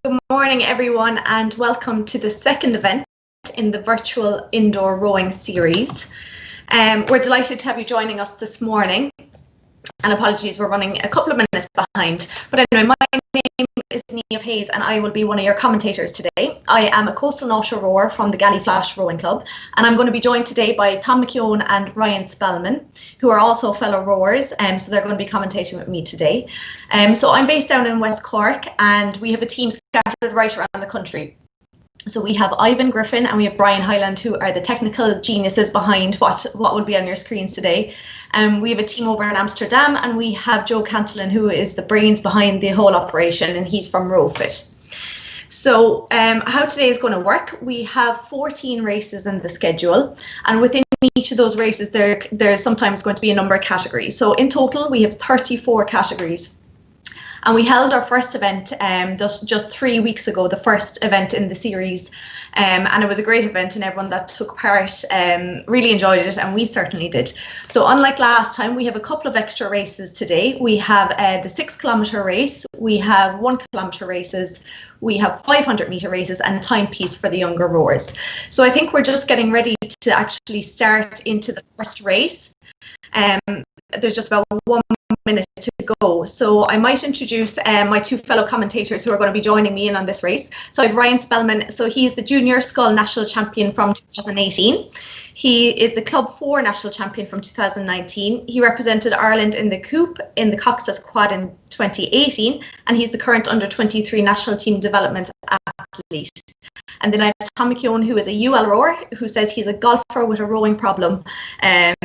Good morning, everyone, and welcome to the second event in the virtual indoor rowing series. We're delighted to have you joining us this morning. And apologies, we're running a couple of minutes behind. But anyway, my name is Niamh Hayes and I will be one of your commentators today. I am a coastal offshore rower from the Galliflash Rowing Club, and I'm going to be joined today by Tom McKeown and Ryan Spellman, who are also fellow rowers, so they're going to be commentating with me today. So I'm based down in West Cork, and we have a team scattered right around the country. So we have Ivan Griffin and we have Brian Hyland, who are the technical geniuses behind what will be on your screens today. We have a team over in Amsterdam, and we have Joe Cantillon, who is the brains behind the whole operation, and he's from ROWfit. So how today is going to work, we have 14 races in the schedule, and within each of those races there's sometimes going to be a number of categories. So in total we have 34 categories. And we held our first event just 3 weeks ago, the first event in the series, and it was a great event, and everyone that took part really enjoyed it, and we certainly did. So unlike last time, we have a couple of extra races today. We have the 6 kilometre race, we have 1 kilometre races, we have 500 metre races, and a timepiece for the younger rowers. So I think we're just getting ready to actually start into the first race. There's just about 1 minute to go, so I might introduce my 2 fellow commentators who are going to be joining me in on this race. So I have Ryan Spellman. So he is the junior scull national champion from 2018. He is the club 4 national champion from 2019. He represented Ireland in the coupe in the Cox's quad in 2018, and he's the current under 23 national team development athlete. And then I have Tom McKeown, who is a UL rower, who says he's a golfer with a rowing problem, and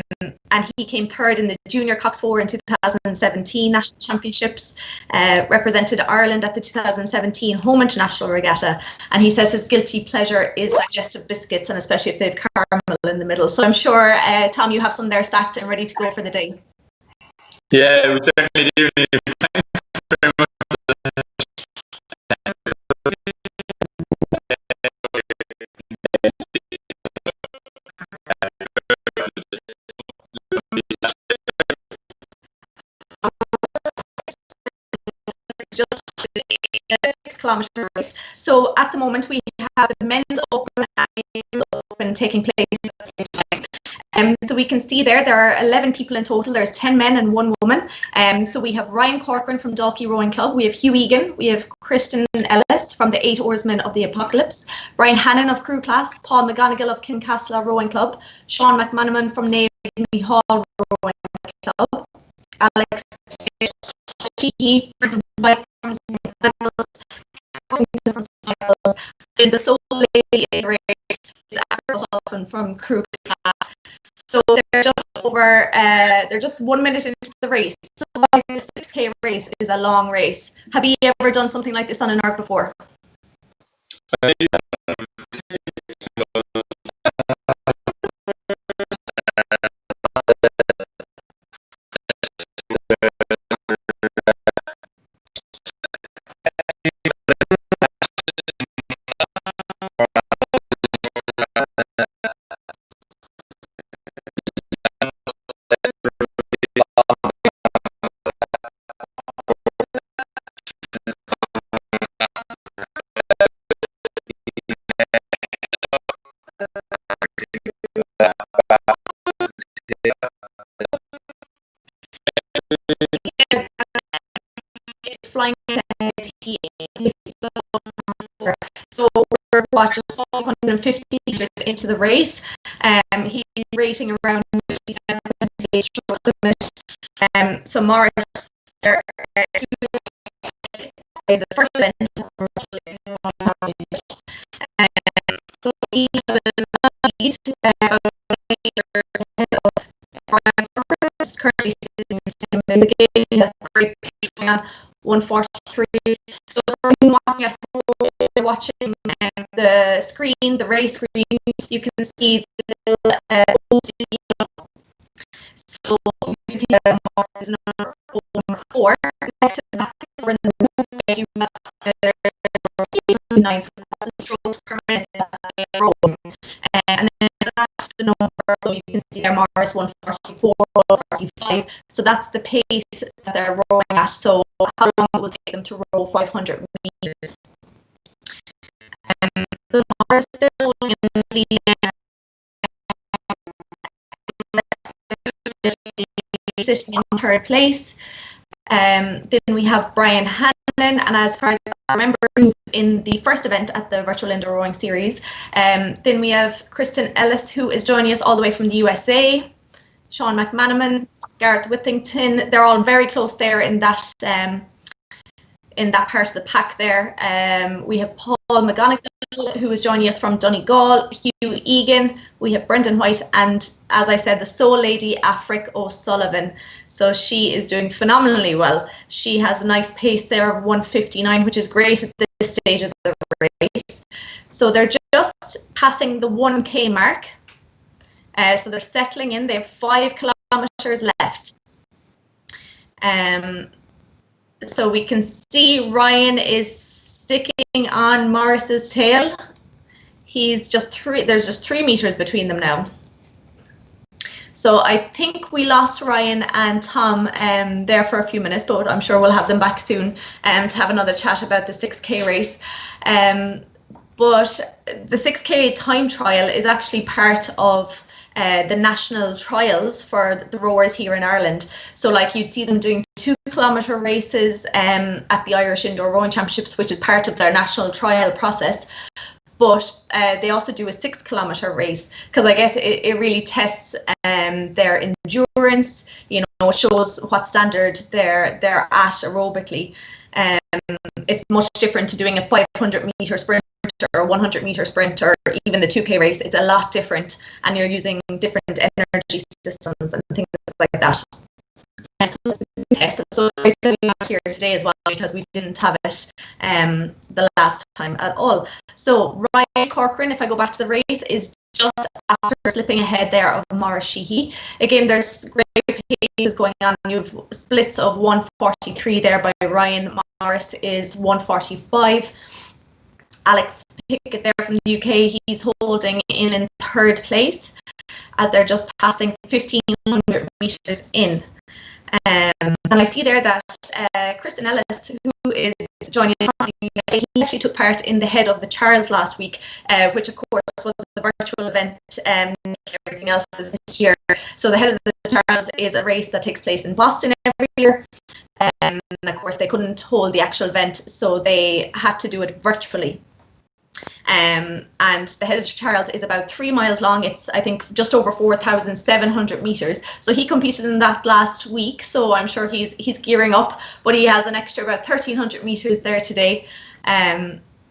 he came third in the junior Cox 4 in 2017 national championships, represented Ireland at the 2017 home international regatta, and he says his guilty pleasure is digestive biscuits, and especially if they've caramel in the middle. So I'm sure, Tom, you have some there stacked and ready to go for the day. Yeah, we certainly do. Thanks very much. Just a 6 kilometre race. So at the moment we have the men's open and women's open taking place at the same time. So we can see there are 11 people in total. There's 10 men and 1 woman. So we have Ryan Corcoran from Dalkey Rowing Club. We have Hugh Egan. We have Kristen Ellis from the 8 Oarsmen of the Apocalypse. Brian Hannon of Crew Class. Paul McGonigal of Kincastle Rowing Club. Sean McManaman from Navy Hall Rowing Club. Alex Cheeky from in the sole lady race is Sullivan from Crew Class. So they're just 1 minute into the race. So the 6K race is a long race. Have you ever done something like this on an ARC before? It's flying so we're watching 550 meters into the race. He's rating around 57. So Morris, the first event, currently sitting in the game. He has a great pace on 143. So from watching at home, watching the screen, the race screen, you can see the so you can see that Morris is number 4. Next to that, we're in the you have 9 strokes per minute rowing, and then that's the number. So you can see there Morris 144, 45. So that's the pace that they're rowing at. So how long it will take them to row 500 meters? Mara is still holding in the sitting in third place. Then we have Brian Hannon, and as far as I remember, he was in the first event at the Virtual Indoor Rowing Series. Then we have Kristen Ellis, who is joining us all the way from the USA. Sean McManaman, Gareth Whittington, they're all very close there in that part of the pack there. We have Paul McGonigal, who is joining us from Donegal, Hugh Egan, we have Brendan White, and as I said, the Soul Lady, Afric O'Sullivan. So she is doing phenomenally well. She has a nice pace there of 1:59, which is great at this stage of the race. So they're just passing the 1K mark. So they're settling in. They have 5 kilometers left. So we can see Ryan is sticking on Morris's tail. He's just there's just 3 meters between them now. So I think we lost Ryan and Tom there for a few minutes, but I'm sure we'll have them back soon to have another chat about the 6K race. But the 6K time trial is actually part of the national trials for the rowers here in Ireland. So like you'd see them doing 2-kilometer races at the Irish Indoor Rowing Championships, which is part of their national trial process. But they also do a 6-kilometer race because I guess it really tests their endurance. You know, it shows what standard they're at aerobically. It's much different to doing a 500-meter sprint or a 100-meter sprint or even the 2K race. It's a lot different, and you're using different energy systems and things like that. So it's great that we are here today as well, because we didn't have it the last time at all. So Ryan Corcoran, if I go back to the race, is just after slipping ahead there of Morris Sheehy. Again, there's great paces going on. You have splits of 1:43 there by Ryan. Morris is 1:45. Alex Pickett there from the UK, he's holding in third place as they're just passing 1,500 meters in. And I see there that Kristen Ellis, who is joining us from the UK, he actually took part in the Head of the Charles last week, which of course was the virtual event. Everything else is here. So the Head of the Charles is a race that takes place in Boston every year. And of course they couldn't hold the actual event, so they had to do it virtually. And the Head of Charles is about 3 miles long. It's, I think, just over 4,700 meters. So he competed in that last week. So I'm sure he's gearing up, but he has an extra about 1,300 meters there today.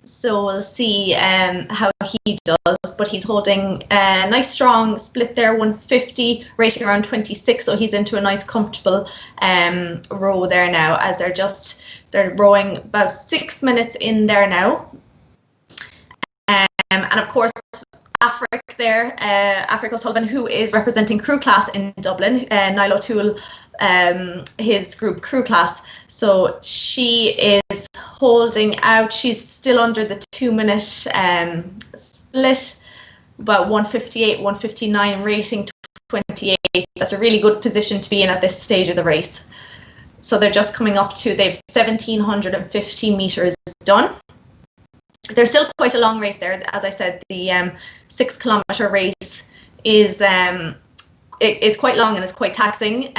So we'll see how he does. But he's holding a nice strong split there, 150, rating around 26. So he's into a nice comfortable row there now, as they're rowing about 6 minutes in there now. And of course, Afric there, Afric O'Sullivan, who is representing crew class in Dublin, Niall O'Toole, his group crew class. So she is holding out. She's still under the 2-minute split, about 1:58, 1:59, rating 28. That's a really good position to be in at this stage of the race. So they're just coming up to, they've 1,750 meters done. There's still quite a long race there. As I said, the 6-kilometer race is it's quite long and it's quite taxing.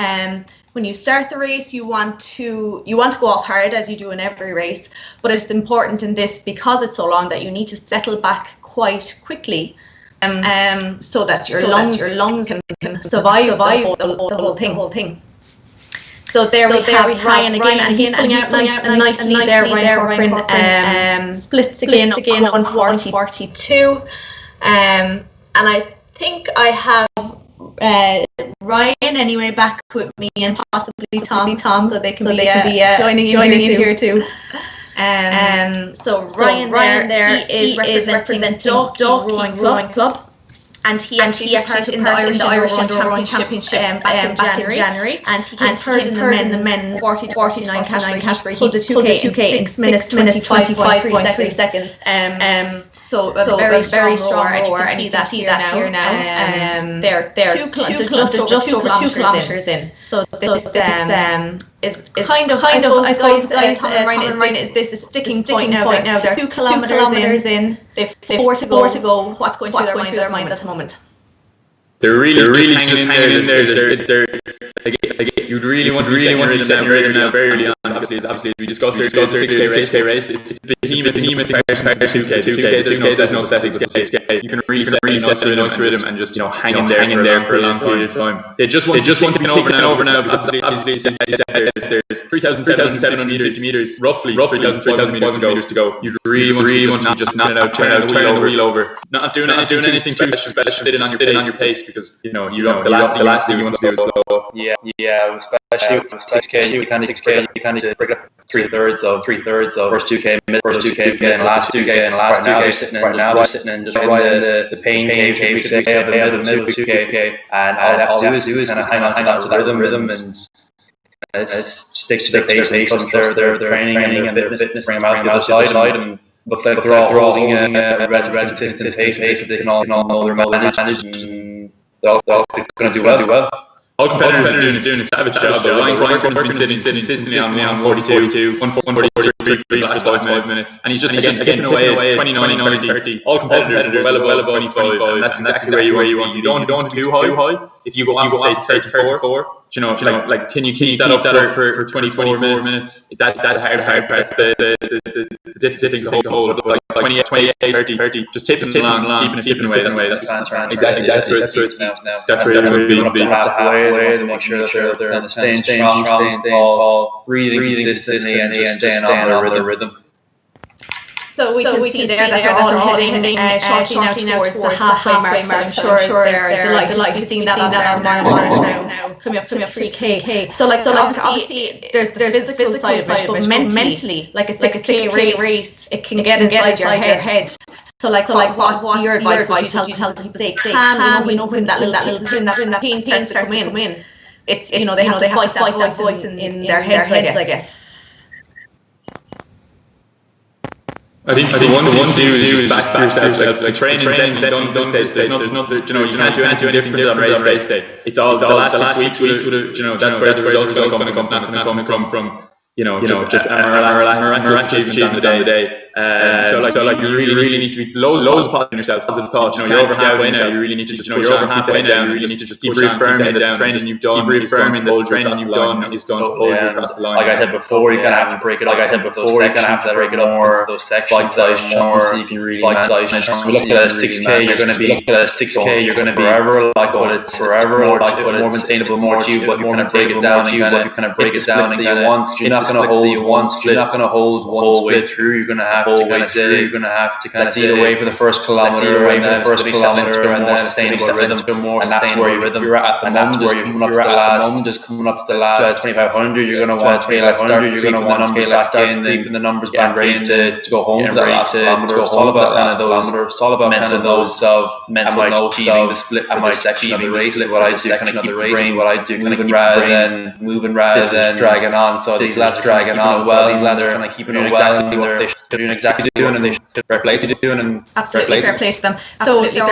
When you start the race, you want to go off hard, as you do in every race, but it's important in this because it's so long that you need to settle back quite quickly, so that your lungs can survive the whole thing. So there we have Ryan again, and he's pulling out nicely there. Ryan Corcoran splits again 1:42. And I think I have Ryan anyway back with me, and possibly Tom, so they can be joining in here too. So Ryan there, he is representing Dalkey Rowing Club. And he actually took part in the Irish Indoor Rowing Championships back in January. And he came third in the men's 40-49 category. He pulled a 2K in 6 minutes 25.3 seconds. So a very strong rower, and you can see that here now. They're just over 2 kilometers in. So this kind of I suppose Tom Ryan is this sticking point now. They're 2 kilometers in. They've 4 to go. What's going through their minds at the moment? They're really hanging in there. You'd really want to set right now very early on. Obviously, we discussed their 6K race. It's behemoth comparison to 2K. There's no set 6K. You can really set a nice rhythm and just hang in there for a long period of time. They just want to be taken over now because obviously there's 3,750 meters, roughly 3,000 meters to go. You'd really want to just knock it out, turn the wheel over, not doing anything too special, fit in on your pace because the last thing you want to do is blow up. Yeah, especially with 6K, you kind of break up three thirds of first 2K, and last 2K, right now they're sitting in just right the pain cave, the middle 2K, and all they do is kind of hang on to that rhythm and stick to their pace and their training and their fitness, bring them out the other side, and looks like they're all holding a relatively consistent pace that they can all know their manage, and they're all going to do well. All competitors are doing a savage job. Ryan Corcoran's been sitting consistently on 142, 143 for the last 5 minutes. And he's just tipping away at 29, 30. All competitors are well above 25, and that's exactly where you want. You don't want to too high. If you go on, say 34, like can you keep that up for 24 minutes? That hard part, the difficult hold, like 28, 30, just tipping along, keeping away. That's where you want to be. Halfway to make sure that they're staying strong, staying tall, breathing consistently, and just staying on their rhythm. So we can see there that they're all heading shortly now towards the halfway mark. So I'm sure they're delighted to see that on their monitor now, coming up to 3K. So obviously there's the physical side of it, but mentally, like a 6K race, it can get inside your head. So what's your advice? Would you tell to stay calm? When that pain starts to come in, it's they have to fight that voice in their heads, I guess. I think one to do is back yourself. Like training done this day. There's no, you can't do anything different on race day. It's all the last 6 weeks. That's where the results are going to come. Not going to come from just miraculous achievement on the day. So you really need to be loads of positive yourself, positive thoughts. You're over halfway now. You really need to you're over halfway down. You really need to just keep reaffirming that the training you've done is going to hold you across the line. Like I said before, you kind of have to break it up. More those sections, so you can really bite-size. Look at a 6K, you're going to be forever more maintainable, more achievable. If you kind of break it down, you're not going to hold one whole way through. You're going to have to kind of eat away for the first kilometer, and then more sustainable rhythm, and that's where you're at the moment. Just coming up to the last 2,500, you're going to want to scale up, keeping the numbers back, ready to go home for that last kilometer. It's all about mental notes of achieving the split for this section of the race. What I do, kind of keep the brain, what I do, moving rather than dragging on. So these lads are dragging on well. These lads are kind of keeping exactly what they should be doing, and they should fair play to doing, and absolutely fair play to them. So they're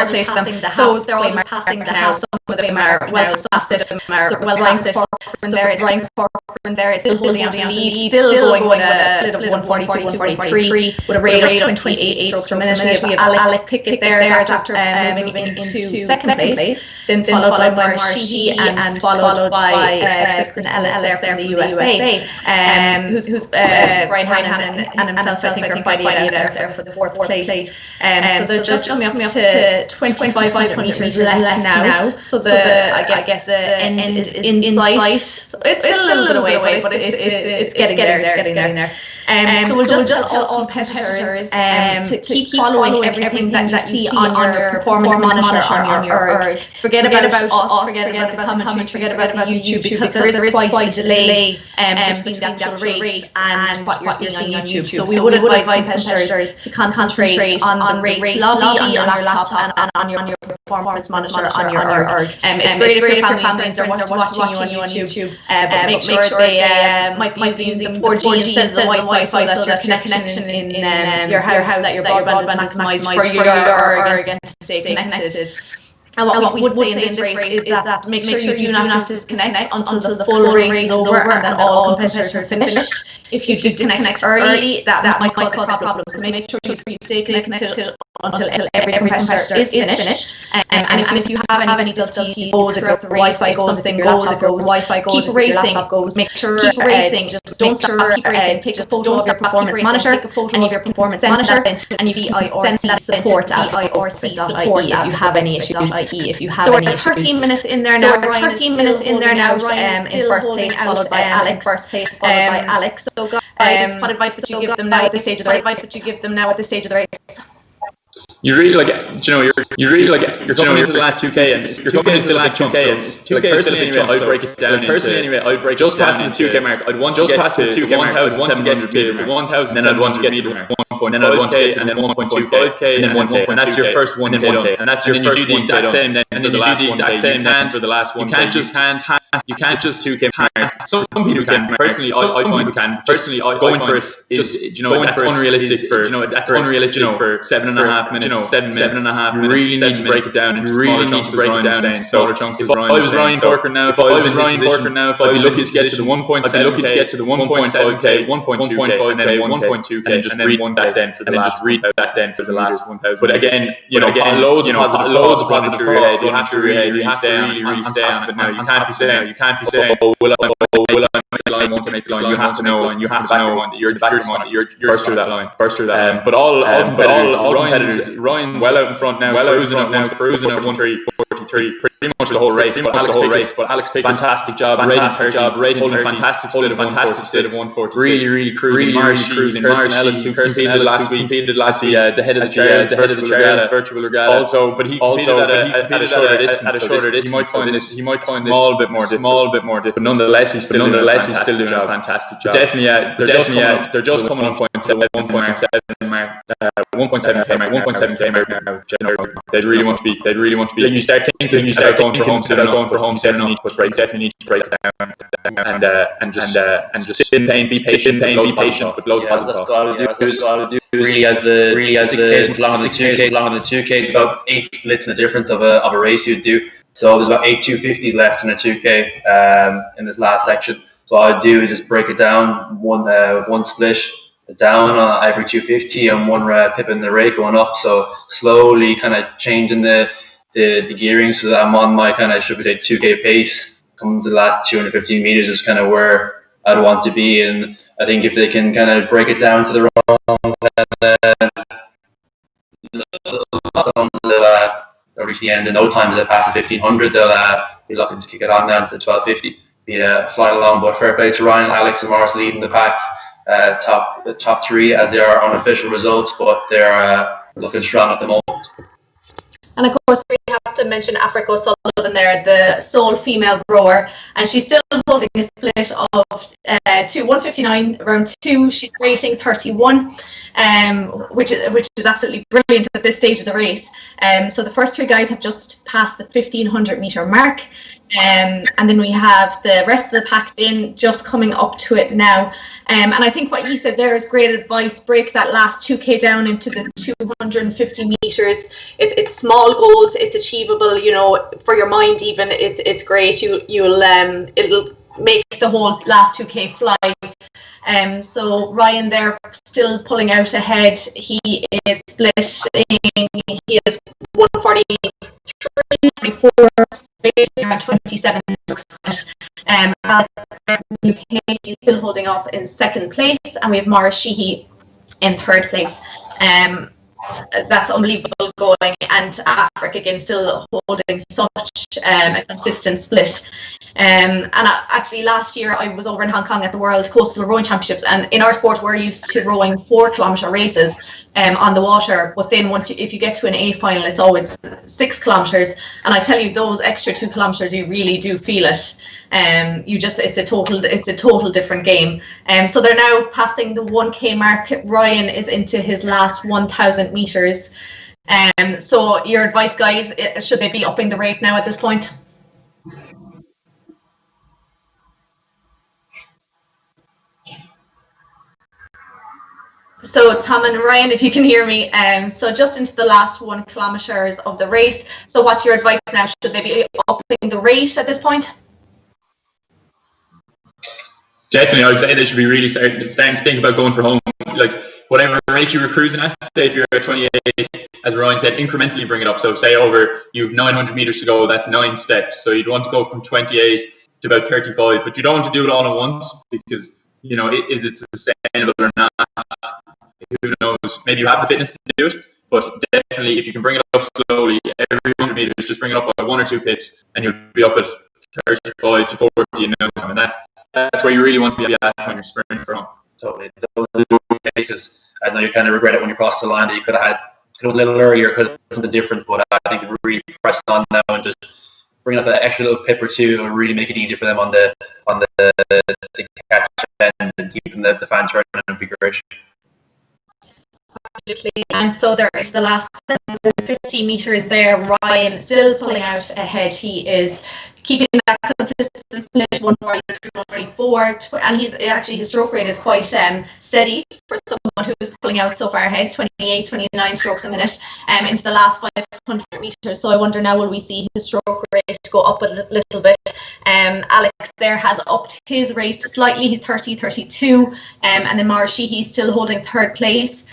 all passing the half. Some of them are well blasted, some are well blasted. Ryan Corcoran there is still holding on the lead, still going with a split of 142, 143 with a rate of 28 strokes per minute. We have Alex Pickett there after moving into second place, then followed by Marshy and followed by Kristen Ellis there from the USA, who's Brian Hyden and himself, I think, are fighting it out there for the fourth place. So they're just coming up to 25 meters left now. So I guess the end is in sight. So it's still a little bit away, but it's getting there. So we'll just tell all competitors to keep following everything that you see on your performance monitor, on your ERG. Forget about us, forget about the commentary, forget about the YouTube, because there is quite a delay between the actual race and what you're seeing on YouTube. So we would advise competitors to concentrate on the race lobby, on your laptop, and on your performance monitor on your ERG. It's great if your family and friends are watching you on YouTube, but make sure they might be using the 4G instead of the Wi-Fi, so that your connection in your house, that your broadband is maximised for your ERG and to stay connected. And what we would say in this race is that make sure you do not disconnect until the full race is over and that all competitors are finished. If you disconnect early, that might cause a problem. So make sure you stay connected until every competitor is finished. And if you have any difficulties, if your Wi-Fi goes, if your Wi-Fi goes, keep racing. Make sure keep racing. Just don't stop. Keep racing. Take a photo of your performance monitor and your performance monitor and your VIRC support at VIRC support if you have any issues. If you have any issues. So we're 13 minutes in there now. Ryan 13 minutes in there now. Ryan in first place, followed by Alex. So guys, what advice would you give them now at this stage of the race? Advice would you give them now at this stage of the race? You really you're coming into the last 2K and you're coming into the last 2K and 2K is still a big chunk. I'd break it down. Personally, anyway, I'd break just past the 2K mark. I'd want just past the 2K mark. I'd want to get to the 1,000, then I'd want to get to the 1.5, then I'd want to and then 1.25K and then 1K, and that's your first 1K, and that's your first 1K. And then you do the exact same then for the last 1K. For the last 1K, you can't just 2K mark. Some people can. Personally, I find you can. Personally, going for it is that's unrealistic for 7.5 minutes. 7.5 minutes. You really need to break it down into smaller chunks. Smaller chunks. If I was Ryan Corcoran now, if I was looking to get to the 1.5K, 1.2K, and then 1.2K, and just read that then for the last 1,000. But again, loads of positive thoughts. You have to really stay on it. Now you can't be saying, oh, will I make the line? Won't I make the line? You have to know that you're burst through that line. But all competitors, Ryan's well out in front now, cruising at 1:43, pretty much the whole race. But Alex Pickett, fantastic job, holding fantastic split of 1:46, really cruising. Kirsten Ellis, who competed last week, the head of the chair, virtual regatta. Also, but he competed at a shorter distance. He might find this small bit more difficult. But nonetheless, he's still doing a fantastic job. Definitely, they're just coming on 1.7 mark. 1.7K mark now. They'd really want to be. Then you start thinking, going for home. Definitely need to break it down and just sit in pain, be patient, but loads of positive thoughts. Really, as the 6Ks along the 2Ks, about 8 splits in the difference of a race you'd do. So there's about 8 250s left in a 2K in this last section. So all I'd do is just break it down, one split down on every 250 and one pip in the rate going up. So slowly kind of changing the gearing so that I'm on my kind of, should we say, 2K pace. Coming to the last 215 meters is kind of where I'd want to be. And I think if they can kind of break it down to the wrong, they'll reach the end in no time. As they pass the 1500, they'll be looking to kick it on down to the 1250. Be flying along, but fair play to Ryan, Alex and Morris leading the pack. Top 3 as they are unofficial results, but they're looking strong at the moment. And of course, we have to mention Africa O'Sullivan there, the sole female rower, and she's still holding a split of 159 round 2. She's rating 31, which is absolutely brilliant at this stage of the race. So the first 3 guys have just passed the 1500 meter mark. And then we have the rest of the pack then just coming up to it now. And I think what you said there is great advice. Break that last 2K down into the 250 meters. It's small goals. It's achievable. For your mind even. It's great. It'll make the whole last 2K fly. So Ryan there still pulling out ahead. He is splitting. He is 143, 24, 27. UK, he's still holding off in second place, and we have Morris Sheehy in third place. That's unbelievable going, and Africa again still holding such a consistent split. And actually last year I was over in Hong Kong at the World Coastal Rowing Championships, and in our sport we're used to rowing 4-kilometer races on the water, but then if you get to an A final it's always 6 kilometers, and I tell you, those extra 2 kilometers you really do feel it. It's a total different game. So they're now passing the 1K mark. Ryan is into his last 1,000 meters. So your advice, guys, should they be upping the rate now at this point? So Tom and Ryan, if you can hear me, so just into the last 1 kilometres of the race. So what's your advice now? Should they be upping the rate at this point? Definitely, I'd say they should be really starting to think about going for home. Like whatever rate you were cruising at, say if you're at 28, as Ryan said, incrementally bring it up. So say you have 900 meters to go, that's 9 steps. So you'd want to go from 28 to about 35, but you don't want to do it all at once because, you know, is it sustainable or not? Who knows? Maybe you have the fitness to do it, but definitely if you can bring it up slowly, every 100 meters, just bring it up by 1 or 2 pips, and you'll be up at 35 to 40, you know, and that's where you really want to be at when you're sprinting from. Totally. Because I know you kind of regret it when you cross the line that you could have a little earlier, could have done something different, but I think you really press on now and just bring up that extra little pip or two and really make it easier for them on the catch end and keeping the fan turning would be great. Absolutely. And so there is the last 50 meters there. Ryan still pulling out ahead. He is keeping that consistent split, 144, and his stroke rate is quite steady for someone who's pulling out so far ahead, 28, 29 strokes a minute into the last 500 meters. So I wonder now, will we see his stroke rate go up a little bit? Alex there has upped his rate slightly. He's 30-32, and then Marshy, he's still holding 3rd place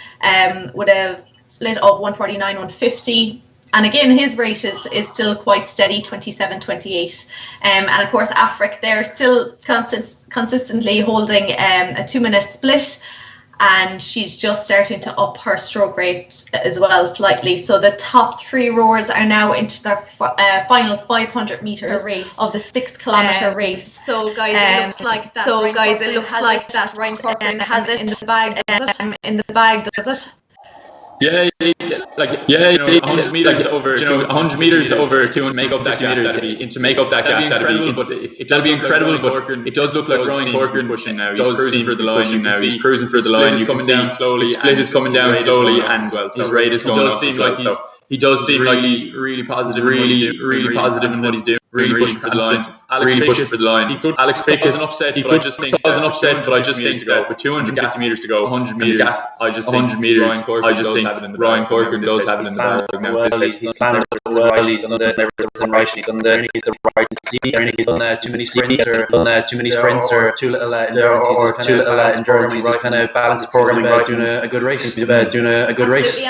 with a split of 149-150. And again, his rate is still quite steady, 27-28. And of course, Afric there still consistently holding a 2-minute split, and she's just starting to up her stroke rate as well slightly. So the top 3 rowers are now into their final 500 meters race of the 6-kilometer race. So guys, it looks like that. So guys, it looks like that. Ryan Corcoran has it in the bag. In the bag, does it? Yeah, you know, 100 meters over, 100 meters over 200 make up that gap. To make up that gap, that'll be incredible. But it does look like Ryan Corcoran pushing now. He's cruising for the line now. He's cruising for the line. He's coming down slowly. Split is coming down slowly, and his rate is going up. He does seem like he's really positive, really positive in what he's doing. Really pushing for the line. Really pushing for the line. Alex Pickett wasn't upset, but I just think that with 250 meters to go, 100 meters, I just think Ryan Corcoran does have it in the bag now. Well, he's planning well. He's done everything right. He's done the right seat. He's done too many sprints or too little endurance. He's just kind of balanced his programming right, doing a good race. I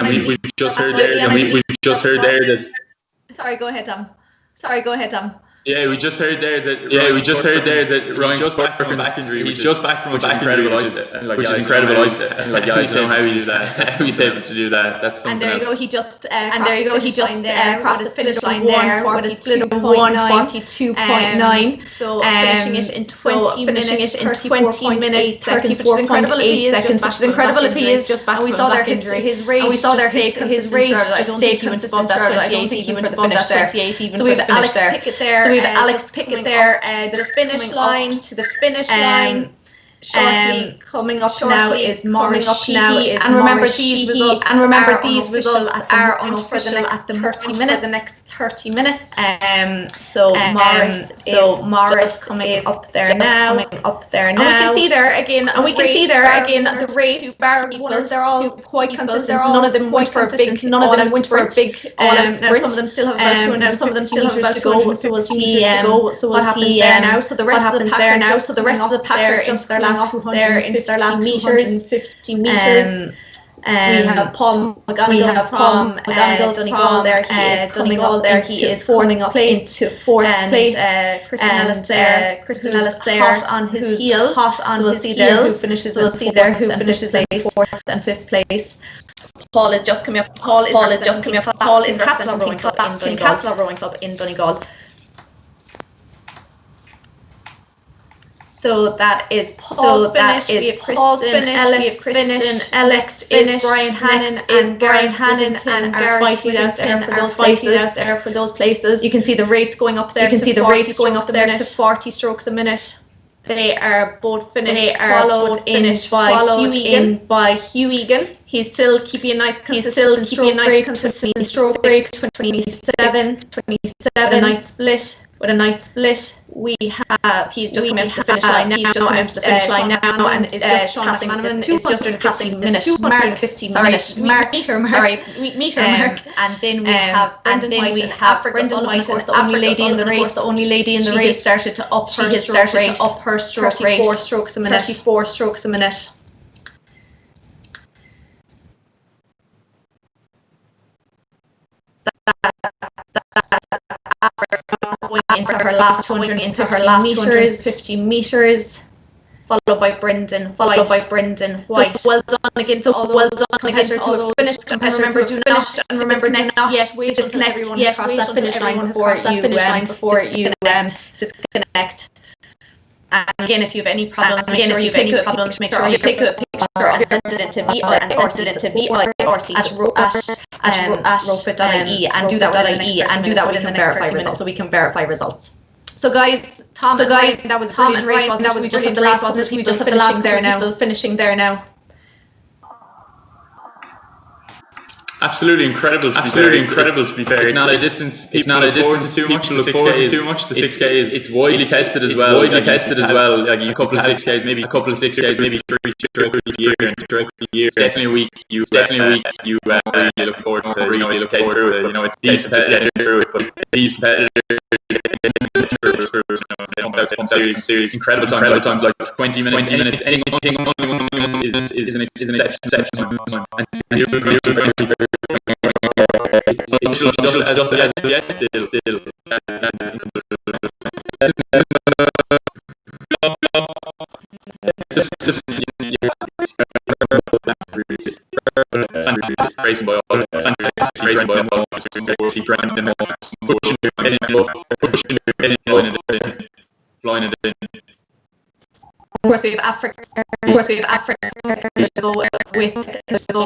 mean, we've just heard there that. Sorry, go ahead, Tom. Yeah, we just heard there that Ryan just back from a back injury. He's just back from a back injury, which is incredible. I don't know how he did that. How he's able to do that. That's something. And there you go. He just crossed the finish line there with a split of 142.9. So finishing it in 20 minutes, 34.8 seconds, which is incredible if he is just back from a back injury. His rate just stayed consistent above that 28 even for the finish there. So we have Alex Pickett there. So we have Alex Pickett there, the finish line to the finish line. Shortly coming up now is Maurice. And remember these results are unofficial at the 30 minutes. For the next 30 minutes. So Maurice coming up there now. And we can see there again. The rates. They're all quite consistent. None of them went for a big. Some of them still have about 200. Some of them still have about to go. So we'll see. What happens there now? So the rest of the pack are just their last 200 into their last 250 meters. We have Paul McGonigal, Donegal there. He is coming up into 4th place. Kristen Ellis there on his heels. So we'll see there who finishes a 4th and 5th place. Paul is just coming up. Paul is representing Castle Rowing Club in Donegal. So that is Paul finished. We have Kristen Ellis, Brian Hannon, and are fighting out there for those places. You can see the rates going up there. To 40 strokes a minute. They are both finished. Followed in by Hugh Egan. He's still keeping a nice consistent stroke rate. 27, a nice split. with a nice split. We have, he's just coming up to the finish line now. He's just coming up to the finish line now, and is just passing the 215 minute mark. And then we have Brendan White, the only lady in the race. She has started to up her stroke rate. 34 strokes a minute. 34 strokes a minute. Into her last 250 meters, followed by Brendan White. So well done against all the competitors who have finished. Remember, do not yet wait until everyone has crossed that finish before you disconnect. And again, if you have any problems, make sure you take a picture and send it into VI or at ROWfit.ie and do that within the next 30 minutes so we can verify results. So guys, that was Tom and race, wasn't it? We just have the last, wasn't it? We just have the last people finishing there now. Absolutely incredible to be fair. It's not a distance too much. The 6K is it's widely tested as well. Like a couple of 6Ks, maybe 3 throughout the year. It's definitely a week. You really look forward to. It's decent to get through it, but these competitors, they pump out some serious incredible times like 20 minutes. Anything is an exceptional time. And racing by all, flying it in. Of course, we have Africa. To go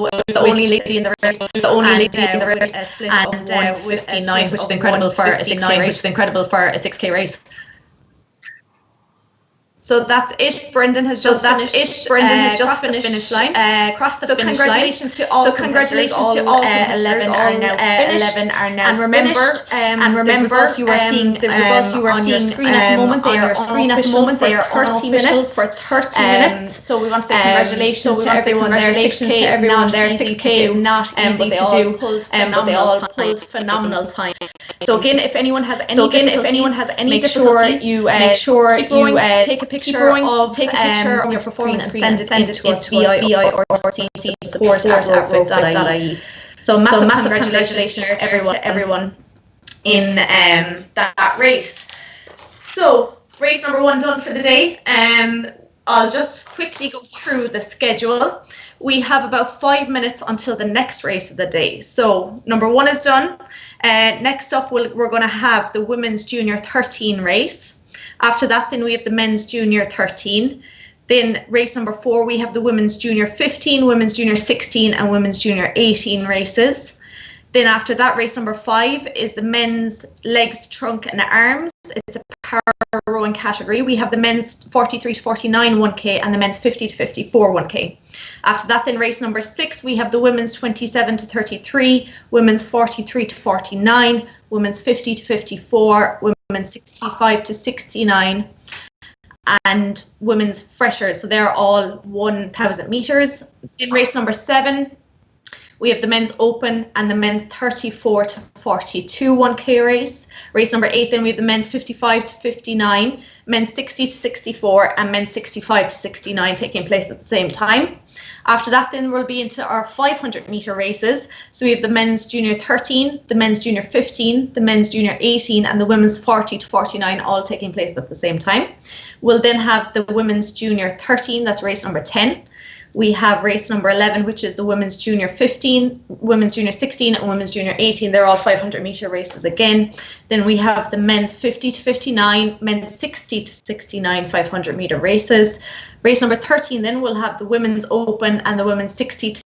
with the only lady in the race. And 59, which is incredible for a 6K race. So that's it. Brendan has just finished. Crossed the finish line. Congratulations to all 11 are now and remember, the results you are seeing on your screen at the moment. They are 30 minutes. So we want to say congratulations to everyone there. 6K is not easy to do, but they all pulled phenomenal time. So again, if anyone has any difficulties, make sure you take a picture of your performance screen and send it to us via VI or CC support at ROWfit.ie. So massive congratulations to everyone in that race. So race number 1 done for the day. I'll just quickly go through the schedule. We have about 5 minutes until the next race of the day. So number 1 is done. Next up, we're going to have the women's junior 13 race. After that, then we have the men's junior 13. Then race number 4, we have the women's junior 15, women's junior 16 and women's junior 18 races. Then after that, race number 5 is the men's legs, trunk and arms. It's a power rowing category. We have the men's 43 to 49 1K and the men's 50 to 54 1K. After that, then race number 6, we have the women's 27 to 33, women's 43 to 49, women's 50 to 54, women's 65 to 69, and women's freshers. So they're all 1,000 meters. In race number 7, we have the men's open and the men's 34 to 42 1K race. Race number 8, then we have the men's 55 to 59, men's 60 to 64 and men's 65 to 69 taking place at the same time. After that, then we'll be into our 500 meter races. So we have the men's junior 13, the men's junior 15, the men's junior 18 and the women's 40 to 49 all taking place at the same time. We'll then have the women's junior 13, that's race number 10. We have race number 11, which is the women's junior 15, women's junior 16 and women's junior 18. They're all 500 meter races again. Then we have the men's 50 to 59, men's 60 to 69 500 meter races. Race number 13, then we'll have the women's open and the women's 60 to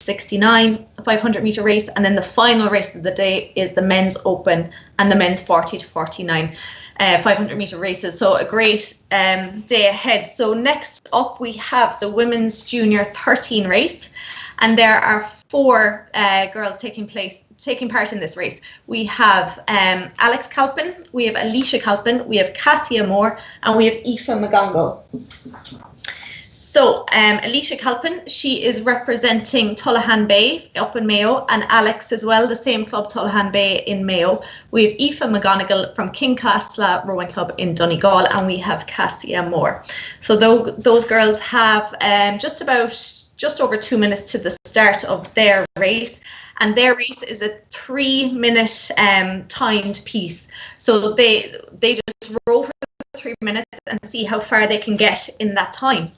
69 500 meter race. And then the final race of the day is the men's open and the men's 40 to 49 500 meter races. So a great day ahead. So next up we have the women's junior 13 race, and there are four girls taking part in this race. We have Alex Calpin, we have Alicia Calpin, we have Cassia Moore, and we have Aoife McGonagall. So Alicia Calpin, she is representing Tullahan Bay up in Mayo, and Alex as well, the same club, Tullahan Bay in Mayo. We have Aoife McGonagall from Kincastle Rowing Club in Donegal, and we have Cassia Moore. So those girls have just over 2 minutes to the start of their race, and their race is a 3-minute timed piece. So they just row for 3 minutes and see how far they can get in that time.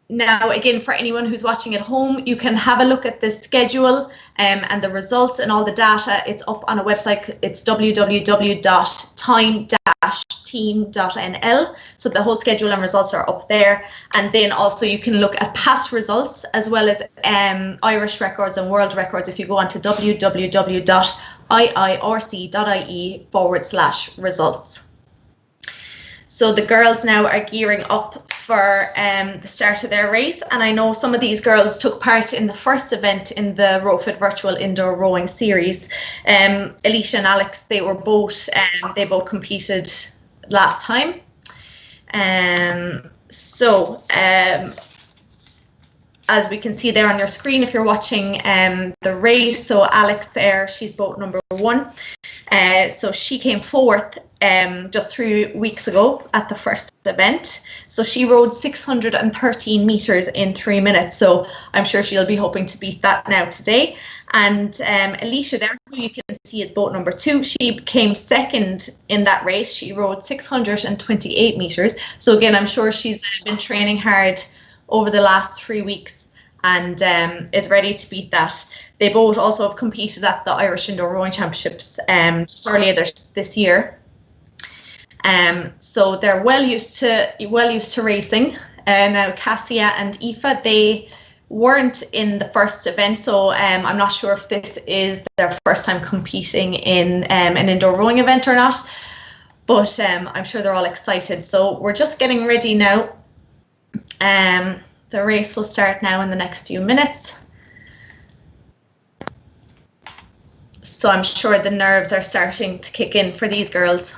Now, again, for anyone who's watching at home, you can have a look at the schedule and the results and all the data. It's up on a website. It's www.time-team.nl. So the whole schedule and results are up there. And then also you can look at past results as well as Irish records and world records if you go on to www.iirc.ie/results. So the girls now are gearing up for the start of their race, and I know some of these girls took part in the first event in the ROWfit Virtual Indoor Rowing Series. Alicia and Alex, they both competed last time. As we can see there on your screen, if you're watching the race, so Alex there, she's boat number 1. So she came fourth just 3 weeks ago at the first event. So she rowed 613 meters in 3 minutes. So I'm sure she'll be hoping to beat that now today. And Alicia there, who you can see is boat number 2, she came second in that race. She rowed 628 meters. So again, I'm sure she's been training hard over the last 3 weeks and is ready to beat that. They both also have competed at the Irish Indoor Rowing Championships just earlier this year. So they're well used to racing. Now Cassia and Aoife, they weren't in the first event, so I'm not sure if this is their first time competing in an indoor rowing event or not, but I'm sure they're all excited. So we're just getting ready now. The race will start now in the next few minutes. So I'm sure the nerves are starting to kick in for these girls.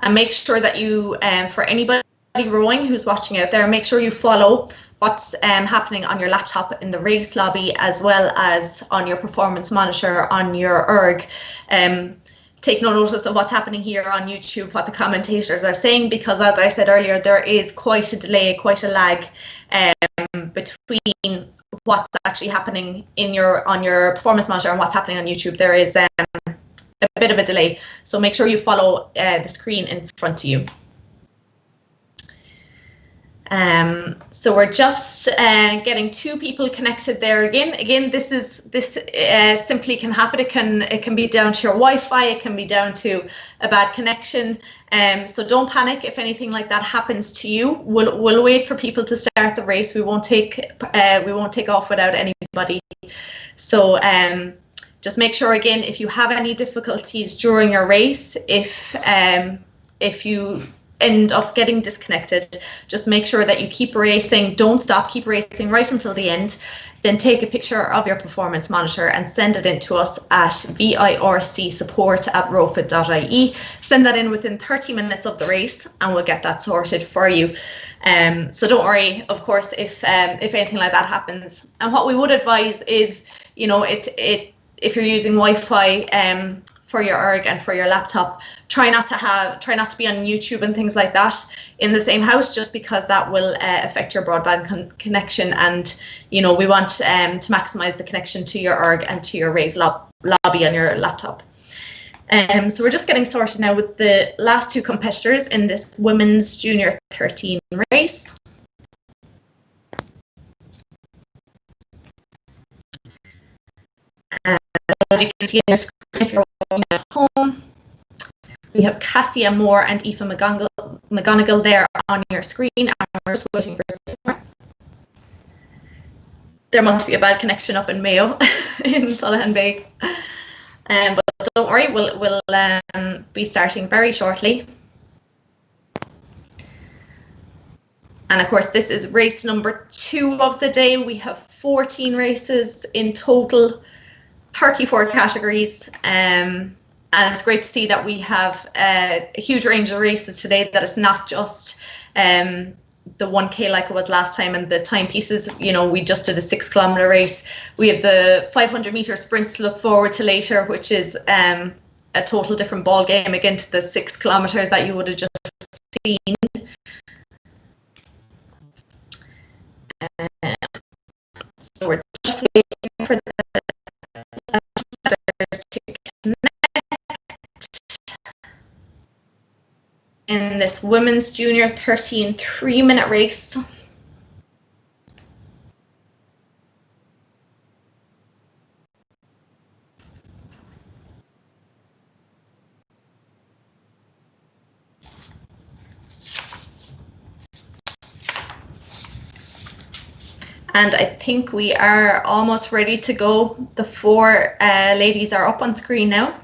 And make sure that you, for anybody rowing who's watching out there, make sure you follow what's happening on your laptop in the race lobby as well as on your performance monitor on your ERG. Take no notice of what's happening here on YouTube, what the commentators are saying, because as I said earlier, there is quite a delay, quite a lag between what's actually happening on your performance monitor and what's happening on YouTube. There is a bit of a delay, so make sure you follow the screen in front of you. So we're just getting 2 people connected there again. Again, this simply can happen. It can be down to your Wi-Fi. It can be down to a bad connection. So don't panic if anything like that happens to you. We'll wait for people to start the race. We won't take off without anybody. So just make sure again, if you have any difficulties during your race, if you end up getting disconnected, just make sure that you keep racing. Don't stop, keep racing right until the end. Then take a picture of your performance monitor and send it in to us at vircsupport@rowfit.ie. Send that in within 30 minutes of the race and we'll get that sorted for you. So don't worry, of course, if anything like that happens. And what we would advise is, you know, if you're using Wi-Fi for your ERG and for your laptop, try not to be on YouTube and things like that in the same house, just because that will affect your broadband connection. And you know, we want to maximize the connection to your ERG and to your raised lobby on your laptop. So we're just getting sorted now with the last 2 competitors in this women's junior 13 race. As you can see on your screen, if you're watching at home, we have Cassia Moore and Aoife McGonagall there on your screen, and we're just waiting for it. There must be a bad connection up in Mayo in Tullahan Bay, but don't worry, we'll be starting very shortly. And of course, this is race number 2 of the day. We have 14 races in total, 34 categories. And it's great to see that we have a huge range of races today, that it's not just the 1K like it was last time and the timepieces. You know, we just did a 6-kilometer race. We have the 500-meter sprints to look forward to later, which is a total different ball game again to the 6 kilometers that you would have just seen. So we're just waiting for the others to connect in this women's junior 13 3-minute race. And I think we are almost ready to go. The 4 ladies are up on screen now.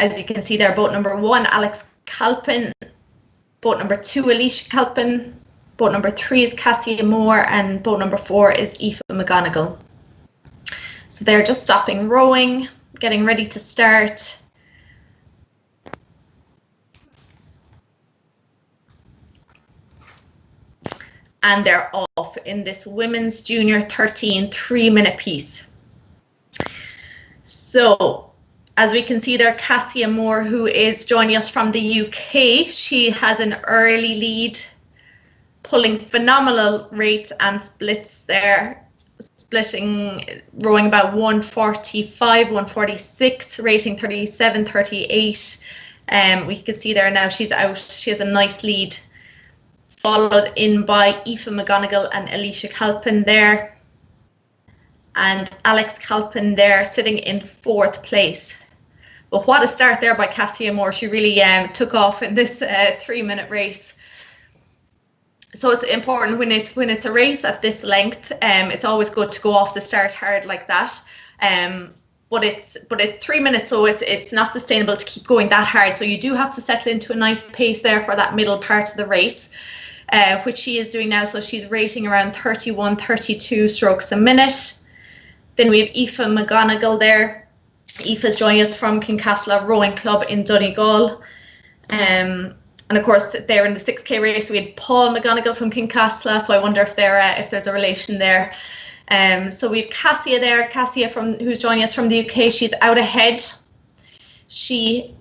As you can see there, boat number 1, Alex Kalpin. Boat number 2, Alicia Kalpin. Boat number 3 is Cassia Moore. And boat number 4 is Aoife McGonigal. So they're just stopping rowing, getting ready to start. And they're off in this women's junior 13 3-minute piece. So as we can see there, Cassia Moore, who is joining us from the UK, she has an early lead, pulling phenomenal rates and splits there, rowing about 145, 146, rating 37, 38. We can see there now she's out. She has a nice lead, followed in by Aoife McGonigal and Alicia Kalpin there. And Alex Kalpin there sitting in 4th place. But what a start there by Cassia Moore. She really took off in this 3-minute race. So it's important when it's a race at this length, it's always good to go off the start hard like that. But it's 3 minutes, so it's not sustainable to keep going that hard. So you do have to settle into a nice pace there for that middle part of the race. Which she is doing now. So she's rating around 31, 32 strokes a minute. Then we have Aoife McGonigal there. Aoife's joining us from Kincastle Rowing Club in Donegal. And of course, they're in the 6K race. We had Paul McGonigal from Kincastle, so I wonder if there's a relation there. So we have Cassia there. Cassia who's joining us from the UK. She's out ahead. She's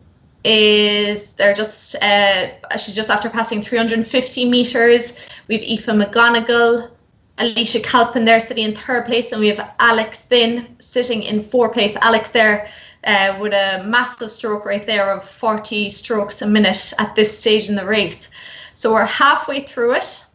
just after passing 350 meters. We have Aoife McGonigal, Alicia Kalpin there sitting in 3rd place, and we have Alex Thin sitting in 4th place. Alex there with a massive stroke rate there of 40 strokes a minute at this stage in the race. So we're halfway through it.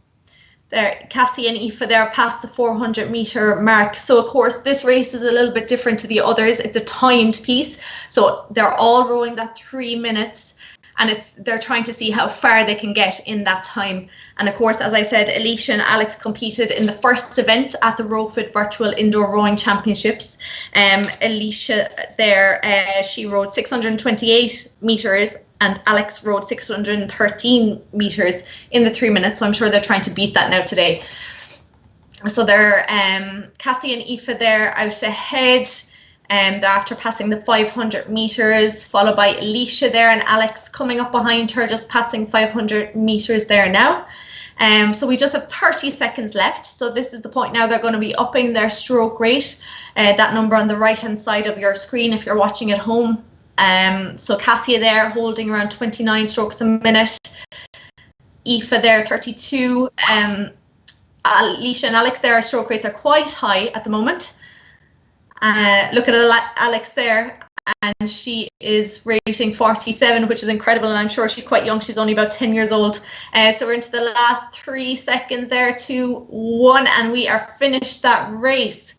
There, Cassie and Aoife there past the 400-meter mark. So of course this race is a little bit different to the others. It's a timed piece, so they're all rowing that 3 minutes, and they're trying to see how far they can get in that time. And of course, as I said, Alicia and Alex competed in the first event at the ROWfit Virtual Indoor Rowing Championships. Alicia there, she rowed 628 meters. And Alex rowed 613 meters in the 3 minutes. So I'm sure they're trying to beat that now today. So they're Cassie and Aoife there out ahead. They're after passing the 500 meters, followed by Alicia there and Alex coming up behind her, just passing 500 meters there now. So we just have 30 seconds left. So this is the point now they're going to be upping their stroke rate. That number on the right hand side of your screen if you're watching at home. So Cassia there holding around 29 strokes a minute. Aoife there 32. Alicia and Alex there, stroke rates are quite high at the moment. Look at Alex there, and she is rating 47, which is incredible, and I'm sure she's quite young. She's only about 10 years old. So we're into the last 3 seconds there, 2, 1, and we are finished that race.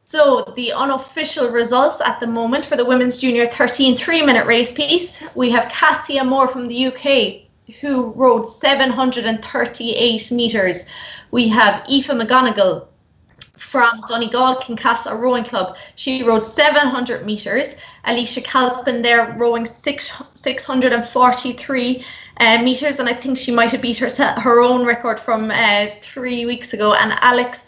So the unofficial results at the moment for the women's junior 13 3-minute race piece, we have Cassia Moore from the UK, who rowed 738 meters. We have Aoife McGonigal from Donegal Kincastle Rowing Club. She rowed 700 meters. Alicia Kalpin there rowing 643 meters, and I think she might have beat her own record from 3 weeks ago. And Alex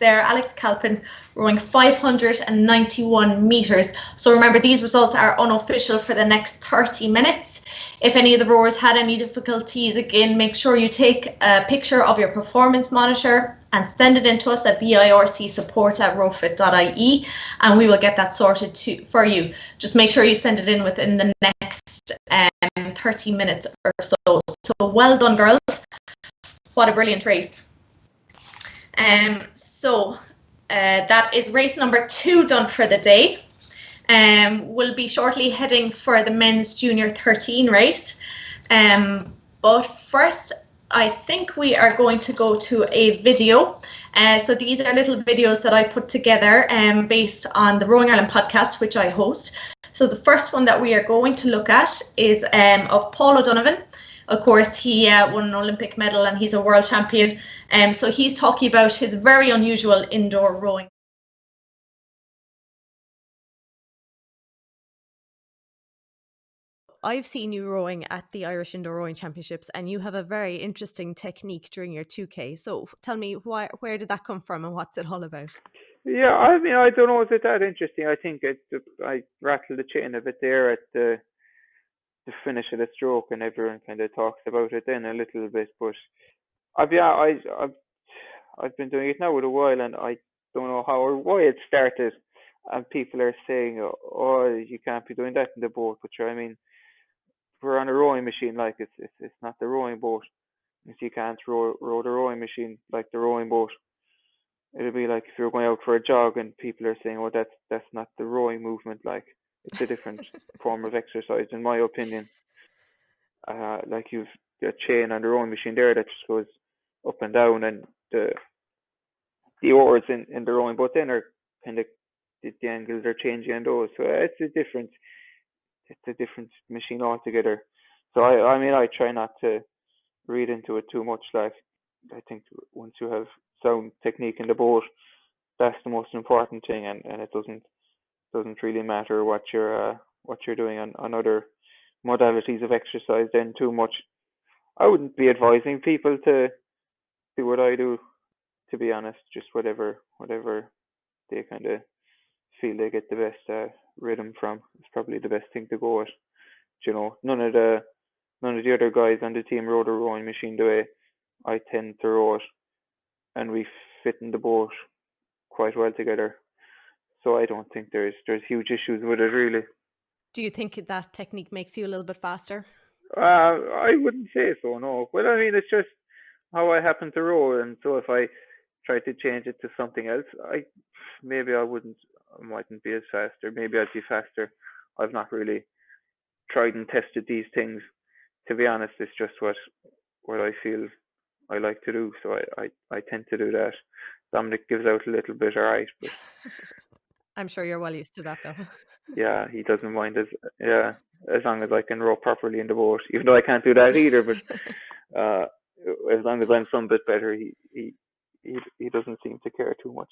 Calpin, rowing 591 meters. So remember, these results are unofficial for the next 30 minutes. If any of the rowers had any difficulties, again, make sure you take a picture of your performance monitor and send it in to us at vircsupport@rowfit.ie, and we will get that sorted for you. Just make sure you send it in within the next 30 minutes or so. So well done, girls. What a brilliant race. That is race number 2 done for the day. We'll be shortly heading for the men's junior 13 race. But first, I think we are going to go to a video. So these are little videos that I put together based on the Rowing Ireland podcast, which I host. So the first one that we are going to look at is of Paul O'Donovan. Of course, he won an Olympic medal and he's a world champion. So he's talking about his very unusual indoor rowing. I've seen you rowing at the Irish Indoor Rowing Championships, and you have a very interesting technique during your 2K. So tell me, where did that come from and what's it all about? Yeah, I mean, I don't know, is it that interesting? I think I rattled the chain a bit there at the finish of the stroke, and everyone kind of talks about it then a little bit. But I've been doing it now with a while, and I don't know how or why it started. And people are saying, "Oh, you can't be doing that in the boat." But sure, I mean, we're on a rowing machine, like it's not the rowing boat. If you can't row the rowing machine like the rowing boat, it'll be like if you're going out for a jog and people are saying, "Oh, that's not the rowing movement." Like it's a different form of exercise, in my opinion. Like you've a chain on the rowing machine there that just goes up and down, and the oars in the rowing boat then are kind of the angles are changing on those. So it's a different machine altogether. So I mean, I try not to read into it too much. Like I think once you have sound technique in the boat, that's the most important thing, and it doesn't really matter what you're doing on other modalities of exercise then too much. I wouldn't be advising people to do what I do, to be honest. Just whatever they kind of feel they get the best rhythm from is probably the best thing to go with. You know, none of the other guys on the team row the rowing machine the way I tend to row it, and we fit in the boat quite well together. So I don't think there's huge issues with it, really. Do you think that technique makes you a little bit faster? I wouldn't say so, no. But I mean, it's just how I happen to row, and so if I try to change it to something else, I mightn't be as fast, or maybe I'd be faster. I've not really tried and tested these things. To be honest, it's just what I feel I like to do, so I tend to do that. Dominic gives out a little bit, alright, but I'm sure you're well used to that, though. yeah, he doesn't mind as long as I can row properly in the boat, even though I can't do that either. But as long as I'm some bit better, he doesn't seem to care too much.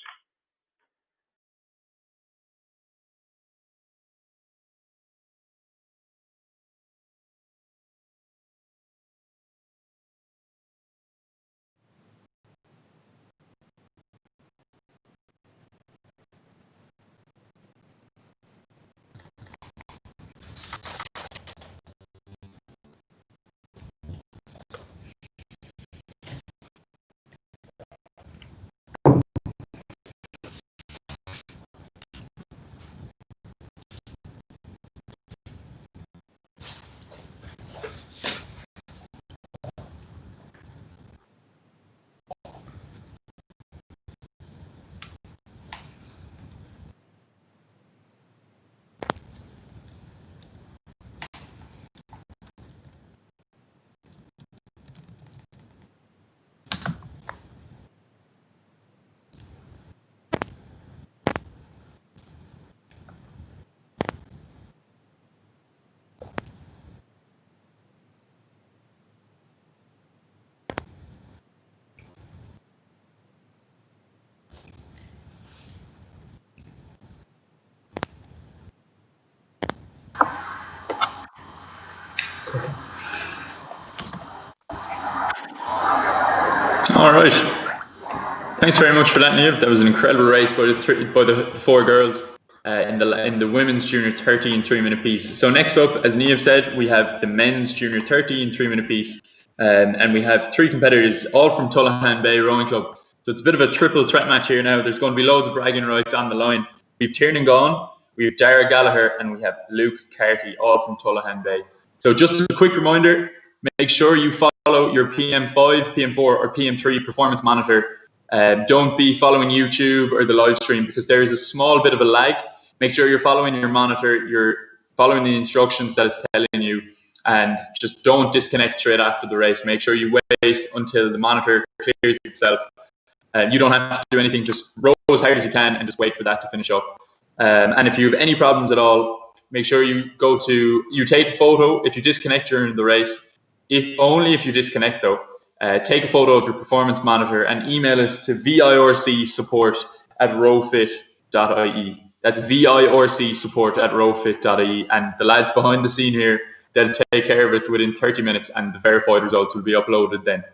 All right. Thanks very much for that, Niamh. That was an incredible race by the four girls in the women's junior 30 and 3 minute piece. So next up, as Niamh said, we have the men's junior 30 and 3 minute piece, and we have 3 competitors, all from Tullahan Bay Rowing Club. So it's a bit of a triple threat match here now. There's going to be loads of bragging rights on the line. We have Tiernan Gaughan, we have Dara Gallagher, and we have Luke Carty, all from Tullahan Bay. So just a quick reminder, make sure you follow your PM5, PM4 or PM3 performance monitor. Don't be following YouTube or the live stream because there is a small bit of a lag. Make sure you're following your monitor, you're following the instructions that it's telling you, and just don't disconnect straight after the race. Make sure you wait until the monitor clears itself. You don't have to do anything, just row as hard as you can and just wait for that to finish up. And if you have any problems at all, make sure you take a photo if you disconnect during the race. Only if you disconnect though. Take a photo of your performance monitor and email it to vircsupport@rowfit.ie. That's vircsupport@rowfit.ie. And the lads behind the scene here, they'll take care of it within 30 minutes and the verified results will be uploaded then.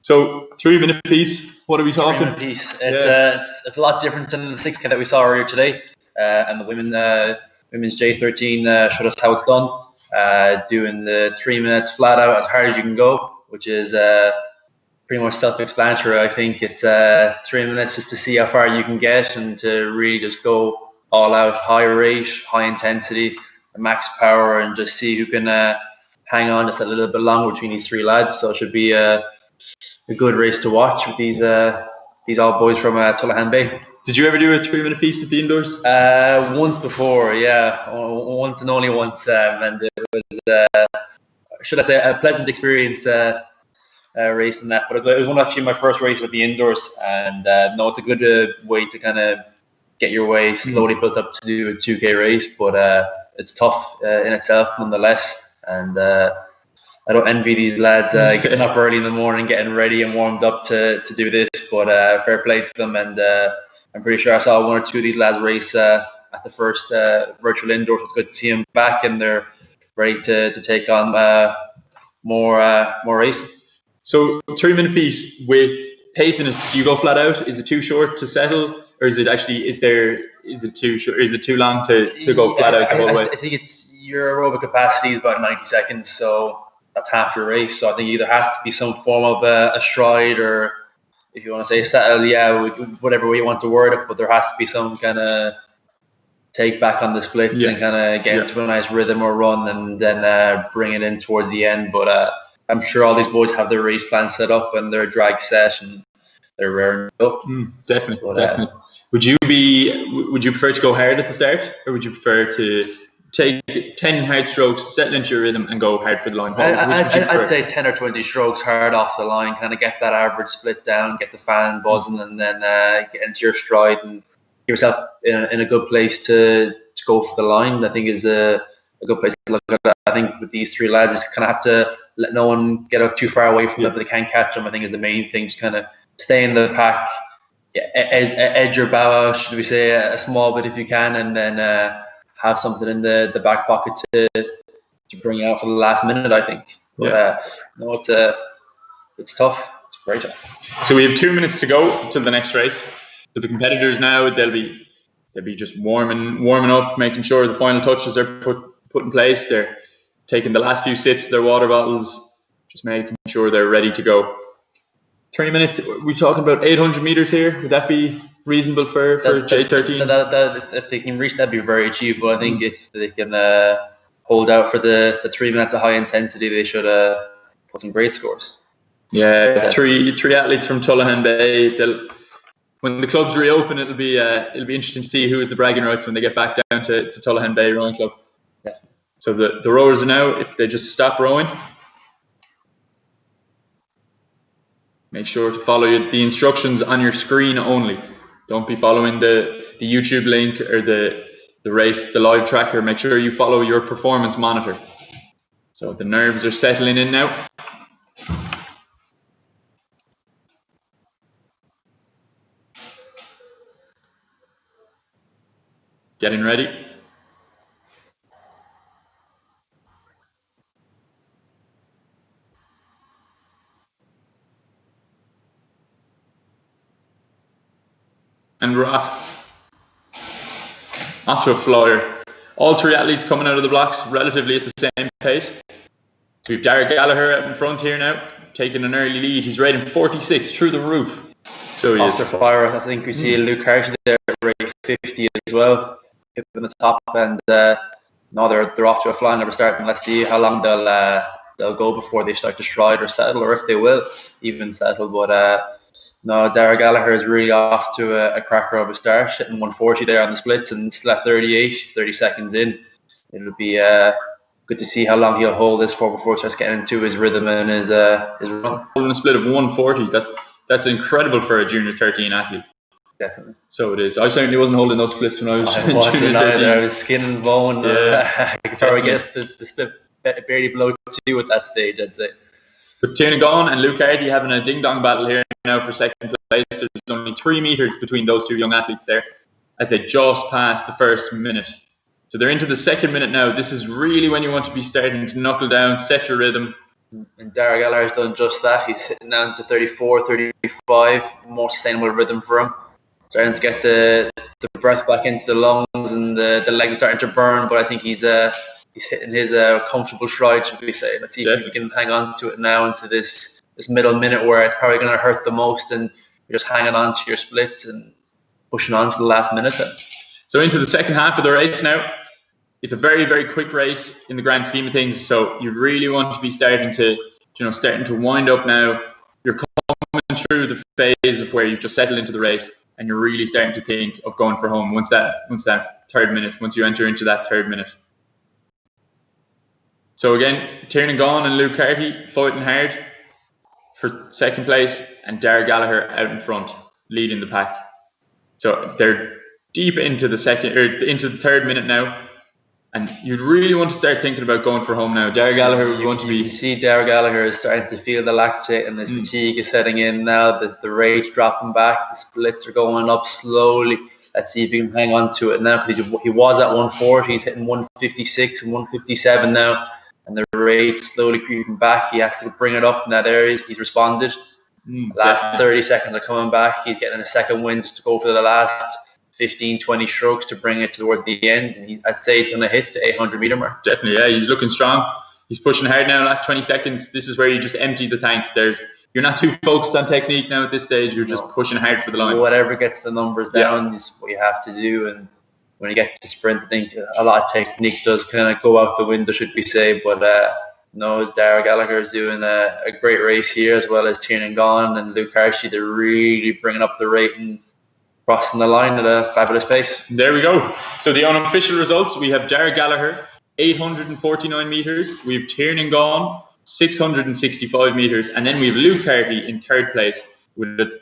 So 3 minute piece, what are we talking? 3 minute piece. It's a lot different than the 6K that we saw earlier today. And the women's J13 showed us how it's done. Doing the 3 minutes flat out as hard as you can go, which is pretty much self-explanatory. I think it's 3 minutes just to see how far you can get and to really just go all out, high rate, high intensity, max power, and just see who can hang on just a little bit longer between these 3 lads. So it should be a good race to watch with these old boys from Tullahan Bay. Did you ever do a 3 minute piece at the indoors? Once before, yeah, once and only once, and it was, should I say, a pleasant experience racing that. But it was actually my first race at the indoors, and no, it's a good way to kind of get your way slowly built up to do a 2K race, but it's tough in itself nonetheless, and I don't envy these lads getting up early in the morning, getting ready and warmed up to do this, but fair play to them, and I'm pretty sure I saw 1 or 2 of these lads race at the first virtual indoors. It's good to see them back, and they're ready to take on more racing. So 3 minute piece with pacing, do you go flat out? Is it too short to settle, or is it actually is it too short? Is it too long to go flat out the whole way? I think it's your aerobic capacity is about 90 seconds, so that's half your race. So I think either has to be some form of a stride, or if you want to say settle, whatever way you want to word it, but there has to be some kind of take back on the splits and kind of get into a nice rhythm or run, and then bring it in towards the end. But I'm sure all these boys have their race plan set up and their drag set, and they're raring to go. Definitely, definitely. Would you prefer to go hard at the start, or would you prefer to take 10 hard strokes, settle into your rhythm, and go hard for the line? I'd say 10 or 20 strokes hard off the line, kind of get that average split down, get the fan buzzing, and then get into your stride and get yourself in a good place to go for the line. I think is a good place to look at it. I think with these 3 lads, just kind of have to let no one get up too far away from them, but they can't catch them. I think is the main thing. Just kind of stay in the pack, edge your bow out, should we say, a small bit if you can, and then have something in the back pocket to bring out for the last minute, I think. But no, it's tough. It's very tough. So we have 2 minutes to go till the next race. So the competitors now, they'll be just warming up, making sure the final touches are put in place. They're taking the last few sips of their water bottles, just making sure they're ready to go. 3 minutes. We're talking about 800 meters here. Would that be reasonable for J13? If they can reach, that'd be very achievable. I think if they can hold out for the 3 minutes of high intensity, they should put some great scores. Yeah, three athletes from Tullahan Bay. When the clubs reopen, it'll be interesting to see who is the bragging rights when they get back down to Tullahan Bay Rowing Club. Yeah. So the rowers are now, if they just stop rowing, make sure to follow the instructions on your screen only. Don't be following the YouTube link or the live tracker. Make sure you follow your performance monitor. So the nerves are settling in now. Getting ready. And we're off to a flyer. All three athletes coming out of the blocks relatively at the same pace. So we've Derek Gallagher out in front here now, taking an early lead. He's rating 46 through the roof. So he is. Fire. I think we see Luke Hartley there at rate 50 as well, up in the top, and no, they're off to a flying. They're starting. Let's see how long they'll go before they start to stride or settle, or if they will even settle. But no, Derek Gallagher is really off to a cracker of a start, hitting 140 there on the splits and still at 30 seconds in. It'll be good to see how long he'll hold this for before he starts getting into his rhythm and his run. Holding a split of 140, that's incredible for a junior 13 athlete. Definitely. So it is. I certainly wasn't holding those splits when I was junior 13. I was skin and bone. Yeah. I could probably get the split barely below 2 at that stage, I'd say. But Tiernan Gaughan and Luke Hardy having a ding-dong battle here now for second place. There's only 3 meters between those two young athletes there as they just passed the first minute. So they're into the second minute now. This is really when you want to be starting to knuckle down, set your rhythm. And Derek Gallagher has done just that. He's hitting down to 34, 35, more sustainable rhythm for him. Starting to get the breath back into the lungs, and the legs are starting to burn, but I think he's hitting his comfortable stride, should we say. Let's see if he can hang on to it now into this middle minute where it's probably going to hurt the most, and you're just hanging on to your splits and pushing on to the last minute then. So into the second half of the race now. It's a very, very quick race in the grand scheme of things, so you really want to be starting to wind up now. You're coming through the phase of where you've just settled into the race, and you're really starting to think of going for home once that third minute, once you enter into that third minute. So again, Tiernan Gaughan and Luke Harty fighting hard for second place, and Derek Gallagher out in front, leading the pack. So they're deep into the third minute now. And you'd really want to start thinking about going for home now. Derek Gallagher, you want to be... You see Derek Gallagher is starting to feel the lactate, and his fatigue is setting in now. The rate's dropping back. The splits are going up slowly. Let's see if he can hang on to it now, because he was at 140. He's hitting 156 and 157 now. And the rate's slowly creeping back. He has to bring it up. Now there he is. He's responded. Last 30 seconds are coming back. He's getting a second win just to go for the last 15, 20 strokes to bring it towards the end. And I'd say he's going to hit the 800 meter mark. Definitely, yeah. He's looking strong. He's pushing hard now. Last 20 seconds. This is where you just empty the tank. You're not too focused on technique now at this stage. You're just pushing hard for the line. Whatever gets the numbers down is what you have to do. And when you get to sprint, I think a lot of technique does kind of go out the window, should we say. But no, Derek Gallagher is doing a great race here, as well as Tiernan Gaughan and Luke Hartley. They're really bringing up the rate and crossing the line at a fabulous pace. There we go. So the unofficial results, we have Derek Gallagher, 849 metres. We have Tiernan Gaughan, 665 metres. And then we have Luke Harty in third place with a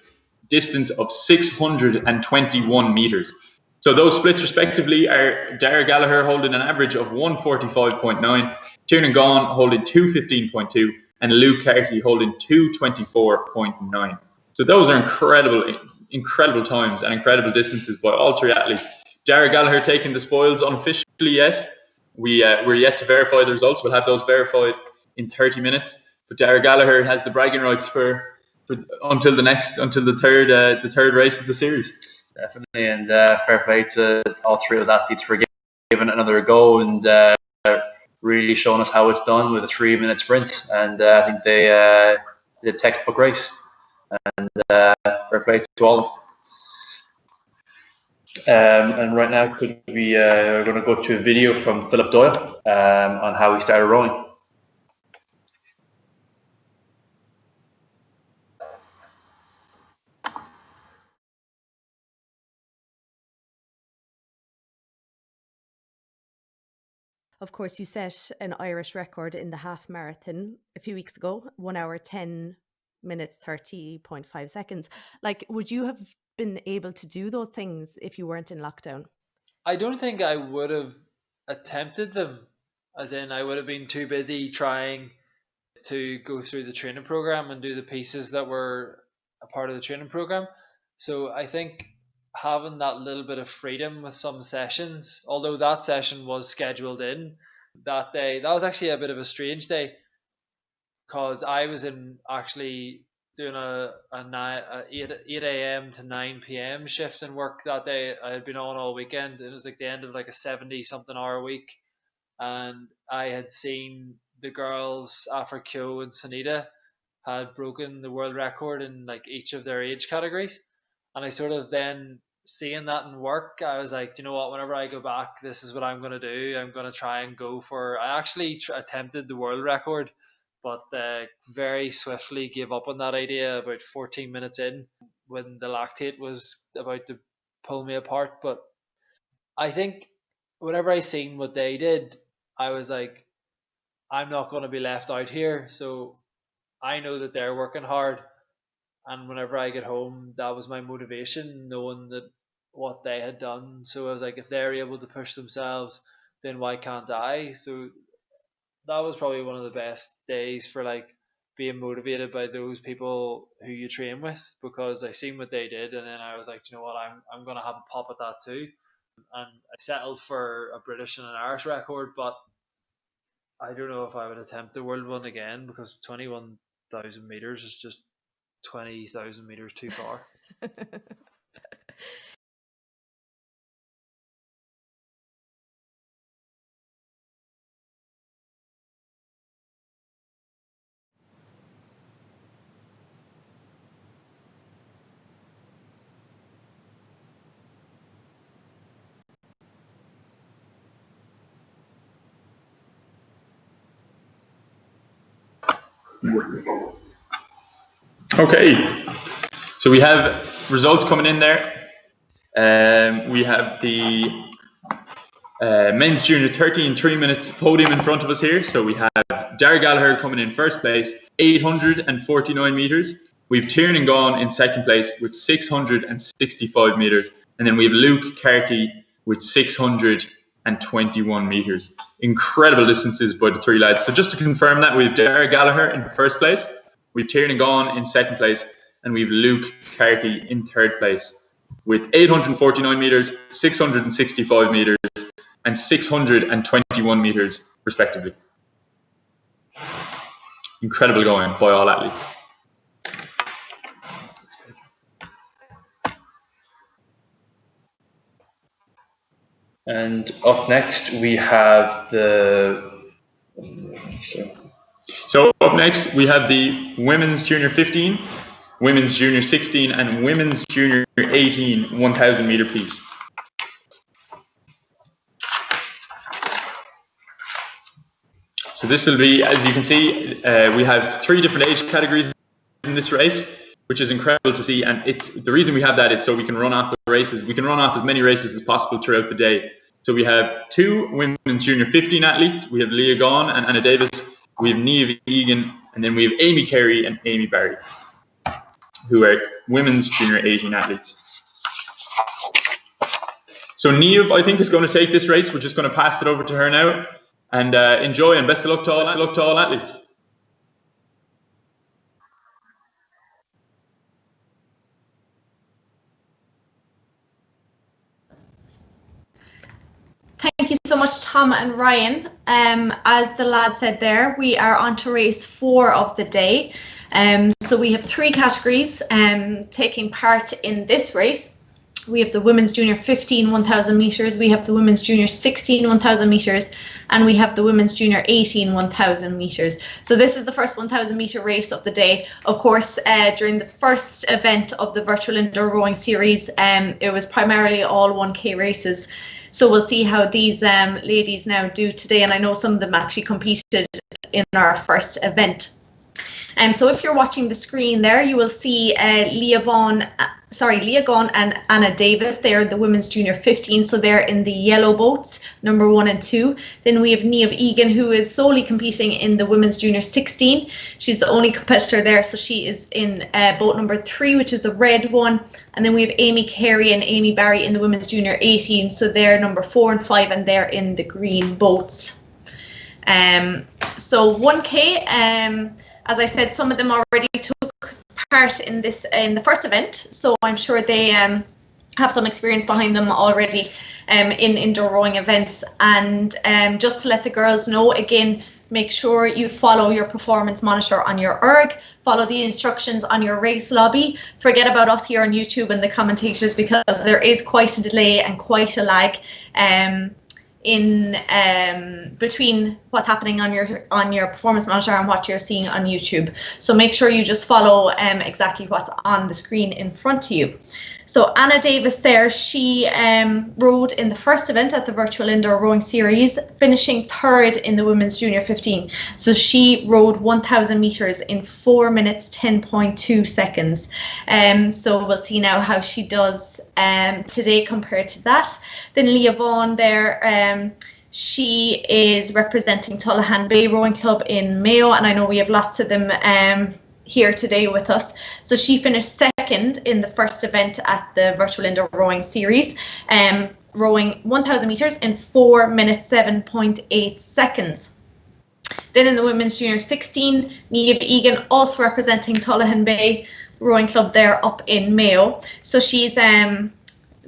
distance of 621 metres. So those splits respectively are Derek Gallagher holding an average of 145.9, Tiernan Gaughan holding 215.2, and Luke Harty holding 224.9. So those are incredible times and incredible distances by all three athletes. Derek Gallagher taking the spoils unofficially yet. We're yet to verify the results. We'll have those verified in 30 minutes. But Derek Gallagher has the bragging rights for until the third race of the series. Definitely, and fair play to all three of those athletes for giving it another go and really showing us how it's done with a 3-minute sprint. And I think they did a textbook race. And fair play to all of them. And right now, we're going to go to a video from Philip Doyle on how he started rowing. Of course, you set an Irish record in the half marathon a few weeks ago, 1 hour, 10 minutes, 30.5 seconds. Like, would you have been able to do those things if you weren't in lockdown? I don't think I would have attempted them, as in I would have been too busy trying to go through the training program and do the pieces that were a part of the training program. So I think having that little bit of freedom with some sessions, although that session was scheduled in that day, that was actually a bit of a strange day because I was in actually doing a 8 a.m. to 9 p.m. shift in work that day. I had been on all weekend. It was like the end of like a 70-something hour week, and I had seen the girls Afra Kyo and Sunita had broken the world record in like each of their age categories, and I sort of then seeing that in work, I was like, you know what? Whenever I go back, this is what I'm gonna do. I'm gonna try and go for. I actually attempted the world record, but very swiftly gave up on that idea about 14 minutes in when the lactate was about to pull me apart. But I think whenever I seen what they did, I was like, I'm not going to be left out here. So I know that they're working hard, and whenever I get home, that was my motivation, knowing that what they had done. So I was like, if they're able to push themselves, then why can't I? So that was probably one of the best days for like being motivated by those people who you train with, because I seen what they did, and then I was like, you know what, I'm gonna have a pop at that too. And I settled for a British and an Irish record, but I don't know if I would attempt the world one again, because 21,000 meters is just 20,000 meters too far. Okay, so we have results coming in there. We have the men's junior 13 3 minutes podium in front of us here. So we have Dara Gallagher coming in first place, 849 meters. We've Tiernan Gone in second place with 665 meters. And then we have Luke Carty with 621 meters. Incredible distances by the three lads. So just to confirm that, we have Dara Gallagher in first place, we have Tiernan Gone in second place, and we have Luke Carty in third place with 849 meters, 665 meters, and 621 meters, respectively. Incredible going by all athletes. And up next, we have the... So up next, we have the women's junior 15, women's junior 16, and women's junior 18 1,000 meter piece. So this will be, as you can see, we have 3 different age categories in this race, which is incredible to see. And it's the reason we have that is so we can run off the races. We can run off as many races as possible throughout the day. So we have 2 women's junior 15 athletes. We have Leah Gaughan and Anna Davis. We have Niamh Egan, and then we have Amy Carey and Amy Barry, who are women's junior 18 athletes. So Niamh, I think, is going to take this race. We're just going to pass it over to her now. And enjoy, and best of luck to all athletes. Thank you so much, Tom and Ryan. As the lad said there, we are on to race 4 of the day. So we have 3 categories taking part in this race. We have the women's junior 15 1,000 meters, we have the women's junior 16 1,000 meters, and we have the women's junior 18 1,000 meters. So this is the first 1,000 meter race of the day. Of course, during the first event of the virtual indoor rowing series, it was primarily all 1K races. So we'll see how these ladies now do today, and I know some of them actually competed in our first event. So if you're watching the screen there, you will see Leah Gaughan and Anna Davis. They're the women's junior 15, so they're in the yellow boats, number 1 and 2. Then we have Niamh Egan, who is solely competing in the women's junior 16. She's the only competitor there, so she is in boat number 3, which is the red one. And then we have Amy Carey and Amy Barry in the women's junior 18, so they're number 4 and 5, and they're in the green boats. So 1K, as I said, some of them already took part in the first event, so I'm sure they have some experience behind them already in indoor rowing events. And just to let the girls know, again, make sure you follow your performance monitor on your erg, follow the instructions on your race lobby. Forget about us here on YouTube and the commentators, because there is quite a delay and quite a lag in between what's happening on your performance monitor and what you're seeing on YouTube. So make sure you just follow exactly what's on the screen in front of you. So Anna Davis there, she rode in the first event at the Virtual Indoor Rowing Series, finishing third in the Women's Junior 15. So she rode 1,000 meters in 4 minutes 10.2 seconds. So we'll see now how she does today compared to that. Then Leah Vaughan there, she is representing Tullahan Bay Rowing Club in Mayo, and I know we have lots of them here today with us. So she finished second in the first event at the Virtual Indoor Rowing Series, rowing 1,000 meters in 4 minutes 7.8 seconds. Then in the Women's Junior 16, Niamh Egan, also representing Tullahan Bay Rowing Club there up in Mayo. So she's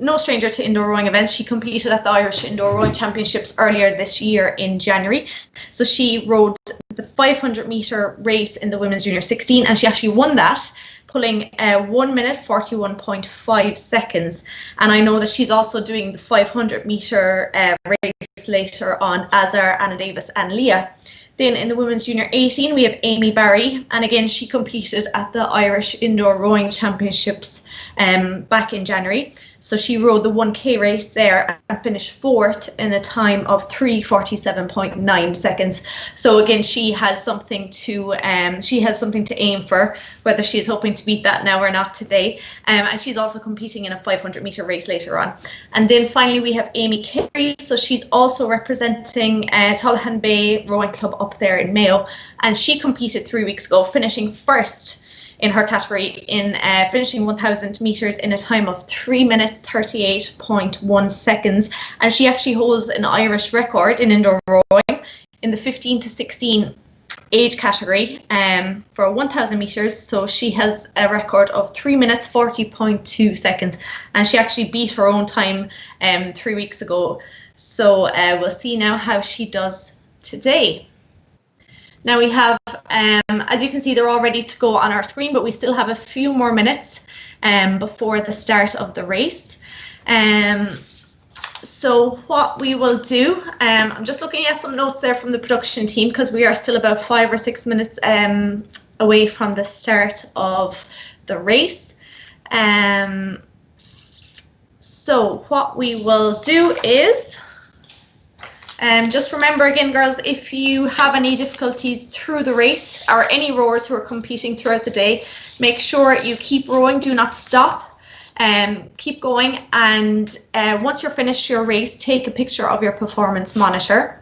no stranger to indoor rowing events. She competed at the Irish Indoor Rowing Championships earlier this year in January. So she rowed the 500 meter race in the Women's Junior 16, and she actually won that, pulling 1 minute 41.5 seconds. And I know that she's also doing the 500 meter race later on, as are Anna Davis and Leah. Then in the Women's Junior 18, we have Amy Barry, and again, she competed at the Irish Indoor Rowing Championships back in January. So she rode the 1K race there and finished fourth in a time of 3:47.9 seconds. So again, she has something to aim for, whether she's hoping to beat that now or not today. And she's also competing in a 500 meter race later on. And then finally, we have Amy Carey. So she's also representing Tullahan Bay Rowing Club up there in Mayo, and she competed 3 weeks ago, finishing first in her category in finishing 1,000 meters in a time of 3 minutes 38.1 seconds. And she actually holds an Irish record in indoor rowing in the 15 to 16 age category for 1,000 meters. So she has a record of 3 minutes 40.2 seconds, and she actually beat her own time 3 weeks ago. So we'll see now how she does today. Now we have, as you can see, they're all ready to go on our screen, but we still have a few more minutes before the start of the race. So what we will do, I'm just looking at some notes there from the production team, because we are still about 5 or 6 minutes away from the start of the race. So what we will do is, just remember again, girls, if you have any difficulties through the race, or any rowers who are competing throughout the day, make sure you keep rowing, do not stop, keep going, and once you're finished your race, take a picture of your performance monitor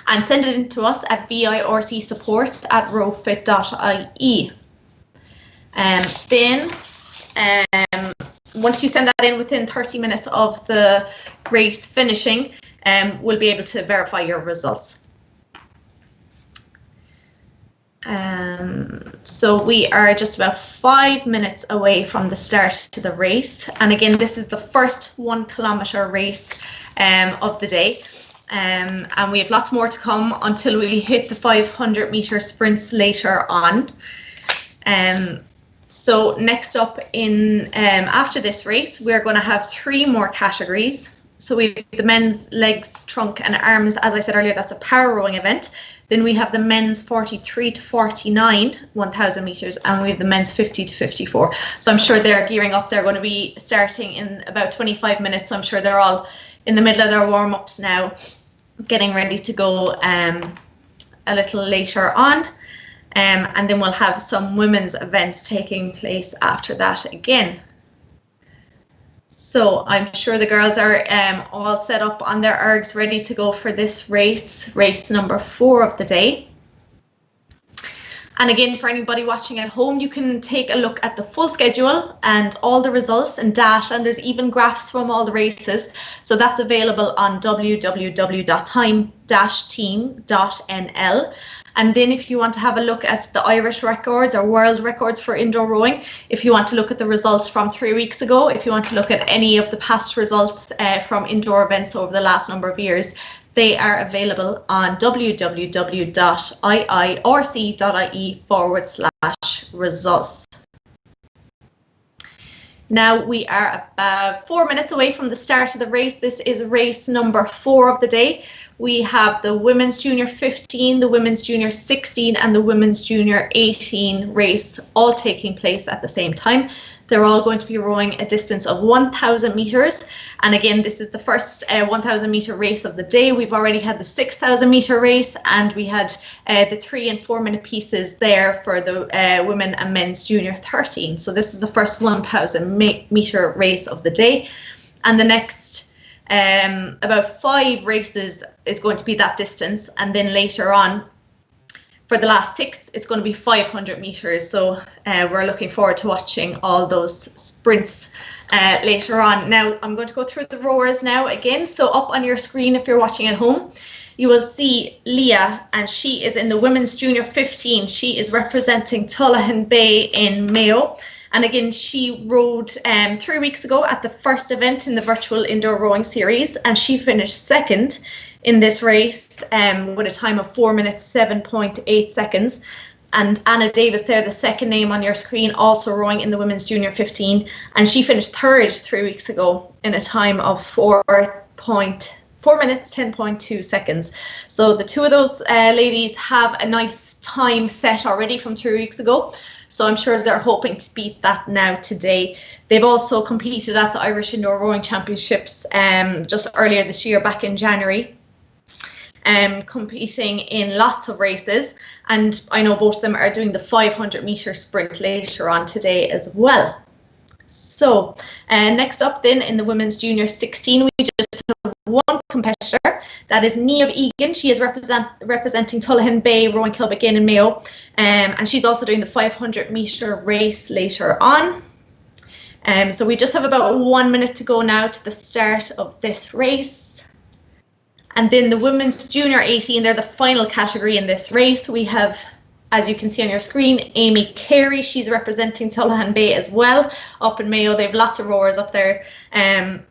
and send it in to us at vircsupport@rowfit.ie. Then once you send that in within 30 minutes of the race finishing, we'll be able to verify your results. So we are just about 5 minutes away from the start to the race, and again, this is the first 1 kilometer race of the day, and we have lots more to come until we hit the 500 meter sprints later on. So next up in after this race, we're going to have 3 more categories. So we have the men's legs, trunk and arms. As I said earlier, that's a power rowing event. Then we have the men's 43 to 49, 1,000 meters, and we have the men's 50 to 54. So I'm sure they're gearing up. They're going to be starting in about 25 minutes. So I'm sure they're all in the middle of their warm-ups now, getting ready to go a little later on. And then we'll have some women's events taking place after that again. So I'm sure the girls are all set up on their ergs, ready to go for this race number 4 of the day. And again, for anybody watching at home, you can take a look at the full schedule and all the results and data, and there's even graphs from all the races. So that's available on www.time-team.nl. And then if you want to have a look at the Irish records or world records for indoor rowing, if you want to look at the results from 3 weeks ago, if you want to look at any of the past results from indoor events over the last number of years, They are available on www.iirc.ie/results. Now we are about 4 minutes away from the start of the race. This is race number 4 of the day. We have the Women's Junior 15, the Women's Junior 16 and the Women's Junior 18 race all taking place at the same time. They're all going to be rowing a distance of 1,000 metres. And again, this is the first 1,000 metre race of the day. We've already had the 6,000 metre race, and we had the 3 and 4 minute pieces there for the Women and Men's Junior 13. So this is the first 1,000 metre race of the day. And the next about 5 races is going to be that distance. And then later on, for the last 6, it's going to be 500 metres. So we're looking forward to watching all those sprints later on. Now, I'm going to go through the rowers now again. So up on your screen, if you're watching at home, you will see Leah, and she is in the Women's Junior 15. She is representing Tullahan Bay in Mayo. And again, she rowed 3 weeks ago at the first event in the virtual indoor rowing series, and she finished second in this race with a time of 4 minutes 7.8 seconds. And Anna Davis there, the second name on your screen, also rowing in the Women's Junior 15, and she finished third 3 weeks ago in a time of 4 minutes 10.2 seconds. So the two of those ladies have a nice time set already from 3 weeks ago. So I'm sure they're hoping to beat that now today. They've also competed at the Irish Indoor Rowing Championships just earlier this year, back in January. Competing in lots of races, and I know both of them are doing the 500 metre sprint later on today as well. So next up then in the Women's Junior 16, we just have one competitor, that is Niamh Egan. She is representing Tullahan Bay Rowing Club again in Mayo, and she's also doing the 500 metre race later on. So we just have about 1 minute to go now to the start of this race. And then the Women's Junior 18, they're the final category in this race. We have, as you can see on your screen, Amy Carey. She's representing Tullahan Bay as well, up in Mayo. They have lots of rowers up there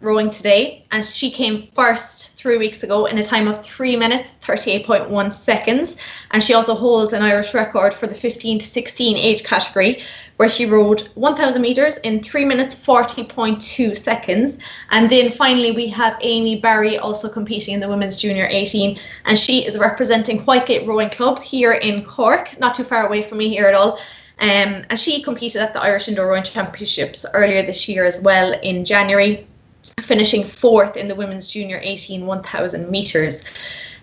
rowing today. And she came first 3 weeks ago in a time of 3 minutes, 38.1 seconds. And she also holds an Irish record for the 15 to 16 age category, where she rowed 1,000 metres in 3 minutes 40.2 seconds. And then finally we have Amy Barry also competing in the Women's Junior 18, and she is representing Whitegate Rowing Club here in Cork, not too far away from me here at all. And she competed at the Irish Indoor Rowing Championships earlier this year as well in January, finishing 4th in the Women's Junior 18 1,000 metres.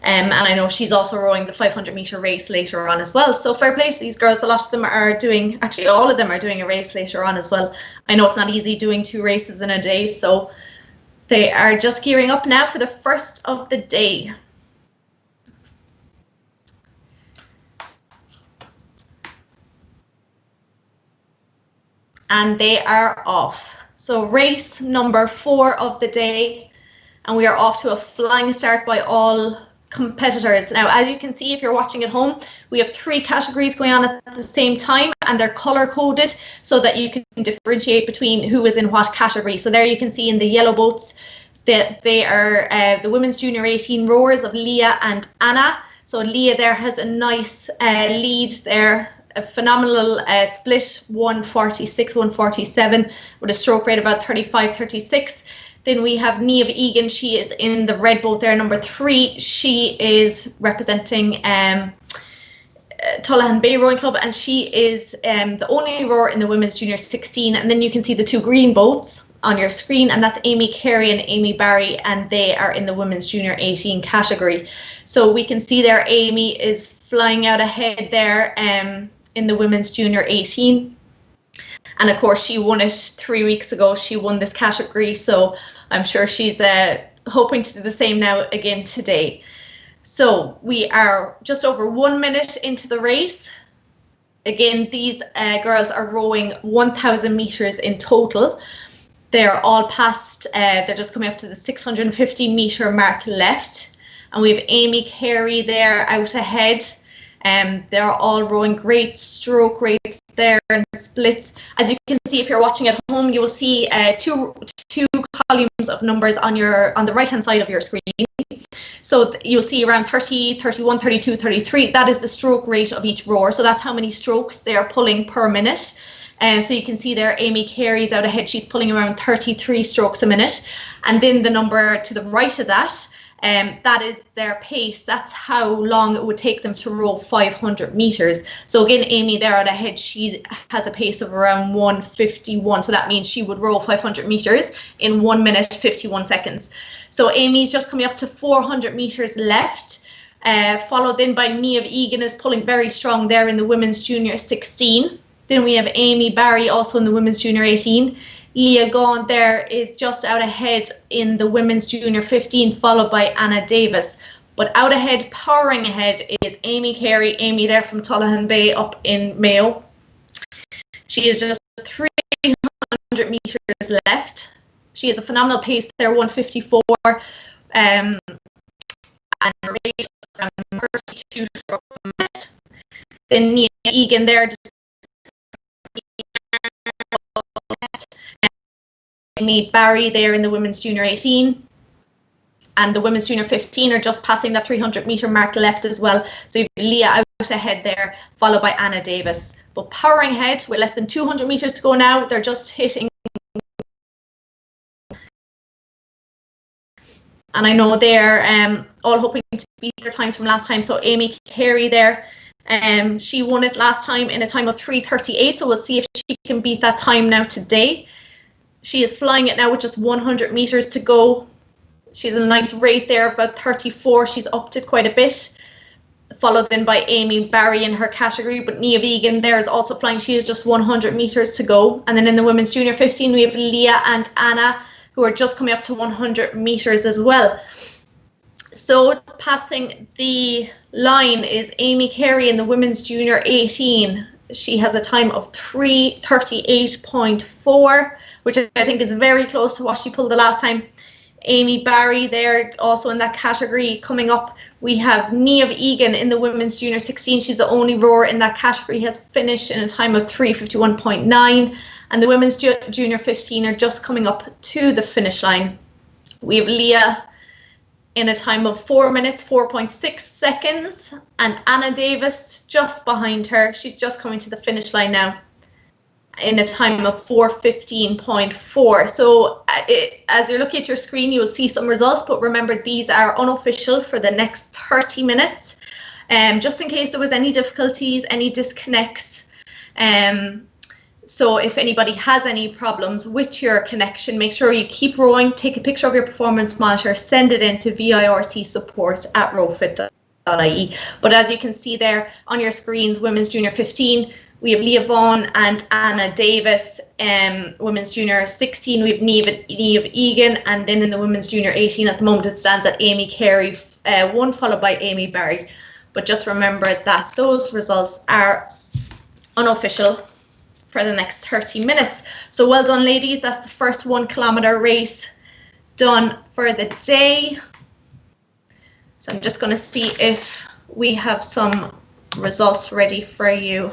And I know she's also rowing the 500 metre race later on as well. So fair play to these girls. A lot of them are doing, actually all of them are doing a race later on as well. I know it's not easy doing 2 races in a day, so they are just gearing up now for the first of the day. And they are off. So race number 4 of the day, and we are off to a flying start by all competitors. Now, as you can see, if you're watching at home, we have 3 categories going on at the same time, and they're color coded so that you can differentiate between who is in what category. So there you can see in the yellow boats that they are the Women's Junior 18 rowers of Leah and Anna. So Leah there has a nice lead there, a phenomenal split, 146, 147, with a stroke rate about 35, 36. Then we have Niamh Egan. She is in the red boat there, number 3. She is representing Tullahan Bay Rowing Club, and she is the only rower in the Women's Junior 16. And then you can see the 2 green boats on your screen, and that's Amy Carey and Amy Barry, and they are in the Women's Junior 18 category. So we can see there Amy is flying out ahead there in the Women's Junior 18. And of course, she won it 3 weeks ago. She won this category, so I'm sure she's hoping to do the same now again today. So we are just over 1 minute into the race. Again, these girls are rowing 1,000 metres in total. They're all past, they're just coming up to the 650 metre mark left. And we have Amy Carey there out ahead. They're all rowing great stroke rates there and splits. As you can see, if you're watching at home, you will see two columns of numbers on the right hand side of your screen. So you'll see around 30, 31, 32, 33. That is the stroke rate of each rower. So that's how many strokes they are pulling per minute. So you can see there, Amy Carey's out ahead. She's pulling around 33 strokes a minute. And then the number to the right of that, that is their pace. That's how long it would take them to row 500 meters. So again, Amy there out ahead, she has a pace of around 1:51. So that means she would row 500 meters in 1 minute, 51 seconds. So Amy's just coming up to 400 meters left, followed then by Niamh Egan is pulling very strong there in the women's junior 16. Then we have Amy Barry also in the women's junior 18. Leah Gaughan there is just out ahead in the women's junior 15, followed by Anna Davis. But out ahead, powering ahead, is Amy Carey. Amy there from Tullahan Bay up in Mayo. She is just 300 meters left. She has a phenomenal pace there, 1:54, and a rate of around 32 strokes a minute. Then Niamh Egan there, Amy Barry there in the women's junior 18, and the women's junior 15 are just passing that 300 meter mark left as well. So you've Leah out ahead there, followed by Anna Davis. But powering ahead with less than 200 meters to go now, they're just hitting. And I know they're all hoping to beat their times from last time. So Amy Carey there, she won it last time in a time of 3:38. So we'll see if she can beat that time now today. She is flying it now with just 100 meters to go. She's a nice rate there, about 34. She's upped it quite a bit. Followed then by Amy Barry in her category, but Niamh Egan there is also flying. She has just 100 meters to go. And then in the women's junior 15, we have Leah and Anna, who are just coming up to 100 meters as well. So passing the line is Amy Carey in the women's junior 18. She has a time of 3:38.4, which I think is very close to what she pulled the last time. Amy Barry there also in that category. Coming up, we have Niamh Egan in the women's junior 16. She's the only rower in that category, has finished in a time of 3:51.9. And the women's junior 15 are just coming up to the finish line. We have Leah in a time of 4 minutes, 4.6 seconds, and Anna Davis just behind her. She's just coming to the finish line now in a time of 4:15.4. So as you're looking at your screen, you will see some results, but remember these are unofficial for the next 30 minutes. Just in case there was any difficulties, any disconnects. So if anybody has any problems with your connection, make sure you keep rowing, take a picture of your performance monitor, send it in to virc@rowfit.ie. But as you can see there on your screens, women's junior 15, we have Leah Gaughan and Anna Davis. Women's junior 16, we have Niamh Egan, and then in the women's junior 18 at the moment it stands at Amy Carey, 1, followed by Amy Barry. But just remember that those results are unofficial for the next 30 minutes. So well done, ladies. That's the first 1 kilometer race done for the day. So I'm just going to see if we have some results ready for you.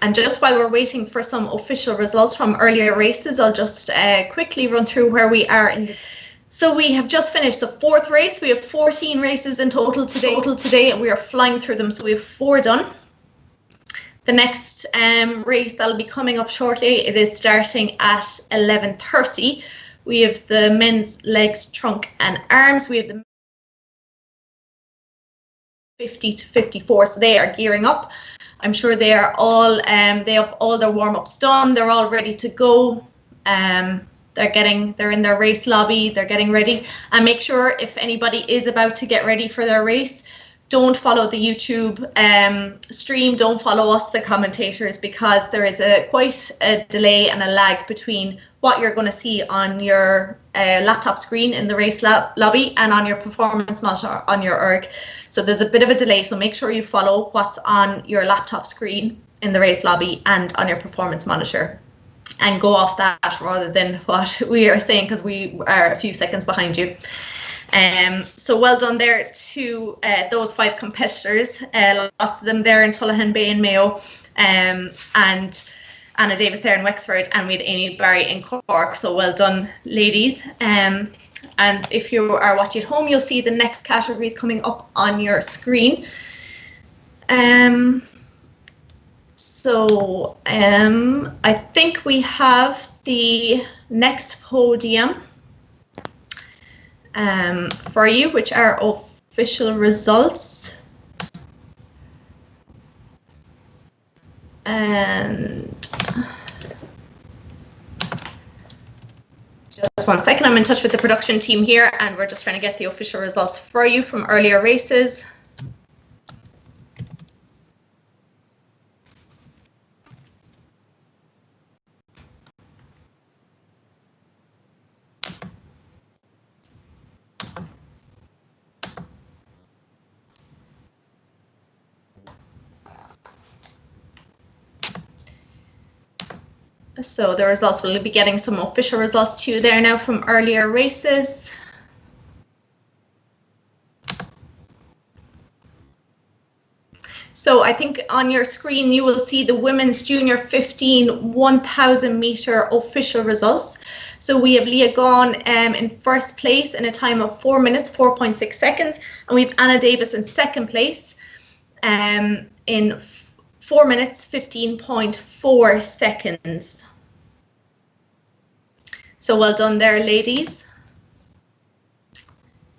And just while we're waiting for some official results from earlier races, I'll just quickly run through where we are in the. So we have just finished the 4th race. We have 14 races in total today, and we are flying through them. So we have 4 done. The next race that'll be coming up shortly, it is starting at 11:30. We have the men's legs, trunk and arms. We have the 50 to 54, so they are gearing up. I'm sure they are all, they have all their warm-ups done. They're all ready to go. They're in their race lobby, they're getting ready. And make sure if anybody is about to get ready for their race, don't follow the YouTube stream, don't follow us, the commentators, because there is quite a delay and a lag between what you're going to see on your laptop screen in the race lobby and on your performance monitor on your erg. So there's a bit of a delay, so make sure you follow what's on your laptop screen in the race lobby and on your performance monitor, and go off that rather than what we are saying, because we are a few seconds behind you. So well done there to those 5 competitors. Lots of them there in Tullahan Bay and Mayo. And Anna Davis there in Wexford, and we had Amy Barry in Cork. So well done, ladies. And if you are watching at home, you'll see the next categories coming up on your screen. So I think we have the next podium for you, which are official results. And just one second, I'm in touch with the production team here, and we're just trying to get the official results for you from earlier races. So the results, we'll be getting some official results to you there now from earlier races. So I think on your screen you will see the women's junior 15 1000 meter official results. So we have Leah Gaughan in first place in a time of 4 minutes 4.6 seconds, and we have Anna Davis in second place in 4 minutes 15.4 seconds. So well done there, ladies.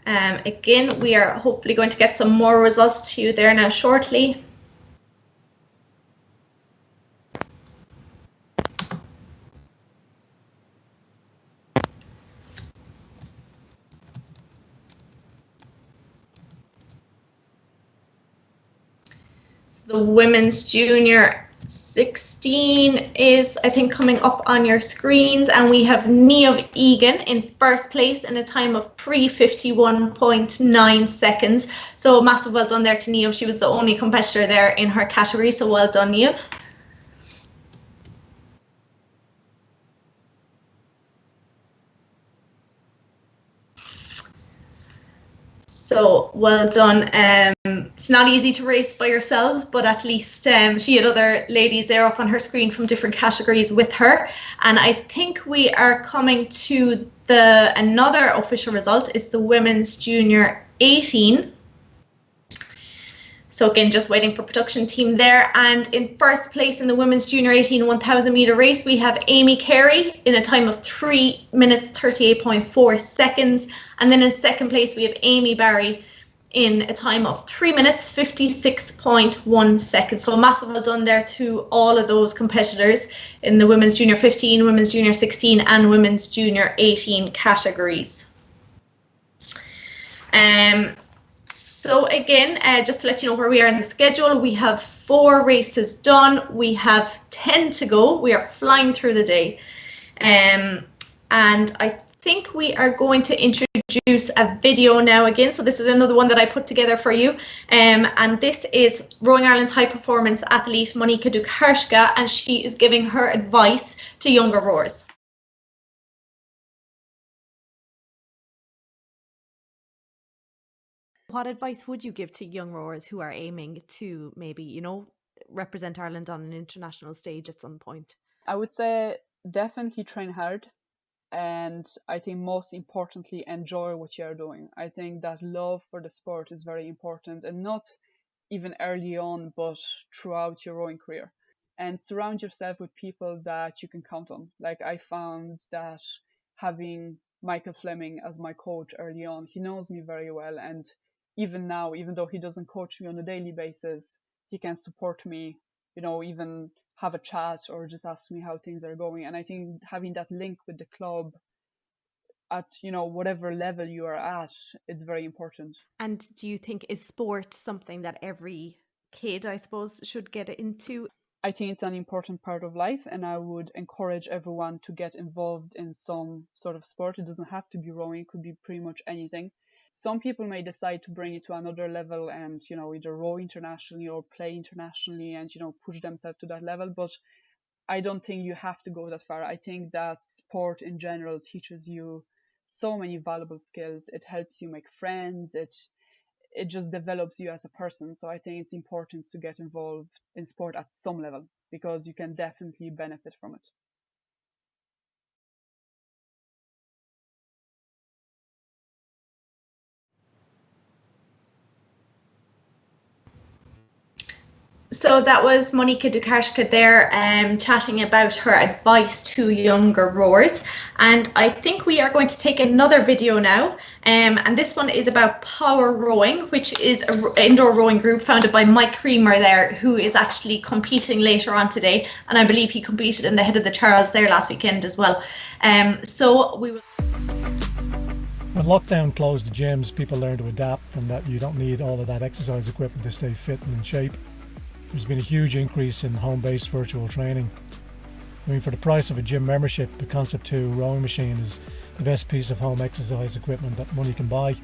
Again, we are hopefully going to get some more results to you there now shortly. The women's junior 16 is, I think, coming up on your screens, and we have Niamh Egan in first place in a time of 3:51.9 seconds. So massive well done there to Niamh. She was the only competitor there in her category, so well done, Niamh. So well done. It's not easy to race by yourselves, but at least she had other ladies there up on her screen from different categories with her. And I think we are coming to another official result. It's the women's junior 18. So again, just waiting for production team there. And in first place in the women's junior 18 1000 meter race, we have Amy Carey in a time of 3 minutes 38.4 seconds. And then in second place, we have Amy Barry in a time of 3 minutes 56.1 seconds. So a massive well done there to all of those competitors in the women's junior 15, women's junior 16 and women's junior 18 categories. So again, just to let you know where we are in the schedule, we have 4 races done. We have 10 to go. We are flying through the day. And I think we are going to introduce a video now again. So this is another one that I put together for you. And this is Rowing Ireland's high performance athlete, Monika Dukharska, and she is giving her advice to younger rowers. What advice would you give to young rowers who are aiming to maybe, you know, represent Ireland on an international stage at some point? I would say definitely train hard, and I think most importantly enjoy what you're doing. I think that love for the sport is very important, and not even early on but throughout your rowing career. And surround yourself with people that you can count on. Like, I found that having Michael Fleming as my coach early on, he knows me very well, and even now, even though he doesn't coach me on a daily basis, he can support me, you know, even have a chat or just ask me how things are going. And I think having that link with the club at, you know, whatever level you are at, it's very important. And do you think, is sport something that every kid, I suppose, should get into? I think it's an important part of life, and I would encourage everyone to get involved in some sort of sport. It doesn't have to be rowing, it could be pretty much anything. Some people may decide to bring it to another level and, you know, either row internationally or play internationally and, you know, push themselves to that level. But I don't think you have to go that far. I think that sport in general teaches you so many valuable skills. It helps you make friends. it just develops you as a person. So I think it's important to get involved in sport at some level, because you can definitely benefit from it. So that was Monika Dukarska there, chatting about her advice to younger rowers. And I think we are going to take another video now. And this one is about power rowing, which is an indoor rowing group founded by Mike Creamer there, who is actually competing later on today. And I believe he competed in the Head of the Charles there last weekend as well. So we will. When lockdown closed the gyms, people learned to adapt, and that you don't need all of that exercise equipment to stay fit and in shape. There's been a huge increase in home-based virtual training. I mean, for the price of a gym membership, the Concept 2 rowing machine is the best piece of home exercise equipment that money can buy. It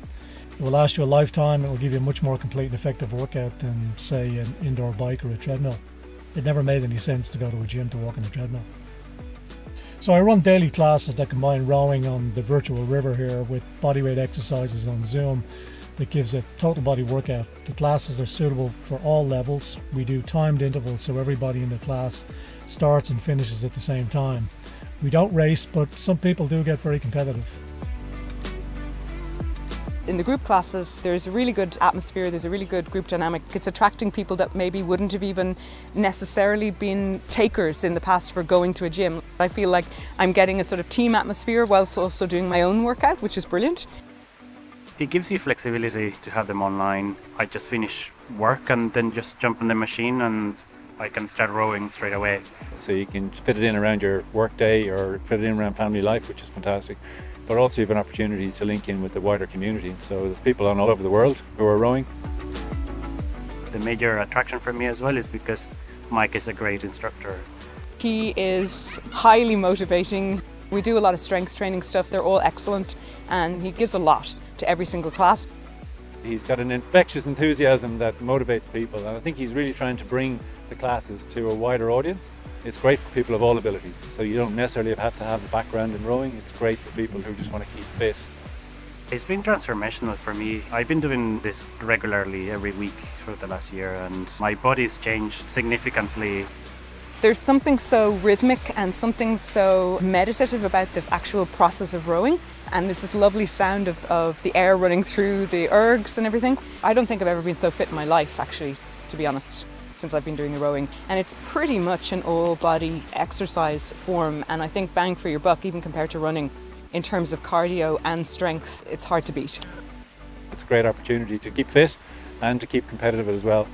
will last you a lifetime. It will give you a much more complete and effective workout than, say, an indoor bike or a treadmill. It never made any sense to go to a gym to walk on a treadmill. So I run daily classes that combine rowing on the virtual river here with bodyweight exercises on Zoom that gives a total body workout. The classes are suitable for all levels. We do timed intervals so everybody in the class starts and finishes at the same time. We don't race, but some people do get very competitive. In the group classes, there's a really good atmosphere, there's a really good group dynamic. It's attracting people that maybe wouldn't have even necessarily been takers in the past for going to a gym. I feel like I'm getting a sort of team atmosphere whilst also doing my own workout, which is brilliant. It gives you flexibility to have them online. I just finish work and then just jump in the machine and I can start rowing straight away. So you can fit it in around your work day or fit it in around family life, which is fantastic. But also you have an opportunity to link in with the wider community. So there's people all over the world who are rowing. The major attraction for me as well is because Mike is a great instructor. He is highly motivating. We do a lot of strength training stuff. They're all excellent and he gives a lot to every single class. He's got an infectious enthusiasm that motivates people, and I think he's really trying to bring the classes to a wider audience. It's great for people of all abilities, so you don't necessarily have to have a background in rowing. It's great for people who just want to keep fit. It's been transformational for me. I've been doing this regularly every week for the last year and my body's changed significantly. There's something so rhythmic and something so meditative about the actual process of rowing. And there's this lovely sound of the air running through the ergs and everything. I don't think I've ever been so fit in my life, actually, to be honest, since I've been doing the rowing. And it's pretty much an all-body exercise form. And I think bang for your buck, even compared to running, in terms of cardio and strength, it's hard to beat. It's a great opportunity to keep fit and to keep competitive as well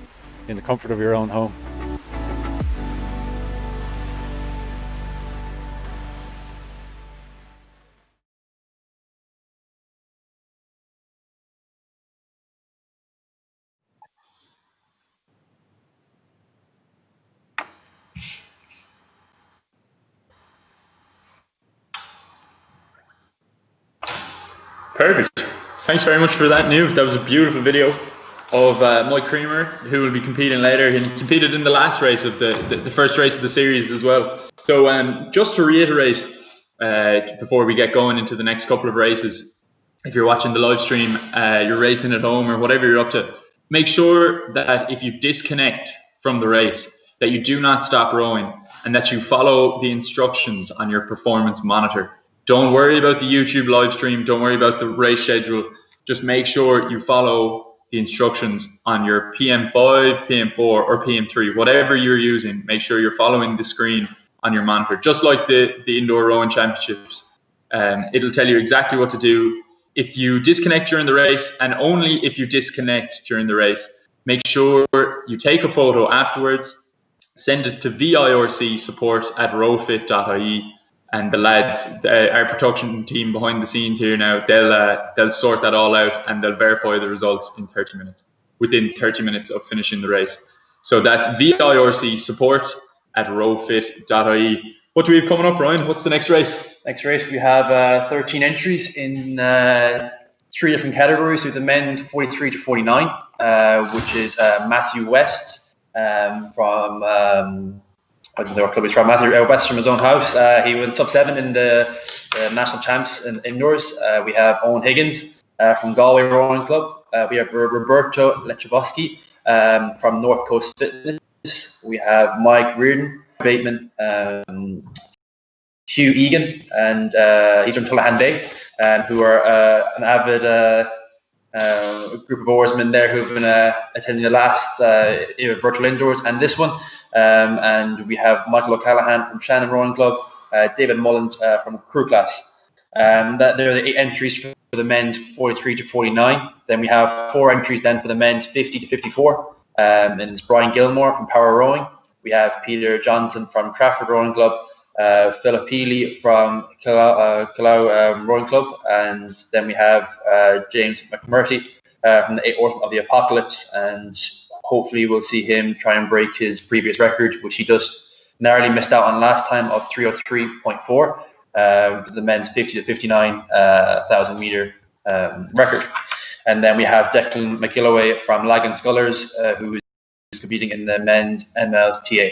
in the comfort of your own home. Perfect. Thanks very much for that, Niamh. That was a beautiful video of Mike Creamer, who will be competing later. He competed in the last race of the first race of the series as well. So just to reiterate, before we get going into the next couple of races, if you're watching the live stream, you're racing at home or whatever you're up to, make sure that if you disconnect from the race, that you do not stop rowing and that you follow the instructions on your performance monitor. Don't worry about the YouTube live stream. Don't worry about the race schedule. Just make sure you follow the instructions on your PM5, PM4 or PM3, whatever you're using. Make sure you're following the screen on your monitor, just like the indoor rowing championships. It'll tell you exactly what to do. If you disconnect during the race, and only if you disconnect during the race, make sure you take a photo afterwards, send it to VIRC support@ROWfit.ie. And the lads, our production team behind the scenes here now, they'll sort that all out and they'll verify the results in 30 minutes, within 30 minutes of finishing the race. So that's VIRC support@ROWfit.ie. What do we have coming up, Ryan? What's the next race? Next race, we have 13 entries in 3 different categories. So the men's 43 to 49, which is Matthew West from... I don't know what club he's from. Matthew West from his own house. He went sub-7 in the national champs in indoors. We have Owen Higgins from Galway Rowing Club. we have Roberto Lechavosky from North Coast Fitness. We have Mike Reardon, Bateman, Hugh Egan, and he's from Tullahan Bay, who are an avid group of oarsmen there who've been attending the last virtual indoors and this one. And we have Michael O'Callaghan from Shannon Rowing Club, David Mullins from Crew Class. They're the 8 entries for the men's 43 to 49. Then we have 4 entries then for the men's 50 to 54. And it's Brian Gilmore from Power Rowing. We have Peter Johnson from Trafford Rowing Club, Philip Healy from Kalau Rowing Club, and then we have James McMurty from the 8 Orphan of the Apocalypse, and hopefully we'll see him try and break his previous record, which he just narrowly missed out on last time of 303.4, the men's 50 to 59,000 meter record. And then we have Declan McIlloway from Lagan Scullers, who is competing in the men's MLTA.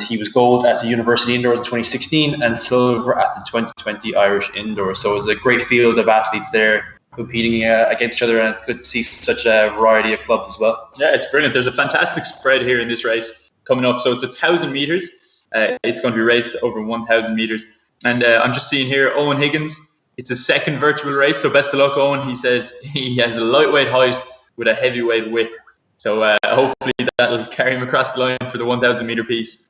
He was gold at the University Indoors in 2016 and silver at the 2020 Irish Indoors. So it's a great field of athletes there competing against each other, and it's good to see such a variety of clubs as well. Yeah, it's brilliant. There's a fantastic spread here in this race coming up. So it's 1,000 meters. It's going to be raced over 1,000 meters. And I'm just seeing here, Owen Higgins. It's a second virtual race, so best of luck, Owen. He says he has a lightweight height with a heavyweight width. So hopefully that'll carry him across the line for the 1,000 meter piece.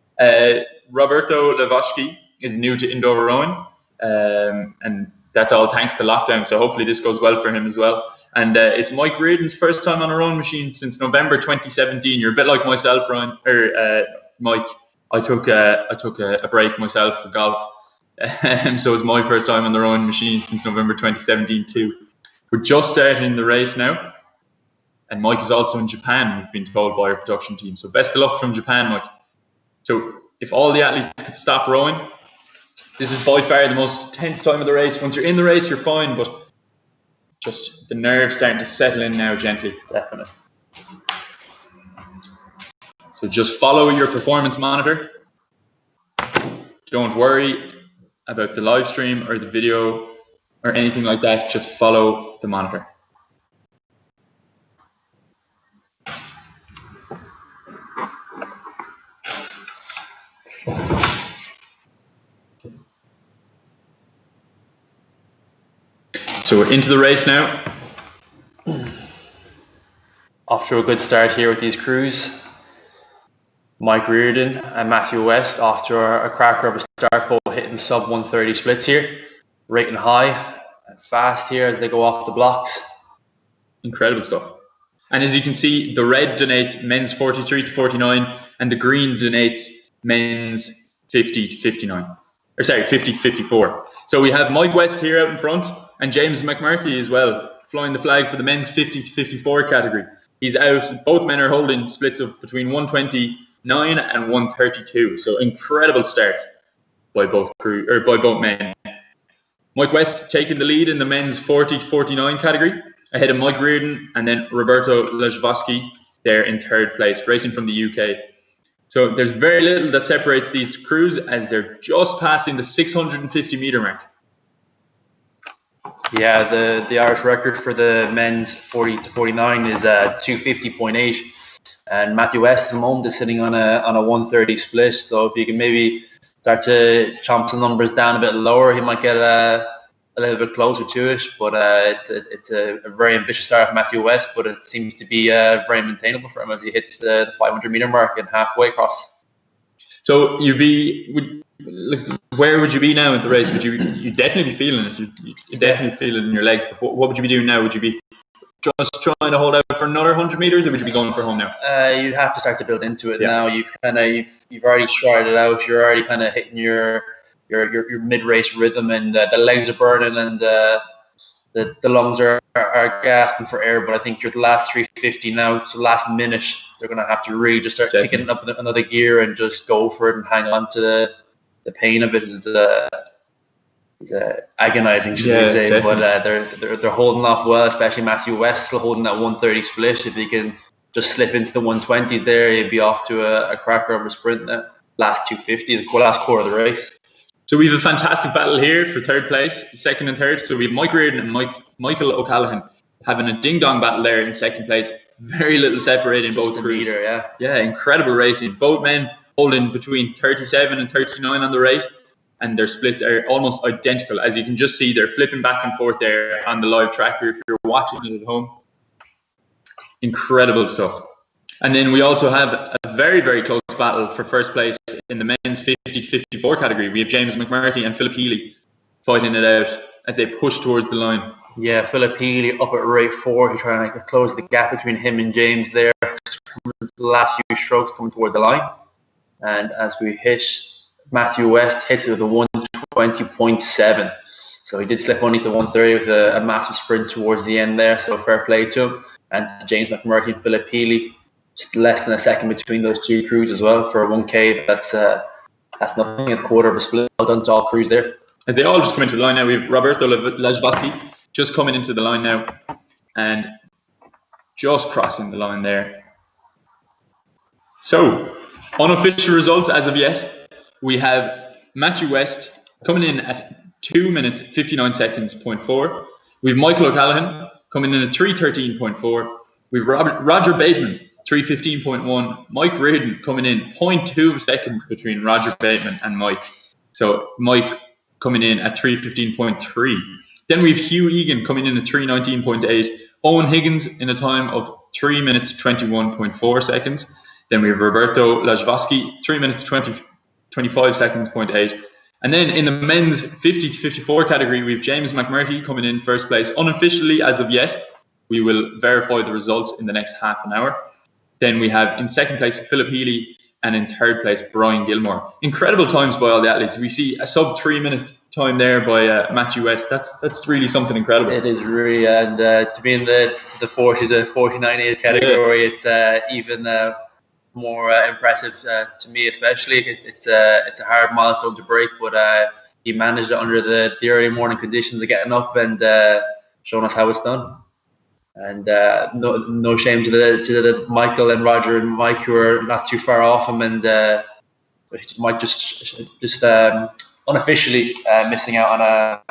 Roberto Lechavosky is new to indoor rowing, and that's all thanks to lockdown. So hopefully this goes well for him as well. And it's Mike Reardon's first time on a rowing machine since November 2017. You're a bit like myself, Ryan, or Mike. I took a break myself for golf. So it's my first time on the rowing machine since November 2017 too. We're just starting the race now. And Mike is also in Japan, we've been told by our production team. So best of luck from Japan, Mike. So if all the athletes could stop rowing, this is by far the most tense time of the race. Once you're in the race, you're fine, but just the nerves starting to settle in now gently. Definitely. So just follow your performance monitor. Don't worry about the live stream or the video or anything like that. Just follow the monitor. So we're into the race now. Off to a good start here with these crews. Mike Reardon and Matthew West off to a cracker of a start pole, hitting sub 130 splits here. Rating high and fast here as they go off the blocks. Incredible stuff. And as you can see, the red denotes men's 43 to 49 and the green denotes men's 50 to 59. Or sorry, 50 to 54. So we have Mike West here out in front and James McMurty as well, flying the flag for the men's 50 to 54 category. He's out, both men are holding splits of between 129 and 132. So incredible start by both men. Mike West taking the lead in the men's 40 to 49 category, ahead of Mike Reardon and then Roberto Lechavosky there in third place, racing from the UK. So there's very little that separates these crews as they're just passing the 650 meter mark. Yeah, the Irish record for the men's 40 to 49 is 250.8, and Matthew West at the moment is sitting on a 130 split. So if you can maybe start to chomp some numbers down a bit lower, he might get a little bit closer to it. But it's a very ambitious start for Matthew West, but it seems to be very maintainable for him as he hits the 500 meter mark and halfway across. So where would you be now at the race? Would you definitely be feeling it? You definitely feel it in your legs. But what would you be doing now? Would you be just trying to hold out for another 100 meters, or would you be going for home now? You'd have to start to build into it now. You've already started out. You're already kind of hitting your mid-race rhythm, and the legs are burning, and the lungs are gasping for air. But I think you're the last 350 now. So last minute, they're going to have to really just start picking up another gear and just go for it and hang on to the pain of it is agonizing, should we say? Definitely. But they're holding off well, especially Matthew West still holding that 130 split. If he can just slip into the 120s there, he'd be off to a cracker of a sprint. Last 250, the last quarter of the race. So we have a fantastic battle here for third place, second and third. So we have Mike Reardon and Michael O'Callaghan having a ding-dong battle there in second place. Very little separating both crews. Yeah, incredible racing. Both men holding between 37 and 39 on the rate, and their splits are almost identical. As you can just see, they're flipping back and forth there on the live tracker if you're watching it at home. Incredible stuff. And then we also have a very, very close battle for first place in the men's 50 to 54 category. We have James McMurtry and Philip Healy fighting it out as they push towards the line. Yeah, Philip Healy up at rate 4. He's trying to close the gap between him and James there. The last few strokes coming towards the line. And as we hit, Matthew West hits it with a 120.7. So he did slip only to 130 with a massive sprint towards the end there. So fair play to him. And to James McMurtry and Philip Healy, just less than a second between those two crews as well for a 1K. That's nothing. It's a quarter of a split. Well done to all crews there. As they all just come into the line now, we have Roberto Lajbowski just coming into the line now and just crossing the line there. So, unofficial results as of yet, we have Matthew West coming in at 2 minutes 59 seconds, 0.4. We have Michael O'Callaghan coming in at 3:13.4. We have Roger Bateman, 3:15.1. Mike Reardon coming in 0.2 of a second between Roger Bateman and Mike. So Mike coming in at 3:15.3. Then we have Hugh Egan coming in at 3:19.8. Owen Higgins in a time of 3 minutes 21.4 seconds. Then we have Roberto Lajbowski, 3 minutes 25 seconds, 0.8. And then in the men's 50 to 54 category, we have James McMurtry coming in first place. Unofficially as of yet, we will verify the results in the next half an hour. Then we have in second place, Philip Healy, and in third place, Brian Gilmore. Incredible times by all the athletes. We see a sub 3 minute time there by Matthew West. That's really something incredible. It is really, and to be in the 40 to 49 age category, it's even more impressive to me, especially. It's a hard milestone to break, but he managed it under the early morning conditions of getting up and showing us how it's done. And no shame to the Michael and Roger and Mike, who are not too far off him, and Mike just unofficially missing out on a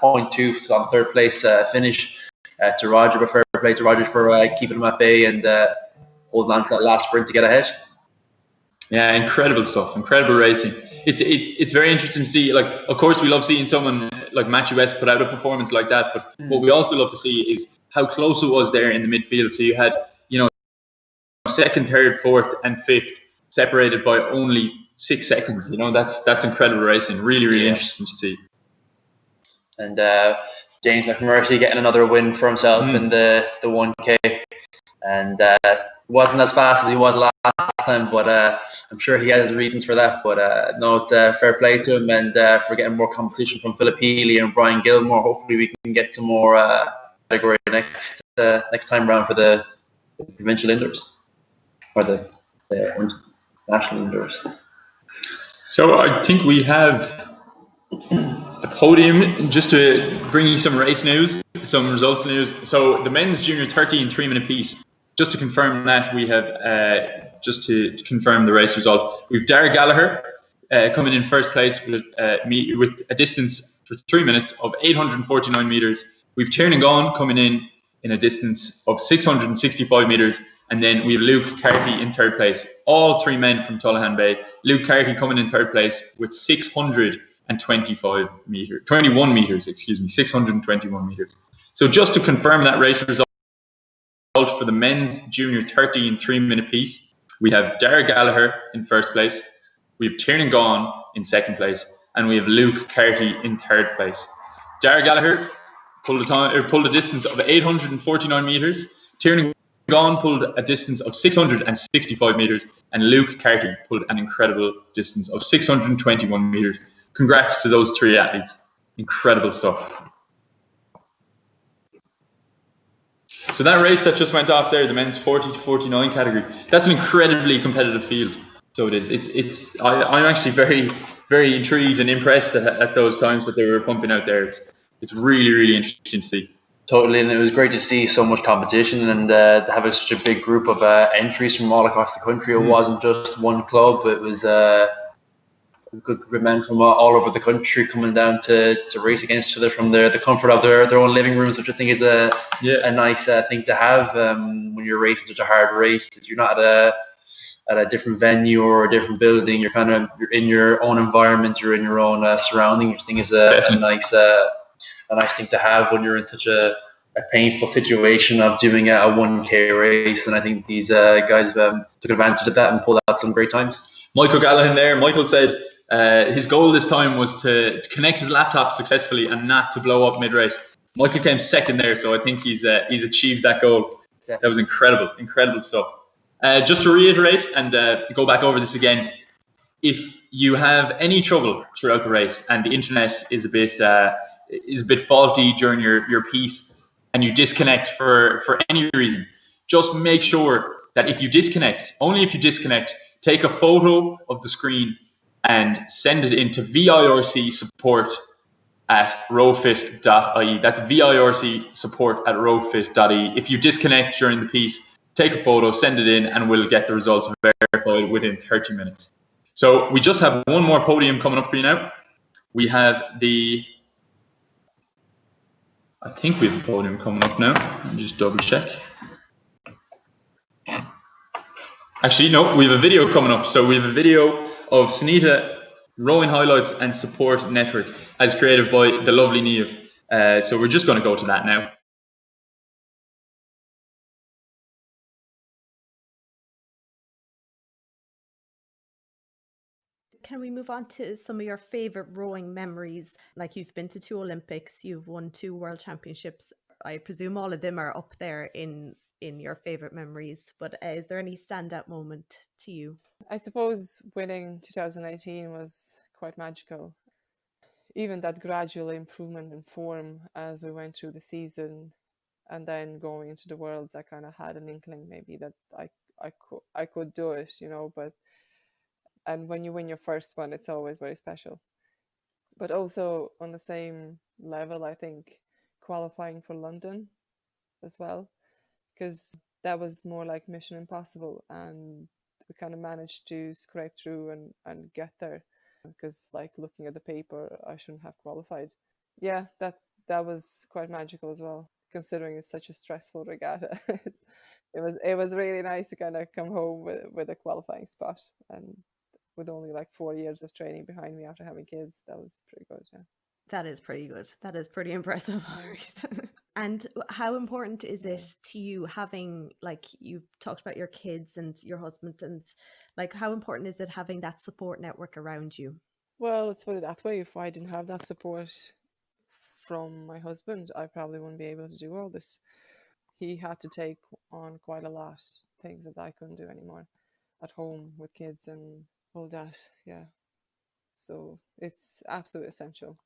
0.2 on third place finish to Roger, but fair play to Roger for keeping him at bay and holding on to that last sprint to get ahead. Yeah, incredible stuff, incredible racing. It's very interesting to see. Like, of course, we love seeing someone like Matthew West put out a performance like that, but what we also love to see is how close it was there in the midfield. So you had, second, third, fourth, and fifth separated by only 6 seconds. That's incredible racing. Really, really interesting to see. And James McMurtry getting another win for himself in the 1K, and wasn't as fast as he was last time, but I'm sure he has his reasons for that. But no, it's fair play to him, and for getting more competition from Philip Healy and Brian Gilmore. Hopefully, we can get some more category next time round for the provincial indoors or the national indoors. So I think we have a podium just to bring you some race news, some results news. So the men's junior 13 3-minute piece. Just to confirm that, we have just to confirm the race result. We've Dara Gallagher coming in first place with a distance for 3 minutes of 849 meters. We've Tiernan Gaughan coming in a distance of 665 meters, and then we have Luke Carty in third place. All 3 men from Tullahan Bay. Luke Carty coming in third place with 621 meters. 621 meters. So just to confirm that race result for the men's junior 13 3-minute piece, we have Dara Gallagher in first place. We have Tiernan Gaughan in second place, and we have Luke Carty in third place. Dara Gallagher pulled a distance of 849 meters. Tiernan Gaughan pulled a distance of 665 meters, and Luke Carty pulled an incredible distance of 621 meters. Congrats to those 3 athletes. Incredible stuff. So that race that just went off there, the men's 40 to 49 category, that's an incredibly competitive field. So it is. I'm actually very, very intrigued and impressed at those times that they were pumping out there. It's really, really interesting to see. Totally, and it was great to see so much competition and to have such a big group of entries from all across the country. It wasn't just one club; it was good men from all over the country coming down to race against each other from the comfort of their own living rooms, which I think is a nice thing to have when you're racing such a hard race. You're not at a different venue or a different building. You're you're in your own environment. You're in your own surrounding, which I think is a nice thing to have when you're in such a painful situation of doing a 1K race. And I think these guys took advantage of that and pulled out some great times. Michael Gallagher there. Michael said his goal this time was to connect his laptop successfully and not to blow up mid-race. Michael came second there, so I think he's achieved that goal. Yeah. That was incredible stuff. Just to reiterate and go back over this again, if you have any trouble throughout the race and the internet is a bit faulty during your piece and you disconnect for any reason, just make sure that if you disconnect, only if you disconnect, take a photo of the screen and send it into VIRC support at ROWfit.ie. That's VIRC support at ROWfit.ie. If you disconnect during the piece, take a photo, send it in, and we'll get the results verified within 30 minutes. So we just have one more podium coming up for you now. We have I think we have a podium coming up now. Let me just double check. Actually, no, we have a video coming up. So we have a video of Sunita rowing highlights and support network as created by the lovely Niamh. So we're just going to go to that now. Can we move on to some of your favorite rowing memories? Like, you've been to 2 Olympics, you've won 2 World Championships. I presume all of them are up there in your favorite memories, but is there any standout moment to you? I suppose winning 2018 was quite magical. Even that gradual improvement in form as we went through the season, and then going into the Worlds, I kind of had an inkling maybe that I could do it, you know. And when you win your first one, it's always very special. But also on the same level, I think qualifying for London as well, because that was more like Mission Impossible, and we kind of managed to scrape through and get there. Because like looking at the paper, I shouldn't have qualified. Yeah, that was quite magical as well, considering it's such a stressful regatta. It was really nice to kind of come home with a qualifying spot, and with only like 4 years of training behind me after having kids. That was pretty good, yeah. That is pretty good. That is pretty impressive. And how important is it to you having, like, you talked about your kids and your husband, and like, how important is it having that support network around you? Well, let's put it that way. If I didn't have that support from my husband, I probably wouldn't be able to do all this. He had to take on quite a lot, things that I couldn't do anymore at home with kids and all that, yeah. So it's absolutely essential.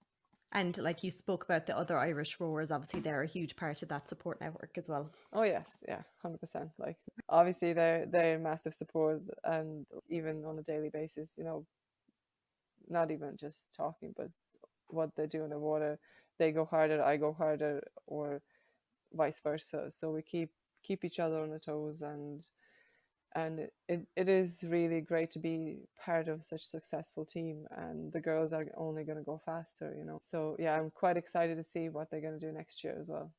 And like you spoke about the other Irish rowers, obviously they're a huge part of that support network as well. Oh yes, yeah, 100%. Like obviously they're massive support, and even on a daily basis, you know, not even just talking, but what they do in the water, they go harder, I go harder, or vice versa. So we keep each other on the toes, and it is really great to be part of such a successful team, and the girls are only going to go faster, you know. So yeah, I'm quite excited to see what they're going to do next year as well.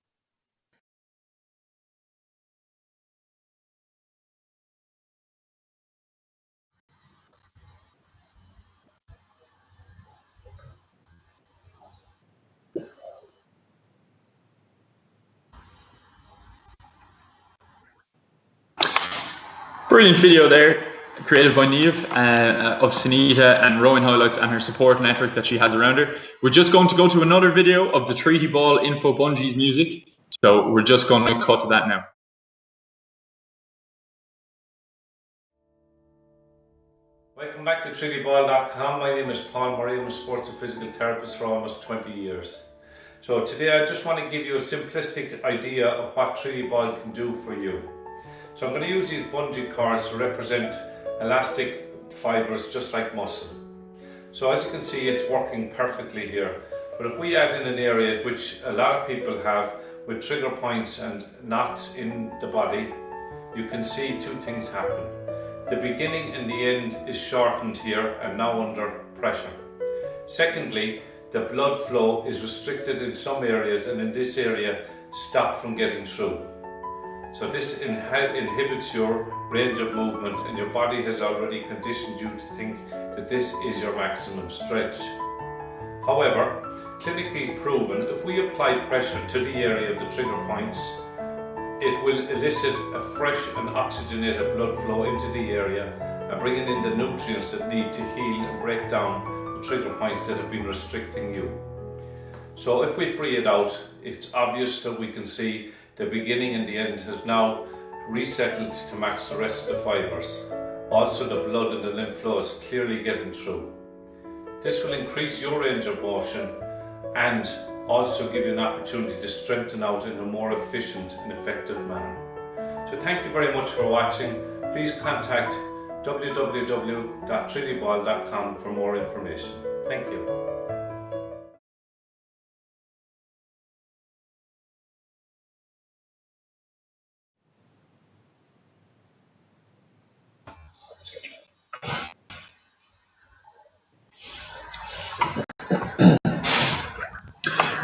Brilliant video there, created by Niamh of Sunita and rowing highlights and her support network that she has around her. We're just going to go to another video of the Treaty Ball Info Bungees music, so we're just going to cut to that now. Welcome back to TreatyBall.com. My name is Paul Murray. I'm a sports and physical therapist for almost 20 years. So today I just want to give you a simplistic idea of what Treaty Ball can do for you. So I'm going to use these bungee cords to represent elastic fibres just like muscle. So as you can see, it's working perfectly here. But if we add in an area which a lot of people have with trigger points and knots in the body, you can see 2 things happen. The beginning and the end is shortened here and now under pressure. Secondly, the blood flow is restricted in some areas, and in this area stopped from getting through. So this inhibits your range of movement, and your body has already conditioned you to think that this is your maximum stretch. However, clinically proven, if we apply pressure to the area of the trigger points, it will elicit a fresh and oxygenated blood flow into the area and bringing in the nutrients that need to heal and break down the trigger points that have been restricting you. So if we free it out, it's obvious that we can see the beginning and the end has now resettled to match the rest of the fibres. Also, the blood and the lymph flow is clearly getting through. This will increase your range of motion and also give you an opportunity to strengthen out in a more efficient and effective manner. So thank you very much for watching. Please contact www.triliball.com for more information. Thank you.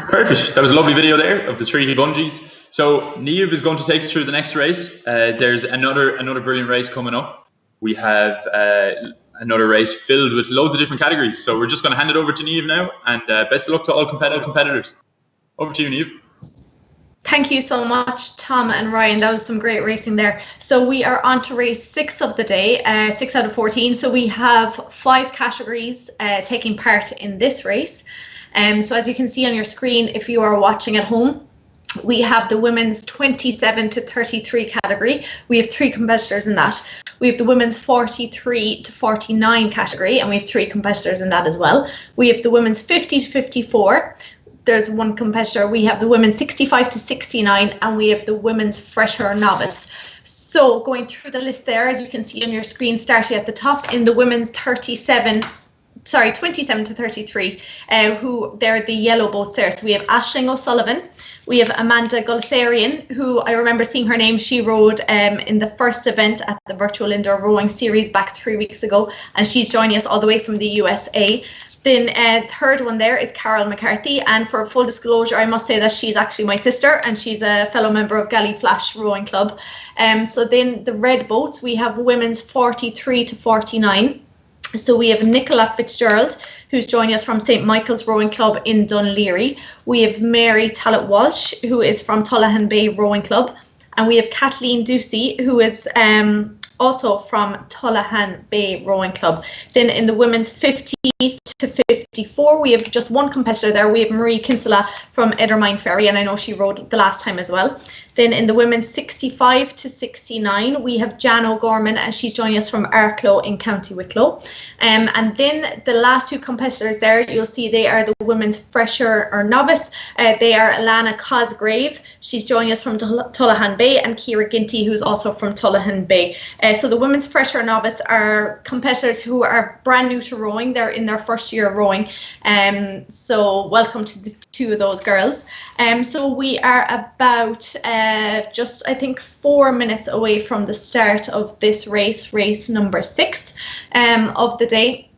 Perfect. That was a lovely video there of the 3D bungees. So Niamh is going to take you through the next race. There's another brilliant race coming up. We have another race filled with loads of different categories. So we're just going to hand it over to Niamh now, and best of luck to all competitors. Over to you, Niamh. Thank you so much, Tom and Ryan. That was some great racing there. So we are on to race 6 of the day, 6 out of 14. So we have 5 categories taking part in this race. So as you can see on your screen, if you are watching at home, we have the women's 27 to 33 category. We have 3 competitors in that. We have the women's 43 to 49 category, and we have 3 competitors in that as well. We have the women's 50 to 54. There's 1 competitor. We have the women's 65 to 69, and we have the women's fresher novice. So going through the list there, as you can see on your screen, starting at the top in the women's 27 to 33, who they're the yellow boats there. So we have Aisling O'Sullivan, we have Amanda Gulsarian, who I remember seeing her name. She rode in the first event at the Virtual Indoor Rowing Series back 3 weeks ago, and she's joining us all the way from the USA. Then third one there is Carol McCarthy, and for full disclosure, I must say that she's actually my sister, and she's a fellow member of Galliflash Rowing Club. So then the red boats, we have women's 43 to 49. So we have Nicola Fitzgerald, who's joining us from St. Michael's Rowing Club in Dunleary. We have Mary Tallett Walsh, who is from Tullahan Bay Rowing Club. And we have Kathleen Ducey, who is also from Tullahan Bay Rowing Club. Then in the women's 50 to 54, we have just 1 competitor there. We have Marie Kinsella from Edermine Ferry, and I know she rode the last time as well. Then in the women's 65 to 69, we have Jan O'Gorman, and she's joining us from Arklow in County Wicklow. And then the last 2 competitors there, you'll see they are the women's fresher or novice. They are Alana Cosgrave, she's joining us from Tullahan Bay, and Ciara Ginty, who's also from Tullahan Bay. So the women's fresher novice are competitors who are brand new to rowing. They're in their first year of rowing. So welcome to the 2 of those girls. So we are about just, I think, 4 minutes away from the start of this race number 6 of the day.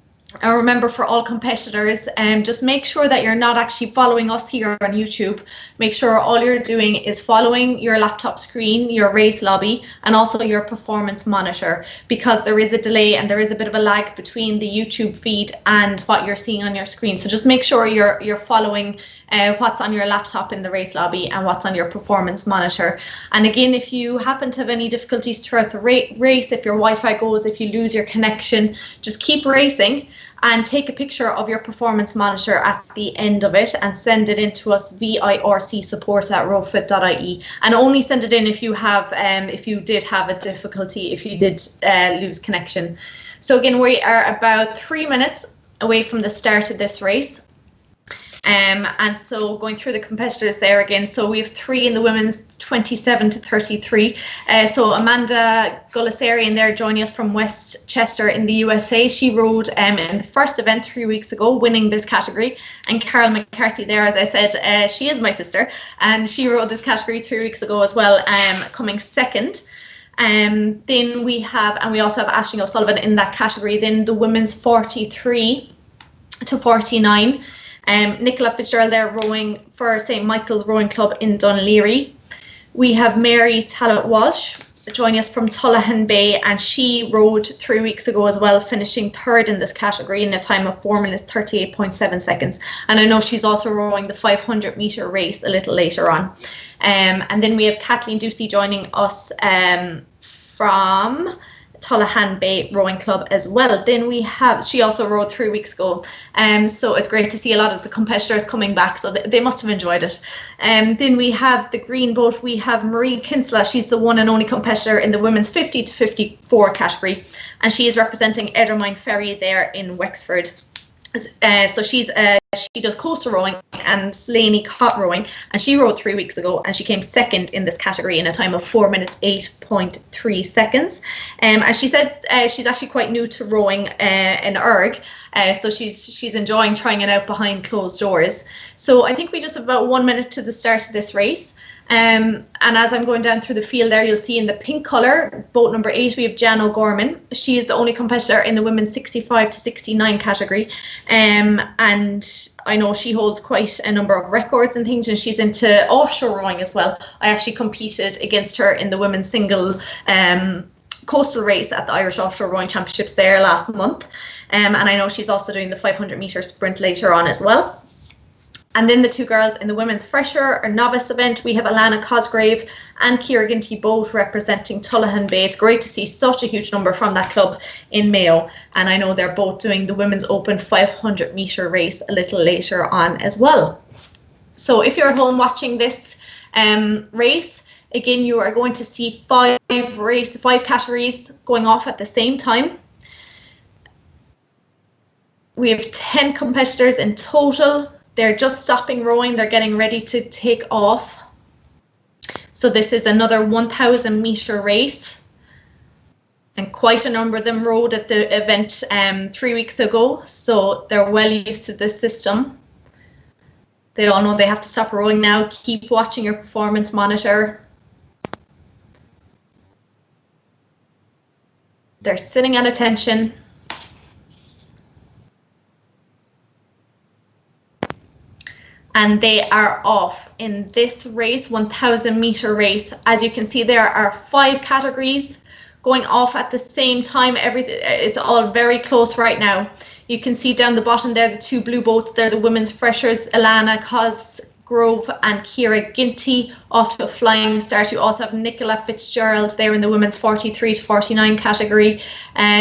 And remember, for all competitors, just make sure that you're not actually following us here on YouTube. Make sure all you're doing is following your laptop screen, your race lobby, and also your performance monitor, because there is a delay and there is a bit of a lag between the YouTube feed and what you're seeing on your screen. So just make sure you're following what's on your laptop in the race lobby and what's on your performance monitor. And again, if you happen to have any difficulties throughout the race, if your Wi-Fi goes, if you lose your connection, just keep racing and take a picture of your performance monitor at the end of it and send it in to us, vircsupport@ROWfit.ie, and only send it in if you have if you did have a difficulty, if you did lose connection. So again, we are about 3 minutes away from the start of this race. And so going through the competitors there again, so we have 3 in the women's 27 to 33. So Amanda Gulsarian there joining us from Westchester in the USA. She rode in the first event 3 weeks ago, winning this category. And Carol McCarthy there, as I said, she is my sister, and she rode this category 3 weeks ago as well, coming second. Then we have, and we also have Aisling O'Sullivan in that category. Then the women's 43 to 49. Nicola Fitzgerald there rowing for St. Michael's Rowing Club in Dunleary. We have Mary Talbot Walsh joining us from Tullahan Bay, and she rowed 3 weeks ago as well, finishing third in this category in a time of 4 minutes 38.7 seconds. And I know she's also rowing the 500 metre race a little later on. And then we have Kathleen Ducey joining us from Tullahan Bay Rowing Club as well. Then we have, she also rowed 3 weeks ago, so it's great to see a lot of the competitors coming back, so they must have enjoyed it. Then we have the green boat, we have Marie Kinsella. She's the one and only competitor in the women's 50 to 54 category, and she is representing Edermine Ferry there in Wexford. So she does coastal rowing and Slaney cot rowing, and she rowed 3 weeks ago, and she came second in this category in a time of 4 minutes 8.3 seconds. And she said she's actually quite new to rowing in erg, so she's enjoying trying it out behind closed doors. So I think we just have about 1 minute to the start of this race. And as I'm going down through the field there, you'll see in the pink colour, boat number 8, we have Jan O'Gorman. She is the only competitor in the women's 65 to 69 category. And I know she holds quite a number of records and things, and she's into offshore rowing as well. I actually competed against her in the women's single coastal race at the Irish Offshore Rowing Championships there last month. And I know she's also doing the 500 metre sprint later on as well. And then the two girls in the women's fresher or novice event, we have Alana Cosgrave and Ciara Ginty both representing Tullahan Bay. It's great to see such a huge number from that club in Mayo. And I know they're both doing the women's open 500 metre race a little later on as well. So if you're at home watching this race, again, you are going to see five categories going off at the same time. We have 10 competitors in total. They're just stopping rowing. They're getting ready to take off. So this is another 1,000 metre race. And quite a number of them rowed at the event 3 weeks ago. So they're well used to this system. They all know they have to stop rowing now. Keep watching your performance monitor. They're sitting at attention. And they are off in this race, 1,000 metre race. As you can see, there are 5 categories going off at the same time. It's all very close right now. You can see down the bottom there, the 2 blue boats. They're the women's freshers, Alana Cosgrove and Ciara Ginty, off to a flying start. You also have Nicola Fitzgerald there in the women's 43 to 49 category,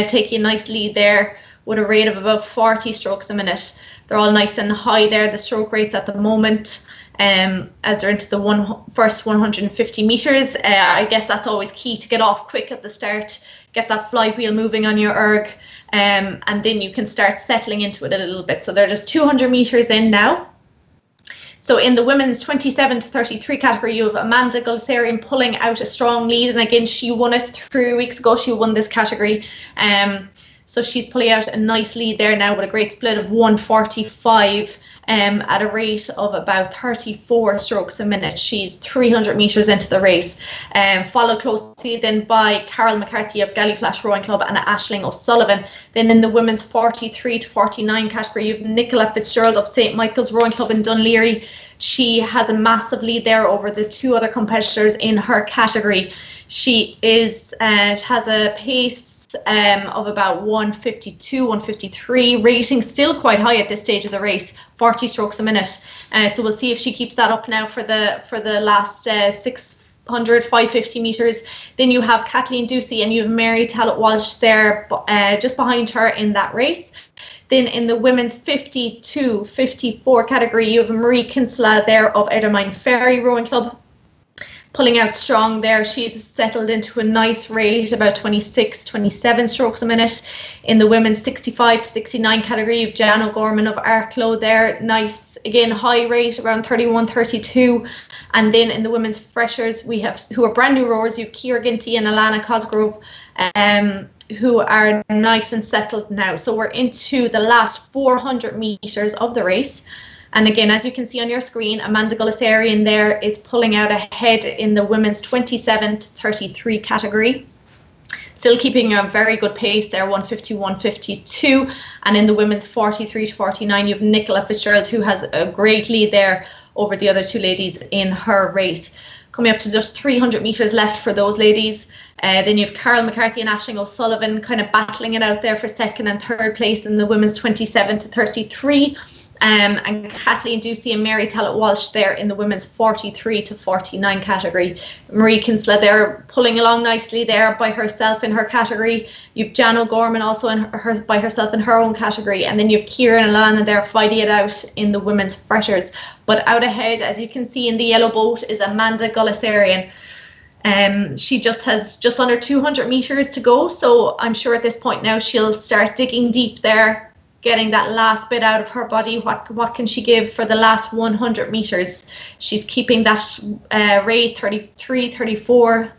taking a nice lead there with a rate of about 40 strokes a minute. They're all nice and high there, the stroke rates at the moment, as they're into the first 150 metres. I guess that's always key, to get off quick at the start, get that flywheel moving on your erg, and then you can start settling into it a little bit. So they're just 200 metres in now. So in the women's 27 to 33 category, you have Amanda Gulsarian pulling out a strong lead. And again, she won it 3 weeks ago. She won this category. So she's pulling out a nice lead there now with a great split of 1:45 at a rate of about 34 strokes a minute. She's 300 metres into the race. Followed closely then by Carol McCarthy of Galliflash Rowing Club and Aisling O'Sullivan. Then in the women's 43 to 49 category, you have Nicola Fitzgerald of St. Michael's Rowing Club in Dunleary. She has a massive lead there over the 2 other competitors in her category. She has a pace of about 1:52, 1:53, rating still quite high at this stage of the race, 40 strokes a minute. So we'll see if she keeps that up now for the last 600, 550 metres. Then you have Kathleen Ducey and you have Mary Talbot Walsh there just behind her in that race. Then in the women's 50 to 54 category, you have Marie Kinsella there of Edermine Ferry Rowing Club, pulling out strong there. She's settled into a nice rate, about 26, 27 strokes a minute. In the women's 65 to 69 category, you've Jan O'Gorman of Arklow there. Nice, again, high rate, around 31, 32. And then in the women's freshers, who are brand new rowers, you've Ciara Ginty and Alana Cosgrove, who are nice and settled now. So we're into the last 400 metres of the race. And again, as you can see on your screen, Amanda Gulsarian there is pulling out ahead in the women's 27 to 33 category. Still keeping a very good pace there, 150, 152. And in the women's 43 to 49, you have Nicola Fitzgerald, who has a great lead there over the other two ladies in her race. Coming up to just 300 metres left for those ladies. Then you have Carol McCarthy and Aisling O'Sullivan kind of battling it out there for second and third place in the women's 27 to 33. And Kathleen Ducey and Mary Tallett Walsh there in the women's 43 to 49 category. Marie Kinsella there pulling along nicely there by herself in her category. You've Jan O'Gorman also by herself in her own category. And then you've Kieran and Alana there fighting it out in the women's freshers. But out ahead, as you can see in the yellow boat, is Amanda Gullisarian. She just has just under 200 metres to go. So I'm sure at this point now she'll start digging deep there, getting that last bit out of her body. What can she give for the last 100 metres? She's keeping that rate 33, 34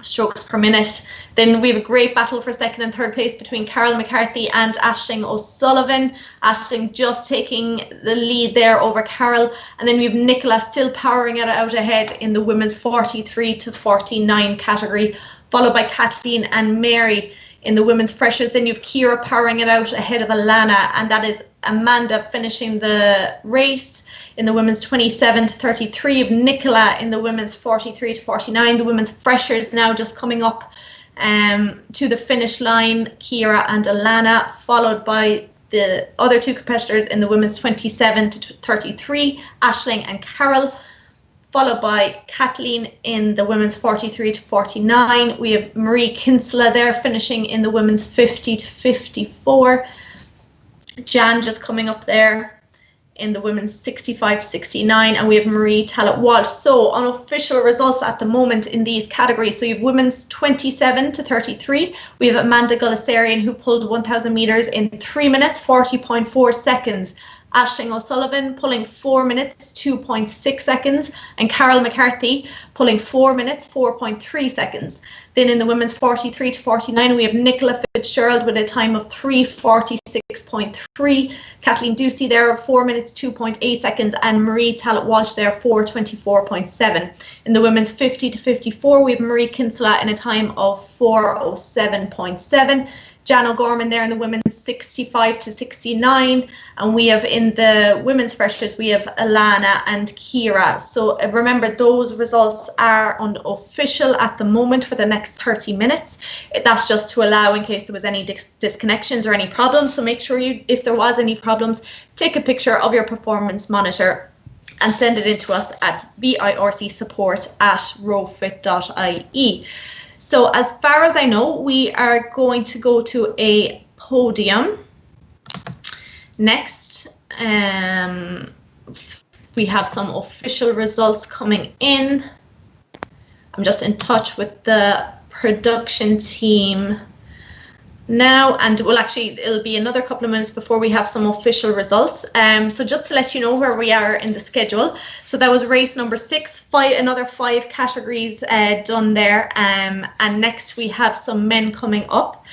strokes per minute. Then we have a great battle for second and third place between Carol McCarthy and Aisling O'Sullivan. Aisling just taking the lead there over Carol. And then we have Nicola still powering it out ahead in the women's 43 to 49 category, followed by Kathleen and Mary in the women's freshers. Then you have Kira powering it out ahead of Alana, and that is Amanda finishing the race in the women's 27 to 33. You have Nicola in the women's 43 to 49. The women's freshers now just coming up to the finish line, Kira and Alana, followed by the other two competitors in the women's 27 to 33, Aisling and Carol, followed by Kathleen in the women's 43 to 49. We have Marie Kinsella there finishing in the women's 50 to 54. Jan just coming up there in the women's 65 to 69, and we have Marie Tallett Walsh. So unofficial results at the moment in these categories. So you have women's 27 to 33. We have Amanda Gullisarian, who pulled 1,000 metres in 3 minutes, 40.4 seconds. Aisling O'Sullivan pulling 4 minutes, 2.6 seconds, and Carol McCarthy pulling 4 minutes, 4.3 seconds. Then in the women's 43 to 49, we have Nicola Fitzgerald with a time of 3:46.3, Kathleen Ducey there 4 minutes, 2.8 seconds, and Marie Tallett Walsh there 4:24.7. In the women's 50 to 54, we have Marie Kinsella in a time of 4:07.7. Jan O'Gorman there in the women's 65 to 69, and we have in the women's freshers we have Alana and Kira. So remember, those results are unofficial at the moment for the next 30 minutes. That's just to allow in case there was any disconnections or any problems. So make sure you, if there was any problems, take a picture of your performance monitor and send it in to us at vircsupport@rowfit.ie. So as far as I know, we are going to go to a podium next. We have some official results coming in. I'm just in touch with the production team now, and well, actually it'll be another couple of minutes before we have some official results. So just to let you know where we are in the schedule, so that was race number 6, another 5 categories done there, and next we have some men coming up.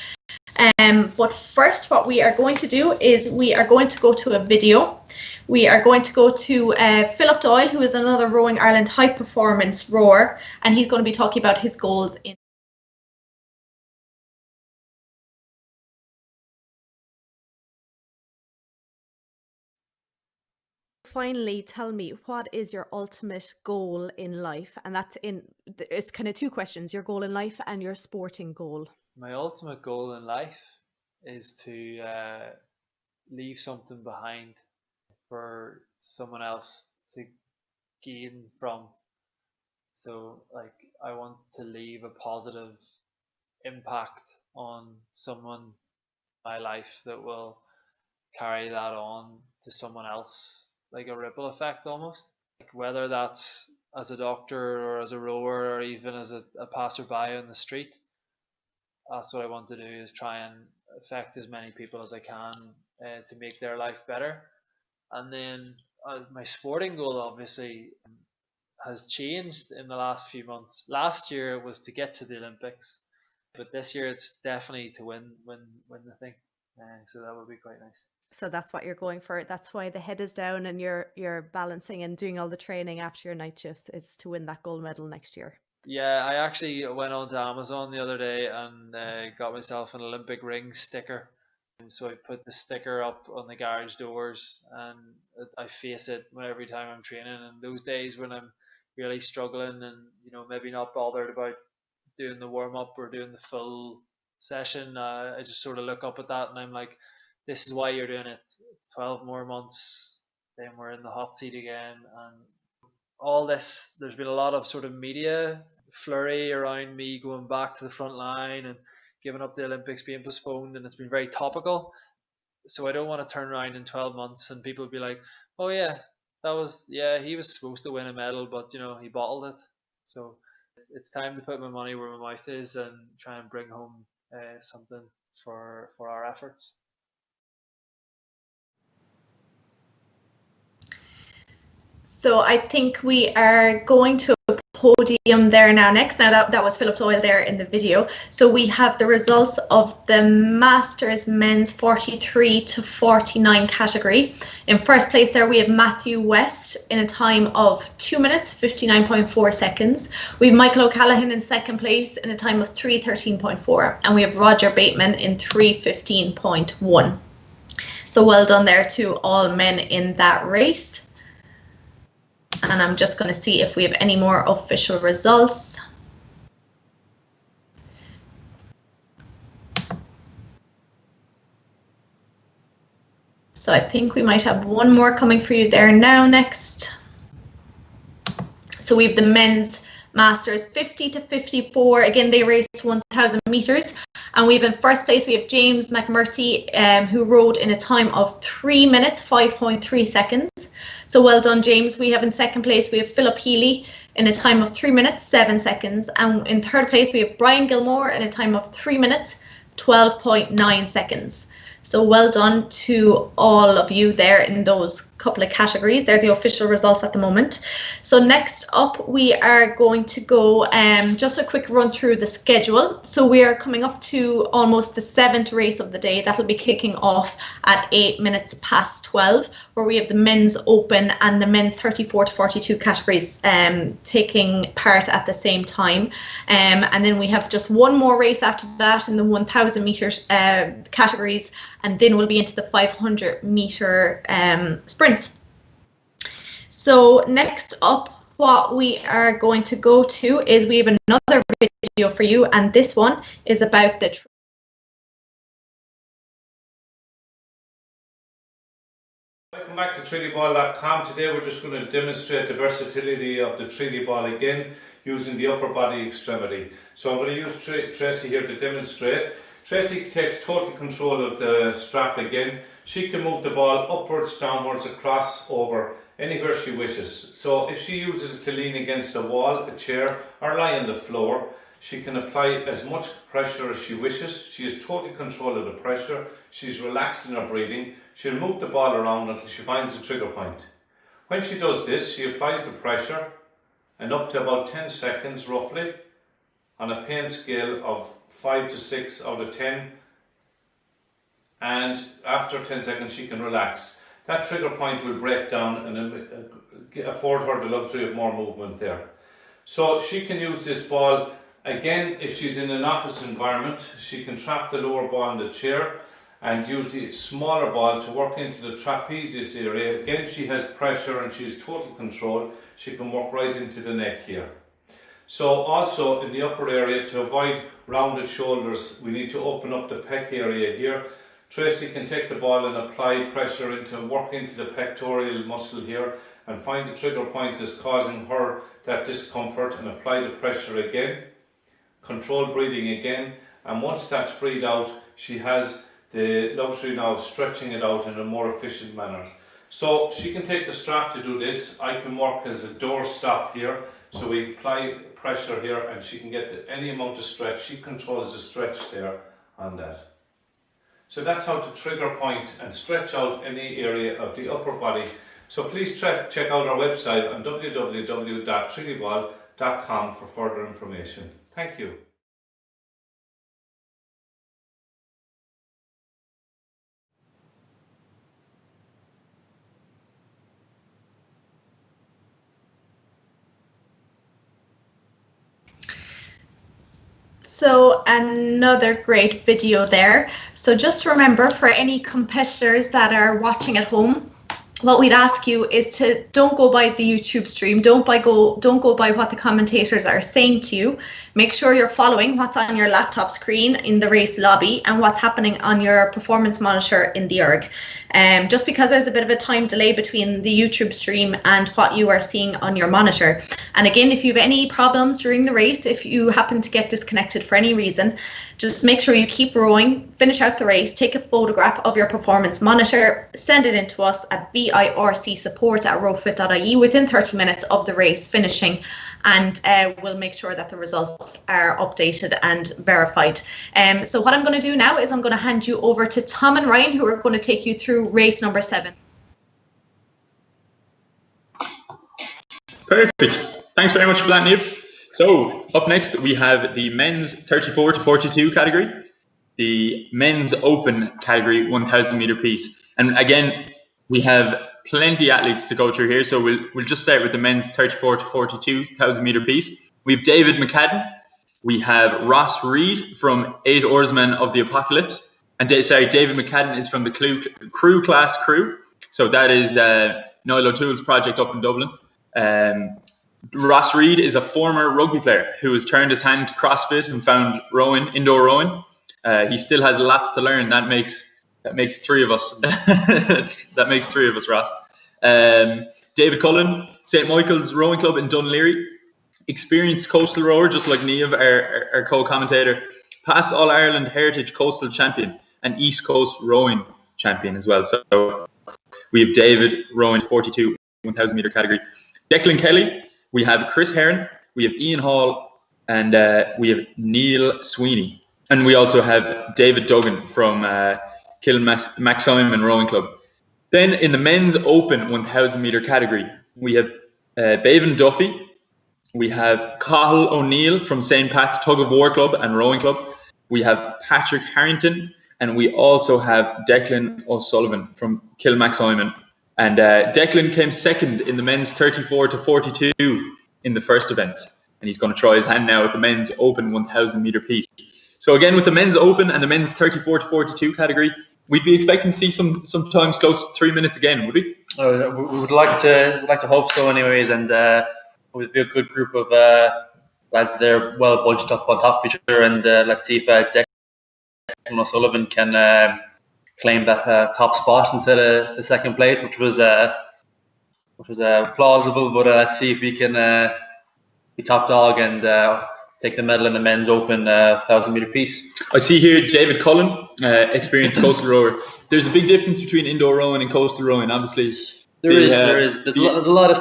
But first, what we are going to do is we are going to go to a video. We are going to go to Philip Doyle, who is another Rowing Ireland high performance rower, and he's going to be talking about his goals in Finally, tell me, what is your ultimate goal in life? And it's kind of 2 questions, your goal in life and your sporting goal. My ultimate goal in life is to leave something behind for someone else to gain from. So like, I want to leave a positive impact on someone in my life that will carry that on to someone else, like a ripple effect almost. Like, whether that's as a doctor or as a rower or even as a passerby on the street, that's what I want to do, is try and affect as many people as I can to make their life better. And then my sporting goal obviously has changed in the last few months. Last year was to get to the Olympics, but this year it's definitely to win the thing. So that would be quite nice. So that's what you're going for. That's why the head is down and you're balancing and doing all the training after your night shifts. It's to win that gold medal next year. Yeah, I actually went onto Amazon the other day and got myself an Olympic ring sticker. And so I put the sticker up on the garage doors, and I face it every time I'm training. And those days when I'm really struggling and maybe not bothered about doing the warm up or doing the full session, I just sort of look up at that and I'm like, this is why you're doing it. It's 12 more months, then we're in the hot seat again, and all this. There's been a lot of sort of media flurry around me going back to the front line and giving up the Olympics being postponed, and it's been very topical. So I don't want to turn around in 12 months and people be like, oh yeah, he was supposed to win a medal, but he bottled it. So it's time to put my money where my mouth is and try and bring home something for our efforts. So I think we are going to a podium there now next. Now that was Philip Doyle there in the video. So we have the results of the Masters Men's 43 to 49 category. In first place there we have Matthew West in a time of 2 minutes 59.4 seconds. We have Michael O'Callaghan in second place in a time of 3:13.4, and we have Roger Bateman in 3:15.1. So well done there to all men in that race. And I'm just going to see if we have any more official results. So I think we might have one more coming for you there now next. So we have the men's Masters 50 to 54. Again, they raced 1,000 meters. And we have in first place, we have James McMurtry, who rode in a time of 3 minutes, 5.3 seconds. So well done, James. We have in second place, we have Philip Healy in a time of 3 minutes, 7 seconds. And in third place, we have Brian Gilmore in a time of 3 minutes, 12.9 seconds. So well done to all of you there in those couple of categories. They're the official results at the moment. So next up, we are going to go just a quick run through the schedule. So we are coming up to almost the 7th race of the day. That'll be kicking off at 8 minutes past 12, where we have the men's open and the men's 34 to 42 categories taking part at the same time. And then we have just one more race after that in the 1,000 meters categories, and then we'll be into the 500 meter sprints. So next up, what we are going to go to is we have another video for you, and this one is about the Welcome back to TreatyBall.com. Today we're just going to demonstrate the versatility of the Treaty Ball again using the upper body extremity. So I'm going to use Tracy here to demonstrate. Tracy takes total control of the strap again. She can move the ball upwards, downwards, across, over, anywhere she wishes. So if she uses it to lean against a wall, a chair, or lie on the floor, she can apply as much pressure as she wishes. She has total control of the pressure. She's relaxed in her breathing. She'll move the ball around until she finds the trigger point. When she does this, she applies the pressure, and up to about 10 seconds roughly, on a pain scale of 5 to 6 out of 10, and after 10 seconds she can relax. That trigger point will break down and afford her the luxury of more movement there. So she can use this ball again if she's in an office environment. She can trap the lower ball in the chair and use the smaller ball to work into the trapezius area. Again, she has pressure and she has total control. She can work right into the neck here. So also in the upper area, to avoid rounded shoulders, we need to open up the pec area here. Tracy can take the ball and apply pressure work into the pectoral muscle here and find the trigger point that's causing her that discomfort and apply the pressure again. Controlled breathing again, and once that's freed out, she has the luxury now of stretching it out in a more efficient manner. So she can take the strap to do this. I can work as a door stop here. So we apply pressure here and she can get any amount of stretch. She controls the stretch there on that. So that's how to trigger point and stretch out any area of the upper body. So please check out our website on www.treatyball.com for further information. Thank you. So another great video there. So just remember, for any competitors that are watching at home, what we'd ask you is to don't go by the YouTube stream, don't go by what the commentators are saying to you. Make sure you're following what's on your laptop screen in the race lobby and what's happening on your performance monitor in the erg. Just because there's a bit of a time delay between the YouTube stream and what you are seeing on your monitor. And again, if you have any problems during the race, if you happen to get disconnected for any reason, just make sure you keep rowing, finish out the race, take a photograph of your performance monitor, send it in to us at vircsupport@rowfit.ie within 30 minutes of the race finishing, and we'll make sure that the results are updated and verified. So what I'm going to do now is I'm going to hand you over to Tom and Ryan, who are going to take you through race number 7. Perfect. Thanks very much for that, Niamh. So up next we have the men's 34 to 42 category, the men's open category 1,000 meter piece, and again we have plenty of athletes to go through here. So we'll just start with the men's 34 to 42,000 meter piece. We have David McCadden, we have Ross Reed from 8 Oarsmen of the Apocalypse, and David McCadden is from the crew class crew. So that is Niall O'Toole's project up in Dublin. Ross Reed is a former rugby player who has turned his hand to CrossFit and found rowing, indoor rowing. He still has lots to learn. That makes 3 of us. That makes 3 of us, Ross. David Cullen, St. Michael's Rowing Club in Dunleary, experienced coastal rower, just like Niamh, our co-commentator, past All-Ireland Heritage Coastal Champion and East Coast Rowing Champion as well. So we have David rowing 42 1,000 meter category. Declan Kelly, we have Chris Heron, we have Ian Hall, and we have Neil Sweeney. And we also have David Duggan from Kilmaximon Rowing Club. Then in the men's open 1,000 meter category, we have Bevan Duffy, we have Cathal O'Neill from St. Pat's Tug of War Club and Rowing Club, we have Patrick Harrington, and we also have Declan O'Sullivan from Kilmaximon. And Declan came second in the men's 34 to 42 in the first event, and he's going to try his hand now at the men's open 1,000 meter piece. So again, with the men's open and the men's 34 to 42 category, we'd be expecting to see sometimes close to 3 minutes again, would we? We would like to hope so, anyways, and it would be a good group of lads. They're well bunched up on top of each other, and let's see if Declan O'Sullivan can claim that top spot instead of the second place, which was plausible. But let's see if we can be top dog and take the medal in the men's open 1,000 meter piece. I see here David Cullen, experienced coastal rower. There's a big difference between indoor rowing and coastal rowing, obviously. There's a lot of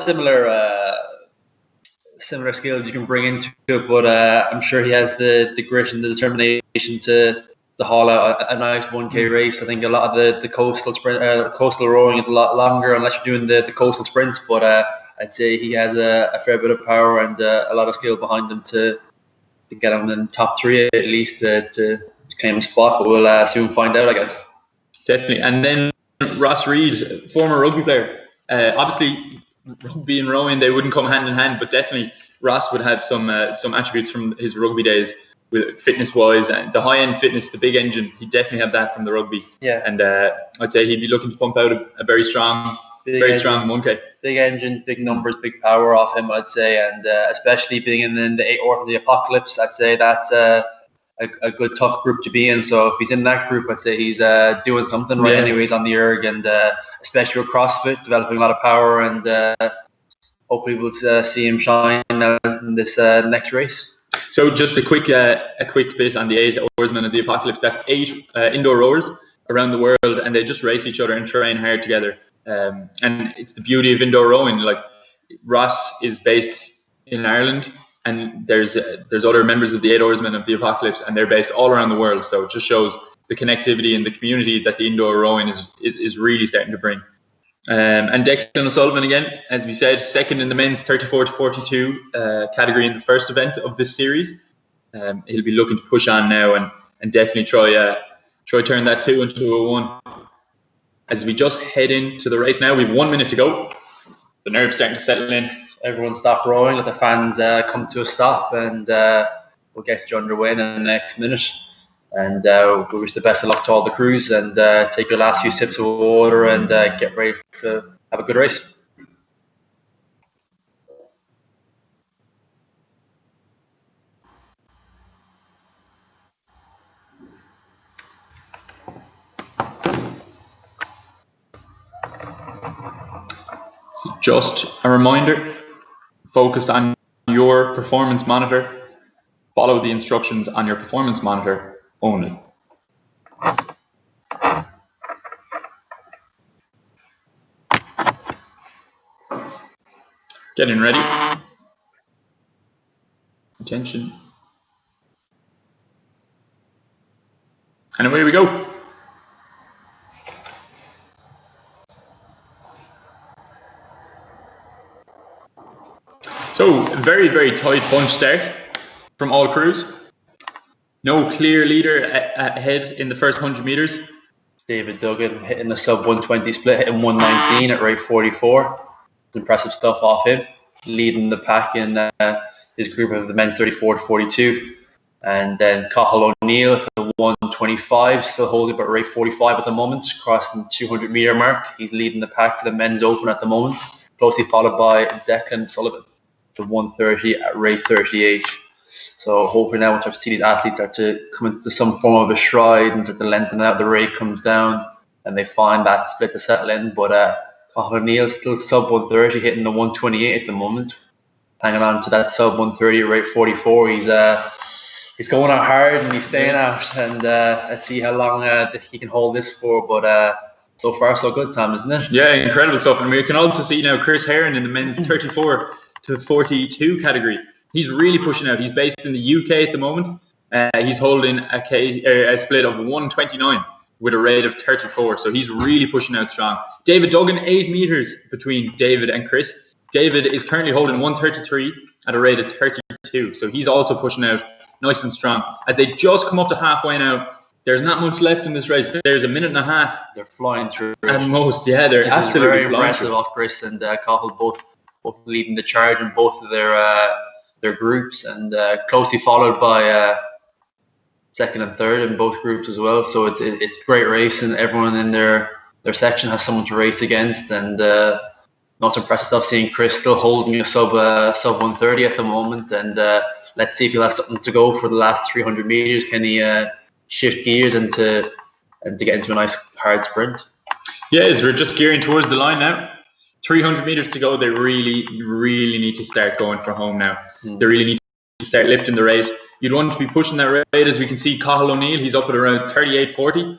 similar skills you can bring into it, but I'm sure he has the grit and the determination to haul out a nice 1K race. I think a lot of the coastal rowing is a lot longer unless you're doing the coastal sprints, but I'd say he has a fair bit of power and a lot of skill behind him to get him in the top 3 at least to claim a spot, but we'll soon find out, I guess. Definitely. And then Ross Reed, former rugby player. Obviously, rugby and rowing, they wouldn't come hand in hand, but definitely Ross would have some attributes from his rugby days, with fitness-wise, and the high-end fitness, the big engine. He'd definitely have that from the rugby. Yeah. And I'd say he'd be looking to pump out a very strong 1K. Big engine, big numbers, big power off him, I'd say, and especially being in the 8 Orcs of the Apocalypse, I'd say that's a good tough group to be in. So if he's in that group, I'd say he's doing something right anyways on the erg, and especially with CrossFit, developing a lot of power, and hopefully we'll see him shine in this next race. So just a quick bit on the 8 Oarsmen of the Apocalypse. That's 8 indoor rowers around the world, and they just race each other and train hard together. And it's the beauty of indoor rowing. Like, Ross is based in Ireland, and there's other members of the 8 Oarsmen of the Apocalypse, and they're based all around the world. So it just shows the connectivity and the community that the indoor rowing is really starting to bring. And Declan O'Sullivan, again, as we said, second in the men's 34 to 42 category in the first event of this series. He'll be looking to push on now and definitely try turn that 2 into a 1. As we just head into the race now, we have 1 minute to go. The nerves starting to settle in. Everyone stop rowing, let the fans come to a stop, and we'll get you underway in the next minute. And we wish the best of luck to all the crews, and take your last few sips of water and get ready to have a good race. So just a reminder, focus on your performance monitor. Follow the instructions on your performance monitor only. Getting ready. Attention. And away we go. So, very, very tight punch start from all crews. No clear leader ahead in the first 100 meters. David Duggan hitting the sub 120 split, hitting 119 at rate 44. It's impressive stuff off him. Leading the pack in his group of the men 34 to 42. And then Cathal O'Neill at the 125, still holding about rate 45 at the moment, crossing the 200 meter mark. He's leading the pack for the men's open at the moment, closely followed by Declan Sullivan, the 130 at rate 38. So hopefully now we'll start to see these athletes start to come into some form of a stride and start to lengthen out. The rate comes down and they find that split to settle in. But Cathal O'Neill still sub 130, hitting the 128 at the moment, hanging on to that sub 130 at rate 44. He's going out hard and he's staying out, and let's see how long he can hold this for. But so far so good, Tom, isn't it? Yeah, incredible stuff. And we can also see now Chris Heron in the men's 34 to 42 category. He's really pushing out. He's based in the UK at the moment. He's holding a split of 129 with a rate of 34. So he's really pushing out strong. David Duggan, 8 meters between David and Chris. David is currently holding 133 at a rate of 32. So he's also pushing out nice and strong. As they just come up to halfway now, there's not much left in this race. There's a minute and a half. They're flying through at most. Yeah, they're absolutely very flying impressive through. Off Chris and Cathal, both leading the charge in both of their groups, and closely followed by second and third in both groups as well. So it's great race, and everyone in their section has someone to race against. And not impressive stuff seeing Chris still holding a sub 130 at the moment. And let's see if he'll have something to go for the last 300 meters. Can he shift gears and to get into a nice hard sprint? Yeah, as we're just gearing towards the line now. 300 meters to go. They really, really need to start going for home now. They really need to start lifting the rate. You'd want to be pushing that rate. As we can see, Cathal O'Neill, he's up at around 38.40,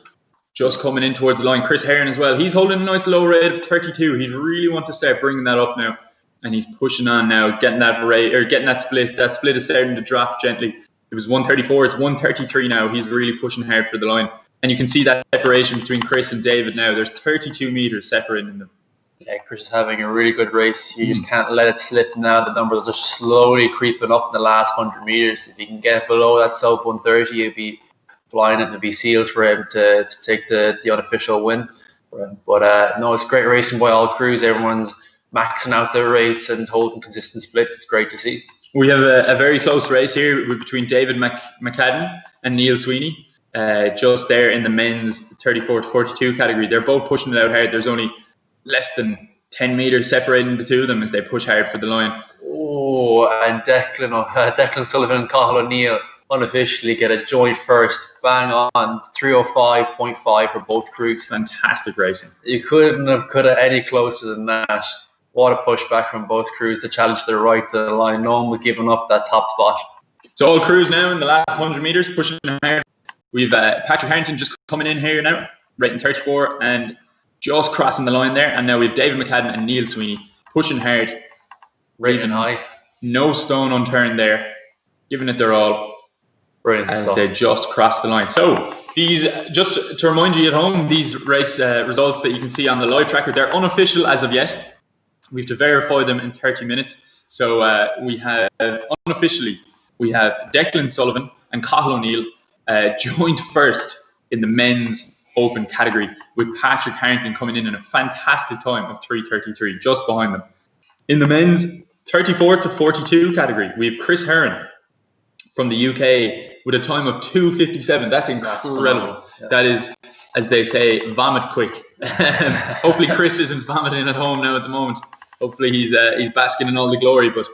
just coming in towards the line. Chris Heron as well. He's holding a nice low rate of 32. He'd really want to start bringing that up now, and he's pushing on now, getting that rate or getting that split. That split is starting to drop gently. It was 134. It's 133 now. He's really pushing hard for the line, and you can see that separation between Chris and David now. There's 32 meters separating them. Yeah, Chris is having a really good race. You just can't let it slip now. The numbers are slowly creeping up in the last 100 meters. If he can get below that sub 130, it'd be flying. It would be sealed for him to take the unofficial win. But no, it's great racing by all crews. Everyone's maxing out their rates and holding consistent splits. It's great to see. We have a very close race here between David McCadden and Neil Sweeney. Just there in the men's 34 to 42 category. They're both pushing it out hard. There's only less than 10 meters separating the two of them as they push hard for the line. Oh, and Declan Sullivan and Cathal O'Neill unofficially get a joint first. Bang on, 305.5 for both crews. Fantastic racing. You couldn't have cut it any closer than that. What a pushback from both crews to challenge their right to the line. No one was giving up that top spot. So all crews now in the last 100 meters pushing hard. We've Patrick Harrington just coming in here now, rating 34 and just crossing the line there. And now we have David McCadden and Neil Sweeney pushing hard, rating high. No stone unturned there, giving it their all. Brilliant as stuff. they just crossed the line. So these, just to remind you at home, these race results that you can see on the live tracker, they're unofficial as of yet. We have to verify them in 30 minutes. So we have unofficially, we have Declan Sullivan and Cathal O'Neill joined first in the men's open category, with Patrick Harrington coming in a fantastic time of 3:33, just behind them. In the men's 34 to 42 category, we have Chris Heron from the UK with a time of 2:57. That's incredible. Yeah. That is, as they say, vomit quick. Hopefully Chris isn't vomiting at home now at the moment. Hopefully he's basking in all the glory, but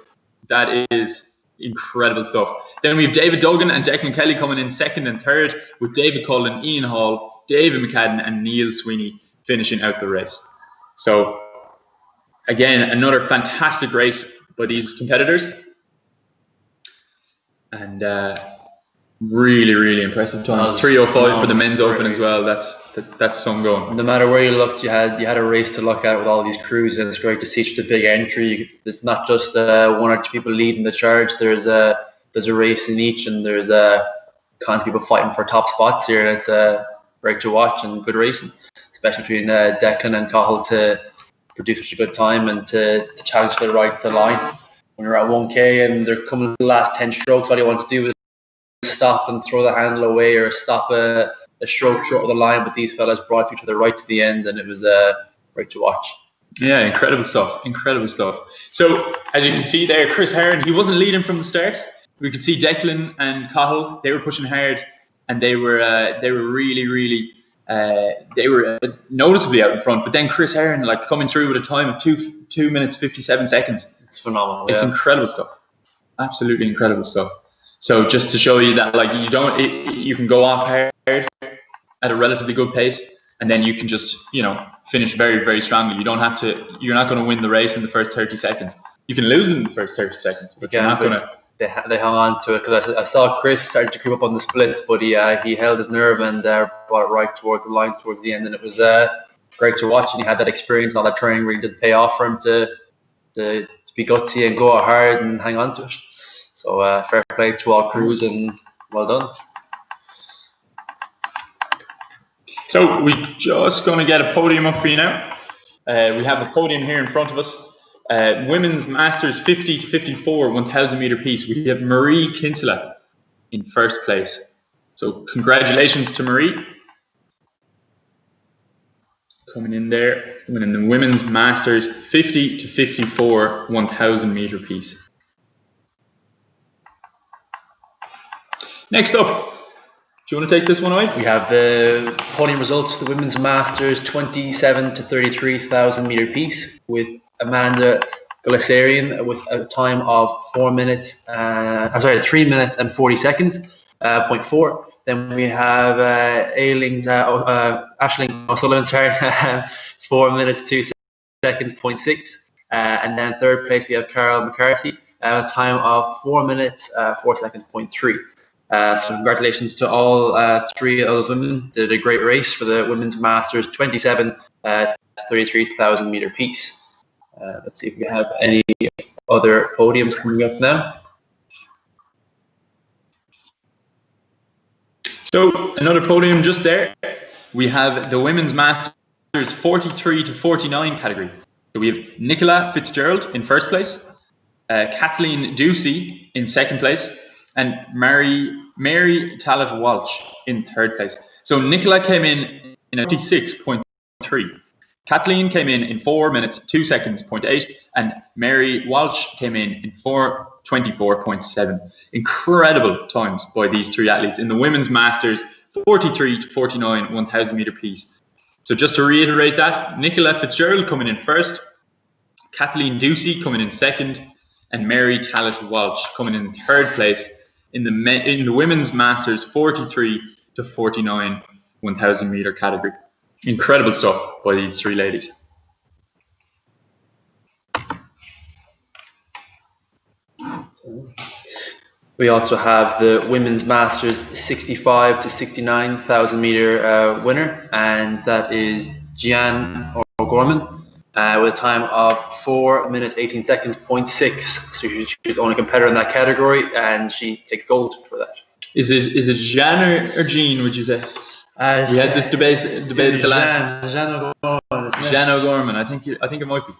that is incredible stuff. Then we have David Duggan and Declan Kelly coming in second and third, with David Cullen, Ian Hall, David McCadden and Neil Sweeney finishing out the race. So again, another fantastic race by these competitors, and really, really impressive times. 3:05 for the men's open as well. That's some going. No matter where you looked, you had a race to look at with all these crews, and it's great to see such a big entry. It's not just one or two people leading the charge. There's a race in each, and there's constant people fighting for top spots here. It's great to watch and good racing, especially between Declan and Cahill to produce such a good time and to challenge the right to the line. When you're at 1K and they're coming to the last 10 strokes, all you want to do is stop and throw the handle away or stop a stroke short of the line, but these fellas brought each other right to the end, and it was great to watch. Yeah, incredible stuff. So as you can see there, Chris Heron, he wasn't leading from the start. We could see Declan and Cahill, they were pushing hard, and they were really they were noticeably out in front. But then Chris Heron, like, coming through with a time of 2 minutes 57 seconds. It's phenomenal. It's incredible stuff. Absolutely incredible stuff. So just to show you that, like, you can go off hard at a relatively good pace, and then you can just, finish very, very strongly. You're not going to win the race in the first 30 seconds. You can lose in the first 30 seconds, but you're not going to. They hung on to it, because I saw Chris start to creep up on the splits, but he held his nerve and brought it right towards the line towards the end, and it was great to watch. And he had that experience, all that training really did pay off for him to be gutsy and go out hard and hang on to it. So fair play to all crews and well done. So we're just going to get a podium up for you now. We have a podium here in front of us. Women's Masters 50 to 54 1,000 meter piece. We have Marie Kinsella in first place. So congratulations to Marie. Coming in there, winning the Women's Masters 50 to 54 1,000 meter piece. Next up, do you want to take this one away? We have the podium results for the Women's Masters 27 to 33,000 meter piece, with Amanda Galisarian with a time of 3 minutes and 40 seconds, 0.4. Then we have Aisling O'Sullivan, 4 minutes 2 seconds, 0.6. And then third place we have Carol McCarthy, a time of 4 minutes 4 seconds, 0.3. So congratulations to all three of those women. They did a great race for the Women's Masters 27 to 33,000 meter piece. Let's see if we have any other podiums coming up now. So another podium just there. We have the Women's Masters 43 to 49 category. So we have Nicola Fitzgerald in first place, Kathleen Ducey in second place, and Mary Talat Walsh in third place. So Nicola came in a 56.3. Kathleen came in 4 minutes 2 seconds, 0.8, and Mary Walsh came in 4:24.7. Incredible times by these three athletes in the Women's Masters 43 to 49 1,000 meter piece. So just to reiterate that, Nicola Fitzgerald coming in first, Kathleen Ducey coming in second, and Mary Talat Walsh coming in third place in the Women's Masters 43 to 49 1,000 meter category. Incredible stuff by these three ladies. We also have the Women's Masters 65 to 69,000 meter winner, and that is Gian O'Gorman with a time of 4 minutes 18 seconds, 0.6. So she's the only competitor in that category, and she takes gold for that. Is it Gian or Jean, would you say? We had this debate at the last. Gian O'Gorman. I think it might be.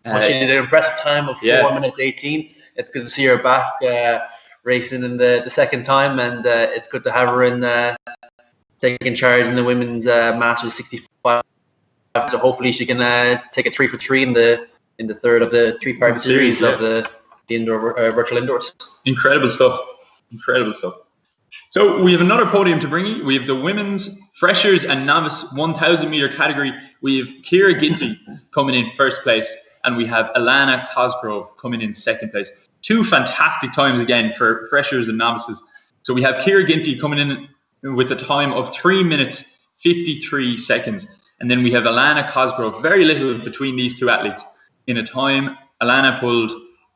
Well, she did an impressive time of 4 minutes 18. It's good to see her back racing in the second time, and it's good to have her in taking charge in the Women's Masters 65. So hopefully she can take a 3 for 3 in the third of the three-part series of the indoor virtual indoors. Incredible stuff. Incredible stuff. So we have another podium to bring you. We have the women's freshers and novice 1,000 meter category. We have Ciara Ginty coming in first place, and we have Alana Cosgrove coming in second place. Two fantastic times again for freshers and novices. So we have Ciara Ginty coming in with a time of 3 minutes 53 seconds, and then we have Alana Cosgrove, very little between these two athletes. In a time, Alana pulled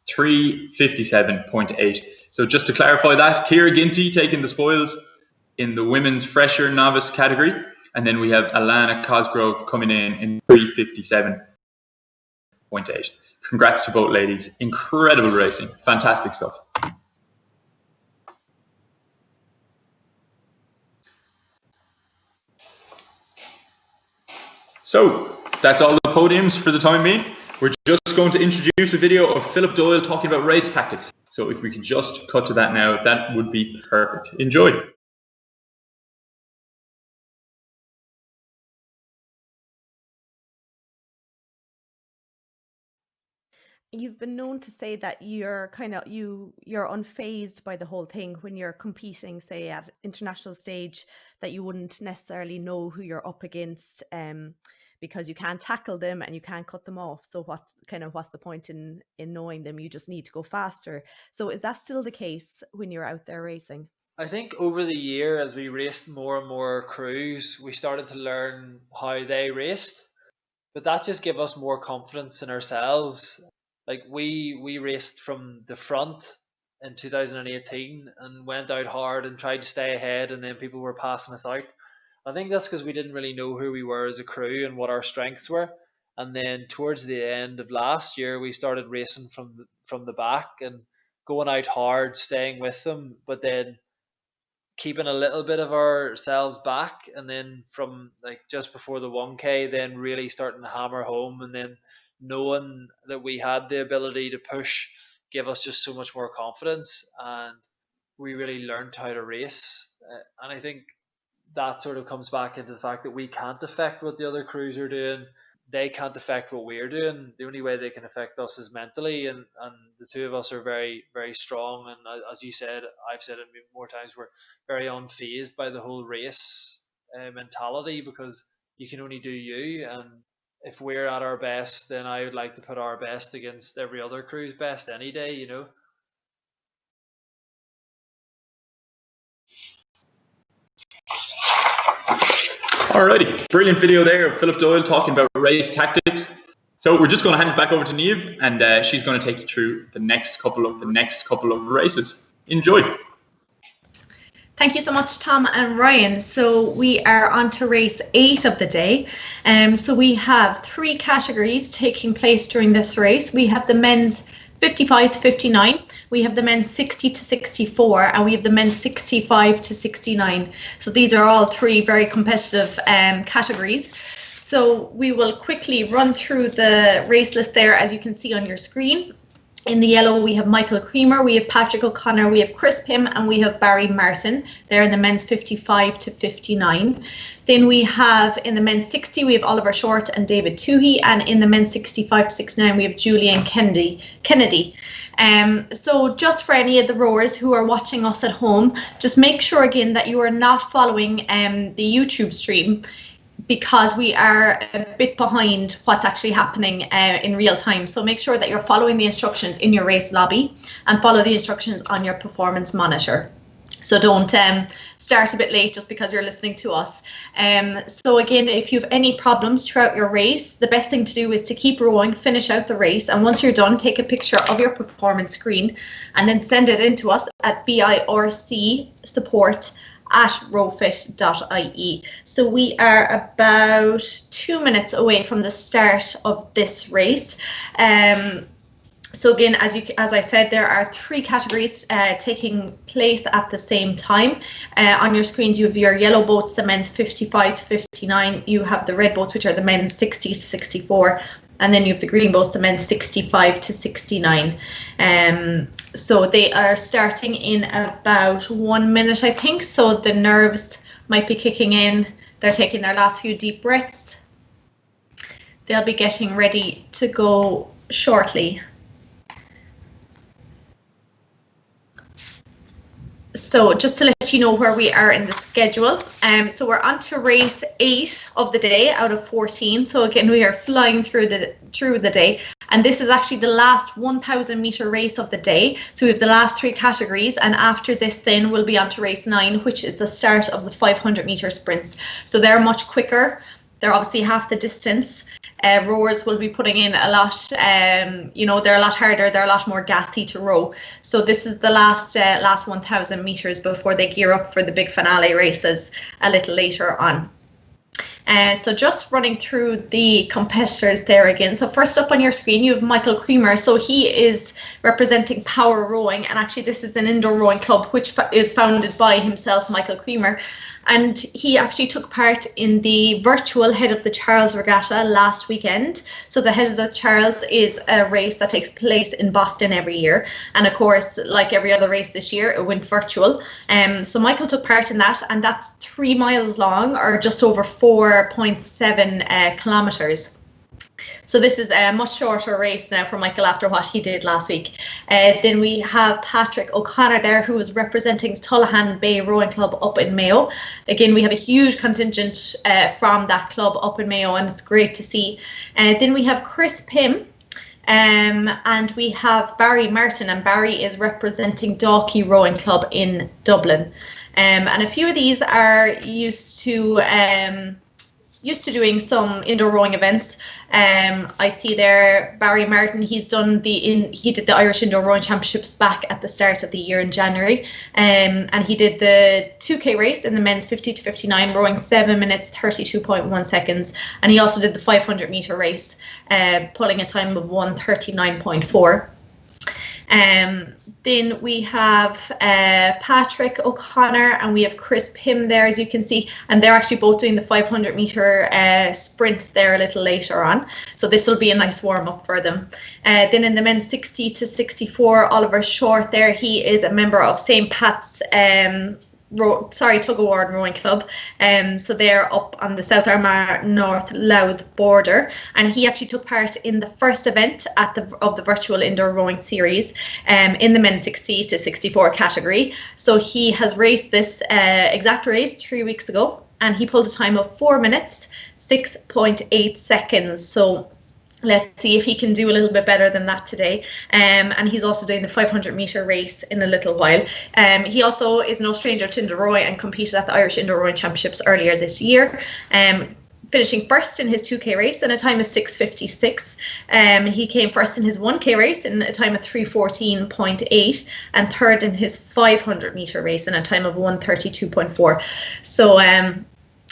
3:57.8. So just to clarify that, Ciara Ginty taking the spoils in the women's fresher novice category, and then we have Alana Cosgrove coming in 3:57.8. Congrats to both ladies. Incredible racing. Fantastic stuff. So that's all the podiums for the time being. We're just going to introduce a video of Philip Doyle talking about race tactics. So if we could just cut to that now, that would be perfect. Enjoy. You've been known to say that you're you're unfazed by the whole thing when you're competing, say at international stage, that you wouldn't necessarily know who you're up against because you can't tackle them and you can't cut them off. So what's the point in knowing them? You just need to go faster. So is that still the case when you're out there racing? I think over the year, as we raced more and more crews, we started to learn how they raced, but that just gave us more confidence in ourselves. Like we raced from the front in 2018 and went out hard and tried to stay ahead, and then people were passing us out. I think that's because we didn't really know who we were as a crew and what our strengths were. And then towards the end of last year, we started racing from the back and going out hard, staying with them, but then keeping a little bit of ourselves back, and then from like just before the 1K, then really starting to hammer home, and then knowing that we had the ability to push gave us just so much more confidence, and we really learned how to race. And I think that sort of comes back into the fact that we can't affect what the other crews are doing. They can't affect what we're doing. The only way they can affect us is mentally, and the two of us are very, very strong. And as you said, I've said it more times, we're very unfazed by the whole race mentality, because you can only do you. And if we're at our best, then I would like to put our best against every other crew's best any day, you know. Alrighty, brilliant video there of Philip Doyle talking about race tactics. So we're just going to hand it back over to Niamh, and she's going to take you through the next couple of races. Enjoy. Thank you so much, Tom and Ryan. So we are on to race 8 of the day. So we have 3 categories taking place during this race. We have the men's 55 to 59, we have the men's 60 to 64, and we have the men's 65 to 69. So these are all 3 very competitive categories. So we will quickly run through the race list there, as you can see on your screen. In the yellow, we have Michael Creamer, we have Patrick O'Connor, we have Chris Pym, and we have Barry Martin. They're in the men's 55 to 59. Then we have in the men's 60, we have Oliver Short and David Toohey, and in the men's 65 to 69, we have Julian Kennedy. So just for any of the rowers who are watching us at home, just make sure again that you are not following the YouTube stream, because we are a bit behind what's actually happening in real time. So make sure that you're following the instructions in your race lobby and follow the instructions on your performance monitor. So don't start a bit late just because you're listening to us. So again, if you have any problems throughout your race, the best thing to do is to keep rowing, finish out the race, and once you're done, take a picture of your performance screen and then send it in to us at virc@rowfit.ie. So we are about 2 minutes away from the start of this race. So again, as I said, there are 3 categories taking place at the same time. On your screens, you have your yellow boats, the men's 55 to 59. You have the red boats, which are the men's 60 to 64. And then you have the green boats, the men's 65 to 69. So they are starting in about 1 minute, I think. So the nerves might be kicking in. They're taking their last few deep breaths. They'll be getting ready to go shortly. So just to let you know where we are in the schedule, so we're on to race 8 of the day out of 14. So again, we are flying through the day, and this is actually the last 1,000 meter race of the day. So we have the last 3 categories, and after this then we'll be on to race 9, which is the start of the 500 meter sprints. So they're much quicker. They're obviously half the distance. Rowers will be putting in a lot, you know, they're a lot harder, they're a lot more gassy to row. So this is the last 1,000 meters before they gear up for the big finale races a little later on. So just running through the competitors there again. So first up on your screen, you have Michael Creamer. So he is representing Power Rowing, and actually this is an indoor rowing club which is founded by himself, Michael Creamer. And he actually took part in the virtual Head of the Charles Regatta last weekend. So the Head of the Charles is a race that takes place in Boston every year. And of course, like every other race this year, it went virtual. So Michael took part in that, and that's 3 miles long, or just over 4.7 kilometers. So this is a much shorter race now for Michael after what he did last week. Then we have Patrick O'Connor there, who is representing Tullahan Bay Rowing Club up in Mayo. Again, we have a huge contingent from that club up in Mayo, and it's great to see. Then we have Chris Pym. And we have Barry Martin, and Barry is representing Dalkey Rowing Club in Dublin. And a few of these are used to doing some indoor rowing events. I see there Barry Martin, he did the Irish Indoor Rowing Championships back at the start of the year in January, and he did the 2K race in the men's 50 to 59, rowing 7 minutes 32.1 seconds, and he also did the 500 meter race, pulling a time of 1:39.4. Then we have Patrick O'Connor, and we have Chris Pym there, as you can see, and they're actually both doing the 500 meter sprint there a little later on. So this will be a nice warm up for them. Then in the men's 60 to 64, Oliver Short there, he is a member of St. Pat's Tug of War Rowing Club. So they're up on the South Armagh North Louth border, and he actually took part in the first event of the virtual indoor rowing series in the men's 60 to 64 category. So he has raced this exact race 3 weeks ago, and he pulled a time of 4 minutes 6.8 seconds. So let's see if he can do a little bit better than that today. And he's also doing the 500 meter race in a little while. He also is no stranger to indoor rowing and competed at the Irish Indoor Rowing Championships earlier this year, finishing first in his 2K race in a time of 6:56. He came first in his 1K race in a time of 3:14.8, and third in his 500 meter race in a time of 1:32.4. So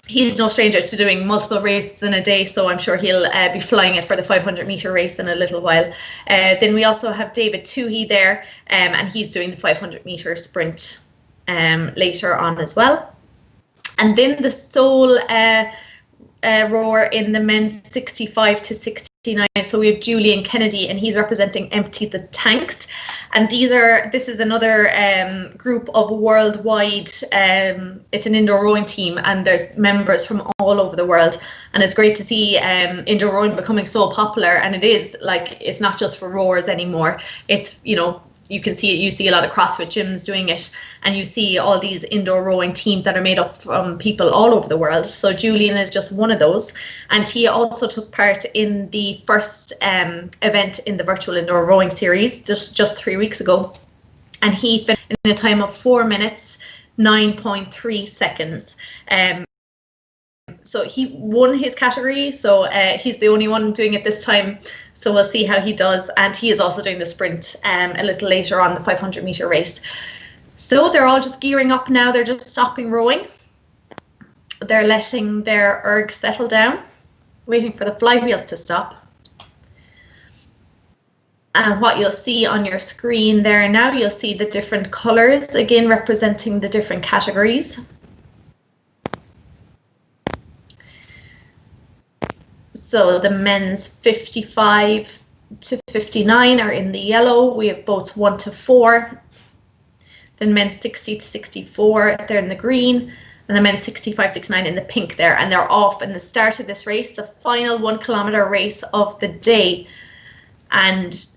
he's no stranger to doing multiple races in a day, so I'm sure he'll be flying it for the 500 meter race in a little while. Then we also have David Toohey there, and he's doing the 500 meter sprint later on as well. And then the sole rower in the men's 65 to 69. So we have Julian Kennedy, and he's representing Empty the Tanks. And this is another group of worldwide, it's an indoor rowing team, and there's members from all over the world. And it's great to see indoor rowing becoming so popular. And it is, like, it's not just for rowers anymore. It's, you know, you can see it, you see a lot of CrossFit gyms doing it, and you see all these indoor rowing teams that are made up from people all over the world. So Julian is just one of those, and he also took part in the first event in the virtual indoor rowing series just 3 weeks ago, and he finished in a time of 4 minutes 9.3 seconds. So he won his category, so he's the only one doing it this time. So we'll see how he does, and he is also doing the sprint a little later on, the 500 meter race. So they're all just gearing up now. They're just stopping rowing. They're letting their erg settle down, waiting for the flywheels to stop. And what you'll see on your screen there now, you'll see the different colours, again representing the different categories. So the men's 55 to 59 are in the yellow. We have boats 1 to 4. Then men's 60 to 64, they're in the green. And the men's 65, 69 in the pink there. And they're off in the start of this race, the final 1 kilometer race of the day. And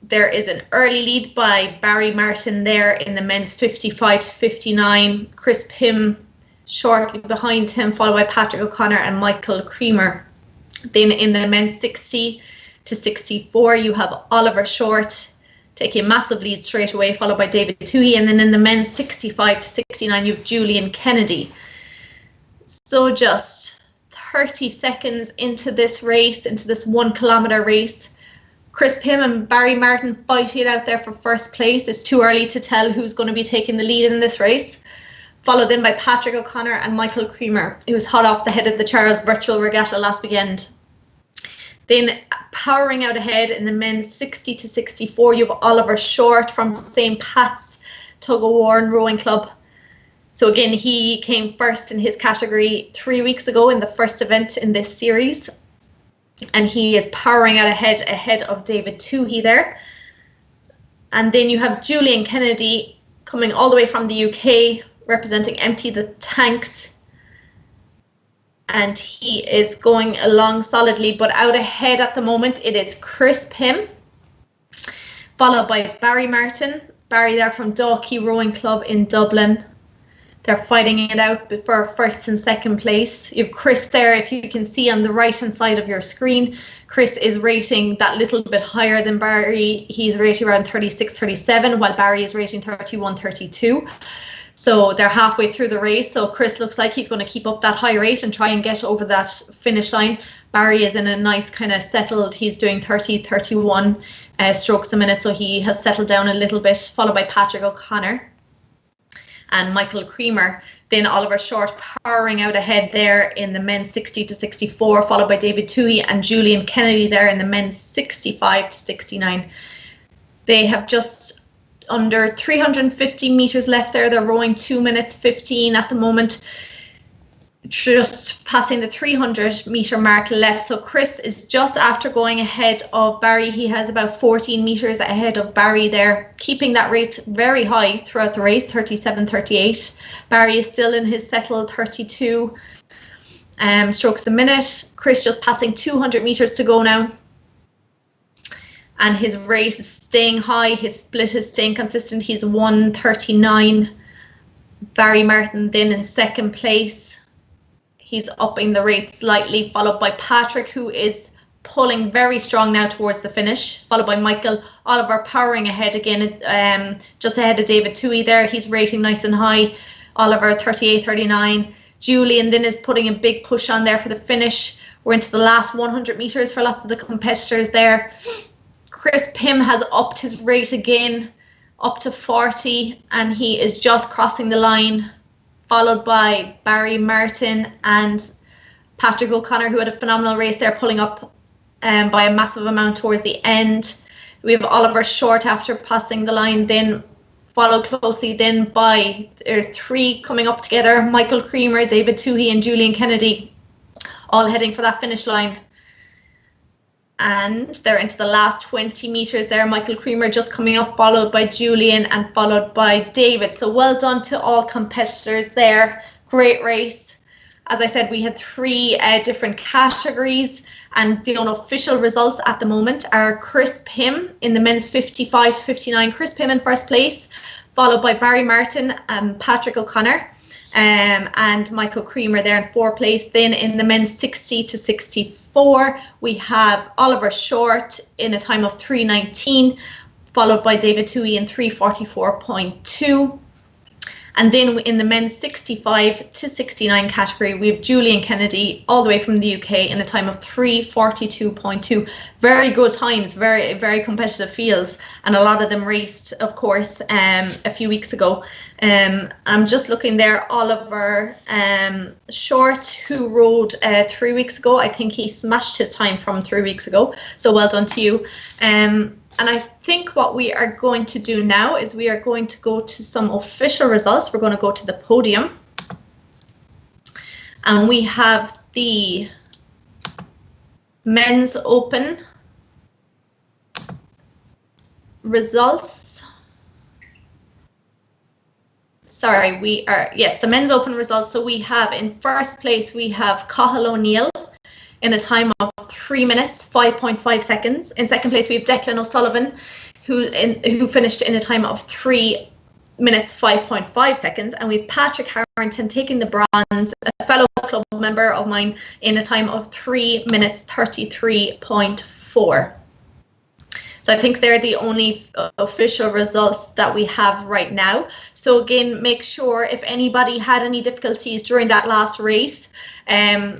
There is an early lead by Barry Martin there in the men's 55 to 59. Chris Pym shortly behind him, followed by Patrick O'Connor and Michael Creamer. Then in the men's 60 to 64, you have Oliver Short taking a massive lead straight away, followed by David Toohey. And then in the men's 65 to 69, you have Julian Kennedy. So just 30 seconds into this race, into this 1 kilometre race, Chris Pym and Barry Martin fighting it out there for first place. It's too early to tell who's going to be taking the lead in this race. Followed then by Patrick O'Connor and Michael Creamer, who was hot off the head of the Charles Virtual Regatta last weekend. Then powering out ahead in the men's 60 to 64, you have Oliver Short from St. Pat's Tug-of-War Rowing Club. So again, he came first in his category 3 weeks ago in the first event in this series. And he is powering out ahead of David Toohey there. And then you have Julian Kennedy coming all the way from the UK, representing Empty the Tanks. And he is going along solidly, but out ahead at the moment, it is Chris Pym, followed by Barry Martin. Barry there from Dalkey Rowing Club in Dublin. They're fighting it out for first and second place. You have Chris there, if you can see on the right-hand side of your screen. Chris is rating that little bit higher than Barry. He's rating around 36, 37, while Barry is rating 31, 32. So they're halfway through the race. So Chris looks like he's going to keep up that high rate and try and get over that finish line. Barry is in a nice kind of settled, he's doing 30, 31 strokes a minute. So he has settled down a little bit, followed by Patrick O'Connor and Michael Creamer. Then Oliver Short powering out ahead there in the men's 60 to 64, followed by David Toohey and Julian Kennedy there in the men's 65 to 69. They have just under 350 meters left there. They're rowing 2 minutes 15 at the moment, just passing the 300 meter mark left. So Chris is just after going ahead of Barry. He has about 14 meters ahead of Barry there, keeping that rate very high throughout the race, 37, 38. Barry is still in his settled 32 strokes a minute. Chris just passing 200 meters to go now. And his rate is staying high. His split is staying consistent. He's 1:39. Barry Martin then in second place. He's upping the rate slightly, followed by Patrick, who is pulling very strong now towards the finish, followed by Michael. Oliver powering ahead again, just ahead of David Toohey there. He's rating nice and high. Oliver 38, 39. Julian then is putting a big push on there for the finish. We're into the last 100 meters for lots of the competitors there. Chris Pym has upped his rate again, up to 40, and he is just crossing the line, followed by Barry Martin and Patrick O'Connor, who had a phenomenal race there, pulling up by a massive amount towards the end. We have Oliver Short after passing the line, then followed closely then by, there's 3 coming up together, Michael Creamer, David Toohey and Julian Kennedy, all heading for that finish line. And they're into the last 20 meters there. Michael Creamer just coming up, followed by Julian and followed by David. So well done to all competitors there. Great race. As I said, we had 3 different categories, and the unofficial results at the moment are Chris Pym in the men's 55 to 59. Chris Pym in first place, followed by Barry Martin and Patrick O'Connor. And Michael Creamer there in 4th place. Then in the men's 60 to 64, we have Oliver Short in a time of 3:19, followed by David Toohey in 3:44.2. And then in the men's 65 to 69 category, we have Julian Kennedy all the way from the UK in a time of 3:42.2. Very good times, very, very competitive fields. And a lot of them raced, of course, a few weeks ago. I'm just looking there, Oliver Short, who rode 3 weeks ago. I think he smashed his time from 3 weeks ago. So well done to you. And I think what we are going to do now is we are going to go to some official results. We're going to go to the podium. And we have the men's open results. Sorry, the men's open results. So we have in first place, we have Cathal O'Neill in a time of 3 minutes, 5.5 seconds. In second place, we have Declan O'Sullivan. who finished in a time of 3 minutes 5.5 seconds, and we've Patrick Harrington taking the bronze, a fellow club member of mine, in a time of 3 minutes 33.4. So I think they're the only official results that we have right now. So again, make sure if anybody had any difficulties during that last race,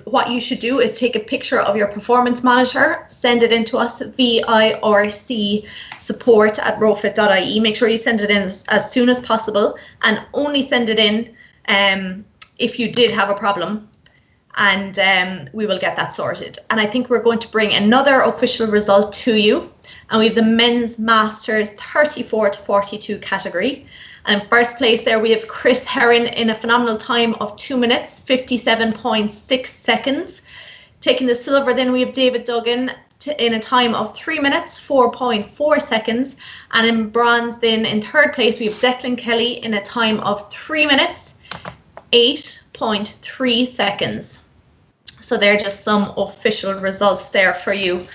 what you should do is take a picture of your performance monitor, send it in to us, VIRC support@ROWfit.ie. Make sure you send it in as soon as possible, and only send it in if you did have a problem, and we will get that sorted. And I think we're going to bring another official result to you, and we have the men's masters 34 to 42 category. And in first place there we have Chris Herron in a phenomenal time of 2 minutes 57.6 seconds. Taking the silver, then we have David Duggan in a time of 3 minutes 4.4 seconds. And in bronze then in third place we have Declan Kelly in a time of 3 minutes 8.3 seconds. So they're just some official results there for you.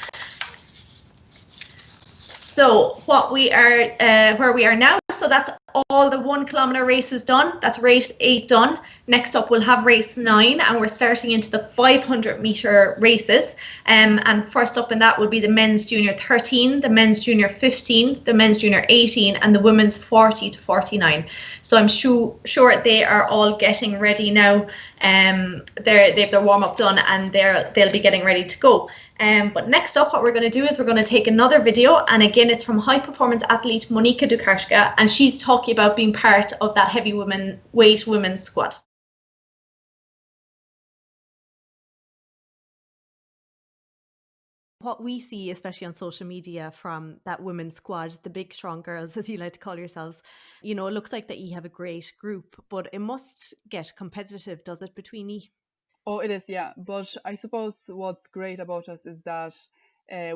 So what we are, where we are now, so that's all the 1 kilometer races done. That's race 8 done. Next up we'll have race 9, and we're starting into the 500 meter races. And first up in that will be the men's junior 13, the men's junior 15, the men's junior 18, and the women's 40 to 49. So I'm sure they are all getting ready now. They have their warm up done, and they'll be getting ready to go. But next up, what we're going to do is we're going to take another video, and again it's from high performance athlete Monika Dukarska, and she's talking about being part of that heavyweight women's squad. What we see, especially on social media, from that women's squad, the big strong girls, as you like to call yourselves, you know, it looks like that you have a great group, but it must get competitive, does it, between you? Oh, it is, yeah. But I suppose what's great about us is that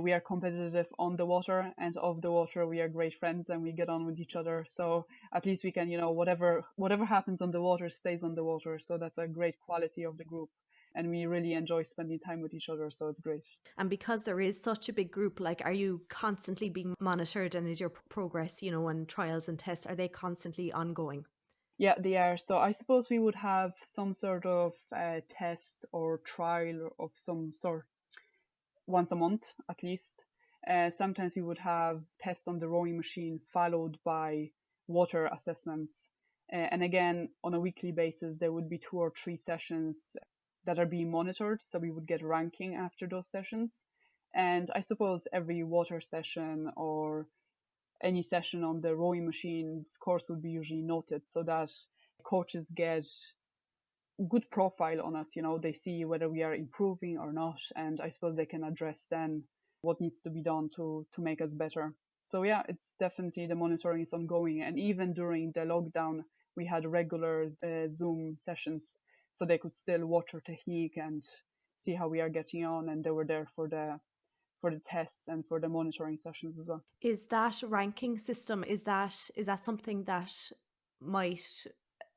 we are competitive on the water, and off the water we are great friends and we get on with each other. So at least we can, you know, whatever happens on the water stays on the water. So that's a great quality of the group. And we really enjoy spending time with each other, so it's great. And because there is such a big group, like, are you constantly being monitored, and is your progress, you know, and trials and tests, are they constantly ongoing? Yeah, they are. So I suppose we would have some sort of test or trial of some sort once a month at least. Sometimes we would have tests on the rowing machine followed by water assessments. And again, on a weekly basis, there would be 2 or 3 sessions that are being monitored. So we would get ranking after those sessions. And I suppose every water session or any session on the rowing machine's course would be usually noted, so that coaches get good profile on us. You know, they see whether we are improving or not, and I suppose they can address then what needs to be done to make us better. So yeah, it's definitely, the monitoring is ongoing, and even during the lockdown we had regular Zoom sessions, so they could still watch our technique and see how we are getting on, and they were there for the tests and for the monitoring sessions as well. Is that ranking system, is that something that might,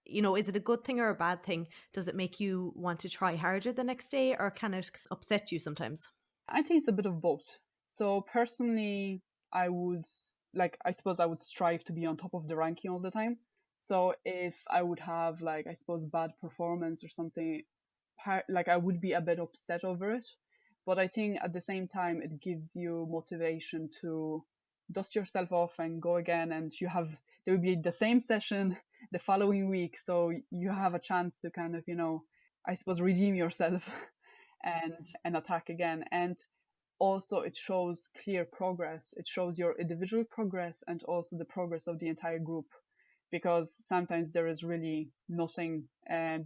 you know, is it a good thing or a bad thing? Does it make you want to try harder the next day, or can it upset you sometimes? I think it's a bit of both. So personally, I suppose I would strive to be on top of the ranking all the time. So if I would have, like, I suppose, bad performance or something, like, I would be a bit upset over it. But I think at the same time, it gives you motivation to dust yourself off and go again. And there will be the same session the following week. So you have a chance to kind of, you know, I suppose, redeem yourself and attack again. And also it shows clear progress. It shows your individual progress and also the progress of the entire group. Because sometimes there is really nothing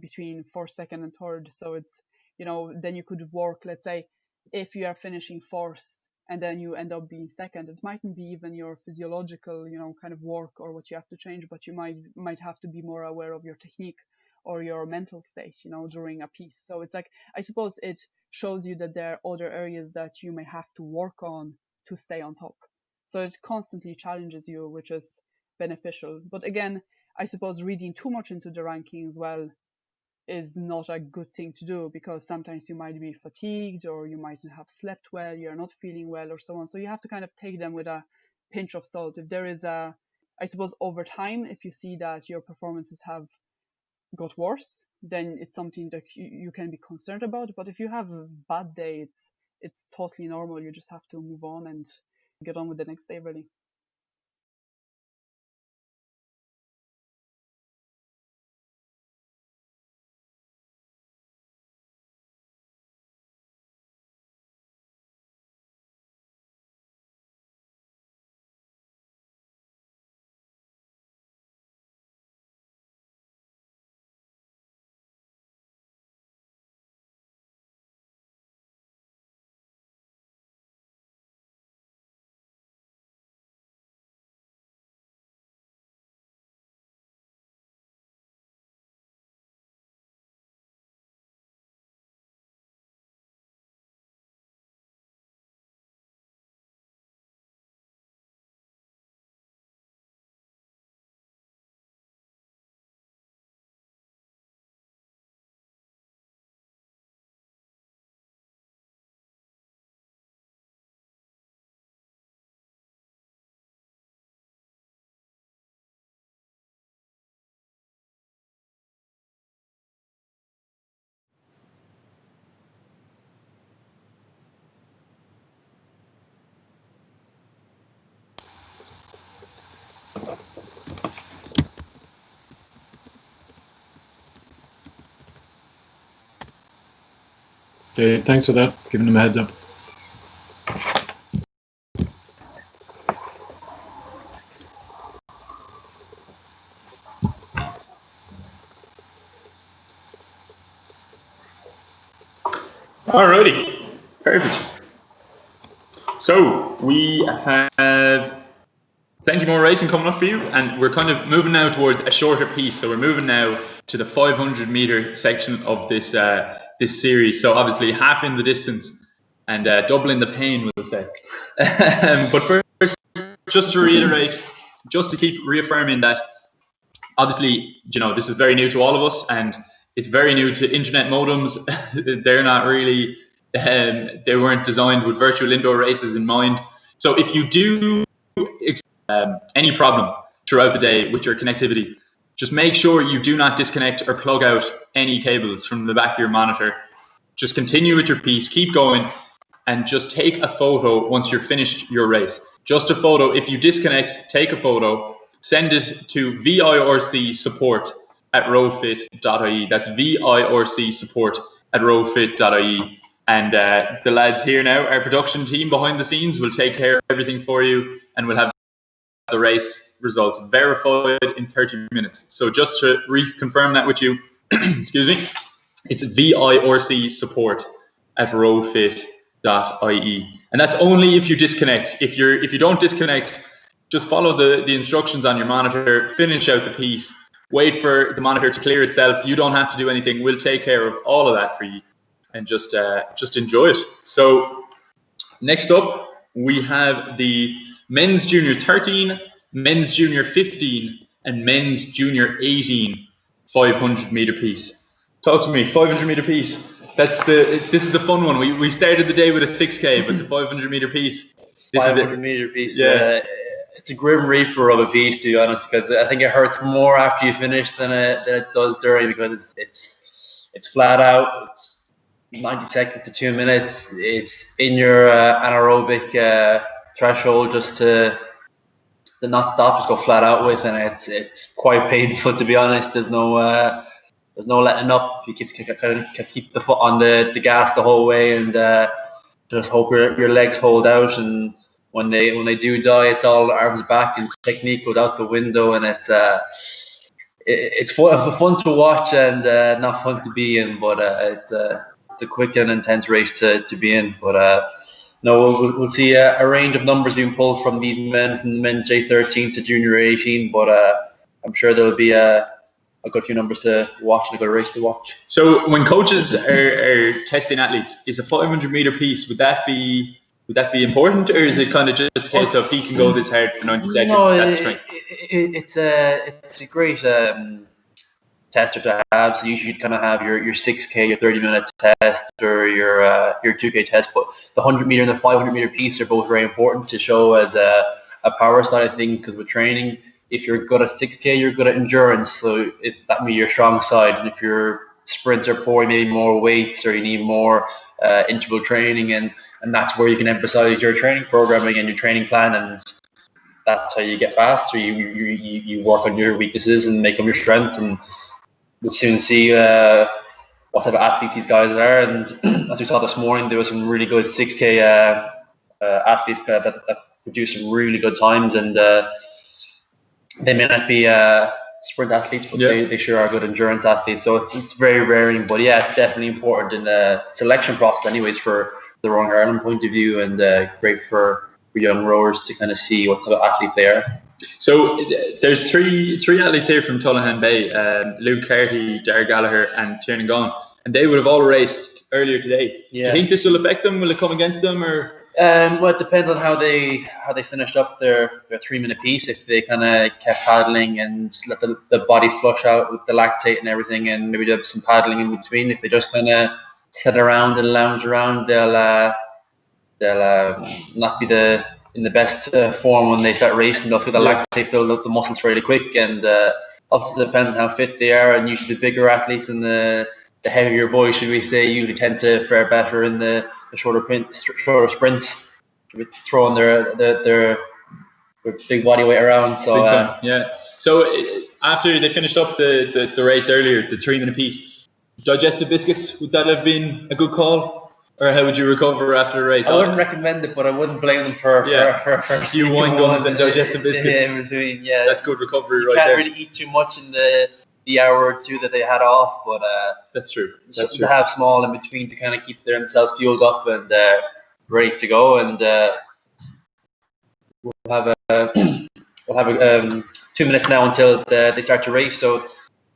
between 4th, 2nd, and 3rd. So it's, you know, then you could work, let's say, if you are finishing 4th and then you end up being 2nd, it mightn't be even your physiological, you know, kind of work or what you have to change, but you might have to be more aware of your technique or your mental state, you know, during a piece. So it's like, I suppose it shows you that there are other areas that you may have to work on to stay on top. So it constantly challenges you, which is beneficial. But again, I suppose reading too much into the ranking as well is not a good thing to do, because sometimes you might be fatigued or you might not have slept well, you're not feeling well or so on. So you have to kind of take them with a pinch of salt. If there is I suppose over time, if you see that your performances have got worse, then it's something that you can be concerned about. But if you have a bad day, it's totally normal. You just have to move on and get on with the next day, really. Okay, thanks for that, giving them a heads up. Alrighty, perfect. So we have plenty more racing coming up for you, and we're kind of moving now towards a shorter piece. So we're moving now to the 500-meter section of this this series. So obviously half in the distance and doubling the pain, we'll say. But first, just to reiterate, just to keep reaffirming that, obviously, you know, this is very new to all of us, and it's very new to internet modems. They're not really, they weren't designed with virtual indoor races in mind. So if you do any problem throughout the day with your connectivity, just make sure you do not disconnect or plug out any cables from the back of your monitor. Just continue with your piece, keep going, and just take a photo once you're finished your race. Just a photo. If you disconnect, take a photo, send it to VIRC support at ROWfit.ie. That's VIRC support at ROWfit.ie. And the lads here now, our production team behind the scenes, will take care of everything for you, and we'll have the race results verified in 30 minutes. So just to reconfirm that with you, excuse me, it's VIRC support at ROWfit.ie. And that's only if you disconnect. If you don't disconnect, just follow the instructions on your monitor, finish out the piece, wait for the monitor to clear itself. You don't have to do anything. We'll take care of all of that for you, and just enjoy it. So next up, we have the men's junior 13, men's junior 15, and men's junior 18 500-meter piece. Talk to me, 500-meter piece. This is the fun one. We started the day with a 6K, but the 500-meter piece. 500-meter piece. Yeah, it's a grim reaper of a piece, to be honest, because I think it hurts more after you finish than it does during, because it's flat out. It's 90 seconds to 2 minutes. It's in your anaerobic threshold just to not stop, just go flat out with, and it's quite painful, to be honest. There's no letting up. You keep the foot on the gas the whole way, and just hope your legs hold out. And when they do die, it's all arms back, and technique goes out the window, and it's fun to watch and not fun to be in. But it's a quick and intense race to be in. But no, we'll see a range of numbers being pulled from these men, from the men's J13 to junior 18. But I'm sure there'll be a good few numbers to watch and a good race to watch. So when coaches are testing athletes, is a 500-meter piece, would that be important, or is it kind of just a case of he can go this hard for 90 seconds? No, that's strength. It's a great tester to have. So usually you'd kind of have your 6K, your 30-minute test, or your 2K test. But the 100-meter and the 500-meter piece are both very important to show as power side of things, because with training, if you're good at 6K, you're good at endurance, so that may be your strong side. And if your sprints are poor, you need more weights, or you need more interval training, and that's where you can emphasize your training programming and your training plan, and that's how you get faster. You work on your weaknesses and make them your strengths, and we'll soon see what type of athletes these guys are. And as we saw this morning, there was some really good 6K athletes that produced some really good times, and they may not be sprint athletes, but they sure are good endurance athletes. So it's very varying, but yeah, it's definitely important in the selection process anyways for the Rowing Ireland point of view, and great for young rowers to kind of see what type of athlete they are. So there's three athletes here from Tullahan Bay, Luke Carty, Darragh Gallagher and Tiernan Gaughan, and they would have all raced earlier today. Do you think this will affect them? Will it come against them, or? Well, it depends on how they finished up their 3-minute piece. If they kind of kept paddling and let the body flush out with the lactate and everything, and maybe have some paddling in between. If they just kind of sit around and lounge around, they'll not be in the best form when they start racing. They'll feel the lactate fill up the muscles really quick, and obviously it depends on how fit they are. And usually the bigger athletes and the heavier boys, should we say, usually tend to fare better in the shorter sprints, throwing their big body weight around. So So after they finished up the race earlier, the 3-minute piece, digestive biscuits, would that have been a good call? Or how would you recover after the race? I wouldn't recommend it, but I wouldn't blame them for a few wine gums and digestive biscuits. In between, yeah. That's good recovery, right there. You can't really eat too much in the hour or two that they had off, but that's true. That's true. To have small in between to kind of keep themselves fueled up and ready to go. And we'll have 2 minutes now until they start to race. So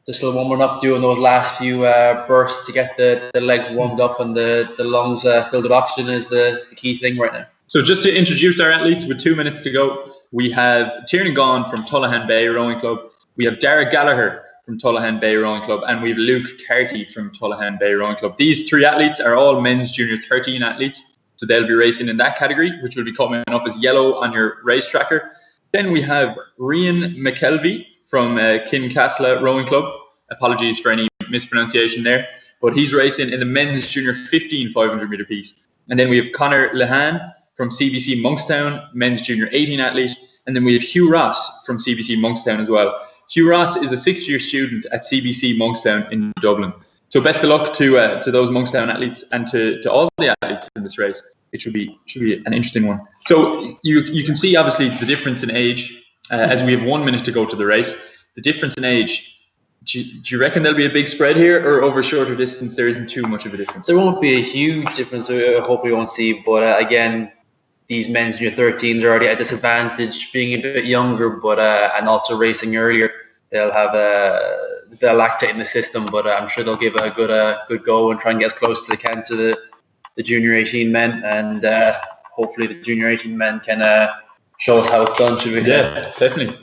just a little warming up, doing those last few bursts to get the legs warmed up and the lungs filled with oxygen is the key thing right now. So just to introduce our athletes with 2 minutes to go, we have Tiernan Gaughan from Tullahan Bay Rowing Club, we have Darragh Gallagher from Tullahan Bay Rowing Club, and we have Luke Carty from Tullahan Bay Rowing Club. These three athletes are all men's junior 13 athletes, so they'll be racing in that category, which will be coming up as yellow on your race tracker. Then we have Rian McKelvey from Kincastle Rowing Club. Apologies for any mispronunciation there, but he's racing in the men's junior 15 500 meter piece. And then we have Conor Lehan from CBC Monkstown, men's junior 18 athlete, and then we have Hugh Ross from CBC Monkstown as well. Hugh Ross is a 6th-year student at CBC Monkstown in Dublin. So best of luck to those Monkstown athletes and to all the athletes in this race. It should be an interesting one. So you can see obviously the difference in age as we have 1 minute to go to the race. The difference in age. Do you reckon there'll be a big spread here, or over a shorter distance there isn't too much of a difference? There won't be a huge difference. Hopefully, we won't see. But again, these men's junior 13s are already at disadvantage, being a bit younger, but and also racing earlier. They'll have the lactate in the system, but I'm sure they'll give it a good go and try and get as close as they can to the junior 18 men, and hopefully the junior 18 men can show us how it's done. Should we say? Yeah, definitely.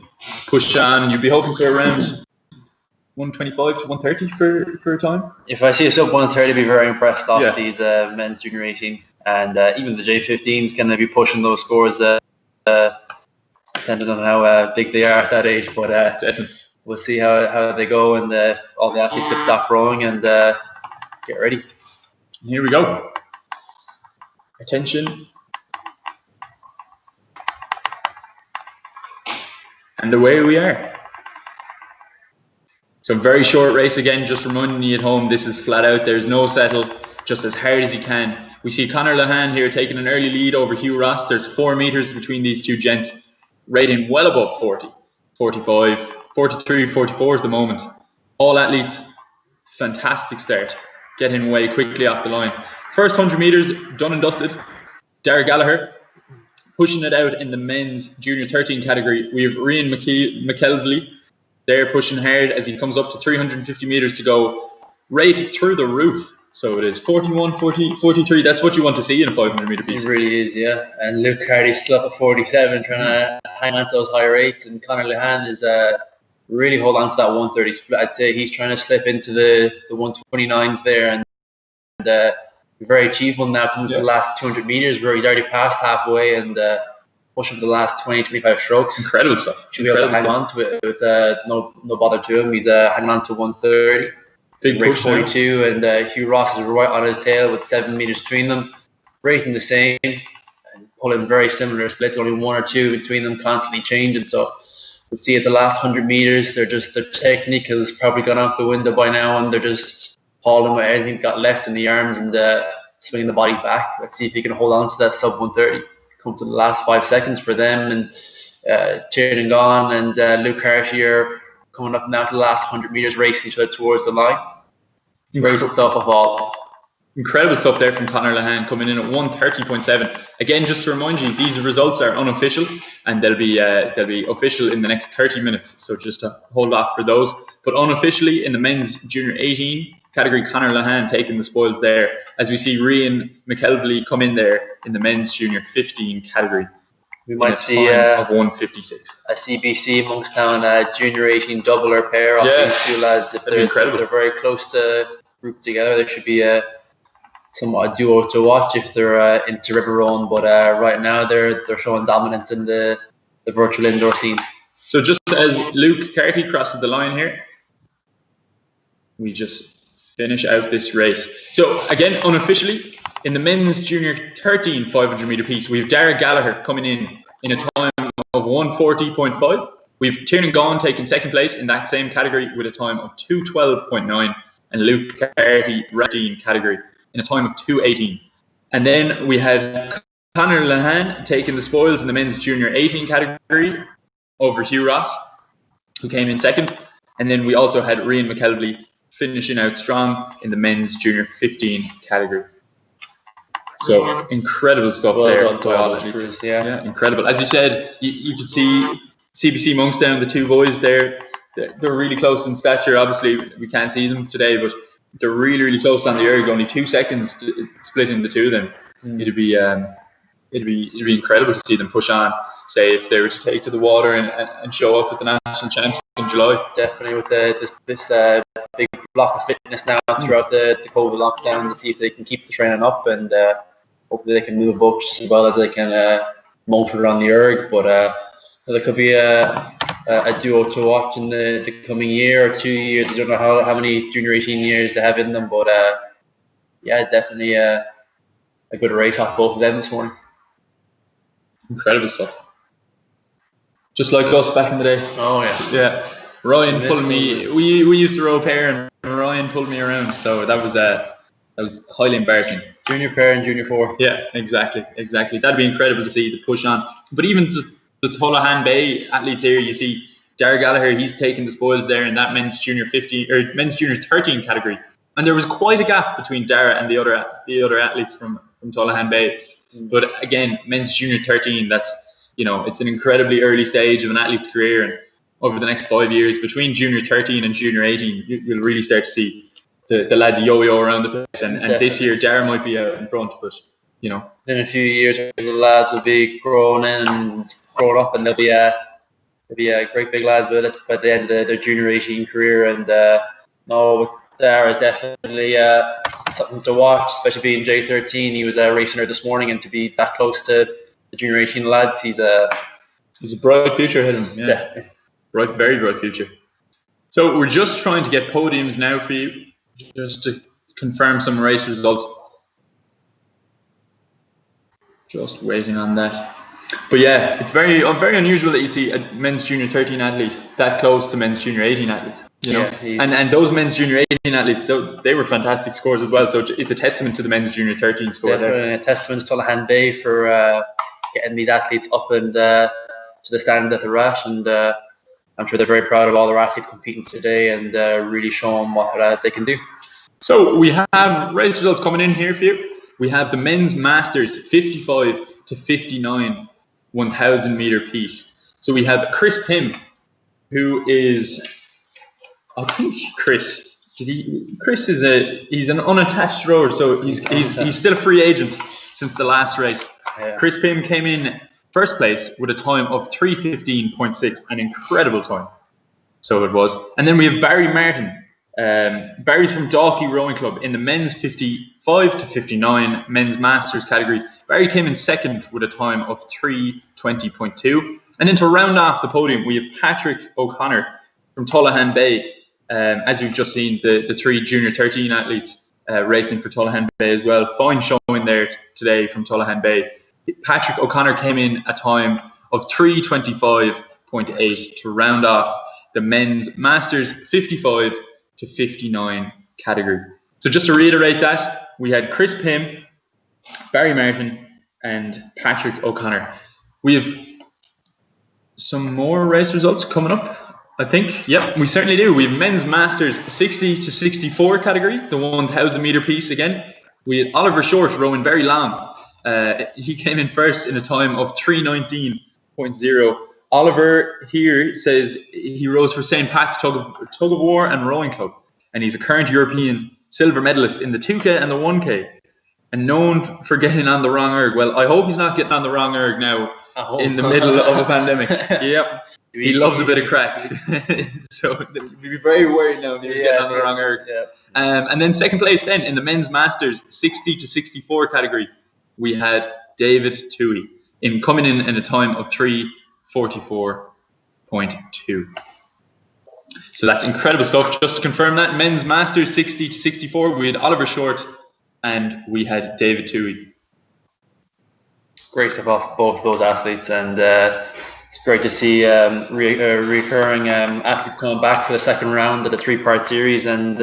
Push on. You'd be hoping for around 125 to 130 for a time. If I see a sub 130, I'd be very impressed off these men's junior 18, and even the J15s can be pushing those scores, depending on how big they are at that age. But definitely, we'll see how they go, and all the athletes get stopped rowing and get ready. Here we go. Attention. And away we are. So very short race again, just reminding you at home, this is flat out, there's no settle, just as hard as you can. We see Conor Lehan here taking an early lead over Hugh Ross. There's 4 meters between these two gents, rating well above 40, 45, 43, 44 at the moment. All athletes, fantastic start, getting away quickly off the line. First 100 meters, done and dusted. Darragh Gallagher pushing it out in the men's junior 13 category. We have Rian McKelvey. They're pushing hard as he comes up to 350 meters to go, right through the roof. So it is 41, 40, 43. That's what you want to see in a 500 meter piece. It really is, yeah. And Luke Carty's still up at 47, trying to hang on to those high rates. And Conor Lehan is really hold on to that 130 split. I'd say he's trying to slip into the 129s there, and very achievable now coming to the last 200 meters where he's already passed halfway, and pushing for the last 20-25 strokes. Incredible stuff. Should be able to hang on to it with no bother to him. He's hanging on to 130. Big rate push 42, and Hugh Ross is right on his tail with 7 meters between them, rating the same, and pulling very similar splits, only 1 or 2 between them, constantly changing. So we'll see as the last 100 meters, their technique has probably gone out the window by now, and they're just hauling with anything got left in the arms and swinging the body back. Let's see if he can hold on to that sub 130. Come to the last 5 seconds for them, and Tiernan Gone and Luke Carty are coming up now to the last 100 meters, racing each other towards the line. Great stuff of all. Incredible stuff there from Conor Lehane, coming in at 130.7. Again, just to remind you, these results are unofficial, and they'll be official in the next 30 minutes. So just to hold off for those. But unofficially, in the men's junior 18 category, Conor Lehane taking the spoils there, as we see Rian McKelvey come in there in the men's junior 15 category. We might see of 156. A CBC Monkstown junior 18 doubler pair of these two lads. If they're very close to group together, there should be somewhat a duo to watch if they're into river rowing. But right now they're showing dominance in the virtual indoor scene. So just as Luke Carty crosses the line here, we just finish out this race. So again, unofficially, in the men's junior 13 500 meter piece, we have Dara Gallagher coming in a time of 140.5. We have Tiernan Gone taking second place in that same category with a time of 212.9, and Luke Carty in category in a time of 218. And then we had Conor Lehane taking the spoils in the men's junior 18 category over Hugh Ross, who came in second. And then we also had Rian McKelvey finishing out strong in the men's junior 15 category. So incredible stuff there. Yeah, incredible. As you said, you could see CBC Monkstown, the two boys there. They're really close in stature. Obviously, we can't see them today, but they're really, really close on the erg. Only 2 seconds to splitting the two of them. It'd be incredible to see them push on. Say if they were to take to the water and show up at the national champs in July. Definitely with this big block of fitness now throughout the COVID lockdown, to see if they can keep the training up, and hopefully they can move about as well as they can motor on the erg. But there could be a duo to watch in the coming year or 2 years. I don't know how many junior 18 years they have in them, but yeah, definitely a good race off both of them this morning. Incredible stuff. Just like us back in the day. Oh yeah. Yeah. Ryan pulled me. We used to row pair, and Ryan pulled me around. So that was highly embarrassing. Junior pair and junior 4. Yeah, exactly. That'd be incredible to see the push on. But even the Tullahan Bay athletes here, you see Dara Gallagher. He's taking the spoils there in that men's junior 15 or men's junior 13 category, and there was quite a gap between Dara and the other athletes from Tullahan Bay. But again, men's junior 13, that's, it's an incredibly early stage of an athlete's career, and over the next 5 years, between junior 13 and junior 18, you'll really start to see the lads yo-yo around the place. And this year, Dara might be out in front, but in a few years, the lads will be grown up, and they'll be great big lads by the end of their junior 18 career. And Dara is definitely something to watch, especially being J13. He was racing her this morning, and to be that close to the junior 18 lads, he's a bright future ahead of him. Yeah. Definitely. Right, very bright future. So we're just trying to get podiums now for you, just to confirm some race results. Just waiting on that. But yeah, it's very unusual that you'd see a men's junior 13 athlete that close to men's junior 18 athletes. And those men's junior 18 athletes, they were fantastic scores as well. So it's a testament to the men's junior 13 score. Definitely a testament to Tullahan Bay for getting these athletes up and to the standard that they're at. And I'm sure they're very proud of all their athletes competing today and really showing what they can do. So we have race results coming in here for you. We have the men's masters 55 to 59 1,000 meter piece. So we have Chris Pym, who is, I think Chris is he's an unattached rower, so he's still a free agent since the last race. Yeah. Chris Pym came in first place with a time of 3:15.6, an incredible time. So it was. And then we have Barry Martin. Barry's from Dalkey Rowing Club in the men's 50 55 to 59. Men's Masters category, Barry came in second with a time of 3:20.2. And then to round off the podium, we have Patrick O'Connor from Tullahan Bay. As you've just seen, the three Junior 13 athletes racing for Tullahan Bay as well. Fine showing there today from Tullahan Bay. Patrick O'Connor came in a time of 3:25.8 to round off the Men's Masters 55 to 59 category. So just to reiterate that, we had Chris Pym, Barry Martin, and Patrick O'Connor. We have some more race results coming up, I think. Yep, we certainly do. We have Men's Masters 60 to 64 category, the 1,000 meter piece again. We had Oliver Short rowing very long. He came in first in a time of 3:19.0. Oliver here says he rows for St. Pat's Tug of War and Rowing Club, and he's a current European silver medalist in the 2K and the 1K, and known for getting on the wrong erg. Well, I hope he's not getting on the wrong erg now in the middle of a pandemic. Yep, he loves a bit of crack. So we'd be very worried now if he was getting on the wrong erg. Yeah. And then second place then in the Men's Masters 60 to 64 category, we had David Toohey coming in a time of 3:44.2. So that's incredible stuff. Just to confirm that, Men's Masters 60 to 64, we had Oliver Short and we had David Toohey. Great stuff off both of those athletes, and it's great to see recurring athletes coming back for the second round of the three-part series, and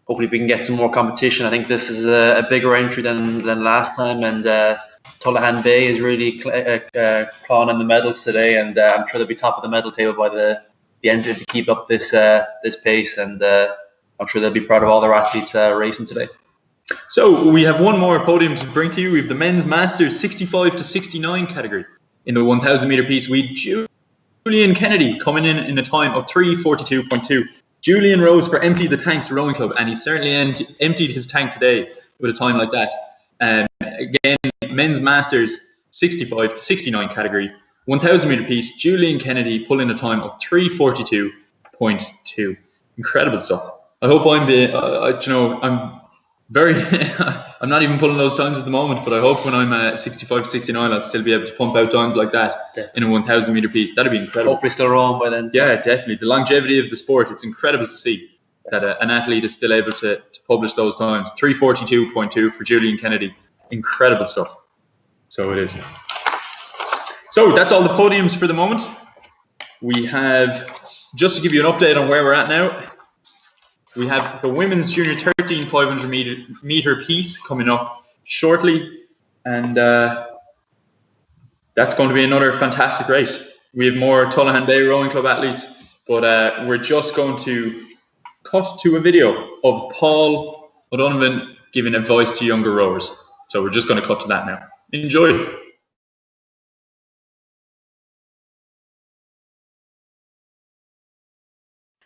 hopefully we can get some more competition. I think this is a bigger entry than last time, and Tullahan Bay is really clawing on the medals today, and I'm sure they'll be top of the medal table by the end to keep up this pace, and I'm sure they'll be proud of all their athletes racing today. So we have one more podium to bring to you. We have the Men's Masters 65 to 69 category. In the 1,000 meter piece, we had Julian Kennedy coming in a time of 3:42.2. Julian rows for Empty the Tanks Rowing Club, and he certainly emptied his tank today with a time like that. Again, Men's Masters 65 to 69 category, 1,000 meter piece, Julian Kennedy pulling a time of 3:42.2. Incredible stuff. I hope I'm very, I'm not even pulling those times at the moment, but I hope when I'm at 65 to 69, I'll still be able to pump out times like that in a 1,000 meter piece. That'd be incredible. Hopefully still rowing by then. Yeah, definitely. The longevity of the sport, it's incredible to see that an athlete is still able to publish those times. 3:42.2 for Julian Kennedy. Incredible stuff. So it is. So that's all the podiums for the moment. We have, just to give you an update on where we're at now, we have the Women's Junior 13 500 meter piece coming up shortly, and that's going to be another fantastic race. We have more Tullahan Bay Rowing Club athletes, but we're just going to cut to a video of Paul O'Donovan giving advice to younger rowers. So we're just going to cut to that now. Enjoy.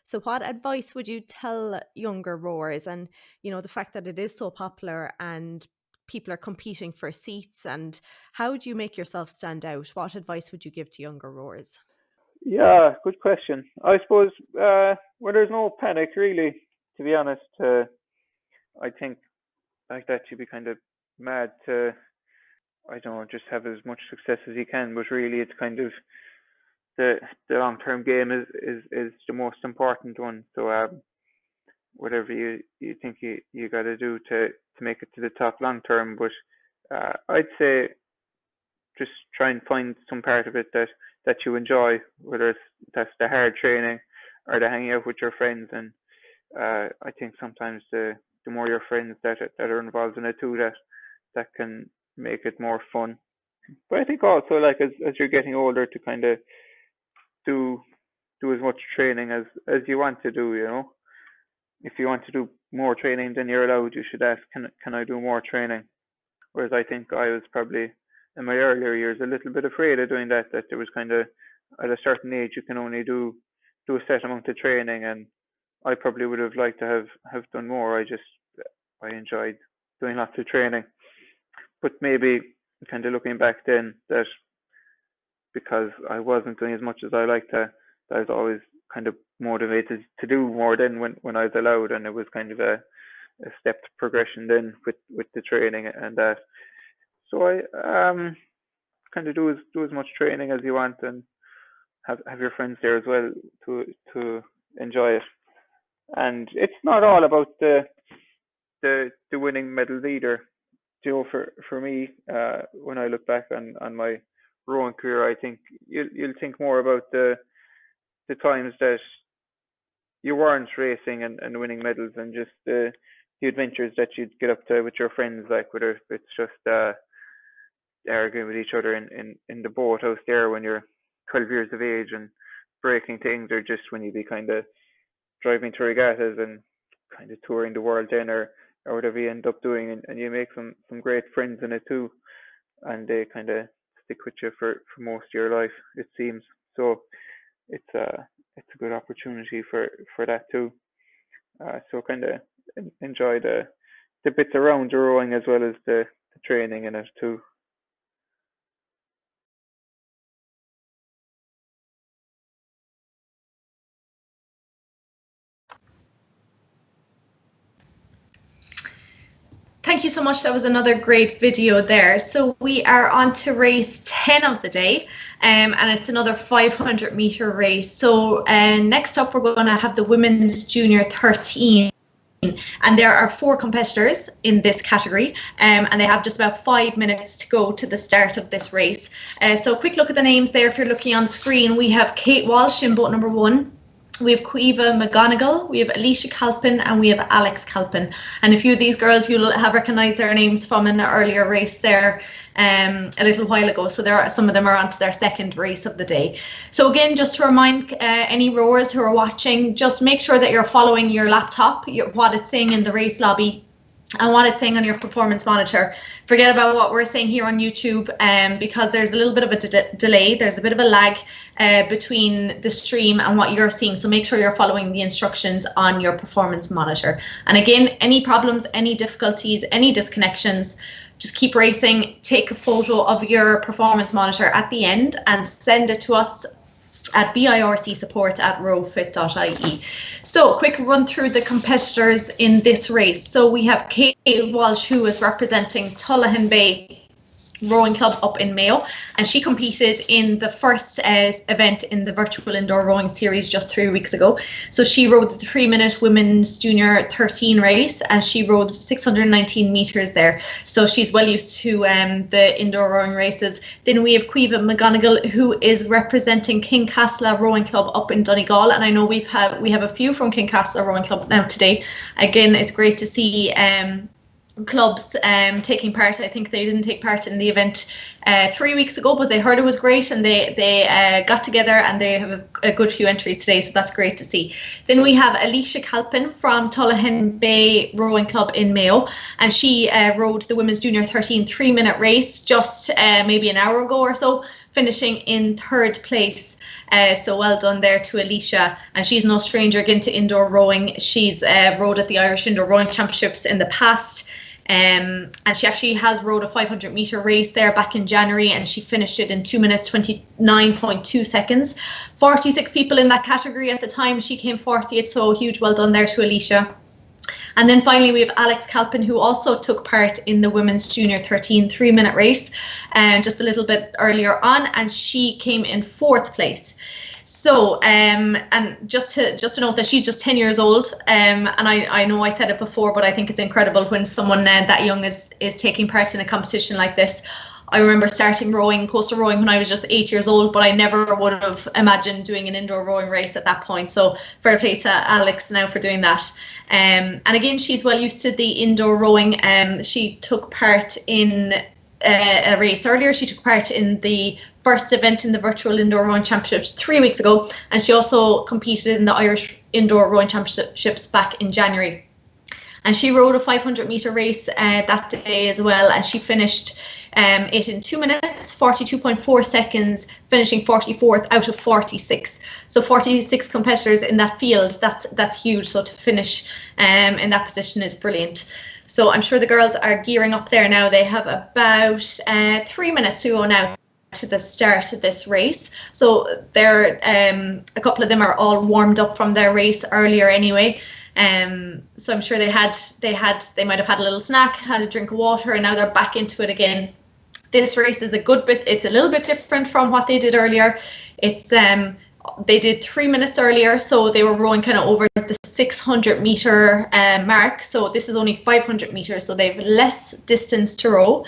So what advice would you tell younger rowers, and the fact that it is so popular and people are competing for seats, and how do you make yourself stand out? What advice would you give to younger rowers? Yeah, good question. I suppose there's no panic really, to be honest. I think like that you'd be kind of mad to, I don't know, just have as much success as you can, but really it's kind of the long-term game is the most important one. So whatever you think you got to do to make it to the top long-term, but I'd say just try and find some part of it that you enjoy, whether that's the hard training or the hanging out with your friends. And I think sometimes the more your friends that are involved in it too, that can make it more fun. But I think also, like, as you're getting older, to kind of do as much training as you want to do. If you want to do more training than you're allowed, you should ask, can I do more training? Whereas I think I was probably in my earlier years a little bit afraid of doing that there was kind of, at a certain age you can only do a set amount of training, and I probably would have liked to have done more. I enjoyed doing lots of training, but maybe kind of looking back then, that because I wasn't doing as much as I liked to, I was always kind of motivated to do more then when I was allowed, and it was kind of a stepped progression then with the training and that. So I kind of do as much training as you want, and have your friends there as well to enjoy it. And it's not all about the winning medals either. You know, for me, when I look back on my rowing career, I think you'll think more about the times that you weren't racing and winning medals, and just the adventures that you'd get up to with your friends, like whether it's just arguing with each other in the boathouse there when you're 12 years of age and breaking things, or just when you'd be kind of driving to regattas and kind of touring the world then, or whatever you end up doing, and you make some great friends in it too, and they kind of stick with you for most of your life, it seems. So it's a good opportunity for that too. So kind of enjoy the bits around the rowing as well as the training in it too. Thank you so much. That was another great video there. So we are on to race 10 of the day, and it's another 500 meter race. So next up, we're going to have the women's junior 13. And there are 4 competitors in this category, and they have just about 5 minutes to go to the start of this race. So a quick look at the names there. If you're looking on screen, we have Kate Walsh in boat number 1. We have Caoimhe McGonigal, we have Alicia Calpin, and we have Alex Calpin. And a few of these girls you'll have recognised their names from an earlier race there a little while ago. So some of them are on to their second race of the day. So again, just to remind any rowers who are watching, just make sure that you're following your laptop, what it's saying in the race lobby, and what it's saying on your performance monitor. Forget about what we're saying here on YouTube, because there's a little bit of a delay. There's a bit of a lag between the stream and what you're seeing. So make sure you're following the instructions on your performance monitor. And again, any problems, any difficulties, any disconnections, just keep racing. Take a photo of your performance monitor at the end and send it to us at vircsupport@rowfit.ie. So quick run through the competitors in this race. So we have Kate Walsh, who is representing Tullahan Bay Rowing Club up in Mayo, and she competed in the first event in the virtual indoor rowing series just 3 weeks ago. So she rowed the 3-minute women's junior 13 race, and she rowed 619 meters there. So she's well used to the indoor rowing races. Then we have Caoimhe McGonigal, who is representing Kincastle Rowing Club up in Donegal, and I know we have a few from Kincastle Rowing Club now today. Again, it's great to see clubs taking part. I think they didn't take part in the event 3 weeks ago, but they heard it was great, and they got together, and they have a good few entries today, so that's great to see. Then we have Alicia Calpin from Tullahan Bay Rowing Club in Mayo, and she rowed the women's junior 13 3-minute race just maybe an hour ago or so, finishing in 3rd place. So well done there to Alicia, and she's no stranger again to indoor rowing. She's rowed at the Irish Indoor Rowing Championships in the past, and she actually has rowed a 500 meter race there back in January, and she finished it in 2 minutes 29.2 seconds. 46 people in that category at the time. She came 40th, so huge well done there to Alicia. And then finally we have Alex Calpin, who also took part in the women's junior 13 3-minute race just a little bit earlier on, and she came in 4th place. So and just to note that she's just 10 years old, and I know I said it before, but I think it's incredible when someone that young is taking part in a competition like this. I remember starting rowing, coastal rowing, when I was just 8 years old, but I never would have imagined doing an indoor rowing race at that point. So fair play to Alex now for doing that. And again, she's well used to the indoor rowing. She took part in a race earlier. She took part in the first event in the virtual indoor rowing championships 3 weeks ago, and she also competed in the Irish Indoor Rowing Championships back in January. And she rowed a 500 meter race that day as well, and she finished it in 2 minutes 42.4 seconds, finishing 44th out of 46. So 46 competitors in that field, that's huge. So to finish in that position is brilliant. So I'm sure the girls are gearing up there now. They have about 3 minutes to go now to the start of this race. So they're a couple of them are all warmed up from their race earlier anyway. So I'm sure they might have had a little snack, had a drink of water, and now they're back into it again. This race is it's a little bit different from what they did earlier. It's they did 3 minutes earlier, so they were rowing kind of over the 600 meter mark. So this is only 500 meters, so they have less distance to row,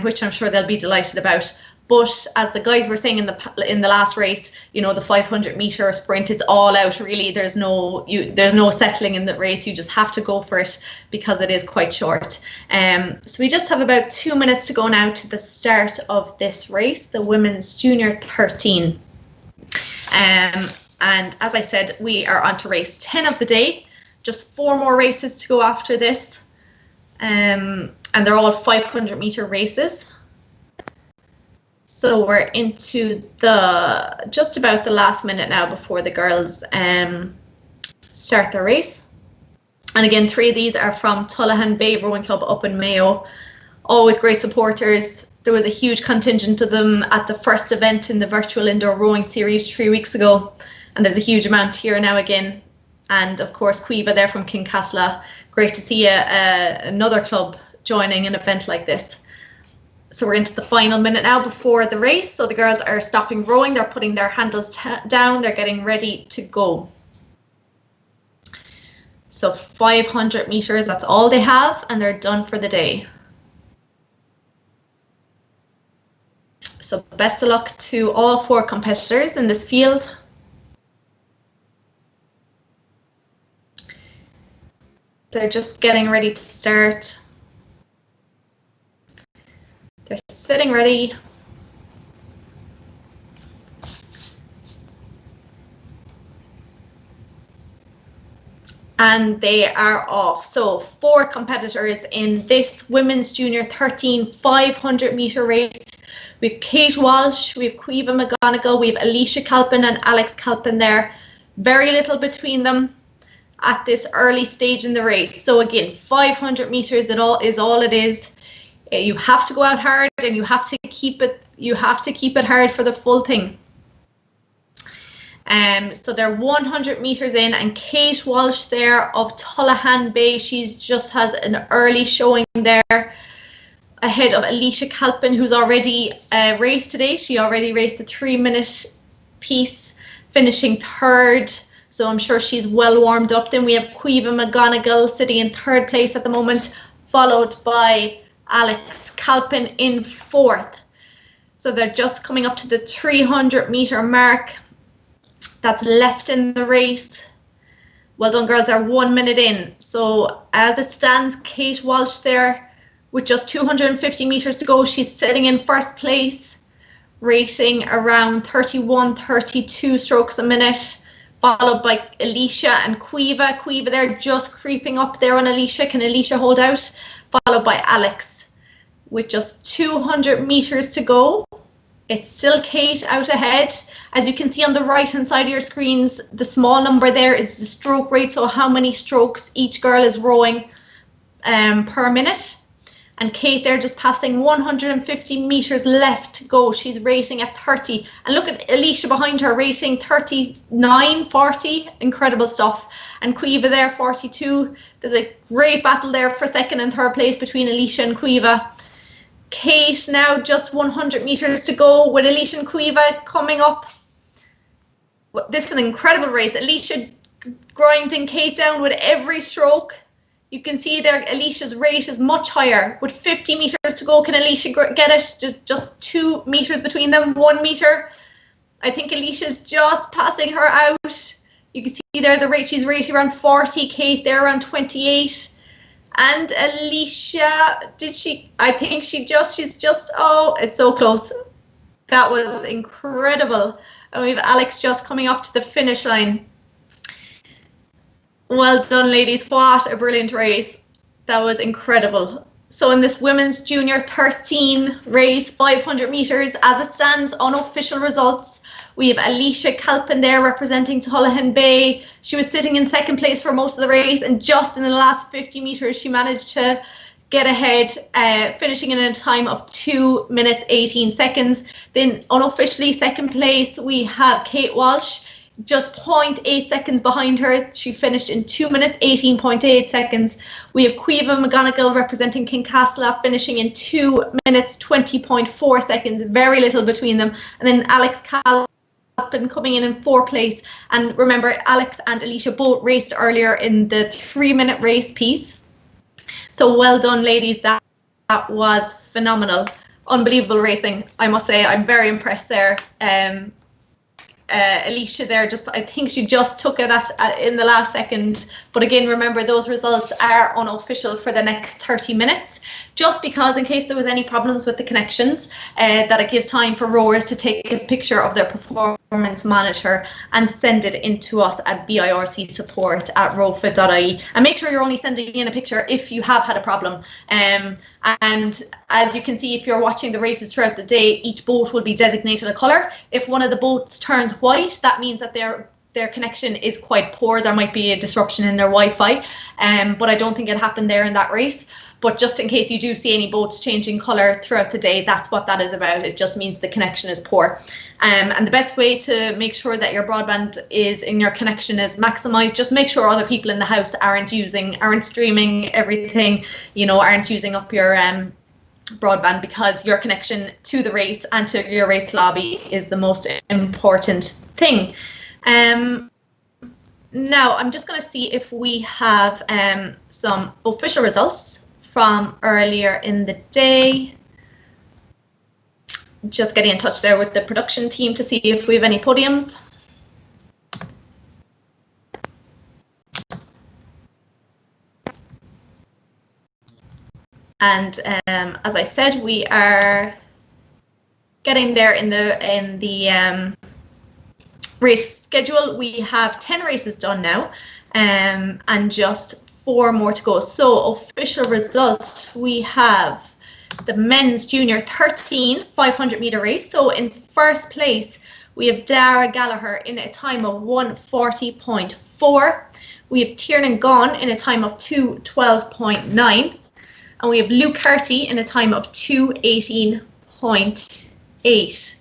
which I'm sure they'll be delighted about. But as the guys were saying in the last race, you know, the 500 meter sprint, it's all out really. There's no settling in the race. You just have to go for it because it is quite short. So we just have about 2 minutes to go now to the start of this race, the women's junior 13. And as I said, we are on to race 10 of the day. Just 4 more races to go after this. And they're all 500 meter races. So we're into just about the last minute now before the girls start their race. And again, 3 of these are from Tullahan Bay Rowing Club up in Mayo. Always great supporters. There was a huge contingent of them at the first event in the virtual indoor rowing series 3 weeks ago. And there's a huge amount here now again. And of course, Cuiva there from Kincasla. Great to see another club joining an event like this. So we're into the final minute now before the race. So the girls are stopping rowing. They're putting their handles down. They're getting ready to go. So 500 meters, that's all they have, and they're done for the day. So best of luck to all 4 competitors in this field. They're just getting ready to start. They're sitting ready. And they are off. So 4 competitors in this women's junior 13 500 meter race. We have Kate Walsh, we have Cuiva McGonigal, we have Alicia Calpin and Alex Calpin there. Very little between them at this early stage in the race. So again, 500 meters is all it is. You have to go out hard and you have to keep it hard for the full thing. So they're 100 meters in, and Kate Walsh there of Tullahan Bay, she just has an early showing there ahead of Alicia Calpin, who's already raced today. She already raced a 3-minute piece, finishing 3rd. So I'm sure she's well warmed up. Then we have Cuiva McGonigal sitting in 3rd place at the moment, followed by Alex Calpin in 4th. So they're just coming up to the 300 meter mark that's left in the race. Well done, girls, are 1 minute in. So as it stands, Kate Walsh there with just 250 meters to go. She's sitting in 1st place, racing around 31-32 strokes a minute, followed by Alicia and Cuiva. Cuiva there just creeping up there on Alicia. Can Alicia hold out? Followed by Alex with just 200 meters to go. It's still Kate out ahead. As you can see on the right hand side of your screens, the small number there is the stroke rate, so how many strokes each girl is rowing per minute. And Kate there just passing 150 meters left to go. She's racing at 30. And look at Alicia behind her racing 39, 40. Incredible stuff. And Cuiva there 42. There's a great battle there for 2nd and 3rd place between Alicia and Cuiva. Kate now just 100 meters to go with Alicia and Cuiva coming up. This is an incredible race. Alicia grinding Kate down with every stroke. You can see there Alicia's rate is much higher. With 50 meters to go, can Alicia get it? Just 2 meters between them, 1 meter. I think Alicia's just passing her out. You can see there the rate, she's rating around 40, Kate there around 28. And Alicia, I think she's just, oh, it's so close. That was incredible. And we have Alex just coming up to the finish line. Well done, ladies. What a brilliant race. That was incredible. So in this women's junior 13 race, 500 meters, as it stands, unofficial results, we have Alicia Calpin there representing Tullahan Bay. She was sitting in 2nd place for most of the race, and just in the last 50 meters, she managed to get ahead, finishing in a time of 2 minutes 18 seconds. Then unofficially 2nd place, we have Kate Walsh just 0.8 seconds behind her. She finished in 2 minutes, 18.8 seconds. We have Caoimhe McGonigal representing Kincastle finishing in 2 minutes, 20.4 seconds, very little between them. And then Alex Calpin coming in 4th place. And remember, Alex and Alicia both raced earlier in the 3-minute race piece. So well done, ladies. That was phenomenal. Unbelievable racing, I must say. I'm very impressed there. Alicia there, I think she just took it in the last second. But again, remember, those results are unofficial for the next 30 minutes, just because in case there was any problems with the connections, that it gives time for rowers to take a picture of their performance monitor and send it in to us at vircsupport@rowfit.ie. And make sure you're only sending in a picture if you have had a problem. And as you can see, if you're watching the races throughout the day, each boat will be designated a colour. If one of the boats turns white, that means that their connection is quite poor. There might be a disruption in their Wi-Fi, but I don't think it happened there in that race. But just in case you do see any boats changing colour throughout the day, that's what that is about. It just means the connection is poor. And the best way to make sure that your broadband and your connection is maximised, just make sure other people in the house aren't streaming everything, aren't using up your broadband, because your connection to the race and to your race lobby is the most important thing. Now I'm just going to see if we have some official results from earlier in the day. Just getting in touch there with the production team to see if we have any podiums. And as I said, we are getting there in the race schedule. We have 10 races done now, and just 4 more to go. So official results, we have the men's junior 13 500 meter race. So in 1st place, we have Dara Gallagher in a time of 1:40.4. We have Tiernan Gaughan in a time of 2:12.9. And we have Luke Harty in a time of 2:18.8.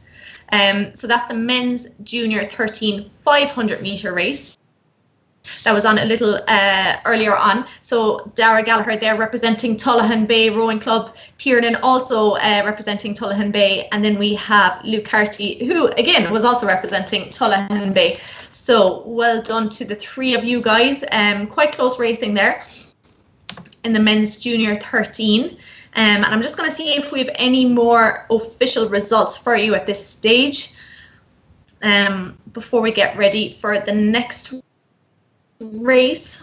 So that's the men's junior 13 500 meter race. That was on a little earlier on. So Dara Gallagher there representing Tullahan Bay Rowing Club, Tiernan also representing Tullahan Bay, and then we have Luke Harty, who again was also representing Tullahan Bay. So well done to the 3 of you guys. Quite close racing there in the men's junior 13. And I'm just going to see if we have any more official results for you at this stage before we get ready for the next race.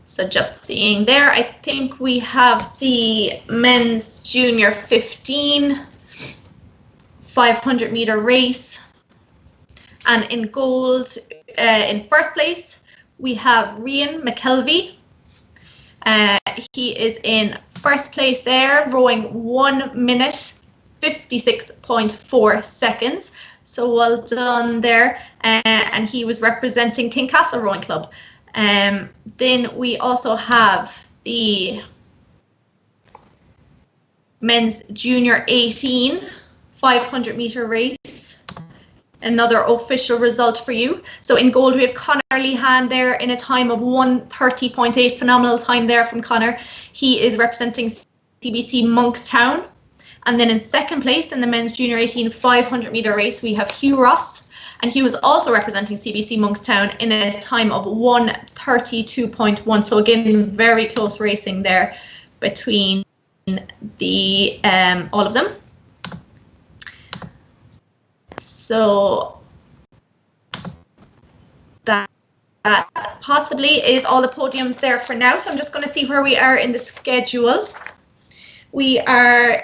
So just seeing there, I think we have the men's junior 15 500 meter race, and in gold in 1st place we have Rian McKelvey. He is in 1st place there, rowing 1:56.4 seconds. So well done there. And he was representing Kincastle Rowing Club. Then we also have the men's junior 18 500 meter race. Another official result for you. So in gold, we have Conor Lehan there in a time of 1:30.8. Phenomenal time there from Conor. He is representing CBC Monkstown. And then in 2nd place in the men's junior 18 500 meter race, we have Hugh Ross. And he was also representing CBC Monkstown in a time of 1:32.1. So again, very close racing there between the all of them. So that possibly is all the podiums there for now. So I'm just going to see where we are in the schedule. We are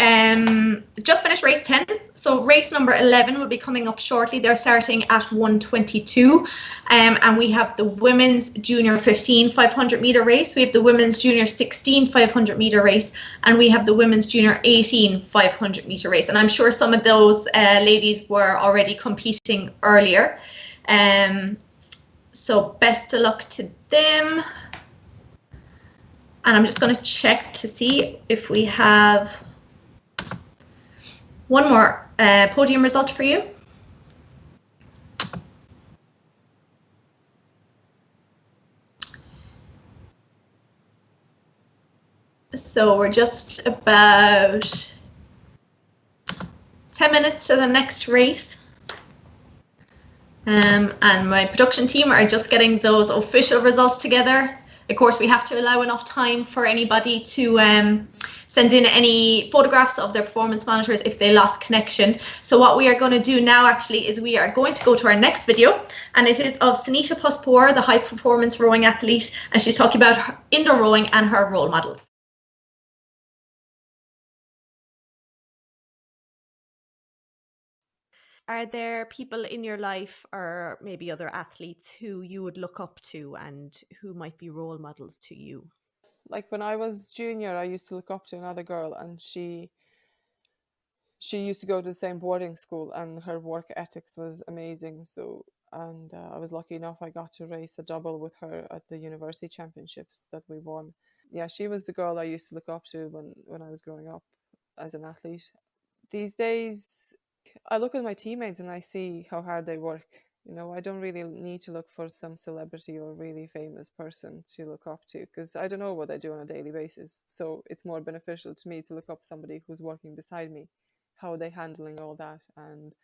just finished race 10. So race number 11 will be coming up shortly. They're starting at 1:22. And we have the women's junior 15 500 meter race. We have the women's junior 16 500 meter race. And we have the women's junior 18 500 meter race. And I'm sure some of those ladies were already competing earlier. So best of luck to them. And I'm just going to check to see if we have one more podium result for you. So we're just about 10 minutes to the next race. And my production team are just getting those official results together. Of course, we have to allow enough time for anybody to send in any photographs of their performance monitors if they lost connection. So what we are going to do now actually is we are going to go to our next video, and it is of Sunita Paspoor, the high performance rowing athlete, and she's talking about her indoor rowing and her role models. Are there people in your life or maybe other athletes who you would look up to and who might be role models to you? Like when I was junior, I used to look up to another girl, and she used to go to the same boarding school, and her work ethics was amazing. So, and I was lucky enough I got to race a double with her at the university championships that we won. Yeah, she was the girl I used to look up to when I was growing up as an athlete. These days, I look at my teammates and I see how hard they work. You know, I don't really need to look for some celebrity or really famous person to look up to, because I don't know what they do on a daily basis. So it's more beneficial to me to look up somebody who's working beside me, how are they handling all that. And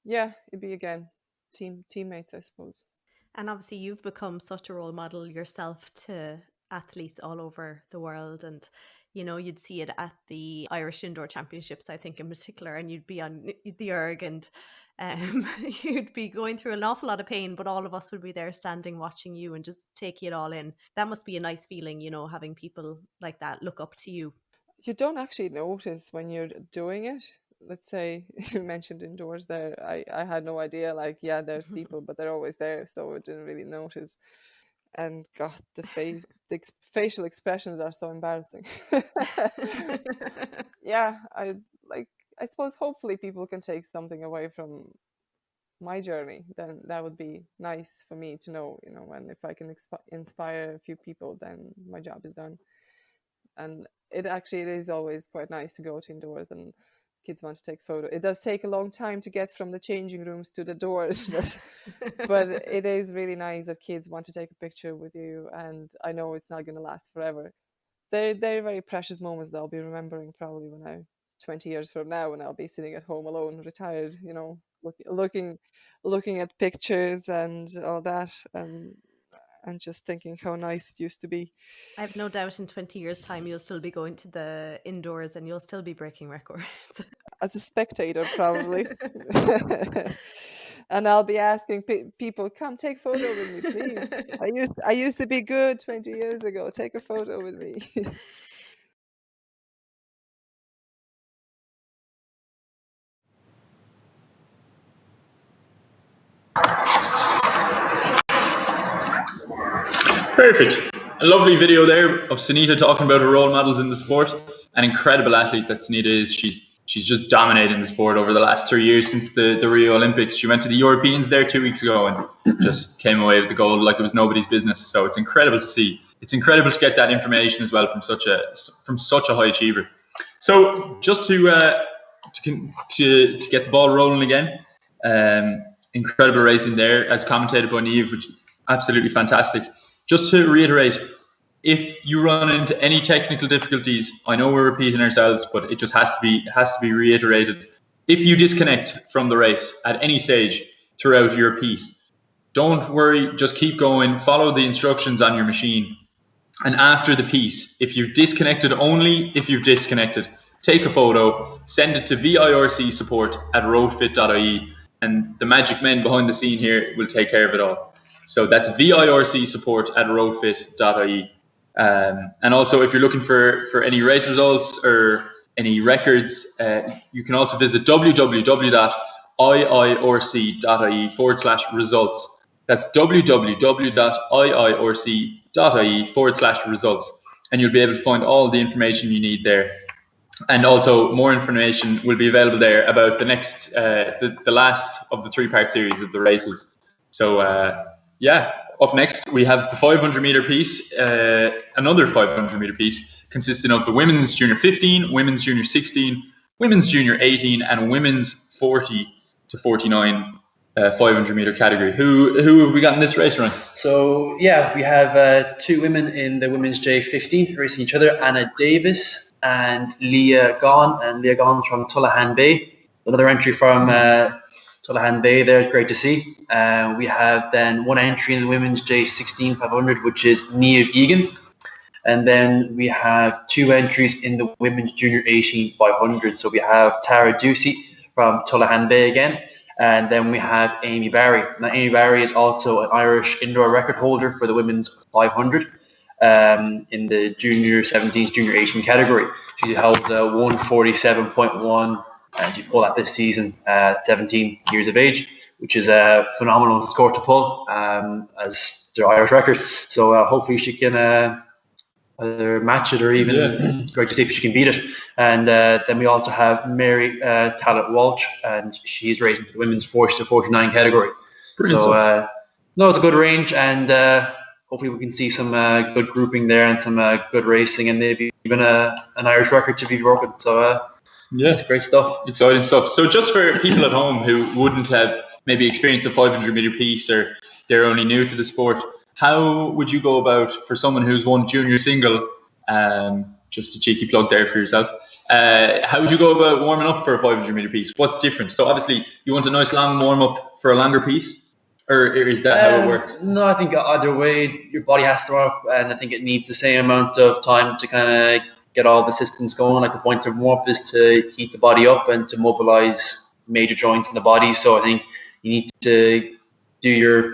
yeah, it'd be again teammates, I suppose. And obviously you've become such a role model yourself to athletes all over the world, and you know, you'd see it at the Irish Indoor Championships, I think in particular, and you'd be on the erg, and you'd be going through an awful lot of pain, but all of us would be there standing watching you and just taking it all in. That must be a nice feeling, you know, having people like that look up to you. You don't actually notice when you're doing it. Let's say you mentioned indoors there. I had no idea, like, yeah, there's people, but they're always there, so I didn't really notice. And God, the facial expressions are so embarrassing. Yeah, I suppose hopefully people can take something away from my journey. Then that would be nice for me to know, you know, and if I can inspire a few people, then my job is done. And it is always quite nice to go to indoors and kids want to take photo. It does take a long time to get from the changing rooms to the doors, but it is really nice that kids want to take a picture with you, and I know it's not going to last forever. They're very precious moments that I'll be remembering probably when I'm 20 years from now, when I'll be sitting at home alone, retired, you know, looking at pictures and all that, and just thinking how nice it used to be. I have no doubt in 20 years' time you'll still be going to the indoors and you'll still be breaking records. As a spectator, probably. And I'll be asking people, come take a photo with me, please. I used to be good 20 years ago. Take a photo with me. Perfect. A lovely video there of Sunita talking about her role models in the sport. An incredible athlete that Sunita is. She's just dominating the sport over the last 3 years since the Rio Olympics. She went to the Europeans there 2 weeks ago and just came away with the gold like it was nobody's business. So it's incredible to see. It's incredible to get that information as well from such a high achiever. So just to get the ball rolling again, incredible racing there as commentated by Niamh, which is absolutely fantastic. Just to reiterate, if you run into any technical difficulties, I know we're repeating ourselves, but it just has to be reiterated. If you disconnect from the race at any stage throughout your piece, don't worry, just keep going, follow the instructions on your machine. And after the piece, if you've disconnected, only if you've disconnected, take a photo, send it to virc@rowfit.ie, and the magic men behind the scene here will take care of it all. So that's virc@rowfit.ie. And also, if you're looking for any race results or any records, you can also visit www.iiorc.ie/results. That's www.iiorc.ie/results. And you'll be able to find all the information you need there. And also, more information will be available there about the next, the last of the 3-part series of the races. So, yeah, up next we have the 500 meter piece, another 500 meter piece consisting of the women's junior 15, women's junior 16, women's junior 18, and women's 40 to 49 500 meter category. Who have we got in this race, Ryan? So yeah, we have 2 women in the women's J15 racing each other, Anna Davis and Leah Gaughan. And Leah Gaughan's from Tullahan Bay. Another entry from Tullahan Bay there is great to see. We have then 1 entry in the women's J16 500, which is Niamh Egan. And then we have 2 entries in the women's junior 18 500. So we have Tara Ducey from Tullahan Bay again. And then we have Amy Barry. Now, Amy Barry is also an Irish indoor record holder for the women's 500 in the junior 17s, junior 18 category. She held 147.1, and she pulled that this season at 17 years of age, which is a phenomenal score to pull as their Irish record. So hopefully she can either match it or even it's great to see if she can beat it. And then we also have Mary Tallet Walsh, and she's racing for the women's 40 to 49 category. Brilliant. So no, it's a good range, and hopefully we can see some good grouping there and some good racing, and maybe even an Irish record to be broken. So it's great stuff. Exciting stuff. So just for people at home who wouldn't have maybe experienced a 500 meter piece, or they're only new to the sport, how would you go about, for someone who's won junior single, just a cheeky plug there for yourself, how would you go about warming up for a 500 meter piece? What's different? So obviously you want a nice long warm up for a longer piece, or is that how it works? No, I think either way your body has to warm up, and I think it needs the same amount of time to kind of get all the systems going. Like the point of warm up is to heat the body up and to mobilize major joints in the body. So I think you need to do your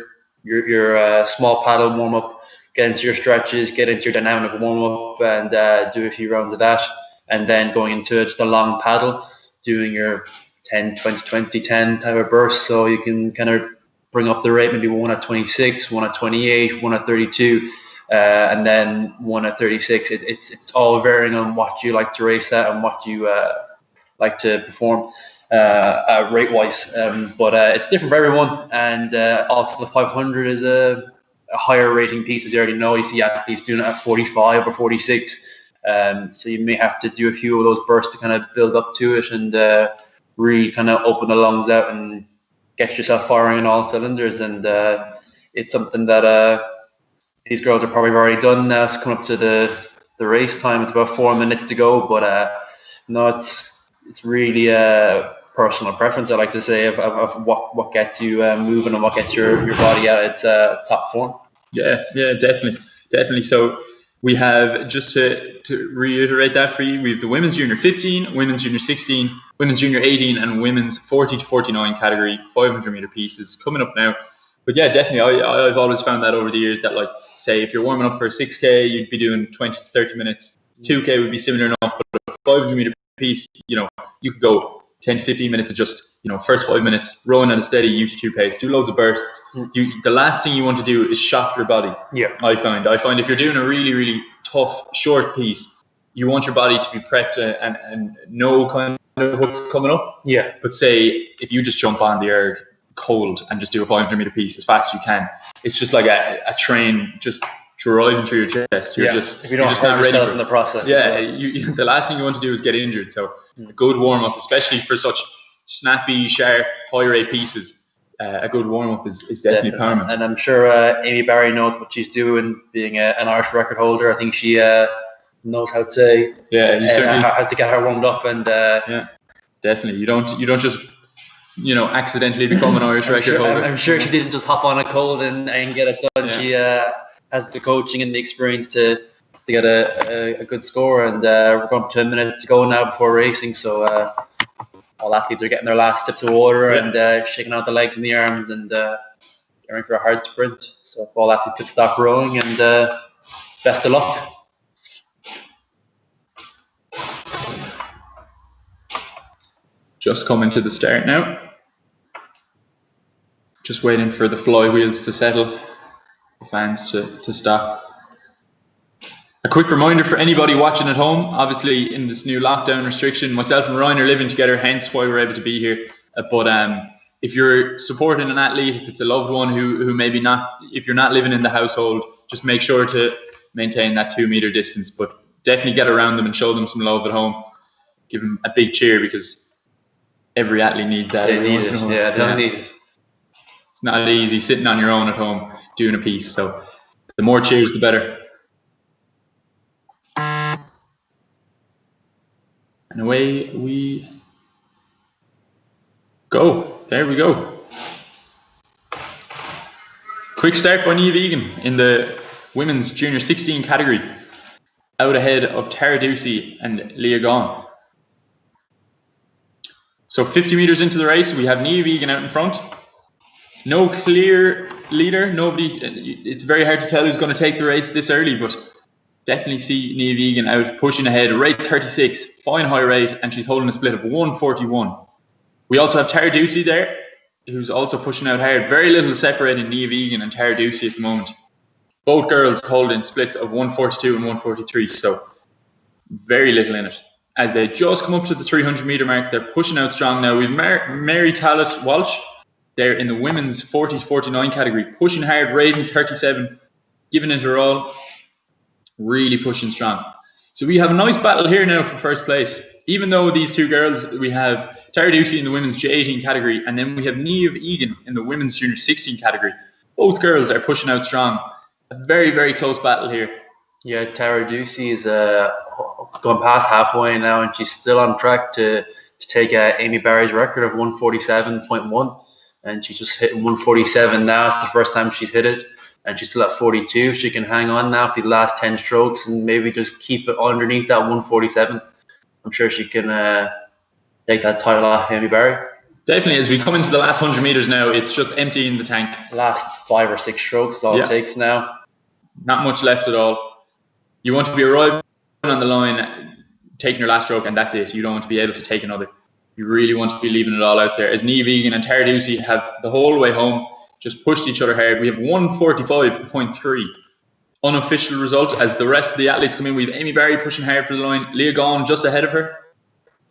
small paddle warm up, get into your stretches, get into your dynamic warm up, and do a few rounds of that, and then going into just a long paddle, doing your 10, 20, 20, 10 type of burst, so you can kind of bring up the rate, maybe 1 at 26, 1 at 28, 1 at 32, and then 1 at 36. It's all varying on what you like to race at and what you like to perform rate wise, but it's different for everyone. And also the 500 is a higher rating piece, as you already know. You see athletes doing it at 45 or 46, so you may have to do a few of those bursts to kind of build up to it and really kind of open the lungs out and get yourself firing on all cylinders. And it's something that these girls are probably already done now. It's coming up to the race time. It's about 4 minutes to go, but no, it's really personal preference, I like to say, of what gets you moving and what gets your body at its top form. Yeah, definitely. So we have, just to reiterate that for you, we have the women's junior 15, women's junior 16, women's junior 18, and women's 40 to 49 category 500 meter pieces coming up now. But yeah, definitely, I've always found that over the years that, like, say if you're warming up for a 6K, you'd be doing 20 to 30 minutes. 2K would be similar enough, but a 500 meter piece, you could go 10 to 15 minutes of just, first 5 minutes rowing at a steady UT2 pace, do loads of bursts. The last thing you want to do is shock your body. Yeah. I find if you're doing a really, really tough, short piece, you want your body to be prepped and know kind of what's coming up. Yeah. But say if you just jump on the erg cold and just do a 500 meter piece as fast as you can, it's just like a train just driving through your chest. You're just, if you don't hurt yourself in the process. Yeah, the last thing you want to do is get injured. So a good warm up, especially for such snappy, sharp, high rate pieces, a good warm up is definitely paramount. And I'm sure Amy Barry knows what she's doing, being an Irish record holder. I think she knows how to how to get her warmed up, and definitely. You don't just accidentally become an Irish record holder. I'm sure she didn't just hop on a cold and get it done. Yeah. She has the coaching and the experience to get a good score. And we're going to 1 minute to go now before racing, so all athletes are getting their last sips of water and shaking out the legs and the arms and going for a hard sprint. So if all athletes could stop rowing, and best of luck. Just coming to the start now. Just waiting for the flywheels to settle, the fans to stop. A quick reminder for anybody watching at home, obviously in this new lockdown restriction, myself and Ryan are living together, hence why we're able to be here. But if you're supporting an athlete, if it's a loved one who maybe not, if you're not living in the household, just make sure to maintain that 2 meter distance, but definitely get around them and show them some love at home. Give them a big cheer, because every athlete needs that. They need it. Yeah, they need it. It's not easy sitting on your own at home doing a piece. So the more cheers, the better. And away we go. There we go. Quick start by Niamh Egan in the women's junior 16 category, out ahead of Tara Ducey and Leah Gaughan. So 50 metres into the race, we have Niamh Egan out in front. No clear leader, nobody. It's very hard to tell who's going to take the race this early, but definitely see Niamh Egan out pushing ahead. Rate 36, fine high rate, and she's holding a split of 141. We also have Tara Ducey there, who's also pushing out hard. Very little separating Niamh Egan and Tara Ducey at the moment. Both girls holding splits of 142 and 143, so very little in it. As they just come up to the 300 metre mark, they're pushing out strong now. We've Mary Tallet Walsh there in the women's 40 to 49 category, pushing hard, rating 37, giving it her all, really pushing strong. So we have a nice battle here now for first place. Even though these two girls, we have Tara Ducey in the women's J18 category, and then we have Niamh Egan in the women's junior 16 category. Both girls are pushing out strong. A very, very close battle here. Yeah, Tara Ducey is going past halfway now, and she's still on track to take Amy Barry's record of 147.1, and she's just hitting 147 now. It's the first time she's hit it, and she's still at 42. She can hang on now for the last 10 strokes and maybe just keep it underneath that 147. I'm sure she can take that title off Amy Barry. Definitely, as we come into the last 100 metres now, it's just emptying the tank. Last 5 or 6 strokes is all it takes now. Not much left at all. You want to be arriving on the line, taking your last stroke, and that's it. You don't want to be able to take another. You really want to be leaving it all out there. As Niamh Egan and Tara Ducey have the whole way home just pushed each other hard. We have 145.3 unofficial result. As the rest of the athletes come in, we have Amy Barry pushing hard for the line, Leah Gaughan just ahead of her,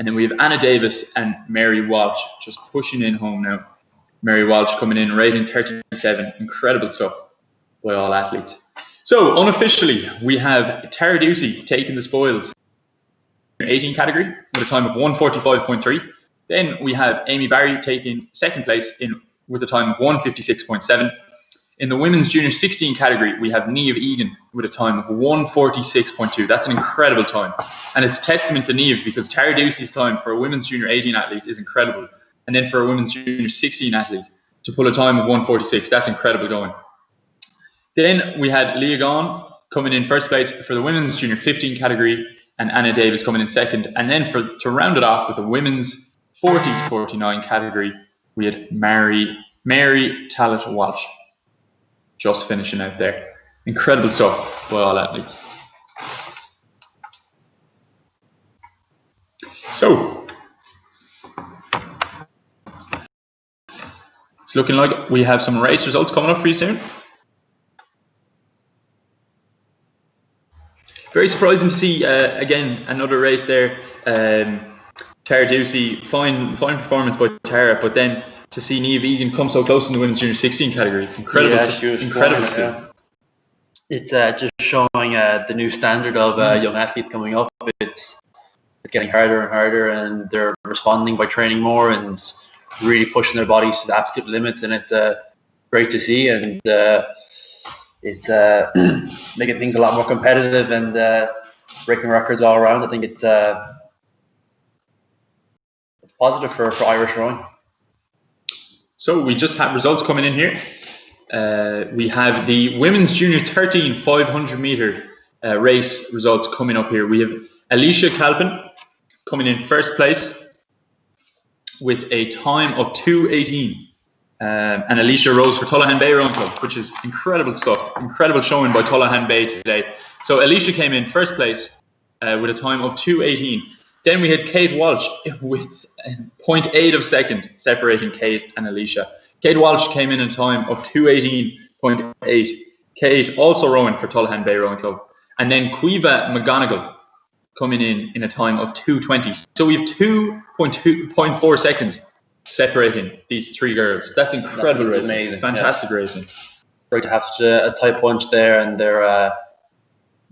and then we have Anna Davis and Mary Walsh just pushing in home now. Mary Walsh coming in, rating 37. Incredible stuff by all athletes. So unofficially, we have Tara Ducey taking the spoils in the 18 category with a time of 145.3. Then we have Amy Barry taking second place with a time of 156.7. In the women's junior 16 category, we have Niamh Egan with a time of 146.2. That's an incredible time. And it's a testament to Niamh, because Tara Ducey's time for a women's junior 18 athlete is incredible. And then for a women's junior 16 athlete to pull a time of 146, that's incredible going. Then we had Leah Gaughan coming in first place for the women's junior 15 category, and Anna Davis coming in second. And then to round it off with the women's 40 to 49 category, we had Mary Tallet Walsh just finishing out there. Incredible stuff by all athletes. So it's looking like we have some race results coming up pretty soon. Very surprising to see, again, another race there. Tara Ducey, fine performance by Tara, but then to see Niamh Egan come so close in the women's junior 16 category, it's incredible. Yeah, she was incredible. It's just showing the new standard of young athletes coming up. It's getting harder and harder, and they're responding by training more and really pushing their bodies to the absolute limits, and it's great to see, and it's making things a lot more competitive and breaking records all around. I think it's positive for Irish rowing. So we just have results coming in here. We have the women's junior 13 500 metre race results coming up here. We have Alicia Calpin coming in first place with a time of 2:18. And Alicia rows for Tullahan Bay Rowing Club, which is incredible stuff. Incredible showing by Tullahan Bay today. So Alicia came in first place with a time of 2:18. Then we had Kate Walsh with 0.8 of a second separating Kate and Alicia. Kate Walsh came in a time of 2:18.8. Kate also rowing for Tullahan Bay Rowing Club. And then Quiva McGonigal coming in a time of 2:20. So we have 2.4 seconds separating these three girls. That's incredible racing. Amazing. Fantastic racing. Great to have such a tight bunch there, and they're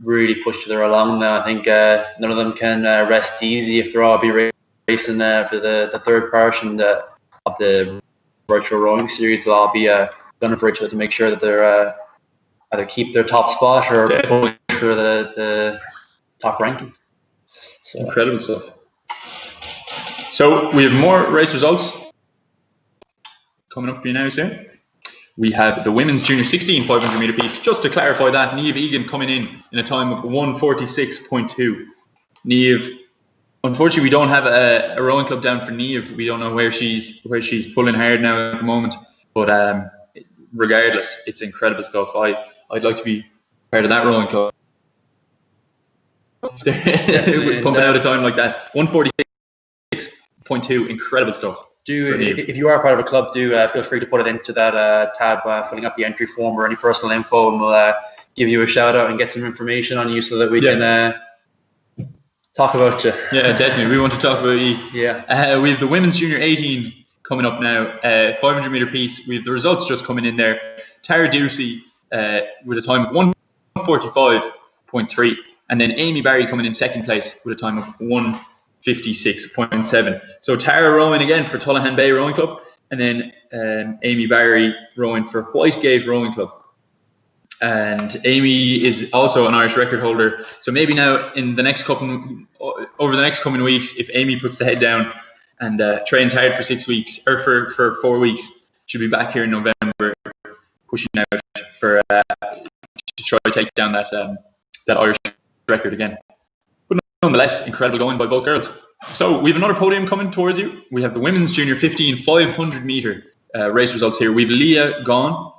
really pushed each other along now. I think none of them can rest easy if they're all be racing for the third portion of the virtual rowing series, they'll all be gunning for each other to make sure that they're either keep their top spot or push for the top ranking. So incredible stuff. So we have more race results coming up for you now soon. We have the women's junior 16 500 meter piece. Just to clarify that, Niamh Egan coming in a time of 1:46.2. Niamh, unfortunately, we don't have a rowing club down for Niamh. We don't know where she's pulling hard now at the moment. But regardless, it's incredible stuff. I'd like to be part of that rowing club. Pumping out a time like that, 1:46.2, incredible stuff. If you are part of a club, feel free to put it into that tab, filling up the entry form or any personal info, and we'll give you a shout out and get some information on you so that we can talk about you. Yeah, definitely. We want to talk about you. Yeah. We have the women's junior 18 coming up now, 500 meter piece. We have the results just coming in there. Tara Ducey with a time of 1:45.3, and then Amy Barry coming in second place with a time of 1:56.7. So Tara rowing again for Tullahan Bay Rowing Club, and then Amy Barry rowing for Whitegate Rowing Club. And Amy is also an Irish record holder. So maybe now over the next coming weeks, if Amy puts the head down and trains hard for 6 weeks or for 4 weeks, she'll be back here in November, pushing out for to try to take down that Irish record again. But nonetheless, incredible going by both girls. So we have another podium coming towards you. We have the women's junior 15 500 meter race results here. We have Leah Gaughan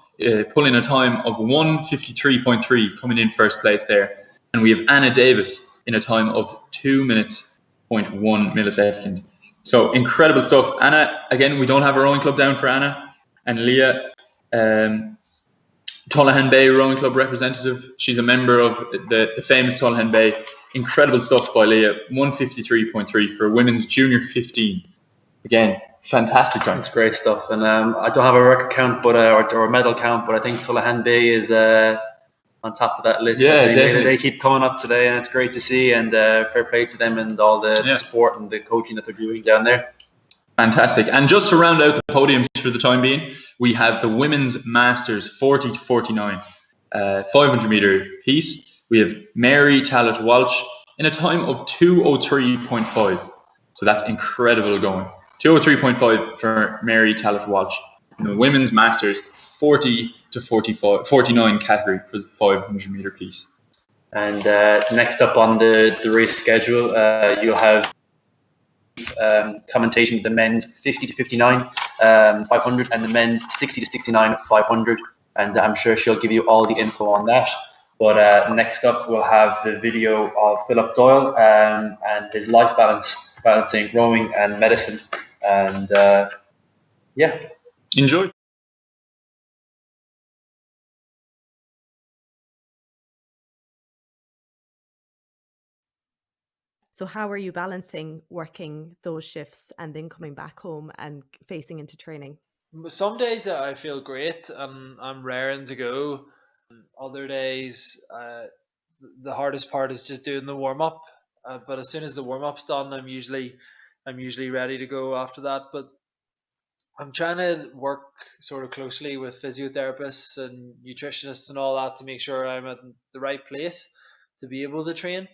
pulling a time of 1:53.3, coming in first place there. And we have Anna Davis in a time of 2:01 millisecond. So incredible stuff. Anna, again, we don't have a rowing club down for Anna. And Leah, Tullahan Bay Rowing Club representative. She's a member of the famous Tullahan Bay. Incredible stuff by Leah. 1:53.3 for women's junior 15. Again, fantastic time. It's great stuff. And I don't have a record count, but or a medal count, but I think Tullahan Bay is on top of that list. Yeah, definitely. They keep coming up today, and it's great to see. And fair play to them and all the support and the coaching that they're doing down there. Fantastic. And just to round out the podiums for the time being, we have the women's masters 40 to 49 500 meter piece. We have Mary Tallaght Walsh in a time of 2:03.5. So that's incredible going. 2:03.5 for Mary Tallaght Walsh in the women's masters 40 to 49 category for the 500 meter piece. And next up on the race schedule, you'll have commentation the men's 50 to 59 500 and the men's 60 to 69 500, and I'm sure she'll give you all the info on that. But next up we'll have the video of Philip Doyle and his life balancing rowing and medicine, and enjoy. So how are you balancing working those shifts and then coming back home and facing into training? Some days I feel great and I'm raring to go. Other days, the hardest part is just doing the warm up. But as soon as the warm up's done, I'm usually ready to go after that. But I'm trying to work sort of closely with physiotherapists and nutritionists and all that to make sure I'm at the right place to be able to train.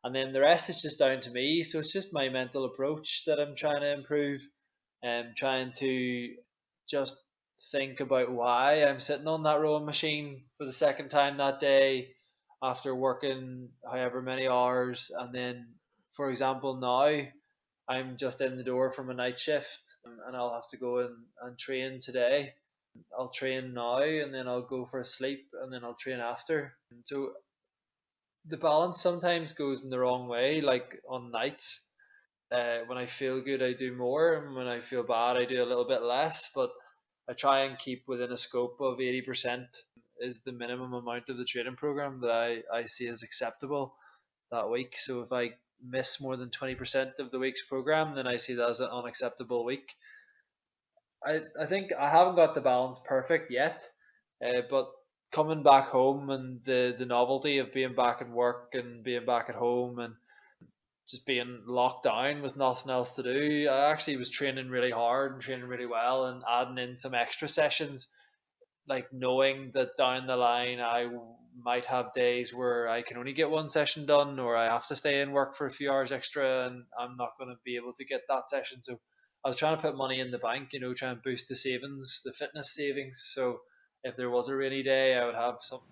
And then the rest is just down to me. So it's just my mental approach that I'm trying to improve, and trying to just think about why I'm sitting on that rowing machine for the second time that day after working however many hours. And then, for example, now I'm just in the door from a night shift and I'll have to go and train today. I'll train now and then I'll go for a sleep and then I'll train after. And so the balance sometimes goes in the wrong way, like on nights. When I feel good, I do more, and when I feel bad, I do a little bit less. But I try and keep within a scope of 80% is the minimum amount of the training program that I see as acceptable that week. So if I miss more than 20% of the week's program, then I see that as an unacceptable week. I think I haven't got the balance perfect yet, but coming back home and the novelty of being back at work and being back at home and just being locked down with nothing else to do, I actually was training really hard and training really well and adding in some extra sessions, like knowing that down the line I might have days where I can only get one session done, or I have to stay in work for a few hours extra and I'm not going to be able to get that session. So I was trying to put money in the bank, you know, try and boost the savings, the fitness savings. So if there was a rainy day, I would have something.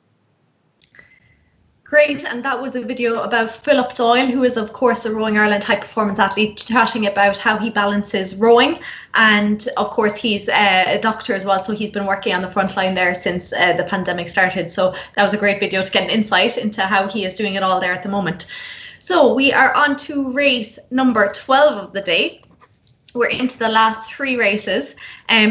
Great, and that was a video about Philip Doyle, who is of course a Rowing Ireland high performance athlete, chatting about how he balances rowing, and of course he's a doctor as well, so he's been working on the front line there since the pandemic started. So that was a great video to get an insight into how he is doing it all there at the moment. So we are on to race number 12 of the day. We're into the last 3 races.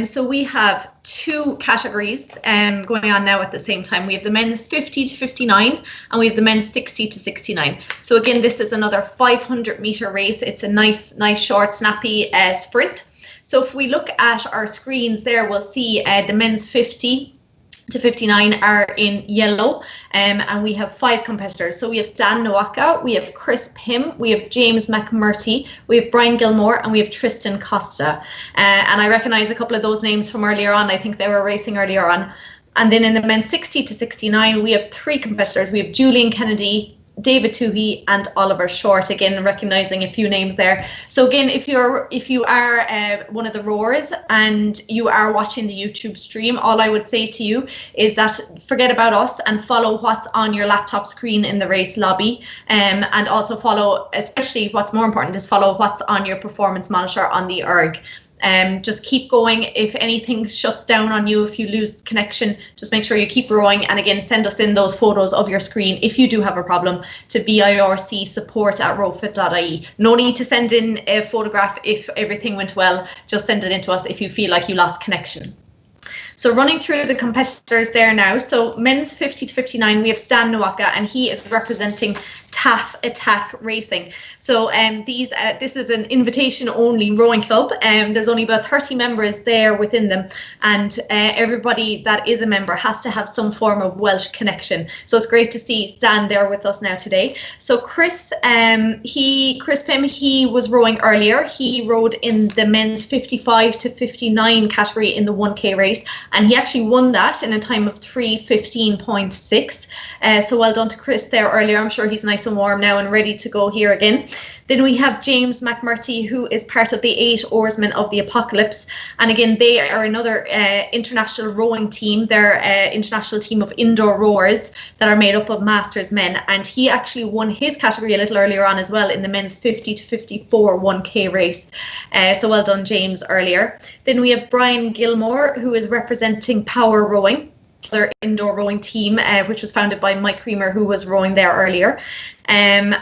So we have 2 categories going on now at the same time. We have the men's 50 to 59 and we have the men's 60 to 69. So again, this is another 500 meter race. It's a nice short, snappy sprint. So if we look at our screens there, we'll see the men's 50 to 59 are in yellow, and we have 5 competitors. So we have Stan Nowaka, we have Chris Pym, we have James McMurty, we have Brian Gilmore, and we have Tristan Costa. And I recognise a couple of those names from earlier on. I think they were racing earlier on. And then in the men's 60 to 69, we have 3 competitors. We have Julian Kennedy, David Toohey and Oliver Short, again recognising a few names there. So again, if you are one of the rowers and you are watching the YouTube stream, all I would say to you is that forget about us and follow what's on your laptop screen in the race lobby, and also follow, especially what's more important is follow what's on your performance monitor on the ERG. Just keep going. If anything shuts down on you, if you lose connection, just make sure you keep rowing, and again send us in those photos of your screen if you do have a problem to virc@rowfit.ie. No need to send in a photograph if everything went well, just send it in to us if you feel like you lost connection. So running through the competitors there now. So men's 50 to 59, we have Stan Nowaka, and he is representing TAF Attack Racing. So this is an invitation-only rowing club. There's only about 30 members there within them, and everybody that is a member has to have some form of Welsh connection. So it's great to see Stan there with us now today. So Chris Pym, he was rowing earlier. He rowed in the men's 55 to 59 category in the 1K race, and he actually won that in a time of 3:15.6. So well done to Chris there earlier. I'm sure he's nice and warm now and ready to go here again. Then we have James McMurty, who is part of the 8 Oarsmen of the Apocalypse. And again, they are another international rowing team. They're an international team of indoor rowers that are made up of masters men. And he actually won his category a little earlier on as well in the men's 50 to 54 1K race. So well done, James, earlier. Then we have Brian Gilmore, who is representing Power Rowing, their indoor rowing team, which was founded by Mike Creamer, who was rowing there earlier. And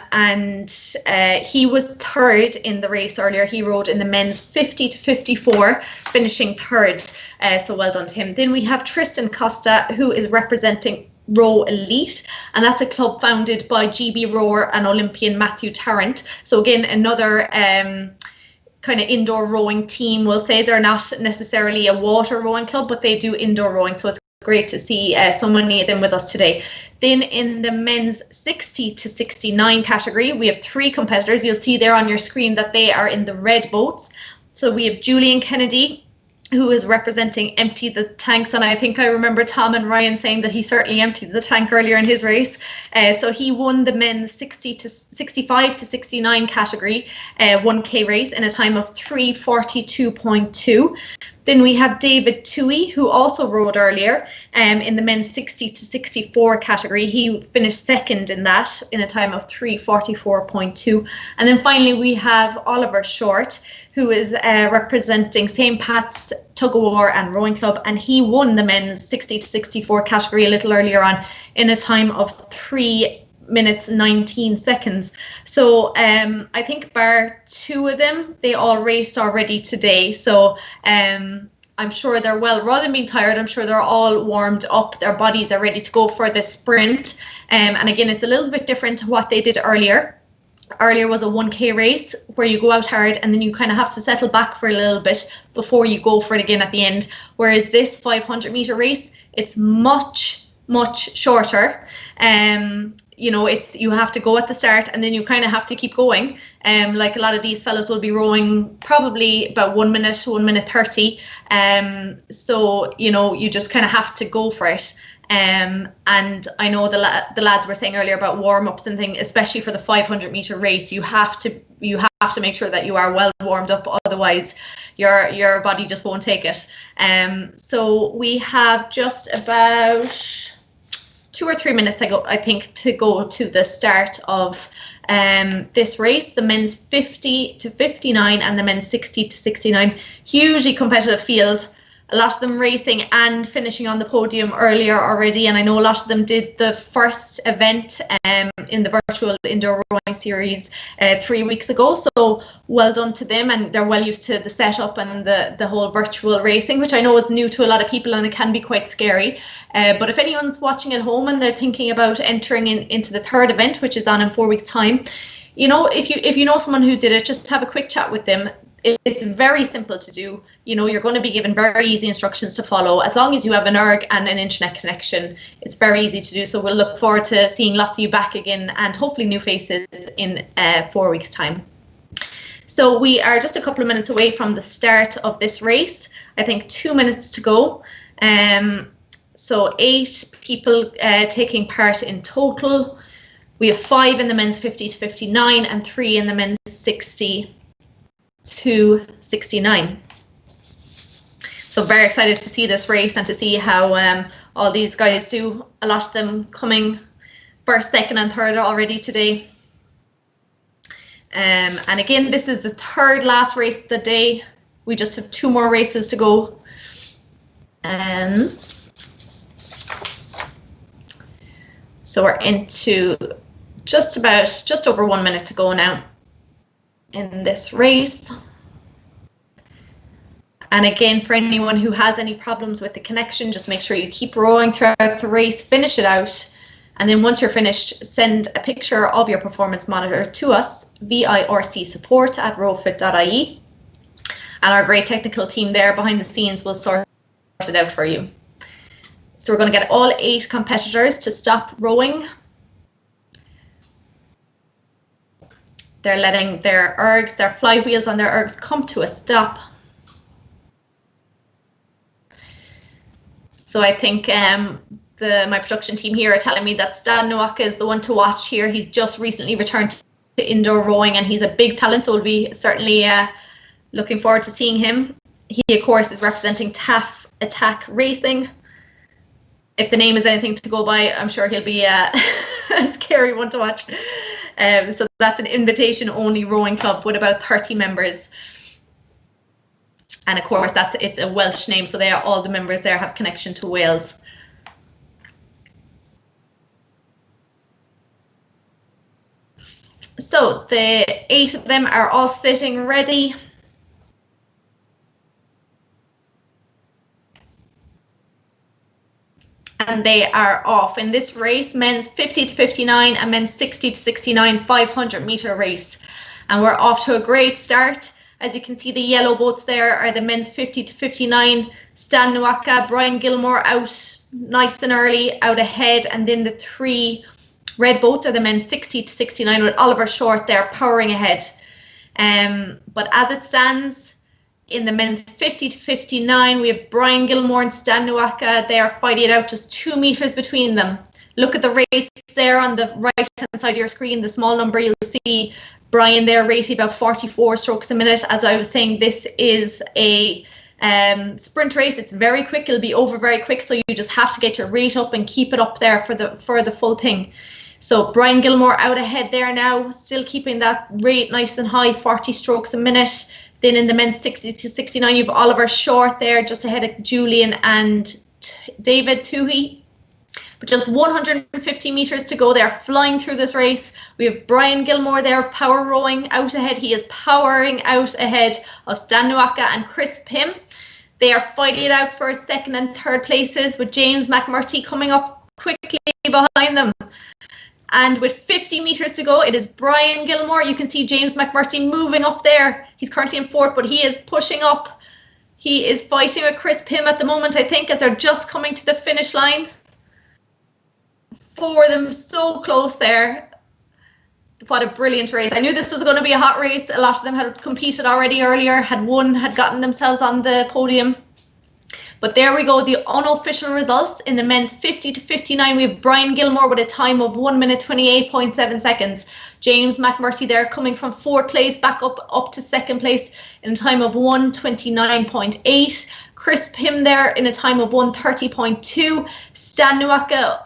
he was 3rd in the race earlier. He rowed in the men's 50 to 54, finishing 3rd. So well done to him. Then we have Tristan Costa, who is representing Row Elite, and that's a club founded by GB rower and Olympian Matthew Tarrant. So again, another kind of indoor rowing team. We'll say they're not necessarily a water rowing club, but they do indoor rowing. So it's great to see so many of them with us today. Then in the men's 60 to 69 category, we have 3 competitors. You'll see there on your screen that they are in the red boats. So we have Julian Kennedy, who is representing Empty the Tanks, and I think I remember Tom and Ryan saying that he certainly emptied the tank earlier in his race. So he won the men's 65 to 69 category 1K race in a time of 3:42.2. Then we have David Toohey, who also rowed earlier in the men's 60 to 64 category. He finished 2nd in that in a time of 3:44.2. And then finally we have Oliver Short, who is representing St. Pat's Tug of War and Rowing Club, and he won the men's 60 to 64 category a little earlier on in a time of 3 minutes 19 seconds. So I think bar 2 of them, they all raced already today. So I'm sure they're rather than being tired, I'm sure they're all warmed up. Their bodies are ready to go for the sprint. And again, it's a little bit different to what they did earlier. Earlier was a 1K race where you go out hard and then you kind of have to settle back for a little bit before you go for it again at the end. Whereas this 500 meter race, it's much shorter. you know, you have to go at the start and then you kind of have to keep going. Like a lot of these fellas will be rowing probably about 1 minute, 1 minute 30. So, you know, you just kind of have to go for it. And I know the lads were saying earlier about warm-ups and things, especially for the 500 meter race. You have to make sure that you are well warmed up, otherwise your body just won't take it. So we have just about 2 or 3 minutes I think to go to the start of this race, the men's 50 to 59 and the men's 60 to 69. Hugely competitive field. A lot of them racing and finishing on the podium earlier already, and I know a lot of them did the first event in the virtual indoor rowing series 3 weeks ago, so well done to them, and they're well used to the setup and the whole virtual racing, which I know is new to a lot of people and it can be quite scary. But if anyone's watching at home and they're thinking about entering into the third event, which is on in 4 weeks' time, you know, if you know someone who did it, just have a quick chat with them. It's very simple to do. You know, you're going to be given very easy instructions to follow. As long as you have an ERG and an internet connection, it's very easy to do. So we'll look forward to seeing lots of you back again, and hopefully new faces in 4 weeks' time. So we are just a couple of minutes away from the start of this race. I think 2 minutes to go. So 8 people taking part in total. We have 5 in the men's 50 to 59 and 3 in the men's 60 to 69. So very excited to see this race and to see how all these guys do. A lot of them coming first, second and third already today. And again, this is the third last race of the day. We just have 2 more races to go. So we're into just over 1 minute to go now in this race. And again, for anyone who has any problems with the connection, just make sure you keep rowing throughout the race, finish it out, and then once you're finished, send a picture of your performance monitor to us, virc@rowfit.ie, and our great technical team there behind the scenes will sort it out for you. So we're going to get all 8 competitors to stop rowing. They're letting their ergs, their flywheels on their ergs, come to a stop. So I think my production team here are telling me that Stan Nowaka is the one to watch here. He's just recently returned to indoor rowing and he's a big talent, so we'll be certainly looking forward to seeing him. He, of course, is representing TAF Attack Racing. If the name is anything to go by, I'm sure he'll be a scary one to watch. So that's an invitation-only rowing club with about 30 members. And of course, it's a Welsh name, so all the members there have connection to Wales. So the 8 of them are all sitting ready. And they are off in this race, men's 50 to 59 and men's 60 to 69 500 meter race. And we're off to a great start. As you can see, the yellow boats there are the men's 50 to 59. Stan Nowaka, Brian Gilmore out nice and early, out ahead. And then the 3 red boats are the men's 60 to 69 with Oliver Short there powering ahead. But as it stands, in the men's 50 to 59, we have Brian Gilmore and Stan Nowaka. They are fighting it out, just 2 meters between them. Look at the rates there on the right-hand side of your screen. The small number, you'll see Brian there rating about 44 strokes a minute. As I was saying, this is a sprint race. It's very quick. It'll be over very quick. So you just have to get your rate up and keep it up there for the full thing. So Brian Gilmore out ahead there now, still keeping that rate nice and high, 40 strokes a minute. Then in the men's 60 to 69, you've Oliver Short there just ahead of Julian and David Toohey. But just 150 meters to go. They're flying through this race. We have Brian Gilmore there power rowing out ahead. He is powering out ahead of Stan Nowaka and Chris Pym. They are fighting it out for 2nd and 3rd places with James McMurtry coming up quickly behind them. And with 50 meters to go, it is Brian Gilmore. You can see James McMurtry moving up there. He's currently in 4th, but he is pushing up. He is fighting with Chris Pym at the moment, I think, as they're just coming to the finish line. four of them so close there. What a brilliant race. I knew this was going to be a hot race. A lot of them had competed already earlier, had won, had gotten themselves on the podium. But there we go, the unofficial results. In the men's 50 to 59, we have Brian Gilmore with a time of 1 minute 28.7 seconds. James McMurtry there coming from 4th place back up to 2nd place in a time of 1:29.8. Chris Pym there in a time of 1:30.2. Stan Nuaka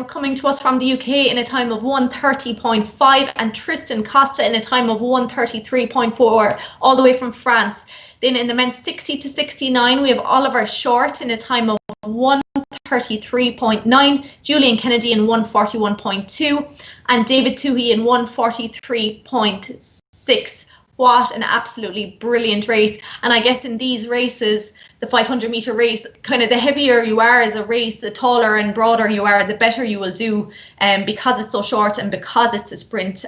coming to us from the UK in a time of 1:30.5, and Tristan Costa in a time of 1:33.4, all the way from France. Then in the men's 60 to 69, we have Oliver Short in a time of 1:33.9, Julian Kennedy in 1:41.2, and David Toohey in 1:43.6. What an absolutely brilliant race. And I guess in these races, the 500 meter race, kind of the heavier you are as a race, the taller and broader you are, the better you will do, because it's so short and because it's a sprint.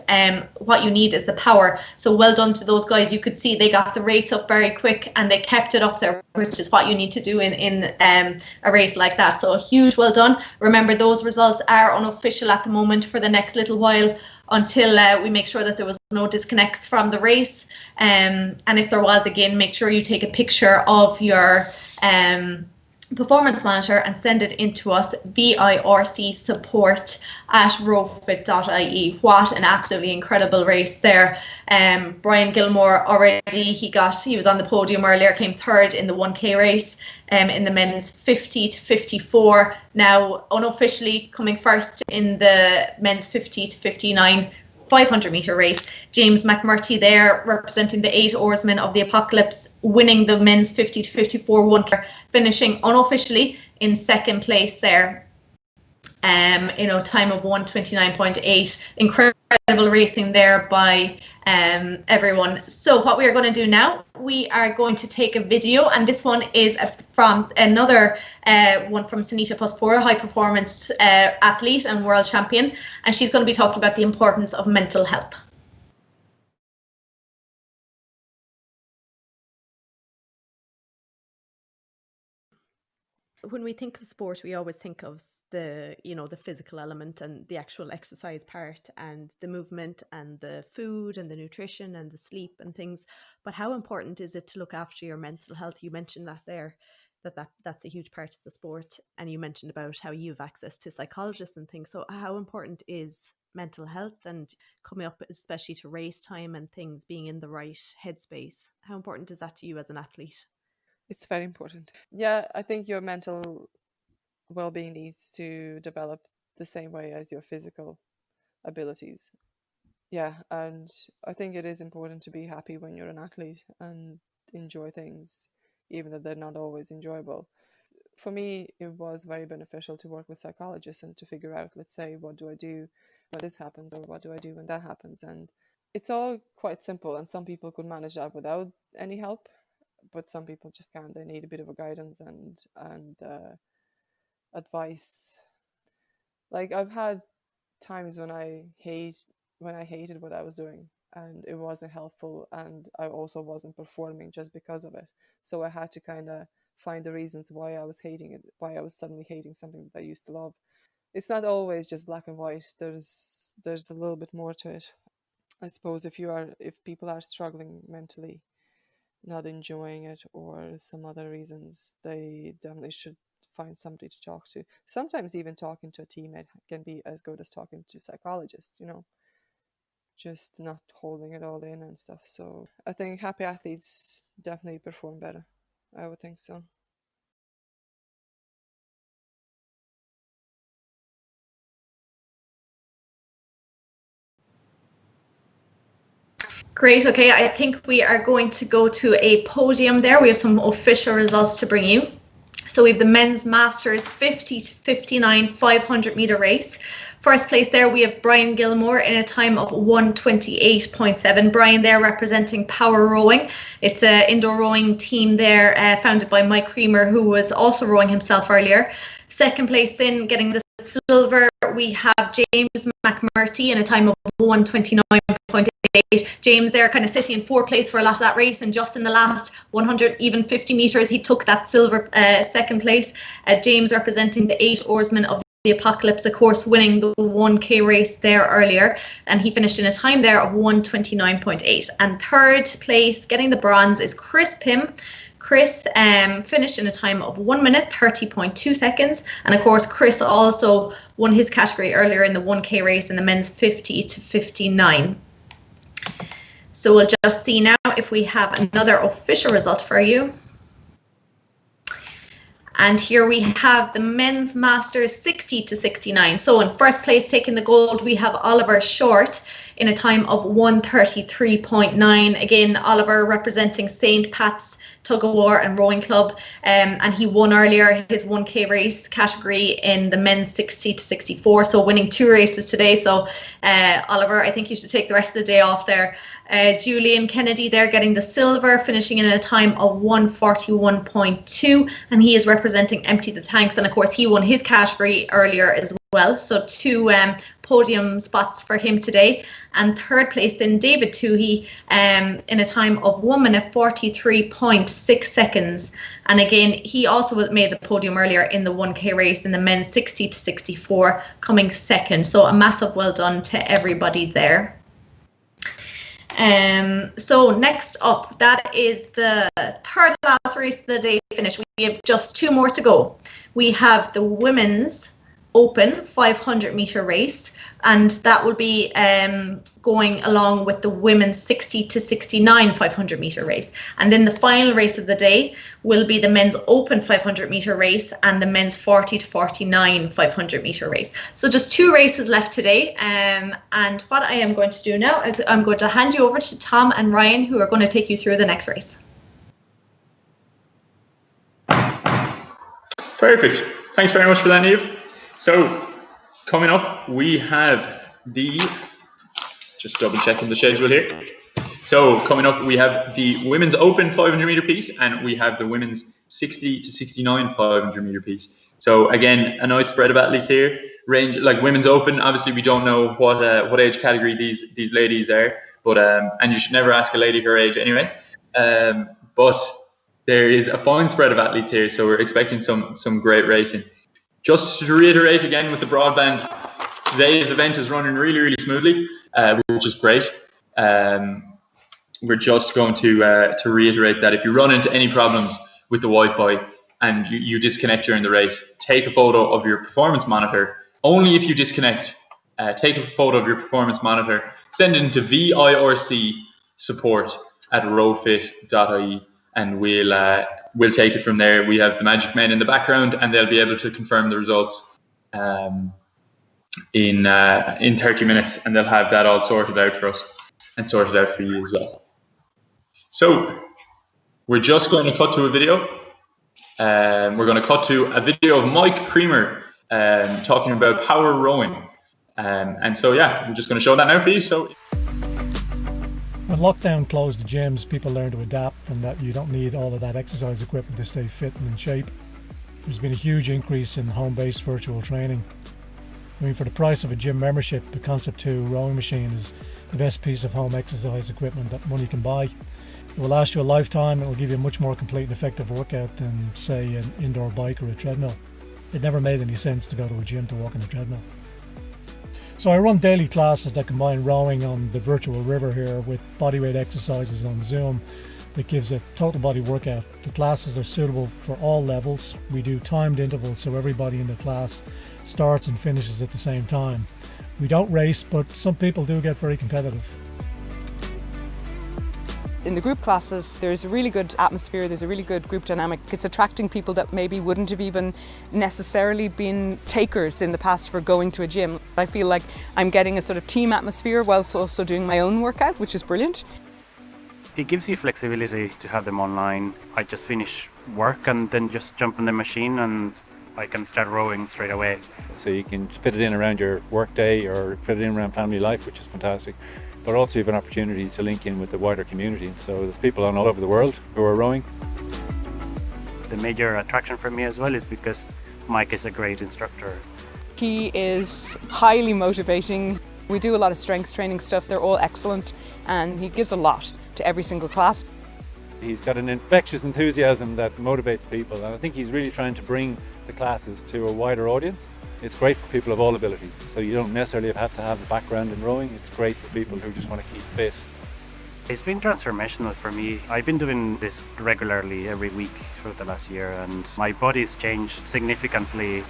What you need is the power. So well done to those guys. You could see they got the rates up very quick and they kept it up there, which is what you need to do in a race like that. So a huge well done. Remember, those results are unofficial at the moment for the next little while, until we make sure that there was no disconnects from the race. And if there was, again, make sure you take a picture of your performance monitor and send it in to us, vircsupport@rowfit.ie. What an absolutely incredible race there. Brian Gilmore already, he was on the podium earlier, came 3rd in the 1K race in the men's 50 to 54. Now unofficially coming 1st in the men's 50 to 59 500 meter race. James McMurtry there representing the 8 oarsmen of the Apocalypse, winning the men's 50 to 54 1K, finishing unofficially in 2nd place there. Time of 1:29.8. Incredible racing there by everyone. So what we are going to do now, we are going to take a video, and this one is from another one from Sunita Paspora, high performance athlete and world champion, and she's going to be talking about the importance of mental health. When we think of sport, we always think of the physical element and the actual exercise part and the movement and the food and the nutrition and the sleep and things. But how important is it to look after your mental health? You mentioned that there, that's a huge part of the sport. And you mentioned about how you have access to psychologists and things. So how important is mental health and coming up, especially to race time and things, being in the right headspace? How important is that to you as an athlete? It's very important. Yeah, I think your mental well-being needs to develop the same way as your physical abilities. Yeah, and I think it is important to be happy when you're an athlete and enjoy things, even though they're not always enjoyable. For me, it was very beneficial to work with psychologists and to figure out, let's say, what do I do when this happens, or what do I do when that happens? And it's all quite simple, and some people could manage that without any help, but some people just can't. They need a bit of a guidance and advice. Like, I've had times when I hated what I was doing and it wasn't helpful, and I also wasn't performing just because of it. So I had to kind of find the reasons why I was hating it, why I was suddenly hating something that I used to love. It's not always just black and white. There's a little bit more to it. I suppose if people are struggling mentally, not enjoying it, or some other reasons, they definitely should find somebody to talk to. Sometimes even talking to a teammate can be as good as talking to a psychologist, just not holding it all in and stuff. So I think happy athletes definitely perform better. I would think so. Great. Okay, I think we are going to go to a podium there. We have some official results to bring you. So we have the men's masters 50 to 59 500 meter race. First place there, we have Brian Gilmore in a time of 1:28.7. Brian there representing Power Rowing. It's an indoor rowing team there, founded by Mike Creamer, who was also rowing himself earlier. Second place then, getting the silver, we have James McMurtry in a time of 1:29.8. James there kind of sitting in 4th place for a lot of that race, and just in the last 150 meters he took that silver second place. James representing the 8 oarsmen of the Apocalypse, of course, winning the 1K race there earlier, and he finished in a time there of 1:29.8. And third place, getting the bronze, is Chris Pym. Chris finished in a time of 1 minute 30.2 seconds, and of course Chris also won his category earlier in the 1K race in the men's 50 to 59. So we'll just see now if we have another official result for you. And here we have the men's masters 60 to 69. So in first place, taking the gold, we have Oliver Short in a time of 1:33.9. Again, Oliver representing St. Pat's Tug of War and Rowing Club, and he won earlier his 1K race category in the men's 60 to 64, so winning 2 races today. So Oliver, I think you should take the rest of the day off there. Julian Kennedy there getting the silver, finishing in a time of 1:41.2, and he is representing Empty the Tanks, and of course he won his category earlier as well, so 2 podium spots for him today. And third place in David Toohey in a time of 1 minute 43.6 seconds, and again he also made the podium earlier in the 1K race in the men's 60 to 64, coming second. So a massive well done to everybody there. So next up, that is the third last race of the day finish. We have just 2 more to go. We have the women's open 500 meter race, and that will be going along with the women's 60 to 69 500 meter race. And then the final race of the day will be the men's open 500 meter race and the men's 40 to 49 500 meter race. So just 2 races left today, and what I am going to do now is I'm going to hand you over to Tom and Ryan, who are going to take you through the next race. Perfect. Thanks very much for that, Niamh. So coming up, we have just double checking the schedule here. So coming up, we have the women's open 500 meter piece, and we have the women's 60 to 69 500 meter piece. So again, a nice spread of athletes here. Range like women's open. Obviously, we don't know what age category these ladies are, but and you should never ask a lady her age anyway. But there is a fine spread of athletes here, so we're expecting some great racing. Just to reiterate again with the broadband, today's event is running really, really smoothly, which is great. We're just going to reiterate that if you run into any problems with the Wi-Fi and you disconnect during the race, take a photo of your performance monitor. Only if you disconnect, take a photo of your performance monitor, send it into VIRC support@ROWfit.ie, and we'll take it from there. We have the Magic Men in the background, and they'll be able to confirm the results in 30 minutes, and they'll have that all sorted out for us and sorted out for you as well. So we're just going to cut to a video. We're going to cut to a video of Mike Creamer talking about power rowing. And so, yeah, I'm just going to show that now for you. So when lockdown closed the gyms, people learned to adapt and that you don't need all of that exercise equipment to stay fit and in shape. There's been a huge increase in home-based virtual training. I mean, for the price of a gym membership, the Concept 2 rowing machine is the best piece of home exercise equipment that money can buy. It will last you a lifetime. It will give you a much more complete and effective workout than, say, an indoor bike or a treadmill. It never made any sense to go to a gym to walk on a treadmill. So I run daily classes that combine rowing on the virtual river here with bodyweight exercises on Zoom that gives a total body workout. The classes are suitable for all levels. We do timed intervals so everybody in the class starts and finishes at the same time. We don't race, but some people do get very competitive. In the group classes, there's a really good atmosphere, there's a really good group dynamic. It's attracting people that maybe wouldn't have even necessarily been takers in the past for going to a gym. I feel like I'm getting a sort of team atmosphere whilst also doing my own workout, which is brilliant. It gives you flexibility to have them online. I just finish work and then just jump in the machine and I can start rowing straight away. So you can fit it in around your work day or fit it in around family life, which is fantastic. But also you have an opportunity to link in with the wider community. So there's people all over the world who are rowing. The major attraction for me as well is because Mike is a great instructor. He is highly motivating. We do a lot of strength training stuff. They're all excellent and he gives a lot to every single class. He's got an infectious enthusiasm that motivates people, and I think he's really trying to bring the classes to a wider audience. It's great for people of all abilities, so you don't necessarily have to have a background in rowing. It's great for people who just want to keep fit. It's been transformational for me. I've been doing this regularly every week for the last year, and my body's changed significantly.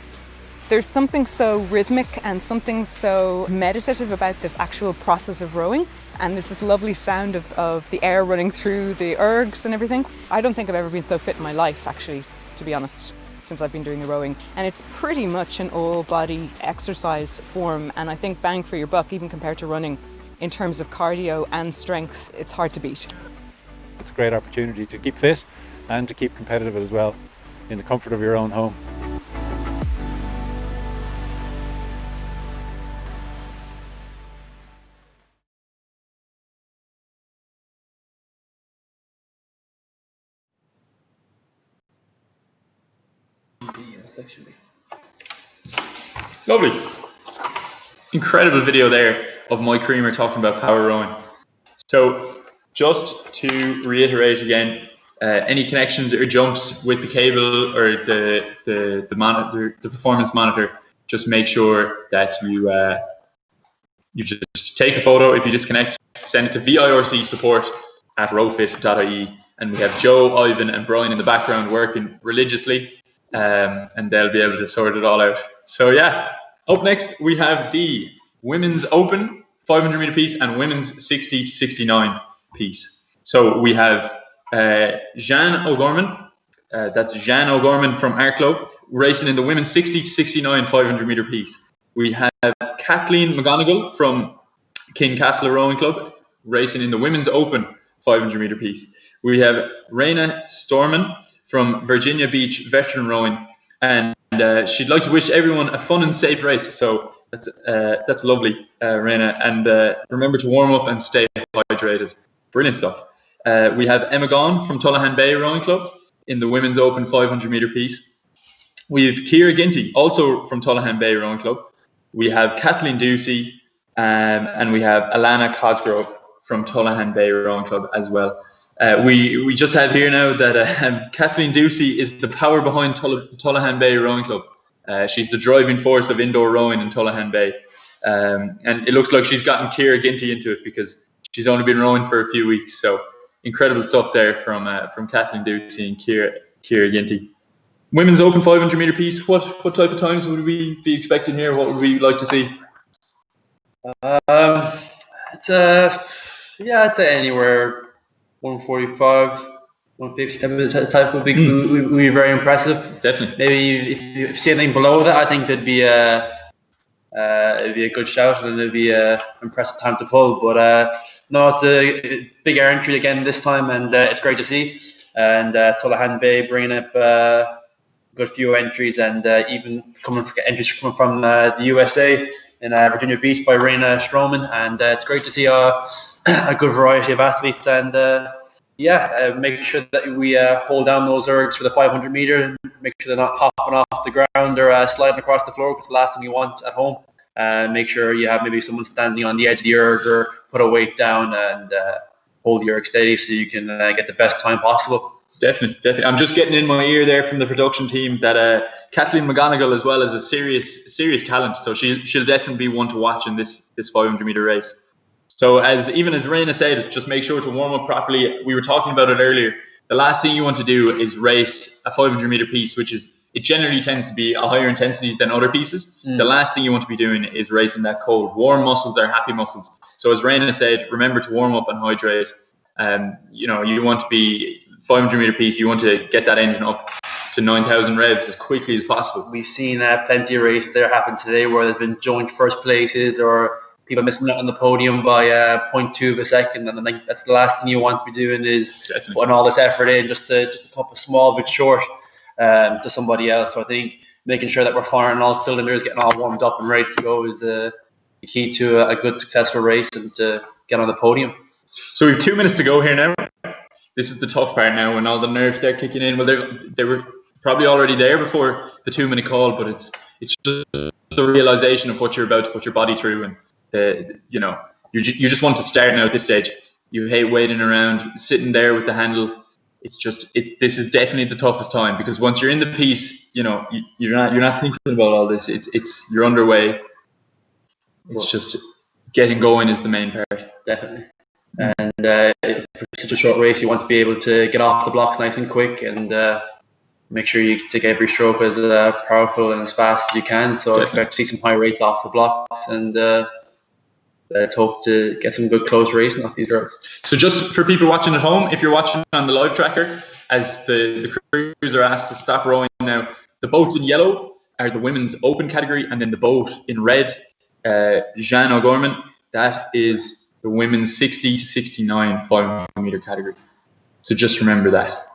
There's something so rhythmic and something so meditative about the actual process of rowing. And there's this lovely sound of the air running through the ergs and everything. I don't think I've ever been so fit in my life, actually, to be honest, since I've been doing the rowing. And it's pretty much an all-body exercise form. And I think bang for your buck, even compared to running, in terms of cardio and strength, it's hard to beat. It's a great opportunity to keep fit and to keep competitive as well, in the comfort of your own home. Lovely. Incredible video there of Mike Creamer talking about power rowing. So just to reiterate again, any connections or jumps with the cable or the monitor, the performance monitor, just make sure that you just take a photo. If you disconnect, send it to VIRC support@ROWfit.ie, and we have Joe, Ivan, and Brian in the background working religiously, and they'll be able to sort it all out. So yeah, up next we have the women's open 500 meter piece and women's 60 to 69 piece. So we have Jeanne O'Gorman, that's Jeanne O'Gorman from our club, racing in the women's 60 to 69 500 meter piece. We have Kathleen McGonigal from Kincastle Rowing Club, racing in the women's open 500 meter piece. We have Raina Storman from Virginia Beach Veteran Rowing, and she'd like to wish everyone a fun and safe race. So that's lovely, Raina. And remember to warm up and stay hydrated. Brilliant stuff. We have Emma Gaughan from Tullahan Bay Rowing Club in the women's open 500 meter piece. We have Ciara Ginty, also from Tullahan Bay Rowing Club. We have Kathleen Ducey, and we have Alana Cosgrove from Tullahan Bay Rowing Club as well. We just have here now that Kathleen Ducey is the power behind Tullahan Bay Rowing Club. She's the driving force of indoor rowing in Tullahan Bay. And it looks like she's gotten Ciara Ginty into it because she's only been rowing for a few weeks. So incredible stuff there from Kathleen Ducey and Ciara Ginty. Women's open 500 meter piece. What type of times would we be expecting here? What would we like to see? I'd say anywhere 145, 150 type would be very impressive. Definitely. Maybe if you see anything below that, I think it'd be a good shout and it'd be an impressive time to pull. But no, it's a big air entry again this time, and it's great to see. And Tullahan Bay bringing up a good few entries, and even entries coming from the USA in Virginia Beach by Raina Stroman, and it's great to see a good variety of athletes, and make sure that we hold down those ergs for the 500 meter, make sure they're not hopping off the ground or sliding across the floor, because the last thing you want at home. Make sure you have maybe someone standing on the edge of the erg or put a weight down and hold the erg steady so you can get the best time possible. Definitely. I'm just getting in my ear there from the production team that Kathleen McGonigal as well is a serious talent. So she'll definitely be one to watch in this 500 meter race. So as Raina said, just make sure to warm up properly. We were talking about it earlier. The last thing you want to do is race a 500 meter piece, it generally tends to be a higher intensity than other pieces. The last thing you want to be doing is racing that cold. Warm muscles are happy muscles. So as Raina said, remember to warm up and hydrate. You want to be 500 meter piece, you want to get that engine up to 9,000 revs as quickly as possible. We've seen plenty of races there happen today where there's been joint first places or people missing out on the podium by 0.2 of a second, and I think that's the last thing you want to be doing is putting all this effort in just a couple small bit short to somebody else. So I think making sure that we're firing all cylinders, getting all warmed up and ready to go is the key to a good successful race and to get on the podium. So we have 2 minutes to go here now. This is the tough part now when all the nerves start kicking in. Well, they were probably already there before the 2 minute call, but it's just the realization of what you're about to put your body through, and you just want to start now at this stage. You hate waiting around, sitting there with the handle, it's just this is definitely the toughest time, because once you're in the piece, you know, you're not thinking about all this. It's you're underway. It's just getting going is the main part. Definitely. And for such a short race, you want to be able to get off the blocks nice and quick, and make sure you take every stroke as powerful and as fast as you can. So I expect to see some high rates off the blocks, and let's hope to get some good close racing off these girls. So just for people watching at home, if you're watching on the live tracker, as the crews are asked to stop rowing now, the boats in yellow are the women's open category, and then the boat in red, Jeanne O'Gorman, that is the women's 60 to 69 500-meter category. So just remember that.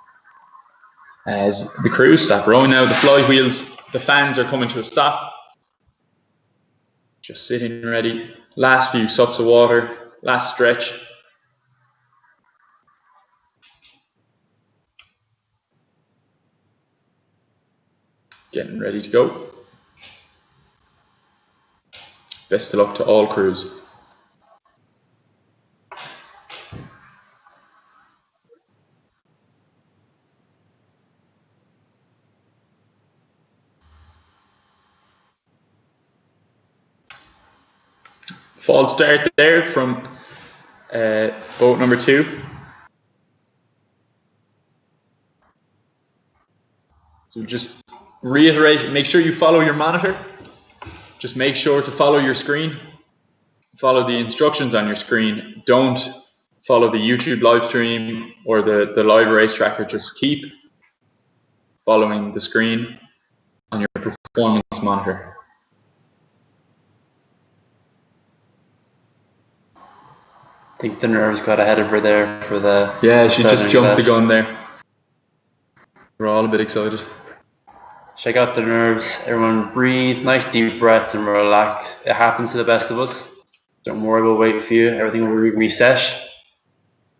As the crews stop rowing now, the fly wheels, the fans are coming to a stop. Just sitting ready. Last few sups of water, last stretch. Getting ready to go. Best of luck to all crews. False start there from boat number 2. So just reiterate, make sure you follow your monitor. Just make sure to follow your screen. Follow the instructions on your screen. Don't follow the YouTube live stream or the live race tracker. Just keep following the screen on your performance monitor. I think the nerves got ahead of her there for the... Yeah, she just jumped the gun there. We're all a bit excited. Check out the nerves. Everyone breathe, nice deep breaths and relax. It happens to the best of us. Don't worry, we'll wait for you. Everything will reset,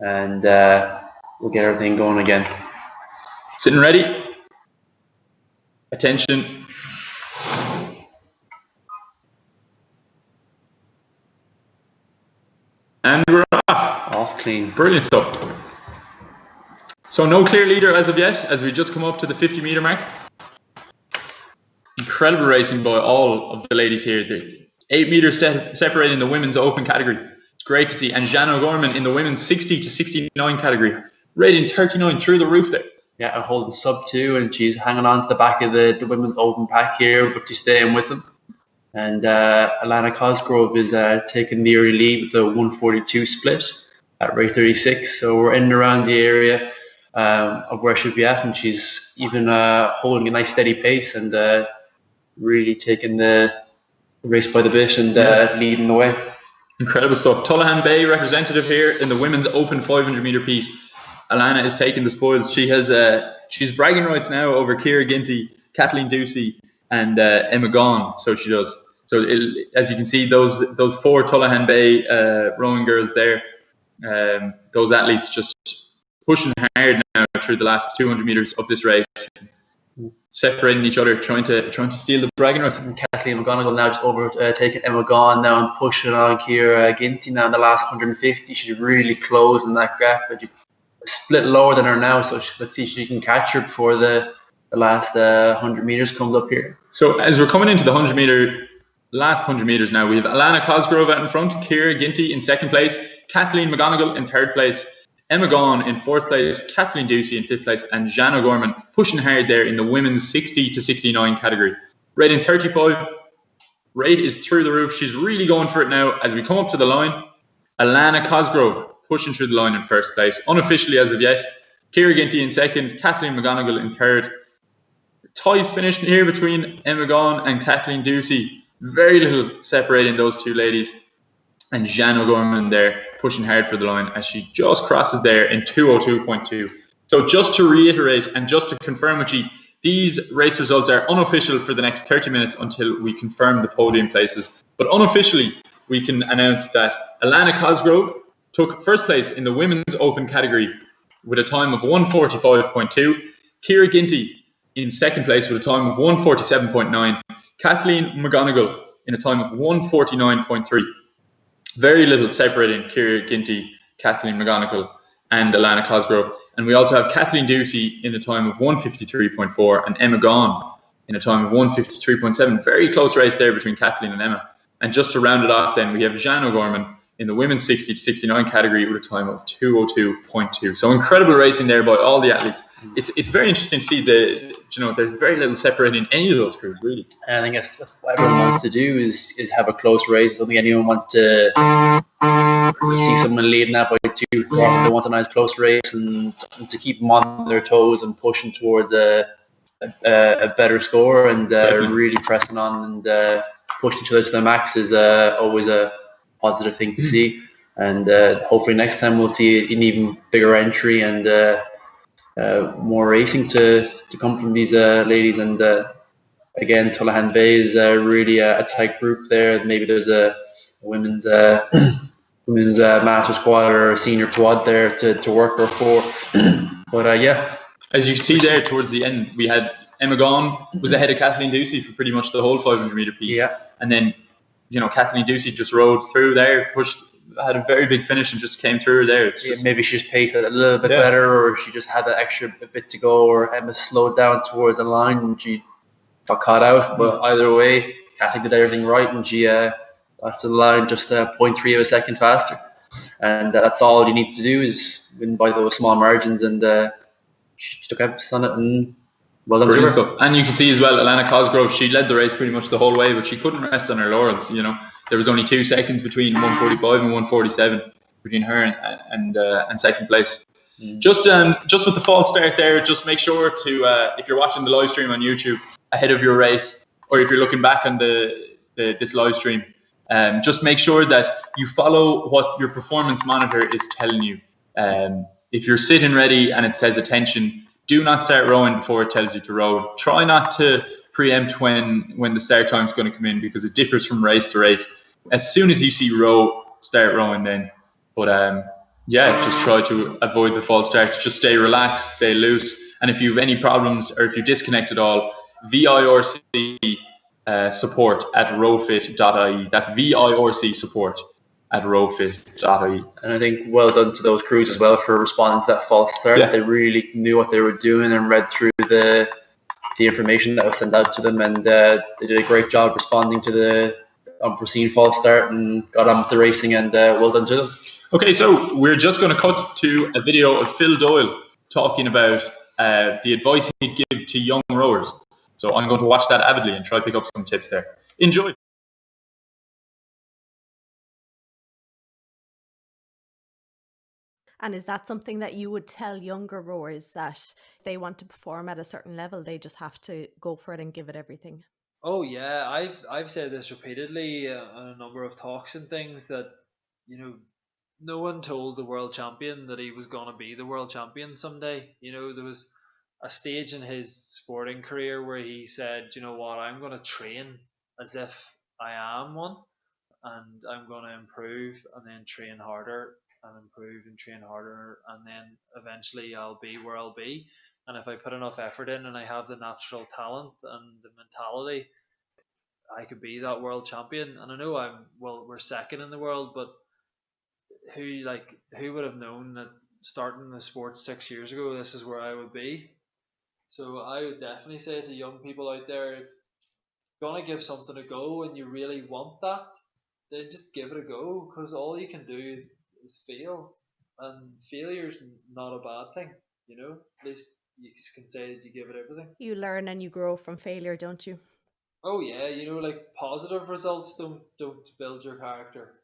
and we'll get everything going again. Sitting ready. Attention. And we're off. Off clean. Brilliant stuff. So no clear leader as of yet, as we just come up to the 50-meter mark. Incredible racing by all of the ladies here. The 8 meters separating the women's open category. It's great to see. And Jeanne O'Gorman in the women's 60 to 69 category, rating 39 through the roof there. Yeah, and holding sub 2, and she's hanging on to the back of the women's open pack here, but she's staying with them. And Alana Cosgrove is taking the early lead with a 142 split at rate 36. So we're in and around the area of where she'll be at, and she's even holding a nice steady pace and really taking the race by the bit and leading the way. Incredible stuff. Tullahan Bay representative here in the women's open 500-meter piece. Alana is taking the spoils. She has she's bragging rights now over Ciara Ginty, Kathleen Ducey, and Emma Gaughan. So she does. So as you can see, those 4 Tullahan Bay rowing girls there, those athletes just pushing hard now through the last 200 meters of this race, separating each other, trying to steal the bragging rights. And Kathleen McGonigal now just overtaking Emma Gaughan now and pushing on Ciara Ginty now in the last 150. She's really closing that gap, but she's split lower than her now. So let's see if she can catch her before the last 100 meters comes up here. So as we're coming into the last 100 meters now, we have Alana Cosgrove out in front, Ciara Ginty in 2nd place, Kathleen McGonigal in 3rd place, Emma Gaughan in 4th place, Kathleen Ducey in 5th place, and Jeanne O'Gorman pushing hard there in the women's 60 to 69 category. Rating 35, rate is through the roof. She's really going for it now. As we come up to the line, Alana Cosgrove pushing through the line in 1st place, unofficially as of yet. Ciara Ginty in 2nd, Kathleen McGonigal in 3rd. Tight finish here between Emma Gaughan and Kathleen Ducey. Very little separating those 2 ladies. And Jeanne O'Gorman there pushing hard for the line as she just crosses there in 2:02.2. So just to reiterate and just to confirm with you, these race results are unofficial for the next 30 minutes until we confirm the podium places. But unofficially, we can announce that Alana Cosgrove took 1st place in the women's open category with a time of 1:45.2. Ciara Ginty in 2nd place with a time of 1:47.9. Kathleen McGonigal in a time of 1:49.3. Very little separating Ciara Ginty, Kathleen McGonigal, and Alana Cosgrove. And we also have Kathleen Ducey in a time of 1:53.4 and Emma Gaughan in a time of 1:53.7. Very close race there between Kathleen and Emma. And just to round it off, then we have Jeanne O'Gorman in the women's 60 to 69 category with a time of 2:02.2. So incredible racing there by all the athletes. It's very interesting to see there's very little separating any of those crews really. And I think that's what everyone wants to do is have a close race. I don't think anyone wants to see someone leading that by 2. They want a nice close race and to keep them on their toes and pushing towards a better score and really pressing on and pushing each other to the max is always a positive thing to see. And hopefully next time we'll see an even bigger entry and more racing to come from these ladies. And again, Tullahan Bay is really a tight group there. Maybe there's a women's master squad or a senior quad there to work her for. But yeah, as you can see there towards the end, we had Emma Gaughan was ahead of Kathleen Ducey for pretty much the whole 500 meter piece. Yeah. And then, Kathleen Ducey just rode through there, had a very big finish and just came through there. Maybe she just paced it a little bit better, or she just had that extra bit to go, or Emma slowed down towards the line and she got caught out. But either way, Kathleen did everything right and she got to the line just 0.3 of a second faster. And that's all you need to do is win by those small margins. And she took emphasis on it and well done. Brilliant stuff. And you can see as well, Alana Cosgrove, she led the race pretty much the whole way, but she couldn't rest on her laurels. There was only 2 seconds between 1:45 and 1:47 between her and second place. Just with the false start there, just make sure to if you're watching the live stream on YouTube ahead of your race, or if you're looking back on this live stream, just make sure that you follow what your performance monitor is telling you. If you're sitting ready and it says attention, do not start rowing before it tells you to row. Try not to preempt when the start time is going to come in, because it differs from race to race. As soon as you see row, start rowing then. But just try to avoid the false starts. Just stay relaxed, stay loose. And if you have any problems or if you disconnect at all, VIRC support at ROWfit.ie. That's VIRC support at ROWfit.ie. And I think well done to those crews as well for responding to that false start. They really knew what they were doing and read through the information that was sent out to them, and they did a great job responding to the unforeseen false start and got on with the racing, and well done to them. Okay, so we're just going to cut to a video of Phil Doyle talking about the advice he'd give to young rowers. So I'm going to watch that avidly and try to pick up some tips there. Enjoy. And is that something that you would tell younger rowers, that if they want to perform at a certain level, they just have to go for it and give it everything? Oh yeah, I've said this repeatedly on a number of talks and things, that no one told the world champion that he was going to be the world champion someday. There was a stage in his sporting career where he said, you know what, I'm going to train as if I am one, and I'm going to improve and then train harder and improve and train harder, and then eventually I'll be where I'll be. And if I put enough effort in and I have the natural talent and the mentality, I could be that world champion. And I know we're second in the world, but who would have known that starting the sport 6 years ago, this is where I would be? So I would definitely say to young people out there, if you're gonna give something a go and you really want that, then just give it a go, because all you can do is fail, and failure's not a bad thing. At least you can say that you give it everything. You learn and you grow from failure, don't you? Oh yeah, positive results don't build your character.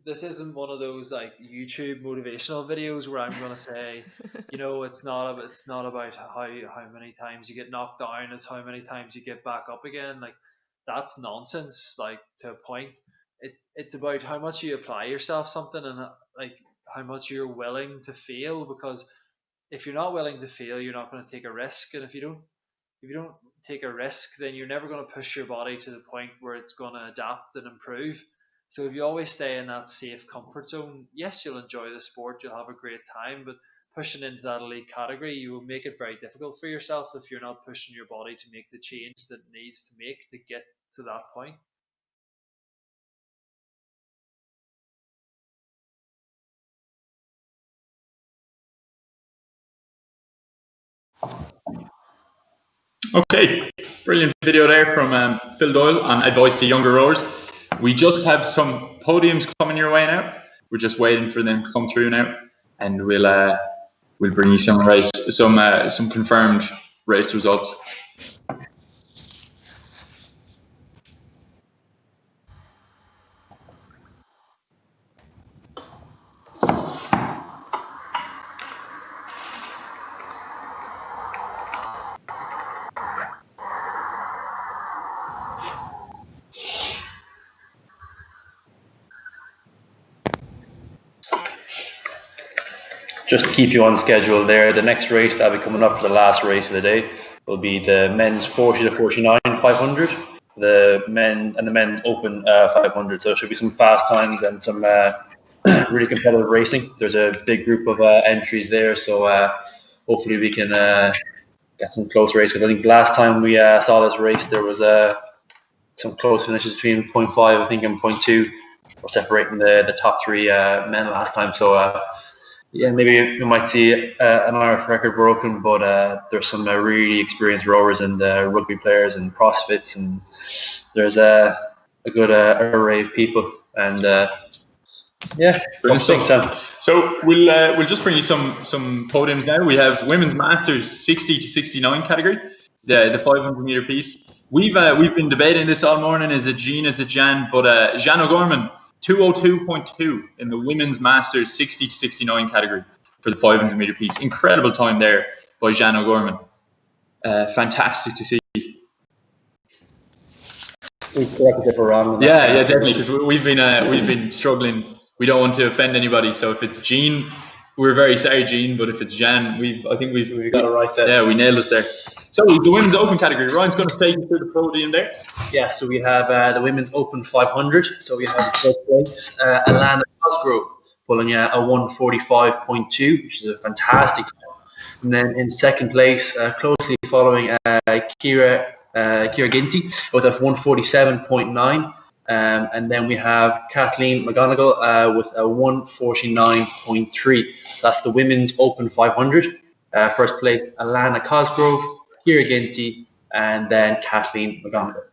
This isn't one of those YouTube motivational videos where I'm gonna say, it's not about how many times you get knocked down, it's how many times you get back up again. That's nonsense. To a point, it's about how much you apply yourself something, and how much you're willing to fail. Because if you're not willing to fail, you're not going to take a risk, and if you don't take a risk, then you're never going to push your body to the point where it's going to adapt and improve. So if you always stay in that safe comfort zone, yes, you'll enjoy the sport, you'll have a great time, but pushing into that elite category, you will make it very difficult for yourself if you're not pushing your body to make the change that it needs to make to get to that point. Okay, brilliant video there from Phil Doyle on advice to younger rowers. We just have some podiums coming your way now. We're just waiting for them to come through now, and we'll bring you some confirmed race results. Just to keep you on schedule there, the next race that'll be coming up for the last race of the day will be the men's 40 to 49 500, the men's open 500. So it should be some fast times and some really competitive racing. There's a big group of entries there, so hopefully we can get some close race. Because I think last time we saw this race, there was some close finishes between 0.5, I think, and 0.2, or separating the top three men last time. So. Yeah, maybe we might see an Irish record broken, but there's some really experienced rowers and rugby players and CrossFits, and there's a good array of people. And yeah, brilliant stuff. So we'll just bring you some podiums now. We have women's masters 60 to 69 category, the 500 meter piece. We've been debating this all morning. Is it Jean? Is it Jan? But Jan O'Gorman. 2:02.2 in the women's masters 60 to 69 category for the 500 meter piece. Incredible time there by Jan O'Gorman. Fantastic to see. We correct if we're wrong. Yeah, definitely, because we've been struggling. We don't want to offend anybody. So if it's Jean, we're very sorry, Jean. But if it's Jan, I think we've got it right there. Yeah, we nailed it there. So the women's open category, Ryan's going to take you through the podium there. Yeah, so we have the women's open 500. So we have the first place, Alana Cosgrove, pulling a 1:45.2, which is a fantastic time. And then in second place, closely following Kira Ginty with a 1:47.9. And then we have Kathleen McGonigal with a 1:49.3. That's the women's open 500. First place, Alana Cosgrove, Kira Ginty, and then Kathleen McGonigal.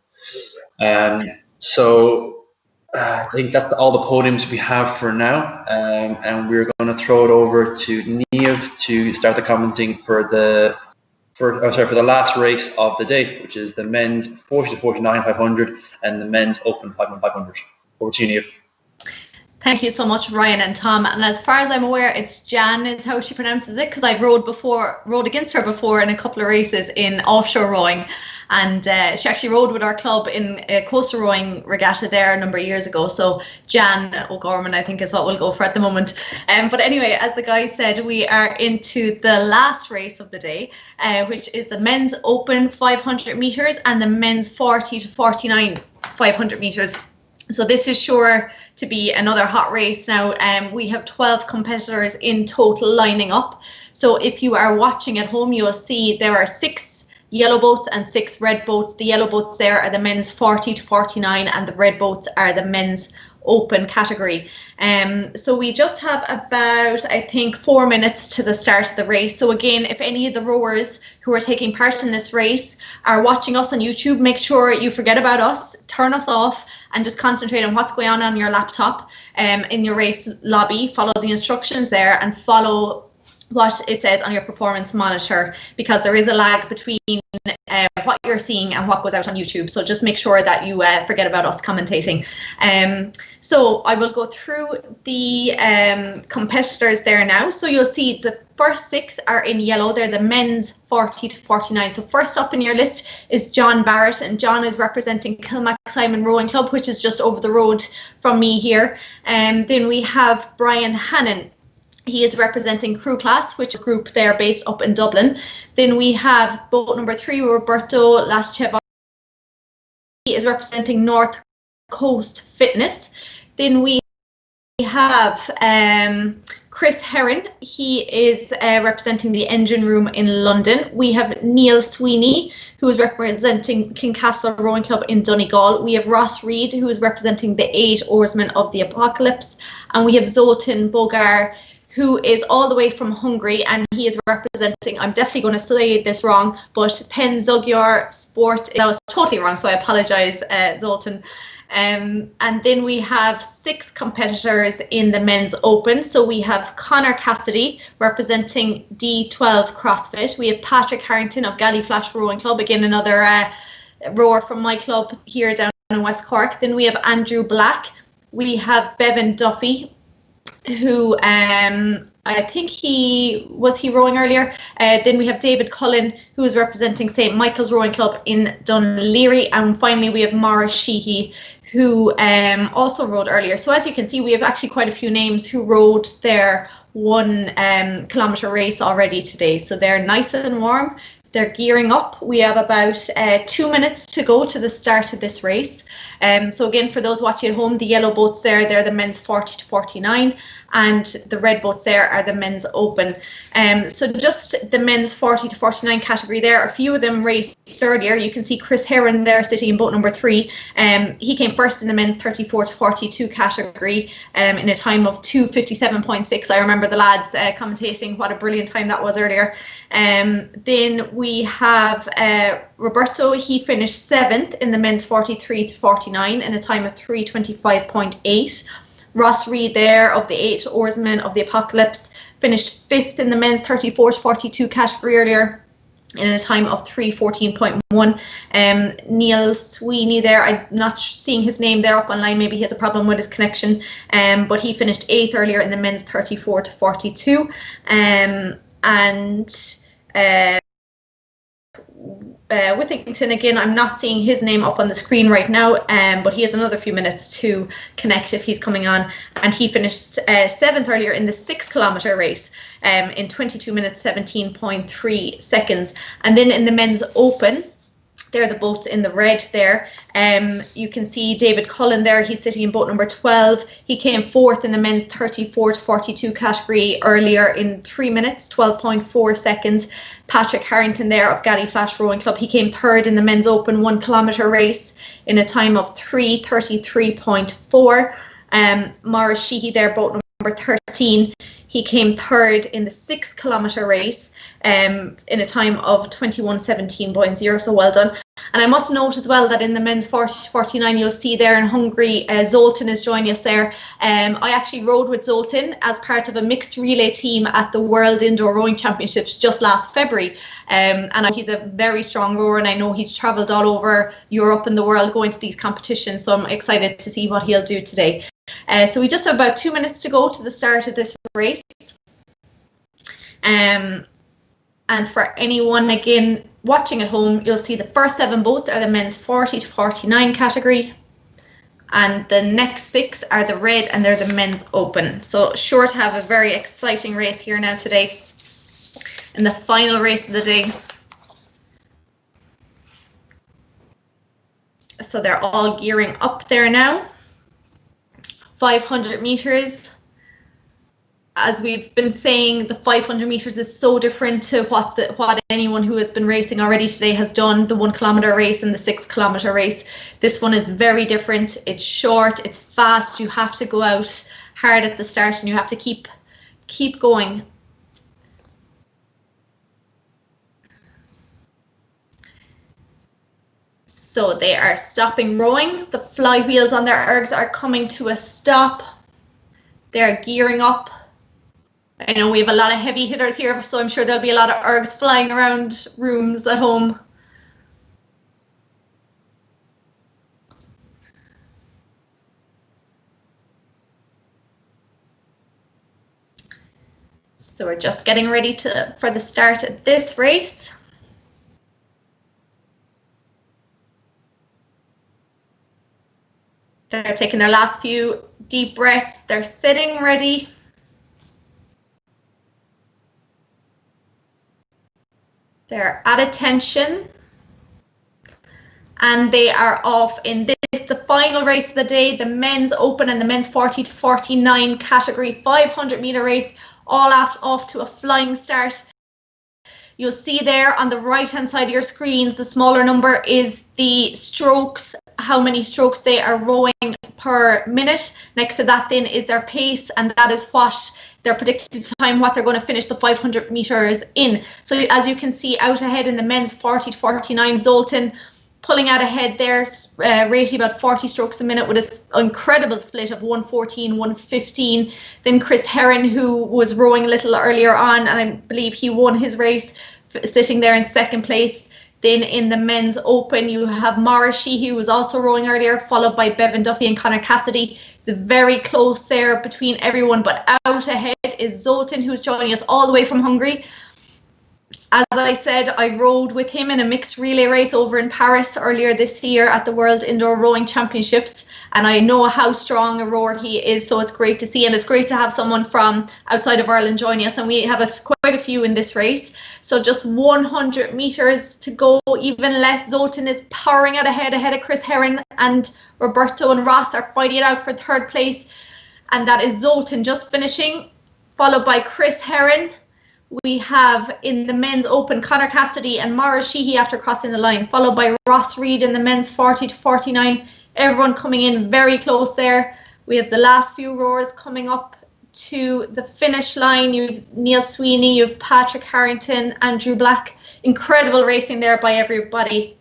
So I think that's all the podiums we have for now. And we're going to throw it over to Niamh to start the commenting for the last race of the day, which is the men's 40 to 49 500 and the men's open 500. Over to you, Niamh. Thank you so much, Ryan and Tom. And as far as I'm aware, it's Jan is how she pronounces it, because I've rowed against her before in a couple of races in offshore rowing. And she actually rowed with our club in a coastal rowing regatta there a number of years ago. So Jan O'Gorman, I think, is what we'll go for at the moment. But anyway, as the guy said, we are into the last race of the day, which is the men's open 500 meters and the men's 40 to 49 500 meters. So this is sure to be another hot race now. We have 12 competitors in total lining up. So if you are watching at home, you'll see there are 6 yellow boats and 6 red boats. The yellow boats there are the men's 40 to 49 and the red boats are the men's open category. So we just have about, I think, 4 minutes to the start of the race. So again, if any of the rowers who are taking part in this race are watching us on YouTube, make sure you forget about us, turn us off, and just concentrate on what's going on your laptop in your race lobby. Follow the instructions there and follow what it says on your performance monitor, because there is a lag between what you're seeing and what goes out on YouTube. So just make sure that you forget about us commentating. So I will go through the competitors there now. So you'll see the first 6 are in yellow. They're the men's 40 to 49. So first up in your list is John Barrett, and John is representing Kilmac Simon Rowing Club, which is just over the road from me here. Then we have Brian Hannon. He is representing Crew Class, which is a group there based up in Dublin. Then we have boat number 3, Roberto Lascheva. He is representing North Coast Fitness. Then we have Chris Herron. He is representing the Engine Room in London. We have Neil Sweeney, who is representing Kincastle Rowing Club in Donegal. We have Ross Reid, who is representing the 8 Oarsmen of the Apocalypse. And we have Zoltan Bogar, who is all the way from Hungary, and he is representing, I'm definitely going to say this wrong, but Penzogyor Sport. That was totally wrong, so I apologize, Zoltan. And then we have 6 competitors in the men's open. So we have Connor Cassidy representing D12 CrossFit. We have Patrick Harrington of Galliflash Rowing Club, again another rower from my club here down in West Cork. Then we have Andrew Black. We have Bevan Duffy, who I think he rowing earlier. Then we have David Cullen, who is representing St. Michael's Rowing Club in Dunleary. And finally, we have Mara Sheehy, who also rowed earlier. So as you can see, we have actually quite a few names who rowed their 1 kilometre race already today. So they're nice and warm. They're gearing up. We have about 2 minutes to go to the start of this race. So again, for those watching at home, the yellow boats there, they're the men's 40 to 49, and the red boats there are the men's open. So just the men's 40 to 49 category there, a few of them raced earlier. You can see Chris Heron there sitting in boat number 3. He came first in the men's 34 to 42 category in a time of 2:57.6. I remember the lads commentating what a brilliant time that was earlier. Then we have Roberto. He finished 7th in the men's 43 to 49 in a time of 3:25.8. Ross Reed there of the 8 Oarsmen of the Apocalypse finished 5th in the men's 34 to 42 category earlier in a time of 3:14.1. Neil Sweeney there, I'm not seeing his name there up online, maybe he has a problem with his connection, but he finished 8th earlier in the men's 34 to 42. Withington, again, I'm not seeing his name up on the screen right now, but he has another few minutes to connect if he's coming on, and he finished 7th earlier in the 6 kilometre race in 22 minutes 17.3 seconds. And then in the men's open, they're the boats in the red there. You can see David Cullen there. He's sitting in boat number 12. He came 4th in the men's 34 to 42 category earlier in 3 minutes, 12.4 seconds. Patrick Harrington there of Galliflash Rowing Club. He came 3rd in the men's open 1 kilometre race in a time of 3:33.4. Mara Sheehy there, boat number 13. He came 3rd in the 6 kilometre race in a time of 21:17.0, so well done. And I must note as well that in the men's 40-49, you'll see there in Hungary, Zoltan is joining us there. I actually rowed with Zoltan as part of a mixed relay team at the World Indoor Rowing Championships just last February. And he's a very strong rower, and I know he's travelled all over Europe and the world going to these competitions, so I'm excited to see what he'll do today. So we just have about 2 minutes to go to the start of this race. And for anyone, again, watching at home, you'll see the first 7 boats are the men's 40 to 49 category. And the next 6 are the red, and they're the men's open. So sure to have a very exciting race here now today. In the final race of the day. So they're all gearing up there now. 500 meters. As we've been saying, the 500 meters is so different to what anyone who has been racing already today has done, the 1 kilometre race and the 6 kilometre race. This one is very different. It's short, it's fast. You have to go out hard at the start, and you have to keep going. So they are stopping rowing. The flywheels on their ergs are coming to a stop. They're gearing up. I know we have a lot of heavy hitters here, so I'm sure there'll be a lot of ergs flying around rooms at home. So we're just getting ready for the start of this race. They're taking their last few deep breaths. They're sitting ready. They're at attention. And they are off in this, the final race of the day, the men's open and the men's 40 to 49 category 500 meter race, all off to a flying start. You'll see there on the right hand side of your screens, the smaller number is the strokes, how many strokes they are rowing per minute. Next to that then is their pace, and that is what their predicted time, what they're going to finish the 500 meters in. So as you can see, out ahead in the men's 40 to 49, Zoltan pulling out ahead there, rating about 40 strokes a minute with an incredible split of 1:14, 1:15. Then Chris Herron, who was rowing a little earlier on, and I believe he won his race, sitting there in second place. Then in the men's open, you have Maura Sheehy, who was also rowing earlier, followed by Bevan Duffy and Conor Cassidy. It's very close there between everyone, but out ahead is Zoltan, who's joining us all the way from Hungary. As I said, I rowed with him in a mixed relay race over in Paris earlier this year at the World Indoor Rowing Championships, and I know how strong a rower he is, so it's great to see, and it's great to have someone from outside of Ireland joining us, and we have quite a few in this race. So just 100 meters to go, even less. Zoltan is powering out ahead of Chris Herron, and Roberto and Ross are fighting it out for third place, and that is Zoltan just finishing, followed by Chris Herron. We have in the men's open Conor Cassidy and Maura Sheehy after crossing the line, followed by Ross Reid in the men's 40 to 49. Everyone coming in very close there. We have the last few rowers coming up to the finish line. You have Neil Sweeney, you have Patrick Harrington, Andrew Black. Incredible racing there by everybody.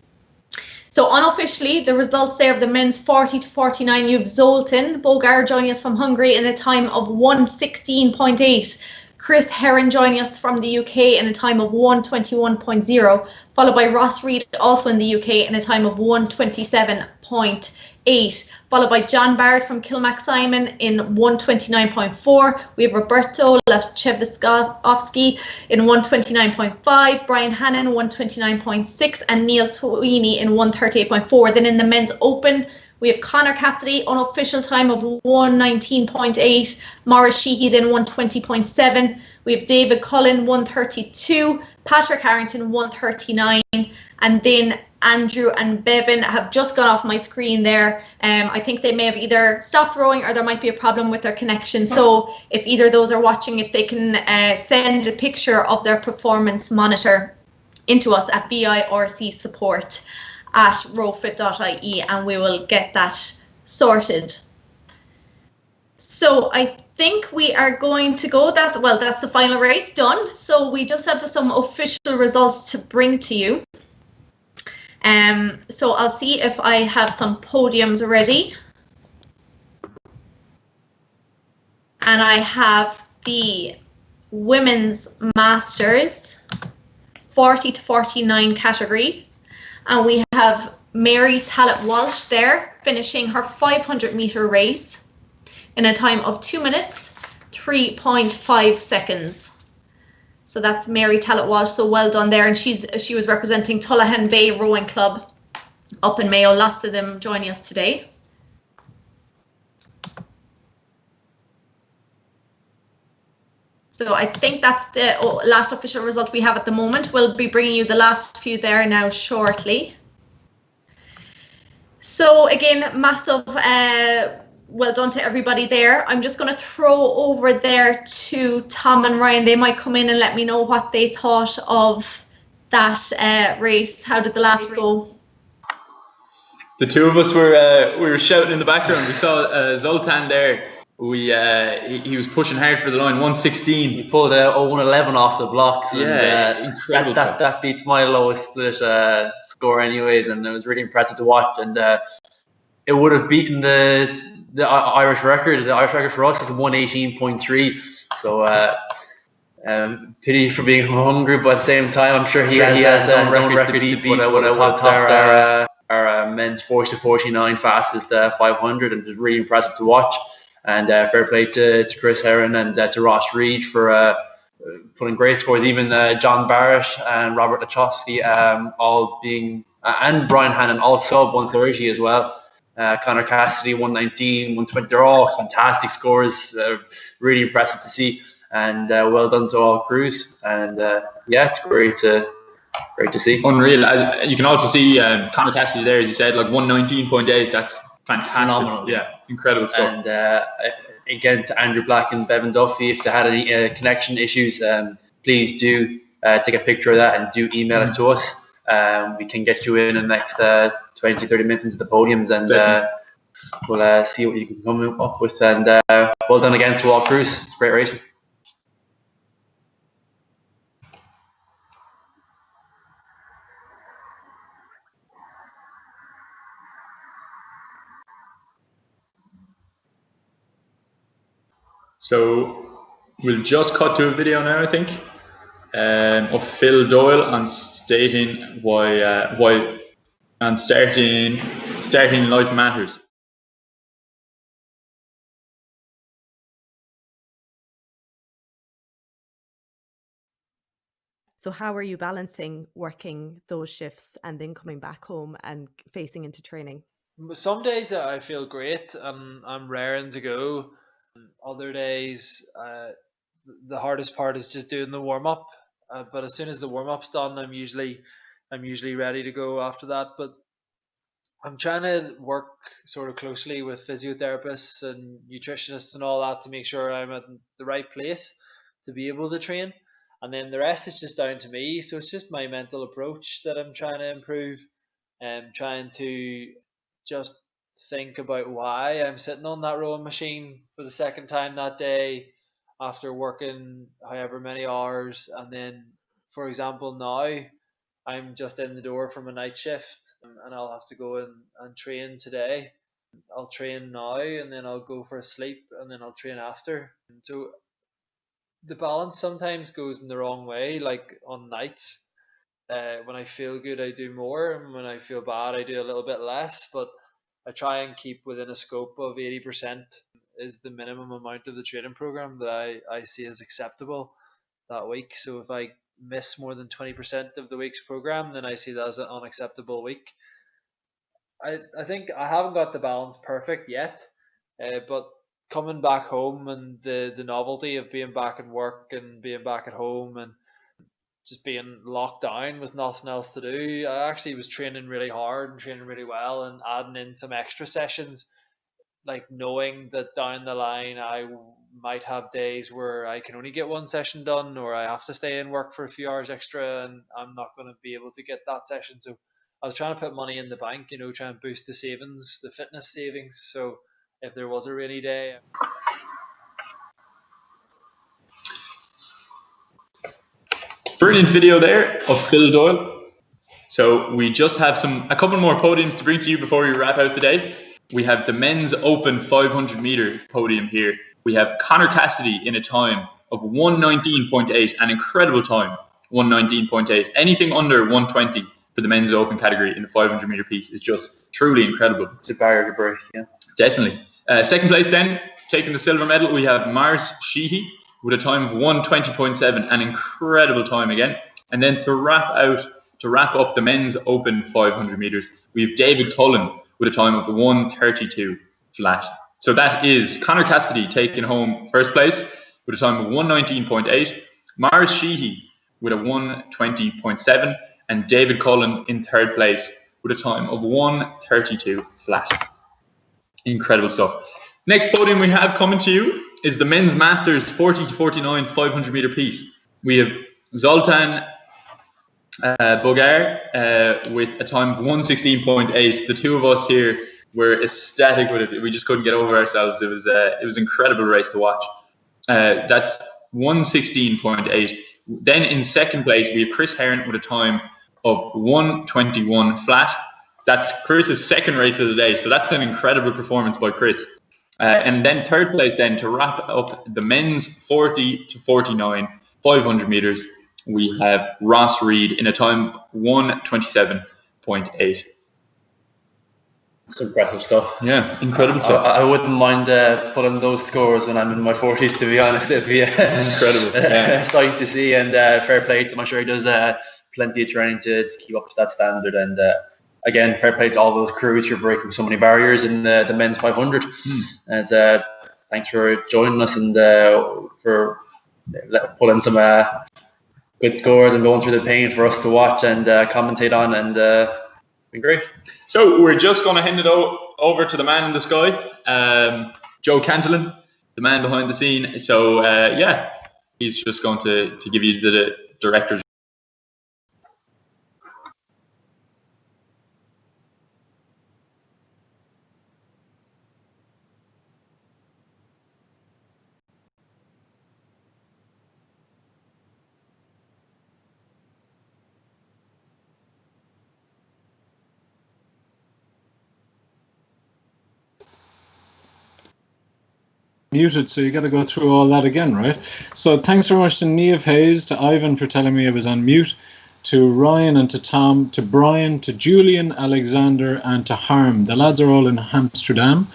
So unofficially, the results there of the men's 40 to 49, you have Zoltan Bogar joining us from Hungary in a time of 1:16.8. Chris Herron joining us from the UK in a time of 1:21.0, followed by Ross Reid also in the UK in a time of 1:27.8, followed by John Barrett from Kilmac-Simon in 1:29.4. We have Roberto Lachevsky in 1:29.5, Brian Hannon 1:29.6, and Neil Sweeney in 1:38.4. Then in the men's open, we have Conor Cassidy, unofficial time of 1:19.8. Maura Sheehy then 1:20.7. We have David Cullen 1:32. Patrick Harrington 1:39. And then Andrew and Bevan have just gone off my screen there. I think they may have either stopped rowing or there might be a problem with their connection. So if either of those are watching, if they can send a picture of their performance monitor into us at VIRC support at ROWfit.ie, and we will get that sorted. So I think we are going to go. That's the final race done. So we just have some official results to bring to you. So I'll see if I have some podiums ready. And I have the Women's Masters 40 to 49 category. And we have Mary Tallet Walsh there finishing her 500 meter race in a time of 2 minutes, 3.5 seconds. So that's Mary Tallet Walsh, so well done there. And she was representing Tullahan Bay Rowing Club up in Mayo. Lots of them joining us today. So I think that's the last official result we have at the moment. We'll be bringing you the last few there now shortly. So again, massive well done to everybody there. I'm just going to throw over there to Tom and Ryan. They might come in and let me know what they thought of that race. How did the last go? The two of us were shouting in the background. We saw Zoltan there. He was pushing hard for the line, 1:16. He pulled a 1:11 off the blocks. Yeah, and, incredible stuff. That beats my lowest split score anyways, and it was really impressive to watch. And it would have beaten the Irish record. The Irish record for us is 1:18.3. So pity for being hungry, but at the same time, I'm sure he has his own records to beat. But I would have topped our men's 40 to 49 fastest 500, and it was really impressive to watch. And fair play to Chris Herron and to Ross Reid for putting great scores. Even John Barrett and Robert Lachowski all being, and Brian Hannon all sub 1:30 as well. Conor Cassidy 1:19, 1:20. They're all fantastic scores. Really impressive to see, and well done to all crews. And yeah, it's great to see. Unreal. As you can also see Conor Cassidy there, as you said, like 1:19.8. That's fantastic. Phenomenal. Yeah, incredible stuff. And again to Andrew Black and Bevan Duffy, if they had any connection issues, please do take a picture of that and do email it to us. We can get you in the next 20-30 minutes into the podiums, and we'll see what you can come up with. And well done again to all crews. It's great racing. So we'll just cut to a video now, I think, of Phil Doyle on stating why and starting life matters. So how are you balancing working those shifts and then coming back home and facing into training? Some days I feel great and I'm raring to go. Other days, the hardest part is just doing the warm up. But as soon as the warm up's done, I'm usually ready to go after that. But I'm trying to work sort of closely with physiotherapists and nutritionists and all that to make sure I'm at the right place to be able to train. And then the rest is just down to me. So it's just my mental approach that I'm trying to improve and trying to just think about why I'm sitting on that rowing machine for the second time that day after working however many hours. And then, for example, now I'm just in the door from a night shift and I'll have to go and train today. I'll train now and then I'll go for a sleep and then I'll train after. And so the balance sometimes goes in the wrong way, like on nights. When I feel good, I do more, and when I feel bad, I do a little bit less. But I try and keep within a scope of 80% is the minimum amount of the training program that I see as acceptable that week. So if I miss more than 20% of the week's program, then I see that as an unacceptable week. I think I haven't got the balance perfect yet, but coming back home and the novelty of being back at work and being back at home and just being locked down with nothing else to do, I actually was training really hard and training really well and adding in some extra sessions, like knowing that down the line I might have days where I can only get one session done or I have to stay in work for a few hours extra and I'm not going to be able to get that session. So I was trying to put money in the bank, try and boost the savings, the fitness savings. So if there was a rainy day. Brilliant video there of Phil Doyle. So we just have a couple more podiums to bring to you before we wrap out the day. We have the men's open 500 meter podium here. We have Connor Cassidy in a time of 1:19.8, an incredible time, 1:19.8. Anything under 1:20 for the men's open category in the 500 meter piece is just truly incredible. It's a barrier to break, yeah. Definitely. Second place then, taking the silver medal, we have Mars Sheehy with a time of 1:20.7, an incredible time again. And then to wrap up the men's open 500 meters, we have David Cullen with a time of 1:32 flat. So that is Connor Cassidy taking home first place with a time of 1:19.8, Mars Sheehy with a 1:20.7, and David Cullen in third place with a time of 1:32 flat. Incredible stuff. Next podium we have coming to you is the men's masters 40 to 49 500 meter piece. We have Zoltan Bogar with a time of 1:16.8. The two of us here were ecstatic with it. We just couldn't get over ourselves. It was an incredible race to watch. That's 1:16.8. Then in second place we have Chris Heron with a time of 1:21 flat. That's Chris's second race of the day, so that's an incredible performance by Chris. And then third place then to wrap up the men's 40 to 49 500 meters, we have Ross Reed in a time 1:27.8. It's impressive stuff. Yeah, incredible stuff. I wouldn't mind putting those scores when I'm in my 40s, to be honest. It'd be incredible. Yeah. Exciting to see, and fair play to him. I'm sure he does plenty of training to keep up to that standard. And again, fair play to all those crews for breaking so many barriers in the men's 500. And thanks for joining us and for putting some good scores and going through the pain for us to watch and commentate on, and been great. So we're just going to hand it over to the man in the sky, Joe Cantillon, the man behind the scene. So yeah, he's just going to give you the director's. muted, so you got to go through all that again, right? So thanks very much to Niamh Hayes, to Ivan for telling me I was on mute, to Ryan and to Tom, to Brian, to Julian, Alexander, and to Harm. The lads are all in Amsterdam,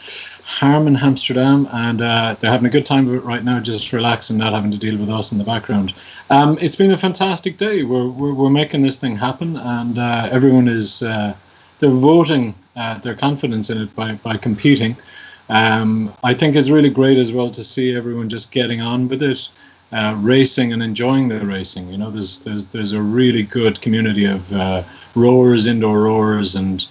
Harm in Amsterdam, and they're having a good time with it right now, just relaxing, not having to deal with us in the background. It's been a fantastic day. We're making this thing happen, and everyone is they're voting their confidence in it by competing. I think it's really great as well to see everyone just getting on with it, racing and enjoying the racing. You know, there's a really good community of rowers, indoor rowers, and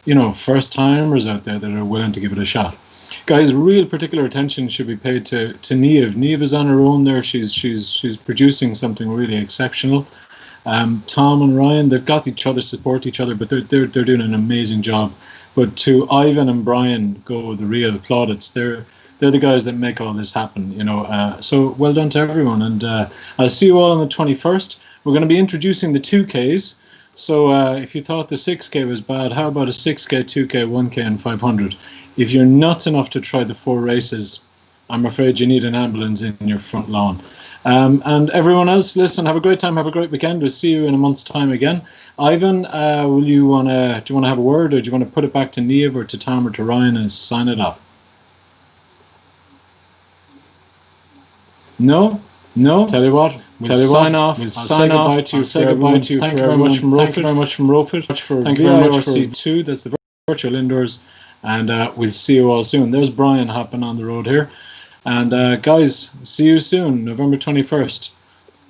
you know, first timers out there that are willing to give it a shot. Guys, real particular attention should be paid to Niamh. Niamh is on her own there. She's producing something really exceptional. Tom and Ryan, they've got each other, support each other, but they're doing an amazing job. But to Ivan and Brian go the real plaudits. They're the guys that make all this happen, you know. So well done to everyone, and I'll see you all on the 21st. We're going to be introducing the 2Ks. So if you thought the 6K was bad, how about a 6K, 2K, 1K, and 500? If you're nuts enough to try the 4 races, I'm afraid you need an ambulance in your front lawn. And everyone else, listen, have a great time, have a great weekend. We'll see you in a month's time again. Ivan, do you want to have a word, or do you want to put it back to Niamh or to Tom or to Ryan and sign it off? No? Tell you what, we'll sign off. We'll sign off. I'll say goodbye to you. Thank you very much from ROWfit. Thank you very much from ROWfit. Thank you very much for VIRC2. That's the virtual indoors. And we'll see you all soon. There's Brian hopping on the road here. And guys, see you soon, November 21st.